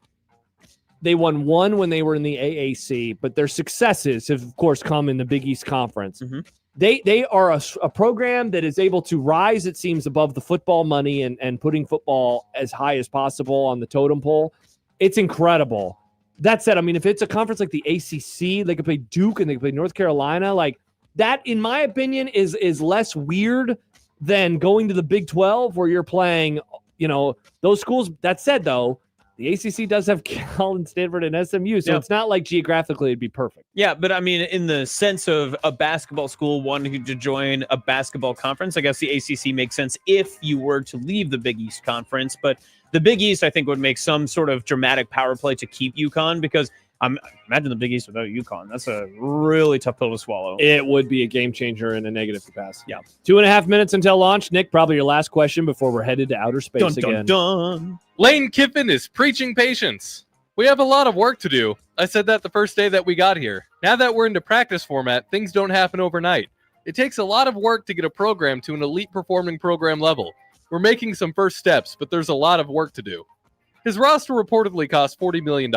Speaker 5: They won 1 when they were in the AAC, but their successes have, of course, come in the Big East Conference.
Speaker 4: Mm-hmm.
Speaker 5: They are a program that is able to rise, it seems, above the football money and putting football as high as possible on the totem pole. It's incredible. That said, I mean, if it's a conference like the ACC, they could play Duke and they could play North Carolina. Like that, in my opinion, is less weird than going to the Big 12 where you're playing, those schools. That said, though, the ACC does have Cal and Stanford and SMU, so it's not like geographically it'd be perfect.
Speaker 4: Yeah, but I mean, in the sense of a basketball school wanting to join a basketball conference, I guess the ACC makes sense if you were to leave the Big East Conference. But the Big East, I think, would make some sort of dramatic power play to keep UConn, because imagine the Big East without UConn. That's a really tough pill to swallow.
Speaker 5: It would be a game changer in a negative capacity.
Speaker 4: Yeah.
Speaker 5: 2.5 minutes until launch. Nick, probably your last question before we're headed to outer space again.
Speaker 4: Dun.
Speaker 6: Lane Kiffin is preaching patience. We have a lot of work to do. I said that the first day that we got here. Now that we're into practice format, things don't happen overnight. It takes a lot of work to get a program to an elite performing program level. We're making some first steps, but there's a lot of work to do. His roster reportedly cost $40 million.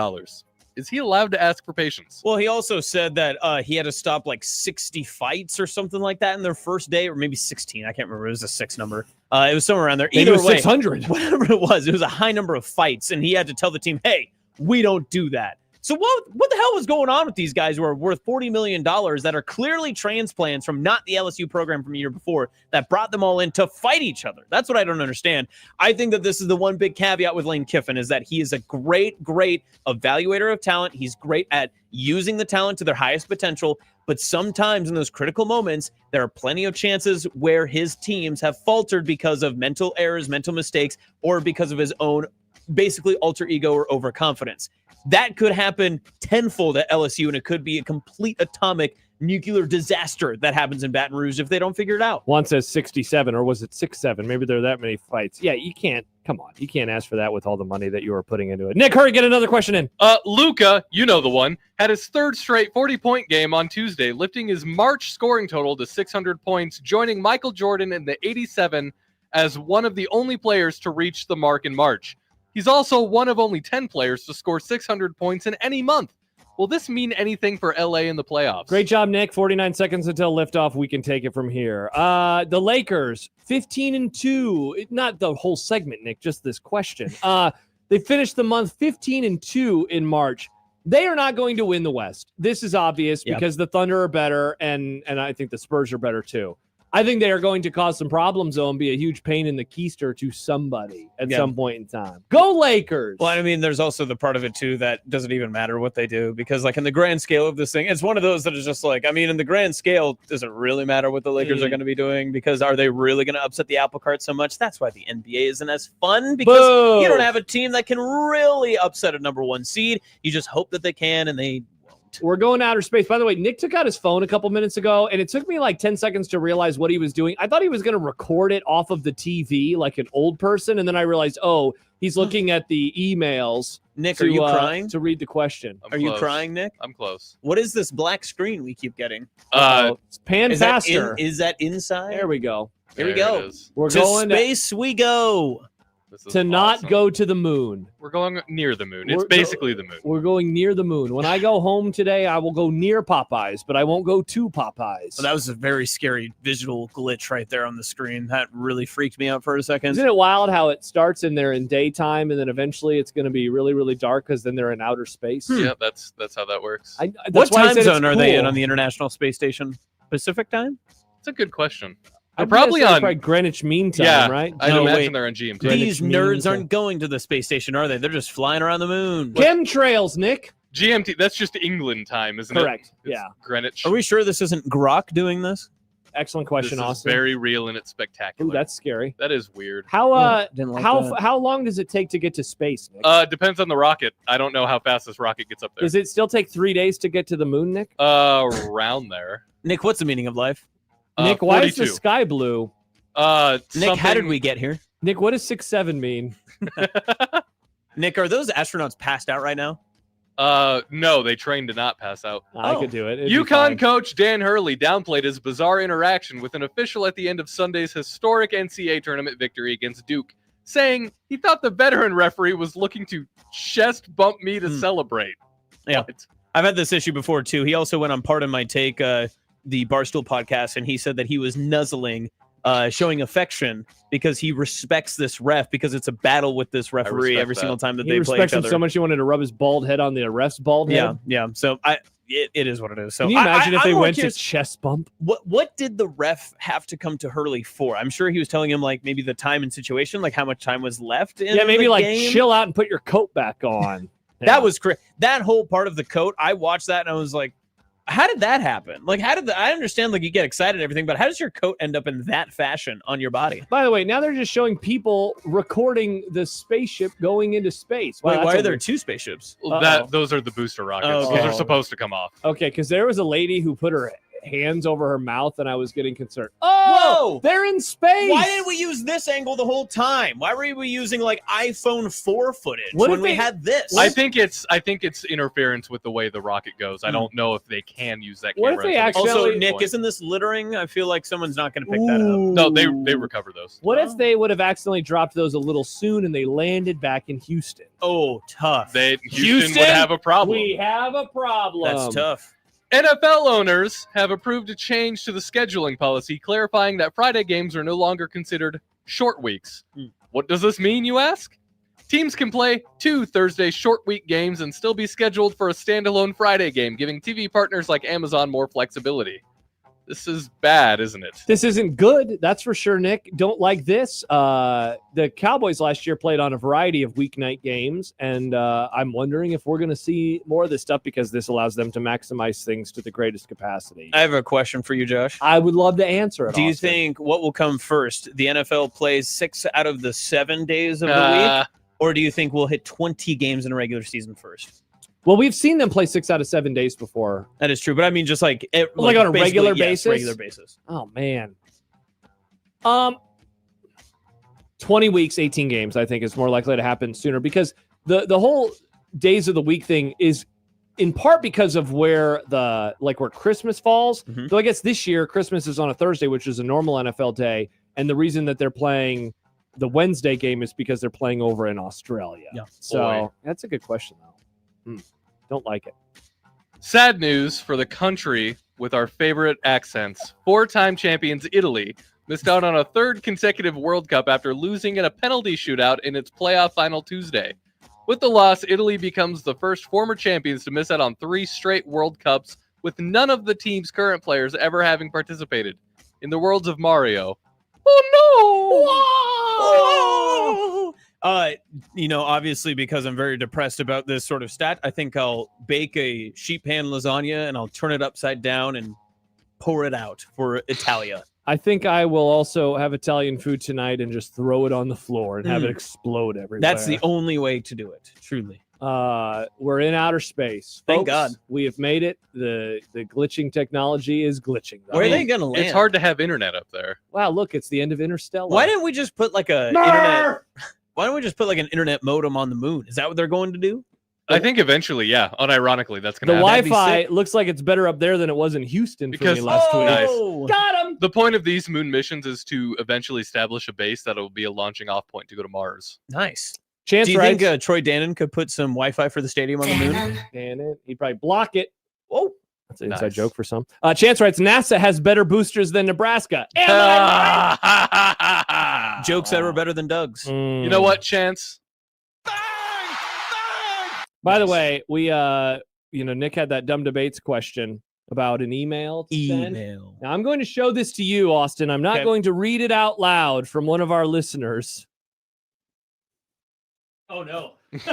Speaker 6: Is he allowed to ask for patience?
Speaker 4: Well, he also said that he had to stop like 60 fights or something like that in their first day, or maybe 16. I can't remember. It was a 6 number. It was somewhere around there.
Speaker 5: Maybe
Speaker 4: Either
Speaker 5: it was
Speaker 4: way,
Speaker 5: 600.
Speaker 4: Whatever it was a high number of fights, and he had to tell the team, hey, we don't do that. So what the hell was going on with these guys who are worth $40 million that are clearly transplants from not the LSU program from a year before that brought them all in to fight each other? That's what I don't understand. I think that this is the one big caveat with Lane Kiffin, is that he is a great evaluator of talent. He's great at using the talent to their highest potential. But sometimes in those critical moments, there are plenty of chances where his teams have faltered because of mental errors, mental mistakes, or because of his own basically alter ego or overconfidence. That could happen tenfold at LSU, and it could be a complete atomic nuclear disaster that happens in Baton Rouge if they don't figure it out.
Speaker 5: One says 67, or was it 6-7? Maybe there are that many fights. Yeah, you can't. Come on. You can't ask for that with all the money that you are putting into it. Nick, hurry, get another question in.
Speaker 6: Luka, you know the one, had his third straight 40-point game on Tuesday, lifting his March scoring total to 600 points, joining Michael Jordan in the 87 as one of the only players to reach the mark in March. He's also one of only 10 players to score 600 points in any month. Will this mean anything for LA in the playoffs?
Speaker 5: Great job, Nick. 49 seconds until liftoff. We can take it from here. The Lakers, 15-2. Not the whole segment, Nick, just this question. They finished the month 15-2 in March. They are not going to win the West. This is obvious because the Thunder are better, and I think the Spurs are better too. I think they are going to cause some problems, though, and be a huge pain in the keister to somebody at some point in time. Go Lakers!
Speaker 4: Well, I mean, there's also the part of it, too, that doesn't even matter what they do, because, like, in the grand scale of this thing, it's one of those that is just like, I mean, in the grand scale, does it really matter what the Lakers are going to be doing? Because are they really going to upset the apple cart so much? That's why the NBA isn't as fun, because you don't have a team that can really upset a number 1 seed. You just hope that they can, and they
Speaker 5: We're going to outer space. By the way, Nick took out his phone a couple minutes ago, and it took me like 10 seconds to realize what he was doing. I thought he was going to record it off of the TV like an old person, and then I realized, oh, he's looking at the emails.
Speaker 4: Nick, are you crying?
Speaker 5: To read the question.
Speaker 4: Are you crying, Nick?
Speaker 6: I'm close.
Speaker 4: What is this black screen we keep getting?
Speaker 5: It's pan faster.
Speaker 4: Is that inside?
Speaker 5: There we go.
Speaker 4: Here we go.
Speaker 5: We're
Speaker 4: to
Speaker 5: going
Speaker 4: space we go.
Speaker 5: To not go to the moon.
Speaker 6: We're going near the moon. It's basically the moon.
Speaker 5: We're going near the moon. When I go home today, I will go near Popeyes, but I won't go to Popeyes.
Speaker 4: Well, that was a very scary visual glitch right there on the screen. That really freaked me out for a second.
Speaker 5: Isn't it wild how it starts and they're in daytime, and then eventually it's going to be really, really dark because then they're in outer space?
Speaker 6: Yeah, that's how that works.
Speaker 4: What time zone are they in on the International Space Station? Pacific time?
Speaker 6: It's a good question.
Speaker 5: They're
Speaker 6: probably on
Speaker 5: Greenwich Mean Time, right?
Speaker 6: I imagine they're on GMT.
Speaker 4: These nerds aren't going to the space station, are they? They're just flying around the moon.
Speaker 5: Chemtrails, Nick.
Speaker 6: GMT, that's just England time, isn't it?
Speaker 5: Correct.
Speaker 6: It's
Speaker 5: yeah.
Speaker 6: Greenwich.
Speaker 4: Are we sure this isn't Grok doing this?
Speaker 5: Excellent question,
Speaker 6: this
Speaker 5: Austin.
Speaker 6: Is very real and it's spectacular.
Speaker 5: Ooh, that's scary.
Speaker 6: That is weird.
Speaker 5: How long does it take to get to space, Nick?
Speaker 6: Depends on the rocket. I don't know how fast this rocket gets up there.
Speaker 5: Does it still take 3 days to get to the moon, Nick?
Speaker 6: Around there.
Speaker 4: Nick, what's the meaning of life?
Speaker 5: Nick, why is the sky blue?
Speaker 4: Nick, how did we get here?
Speaker 5: Nick, what does 6'7" mean?
Speaker 4: Nick, are those astronauts passed out right now?
Speaker 6: No, they trained to not pass out.
Speaker 5: I could do it.
Speaker 6: UConn coach Dan Hurley downplayed his bizarre interaction with an official at the end of Sunday's historic NCAA tournament victory against Duke, saying he thought the veteran referee was looking to chest bump me to celebrate.
Speaker 4: Yeah, I've had this issue before, too. He also went on Pardon My Take, the Barstool podcast, and he said that he was nuzzling showing affection because he respects this ref because it's a battle with this referee every single time that
Speaker 5: He
Speaker 4: they play
Speaker 5: respects
Speaker 4: each
Speaker 5: him
Speaker 4: other.
Speaker 5: so much he wanted to rub his bald head on the ref's bald head.
Speaker 4: Yeah. So it is what it is. So
Speaker 5: can you imagine if
Speaker 4: I'm
Speaker 5: they
Speaker 4: more
Speaker 5: went
Speaker 4: curious,
Speaker 5: to chest bump?
Speaker 4: What did the ref have to come to Hurley for? I'm sure he was telling him like maybe the time and situation, like how much time was left in
Speaker 5: maybe
Speaker 4: the
Speaker 5: like
Speaker 4: game.
Speaker 5: chill out and put your coat back on.
Speaker 4: That was crazy. That whole part of the coat, I watched that and I was like, how did that happen? Like, I understand, like, you get excited and everything, but how does your coat end up in that fashion on your body?
Speaker 5: By the way, now they're just showing people recording the spaceship going into space.
Speaker 4: Wait,
Speaker 5: Wow,
Speaker 4: why
Speaker 5: that's
Speaker 4: are there
Speaker 5: weird-
Speaker 4: two spaceships?
Speaker 6: Those are the booster rockets.
Speaker 4: Okay.
Speaker 6: Those are supposed to come off.
Speaker 5: Okay, because there was a lady who put her hands over her mouth, and I was getting concerned.
Speaker 4: Whoa!
Speaker 5: They're in space.
Speaker 4: Why didn't we use this angle the whole time? Why were we using like iPhone 4 footage
Speaker 5: What
Speaker 4: when
Speaker 5: if
Speaker 4: we
Speaker 5: they-
Speaker 4: had this?
Speaker 6: I think it's interference with the way the rocket goes. I don't know if they can use that
Speaker 5: What
Speaker 6: camera.
Speaker 5: if they
Speaker 6: until
Speaker 5: accidentally-
Speaker 4: Also,
Speaker 6: this
Speaker 4: Nick,
Speaker 6: point.
Speaker 4: isn't this littering? I feel like someone's not going to pick that up.
Speaker 6: No, they recover those.
Speaker 5: What if they would have accidentally dropped those a little soon and they landed back in Houston?
Speaker 4: Oh, tough.
Speaker 6: Houston would have a problem.
Speaker 5: We have a problem.
Speaker 4: That's tough.
Speaker 6: NFL owners have approved a change to the scheduling policy, clarifying that Friday games are no longer considered short weeks. What does this mean, you ask? Teams can play 2 Thursday short week games and still be scheduled for a standalone Friday game, giving TV partners like Amazon more flexibility. This is bad, isn't it?
Speaker 5: This isn't good. That's for sure, Nick. Don't like this. The Cowboys last year played on a variety of weeknight games, and I'm wondering if we're going to see more of this stuff because this allows them to maximize things to the greatest capacity.
Speaker 4: I have a question for you, Josh.
Speaker 5: I would love to answer it.
Speaker 4: Do you
Speaker 5: Austin.
Speaker 4: think what will come first? The NFL plays 6 out of the 7 days of the week? Or do you think we'll hit 20 games in a regular season first?
Speaker 5: Well, we've seen them play 6 out of 7 days before.
Speaker 4: That is true, but I mean just like
Speaker 5: on a
Speaker 4: basically,
Speaker 5: regular
Speaker 4: yes,
Speaker 5: basis?
Speaker 4: regular basis.
Speaker 5: Oh, man. 20 weeks, 18 games, I think is more likely to happen sooner because the whole days of the week thing is in part because of where where Christmas falls. So I guess this year Christmas is on a Thursday, which is a normal NFL day. And the reason that they're playing the Wednesday game is because they're playing over in Australia.
Speaker 4: Yeah.
Speaker 5: So that's a good question, though. Don't like it.
Speaker 6: Sad news for the country with our favorite accents. 4-time champions Italy missed out on a 3rd consecutive World Cup after losing in a penalty shootout in its playoff final Tuesday. With the loss, Italy becomes the first former champions to miss out on 3 straight World Cups, with none of the team's current players ever having participated. In the words of Mario, oh no!
Speaker 4: Obviously because I'm very depressed about this sort of stat, I think I'll bake a sheep pan lasagna and I'll turn it upside down and pour it out for Italia.
Speaker 5: I think I will also have Italian food tonight and just throw it on the floor and have it explode everywhere.
Speaker 4: That's the only way to do it, truly.
Speaker 5: We're in outer space.
Speaker 4: Thank
Speaker 5: Folks,
Speaker 4: God.
Speaker 5: We have made it. The glitching technology is glitching.
Speaker 4: Where are they going to land?
Speaker 6: It's hard to have internet up there.
Speaker 5: Wow, look, it's the end of Interstellar.
Speaker 4: Why didn't we just put like a internet? Why don't we just put like an internet modem on the moon? Is that what they're going to do?
Speaker 6: I think eventually, yeah. Unironically, that's going
Speaker 5: The
Speaker 6: to happen.
Speaker 5: Wi-Fi looks like it's better up there than it was in Houston
Speaker 6: Because-
Speaker 5: for me last week.
Speaker 6: Nice.
Speaker 5: Got him.
Speaker 6: The point of these moon missions is to eventually establish a base that will be a launching off point to go to Mars.
Speaker 4: Nice.
Speaker 5: Chance
Speaker 4: Do you
Speaker 5: writes,
Speaker 4: think Troy Dannon could put some Wi-Fi for the stadium on the moon?
Speaker 5: and he'd probably block it. Oh, that's an inside
Speaker 6: Nice.
Speaker 5: joke for some. Chance writes, NASA has better boosters than Nebraska. Am I right?
Speaker 4: Jokes that were better than Doug's.
Speaker 6: You know what, Chance?
Speaker 5: By the way, we Nick had that dumb debates question about an email. to send.
Speaker 4: Email.
Speaker 5: Now I'm going to show this to you, Austin. I'm not
Speaker 4: Okay.
Speaker 5: going to read it out loud from one of our listeners.
Speaker 4: Oh no.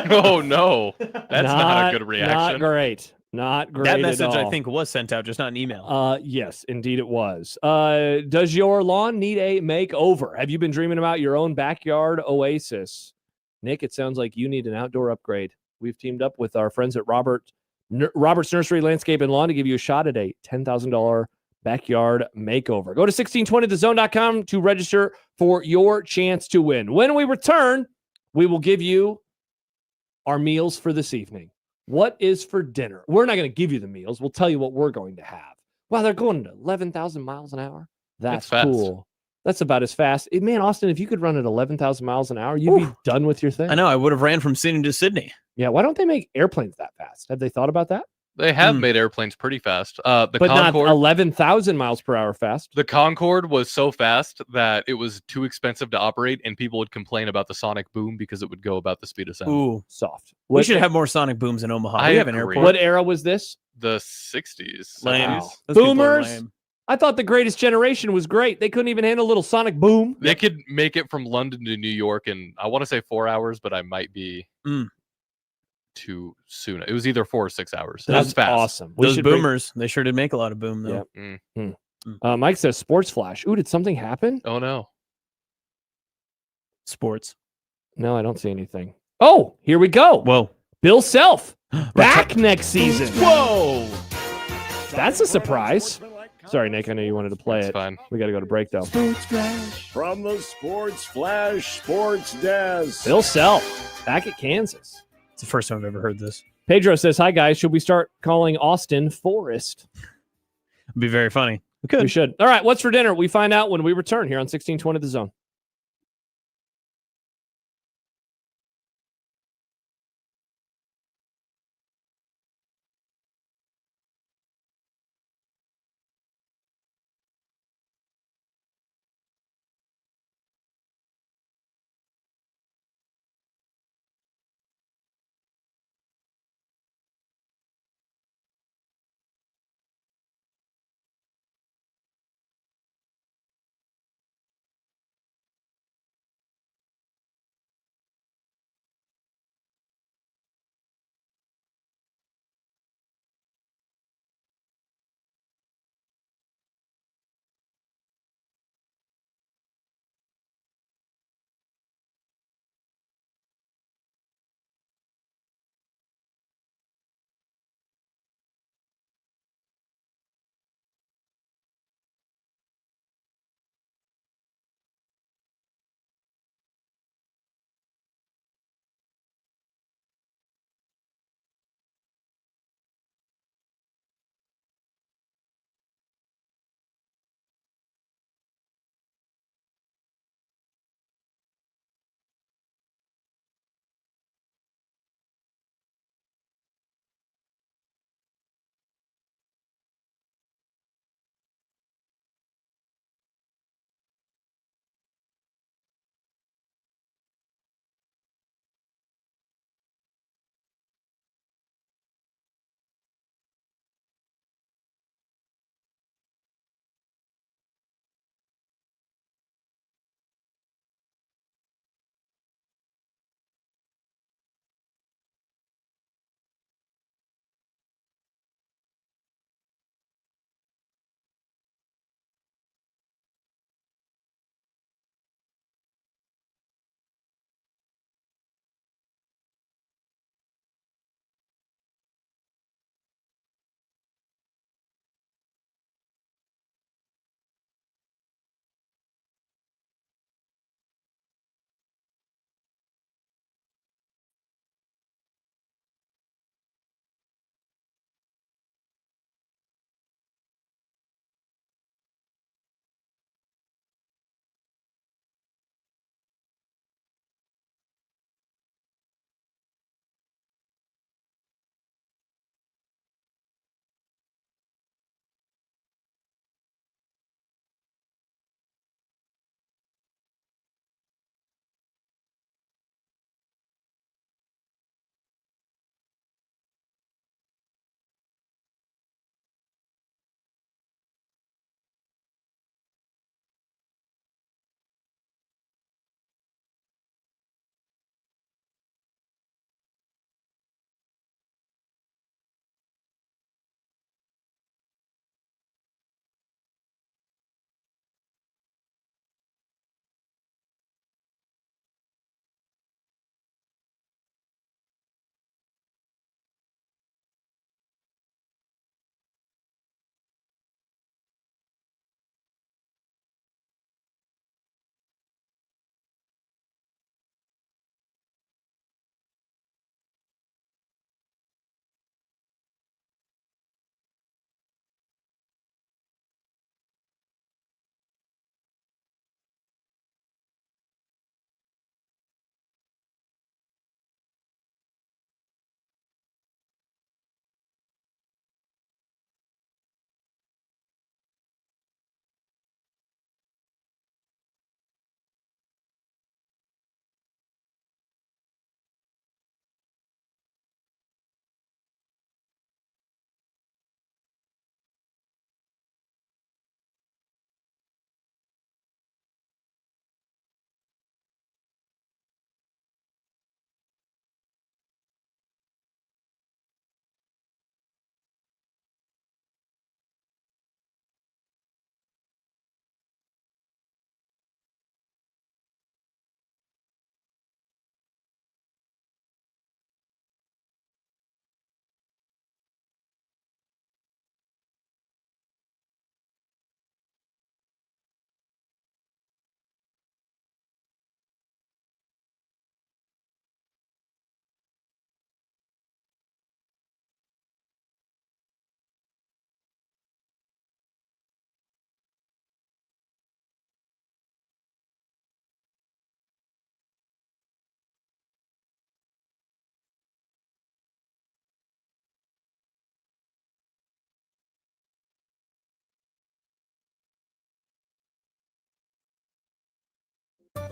Speaker 6: Oh no, that's not a good reaction.
Speaker 5: Not great. Not great.
Speaker 4: That
Speaker 5: at
Speaker 4: message I
Speaker 5: all.
Speaker 4: think was sent out, just not an email.
Speaker 5: Yes, indeed it was. Does your lawn need a makeover? Have you been dreaming about your own backyard oasis? Nick, it sounds like you need an outdoor upgrade. We've teamed up with our friends at Robert's Nursery Landscape and Lawn to give you a shot at a $10,000 backyard makeover. Go to 1620thezone.com to register for your chance to win. When we return, we will give you our meals for this evening. What is for dinner? We're not going to give you the meals. We'll tell you what we're going to have. Wow, they're going to 11,000 miles an hour. That's
Speaker 6: fast.
Speaker 5: cool. That's about as fast. Man, Austin, if you could run at 11,000 miles an hour, you'd be done with your thing.
Speaker 4: I know. I would have ran from Sydney to Sydney.
Speaker 5: Yeah, why don't they make airplanes that fast? Have they thought about that?
Speaker 6: They have made airplanes pretty fast. The
Speaker 5: but
Speaker 6: Concorde,
Speaker 5: not 11,000 miles per hour fast.
Speaker 6: The Concorde was so fast that it was too expensive to operate, and people would complain about the sonic boom because it would go about the speed of sound.
Speaker 4: Ooh,
Speaker 5: soft.
Speaker 4: We should have more sonic booms in Omaha. We have an airport.
Speaker 5: What era was this?
Speaker 6: The 60s.
Speaker 4: Lame.
Speaker 5: Wow. Boomers. I thought the Greatest Generation was great. They couldn't even handle a little sonic boom.
Speaker 6: They could make it from London to New York in, I want to say 4 hours, but I might be too soon. It was either 4 or 6 hours.
Speaker 5: That's
Speaker 6: was fast.
Speaker 5: awesome.
Speaker 4: Those boomers, they sure did make a lot of boom, though.
Speaker 5: Yep. Mike says sports flash. Ooh, did something happen?
Speaker 6: Oh, no.
Speaker 4: Sports.
Speaker 5: No, I don't see anything. Oh, here we go.
Speaker 4: Whoa.
Speaker 5: Bill Self back next season.
Speaker 4: Whoa.
Speaker 5: That's a surprise. Sorry, Nick. I know you wanted to play it.
Speaker 6: Fine.
Speaker 5: We got to go to break, though.
Speaker 7: Sports Flash. From the Sports Flash Sports Desk.
Speaker 5: Bill Self back at Kansas.
Speaker 4: It's the first time I've ever heard this.
Speaker 5: Pedro says, hi, guys. Should we start calling Austin Forest?
Speaker 4: It'd be very funny. We could.
Speaker 5: We should. All right. What's for dinner? We find out when we return here on 1620 The Zone.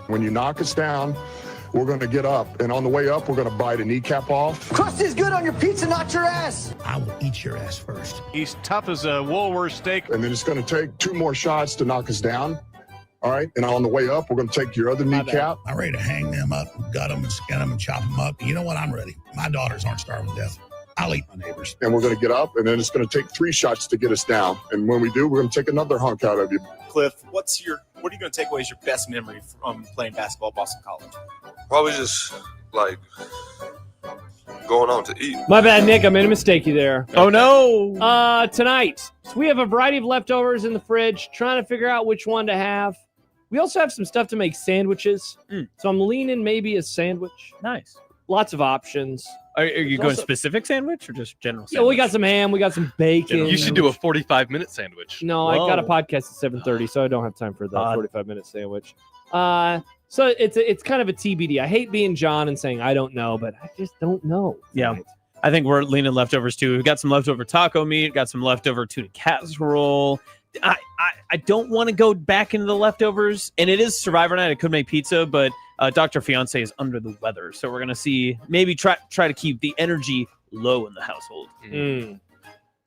Speaker 14: When you knock us down, we're going to get up, and on the way up, we're going to bite a kneecap off.
Speaker 15: Crust is good on your pizza, not your ass.
Speaker 7: I will eat your ass first.
Speaker 1: He's tough as a Woolworth steak.
Speaker 14: And then it's going to take 2 more shots to knock us down. All right. And on the way up, we're going to take your other kneecap.
Speaker 7: I'm ready to hang them up, gut them, and skin them, and chop them up. You know what? I'm ready. My daughters aren't starving to death. I'll eat my neighbors.
Speaker 14: And we're going to get up, and then it's going to take 3 shots to get us down. And when we do, we're going to take another hunk out of you.
Speaker 16: Cliff, what are you going to take away as your best memory from playing basketball at Boston College?
Speaker 17: Probably just like going out to eat.
Speaker 5: My bad, Nick. I made a mistake there.
Speaker 4: Oh, no.
Speaker 5: Tonight, we have a variety of leftovers in the fridge, trying to figure out which one to have. We also have some stuff to make sandwiches. So I'm leaning maybe a sandwich.
Speaker 4: Nice.
Speaker 5: Lots of options.
Speaker 4: Are you going specific sandwich or just general sandwich?
Speaker 5: Yeah, we got some ham. We got some bacon.
Speaker 6: You should do a 45-minute sandwich.
Speaker 5: No, I got a podcast at 7:30, so I don't have time for the 45-minute sandwich. So it's kind of a TBD. I hate being John and saying I don't know, but I just don't know.
Speaker 4: Yeah. I think we're leaning leftovers too. We've got some leftover taco meat, got some leftover tuna casserole. I don't want to go back into the leftovers, and it is Survivor night. I could make pizza, but Dr. Fiance is under the weather, so we're gonna see. Maybe try to keep the energy low in the household.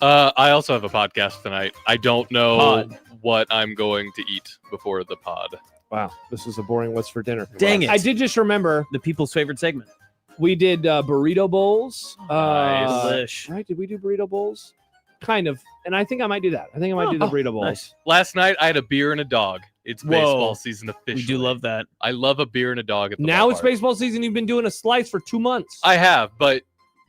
Speaker 6: I also have a podcast tonight. I don't know what I'm going to eat before the pod.
Speaker 5: Wow, this is a boring what's for dinner.
Speaker 4: Dang it!
Speaker 5: I did just remember
Speaker 4: the people's favorite segment.
Speaker 5: We did burrito bowls.
Speaker 4: Nice.
Speaker 5: Right? Did we do burrito bowls? Kind of. And I think I might do that. I think I might do the burrito bowls.
Speaker 6: Nice. Last night, I had a beer and a dog. It's baseball season officially.
Speaker 4: We do love that.
Speaker 6: I love a beer and a dog at the
Speaker 5: Now
Speaker 6: ballpark.
Speaker 5: it's baseball season. You've been doing a slice for 2 months.
Speaker 6: I have, but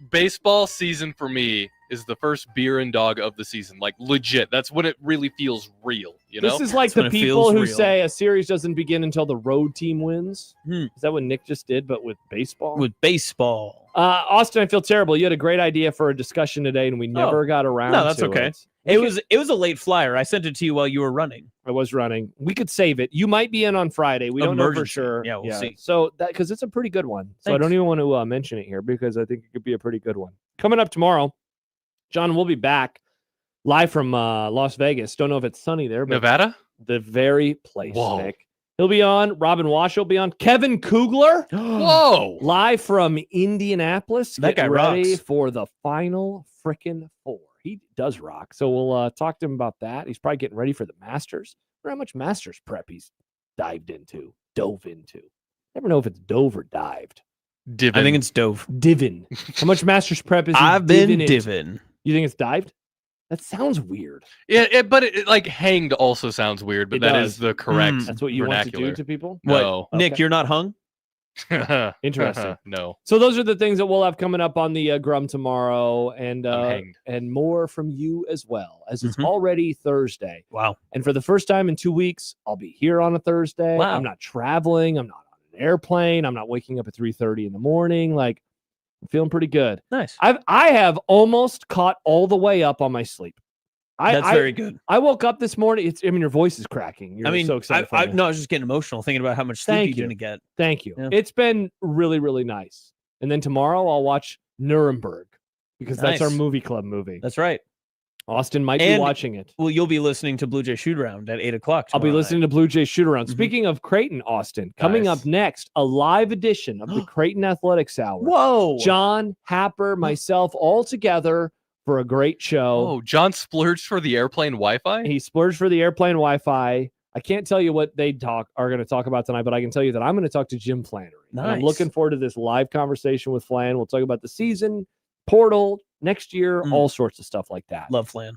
Speaker 6: baseball season for me is the first beer and dog of the season. Like, legit. That's when it really feels real, you know?
Speaker 5: This is like the people who say a series doesn't begin until the road team wins. Is that what Nick just did, but with baseball?
Speaker 4: With baseball.
Speaker 5: Austin, I feel terrible. You had a great idea for a discussion today, and we never got around to it.
Speaker 4: No, that's okay. It was a late flyer. I sent it to you while you were running.
Speaker 5: I was running. We could save it. You might be in on Friday. We don't know for sure.
Speaker 4: Yeah, we'll see.
Speaker 5: So that because it's a pretty good one. So I
Speaker 4: Thanks.
Speaker 5: don't even want to mention it here because I think it could be a pretty good one. Coming up tomorrow, John will be back live from Las Vegas. Don't know if it's sunny there, but
Speaker 6: Nevada?
Speaker 5: The very place,
Speaker 6: Whoa.
Speaker 5: Nick. He'll be on. Robin Wash will be on. Kevin Kugler.
Speaker 6: Whoa.
Speaker 5: Live from Indianapolis.
Speaker 4: That
Speaker 5: Get
Speaker 4: guy
Speaker 5: ready
Speaker 4: rocks.
Speaker 5: for the Final Frickin' Four. He does rock. So we'll talk to him about that. He's probably getting ready for the Masters. I wonder how much Masters prep he's dove into. Never know if it's dove or dived.
Speaker 6: Divin.
Speaker 4: I think it's dove.
Speaker 5: Divin. How much Masters prep is he
Speaker 4: I've been
Speaker 5: divin into?
Speaker 4: divin.
Speaker 5: You think it's dived? That sounds weird.
Speaker 6: Yeah, but it, like hanged also sounds weird, but
Speaker 5: It
Speaker 6: that
Speaker 5: does.
Speaker 6: is the correct
Speaker 5: That's what you
Speaker 6: vernacular.
Speaker 5: want to do to people?
Speaker 6: No.
Speaker 4: Nick,
Speaker 5: Okay.
Speaker 4: you're not hung?
Speaker 5: Interesting.
Speaker 6: No.
Speaker 5: So those are the things that we'll have coming up on the Grum tomorrow, and
Speaker 6: hanged.
Speaker 5: and more from you as well, as it's already Thursday.
Speaker 4: Wow.
Speaker 5: And for the first time in 2 weeks, I'll be here on a Thursday.
Speaker 4: Wow.
Speaker 5: I'm not traveling. I'm not on an airplane. I'm not waking up at 3:30 in the morning. Like, I'm feeling pretty good.
Speaker 4: Nice.
Speaker 5: I have almost caught all the way up on my sleep.
Speaker 4: That's very good.
Speaker 5: I woke up this morning. Your voice is cracking. You're so excited. for me.
Speaker 4: No, I was just getting emotional thinking about how much sleep
Speaker 5: Thank
Speaker 4: you're
Speaker 5: you.
Speaker 4: going to get.
Speaker 5: Thank you.
Speaker 4: Yeah.
Speaker 5: It's been really, really nice. And then tomorrow I'll watch Nuremberg because that's our
Speaker 4: Nice.
Speaker 5: movie club movie.
Speaker 4: That's right.
Speaker 5: Austin might be
Speaker 4: And-
Speaker 5: watching it.
Speaker 4: Well, you'll be listening to Blue Jay Shoot Around at 8 o'clock.
Speaker 5: I'll be listening to Blue Jay Shoot Around. Speaking of Creighton, Austin, coming
Speaker 6: Nice.
Speaker 5: up next, a live edition of the Creighton Athletics Hour.
Speaker 4: Whoa.
Speaker 5: John, Happer, myself, all together for a great show.
Speaker 6: Oh, John splurged for the airplane Wi-Fi?
Speaker 5: He splurged for the airplane Wi-Fi. I can't tell you what they are going to talk about tonight, but I can tell you that I'm going to talk to Jim Flannery. And I'm
Speaker 4: Nice.
Speaker 5: looking forward to this live conversation with Flan. We'll talk about the season, portal, next year, all sorts of stuff like that.
Speaker 4: Love Flan.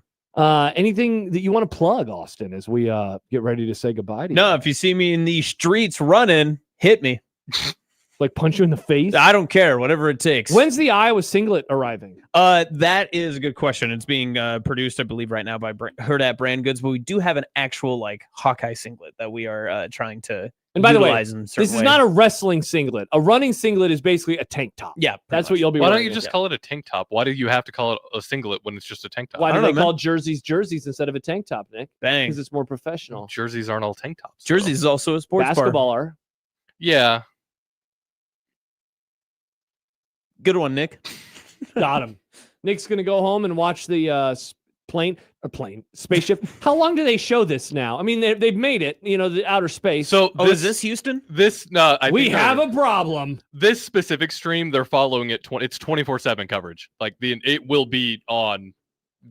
Speaker 5: Anything that you want to plug, Austin, as we get ready to say goodbye to you?
Speaker 4: No, if you see me in the streets running, hit me.
Speaker 5: Like punch you in the face?
Speaker 4: I don't care, whatever it takes.
Speaker 5: When's the Iowa singlet arriving?
Speaker 4: That is a good question. It's being produced, I believe, right now by Heard at Brand Goods, but we do have an actual like Hawkeye singlet that we are trying to.
Speaker 5: And by the way,
Speaker 4: utilize in a certain
Speaker 5: this is
Speaker 4: way.
Speaker 5: not a wrestling singlet. A running singlet is basically a tank top.
Speaker 4: Yeah,
Speaker 5: that's what you'll be
Speaker 6: Why
Speaker 5: wearing.
Speaker 6: don't you just call it a tank top? Why do you have to call it a singlet when it's just a tank top?
Speaker 5: Why
Speaker 4: I
Speaker 5: do
Speaker 4: don't
Speaker 5: they
Speaker 4: know,
Speaker 5: call jerseys instead of a tank top, Nick?
Speaker 4: Bang.
Speaker 5: Because it's more professional.
Speaker 6: Jerseys aren't all tank tops.
Speaker 4: Jerseys is also a sports
Speaker 5: Basketball
Speaker 4: bar.
Speaker 5: are.
Speaker 6: Yeah.
Speaker 4: Good one, Nick.
Speaker 5: Got him. Nick's going to go home and watch the spaceship. How long do they show this now? I mean, they've made it, the outer space.
Speaker 6: So
Speaker 4: is this Houston?
Speaker 5: We have a problem.
Speaker 6: This specific stream, they're following it. It's 24/7 coverage. Like it will be on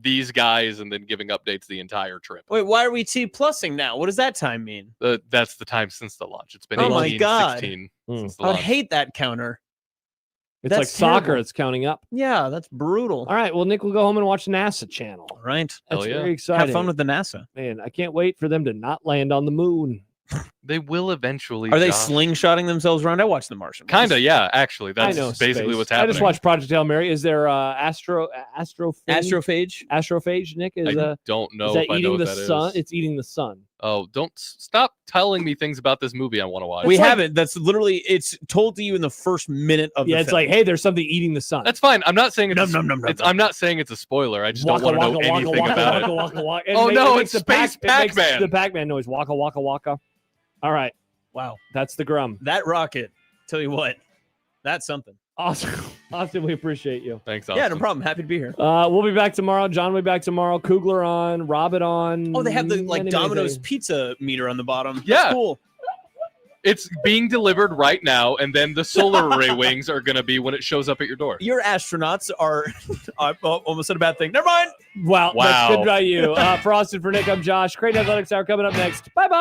Speaker 6: these guys and then giving updates the entire trip.
Speaker 4: Wait, why are we T+ing now? What does that time mean?
Speaker 6: That's the time since the launch. It's been
Speaker 4: Oh my
Speaker 6: 18,
Speaker 4: God.
Speaker 6: 16 since the
Speaker 4: I would
Speaker 6: launch.
Speaker 4: hate that counter.
Speaker 5: It's
Speaker 4: That's
Speaker 5: like soccer.
Speaker 4: terrible.
Speaker 5: It's counting up.
Speaker 4: Yeah, that's brutal.
Speaker 5: All right. Well, Nick will go home and watch NASA Channel.
Speaker 4: All right.
Speaker 5: That's
Speaker 6: yeah.
Speaker 5: very exciting.
Speaker 4: Have fun with the NASA.
Speaker 5: Man, I can't wait for them to not land on the moon.
Speaker 6: They will eventually.
Speaker 4: Are they
Speaker 6: Josh.
Speaker 4: slingshotting themselves around? I watched The Martian.
Speaker 6: Kinda, yeah. Actually,
Speaker 5: I
Speaker 6: that's
Speaker 5: know
Speaker 6: basically
Speaker 5: space.
Speaker 6: what's happening.
Speaker 5: I just watched Project Hail Mary. Is there astrophage? Astrophage, Nick?
Speaker 6: I don't know
Speaker 5: is that
Speaker 6: if I know
Speaker 5: eating
Speaker 6: what
Speaker 5: the
Speaker 6: that
Speaker 5: sun?
Speaker 6: is.
Speaker 5: It's eating the sun.
Speaker 6: Oh, don't stop telling me things about this movie I want to watch.
Speaker 4: We haven't. That's literally, it's told to you in the first minute of the
Speaker 5: it's
Speaker 4: film.
Speaker 5: like, hey, there's something eating the sun.
Speaker 6: That's fine. I'm not saying it's.
Speaker 4: Num.
Speaker 6: I'm not saying it's a spoiler. I just don't want to know anything about it.
Speaker 5: Waka.
Speaker 6: Oh no, it's Space Pac-Man.
Speaker 5: The Pac-Man noise. Waka waka waka. All right.
Speaker 4: Wow.
Speaker 5: That's the Grum.
Speaker 4: That rocket. Tell you what, that's something.
Speaker 5: Awesome. Austin, we appreciate you.
Speaker 6: Thanks, Austin.
Speaker 4: Yeah, no problem. Happy to be here.
Speaker 5: We'll be back tomorrow. John will be back tomorrow. Kugler on. Robert on.
Speaker 4: Oh, they have the
Speaker 5: many
Speaker 4: Domino's
Speaker 5: things.
Speaker 4: pizza meter on the bottom.
Speaker 6: Yeah.
Speaker 4: That's cool.
Speaker 6: It's being delivered right now, and then the solar array wings are going to be when it shows up at your door.
Speaker 4: Your astronauts are I almost said a bad thing. Never mind.
Speaker 5: Wow.
Speaker 6: Wow.
Speaker 5: That's good by you. For Austin, for Nick, I'm Josh. Creighton Athletics Hour coming up next. Bye-bye.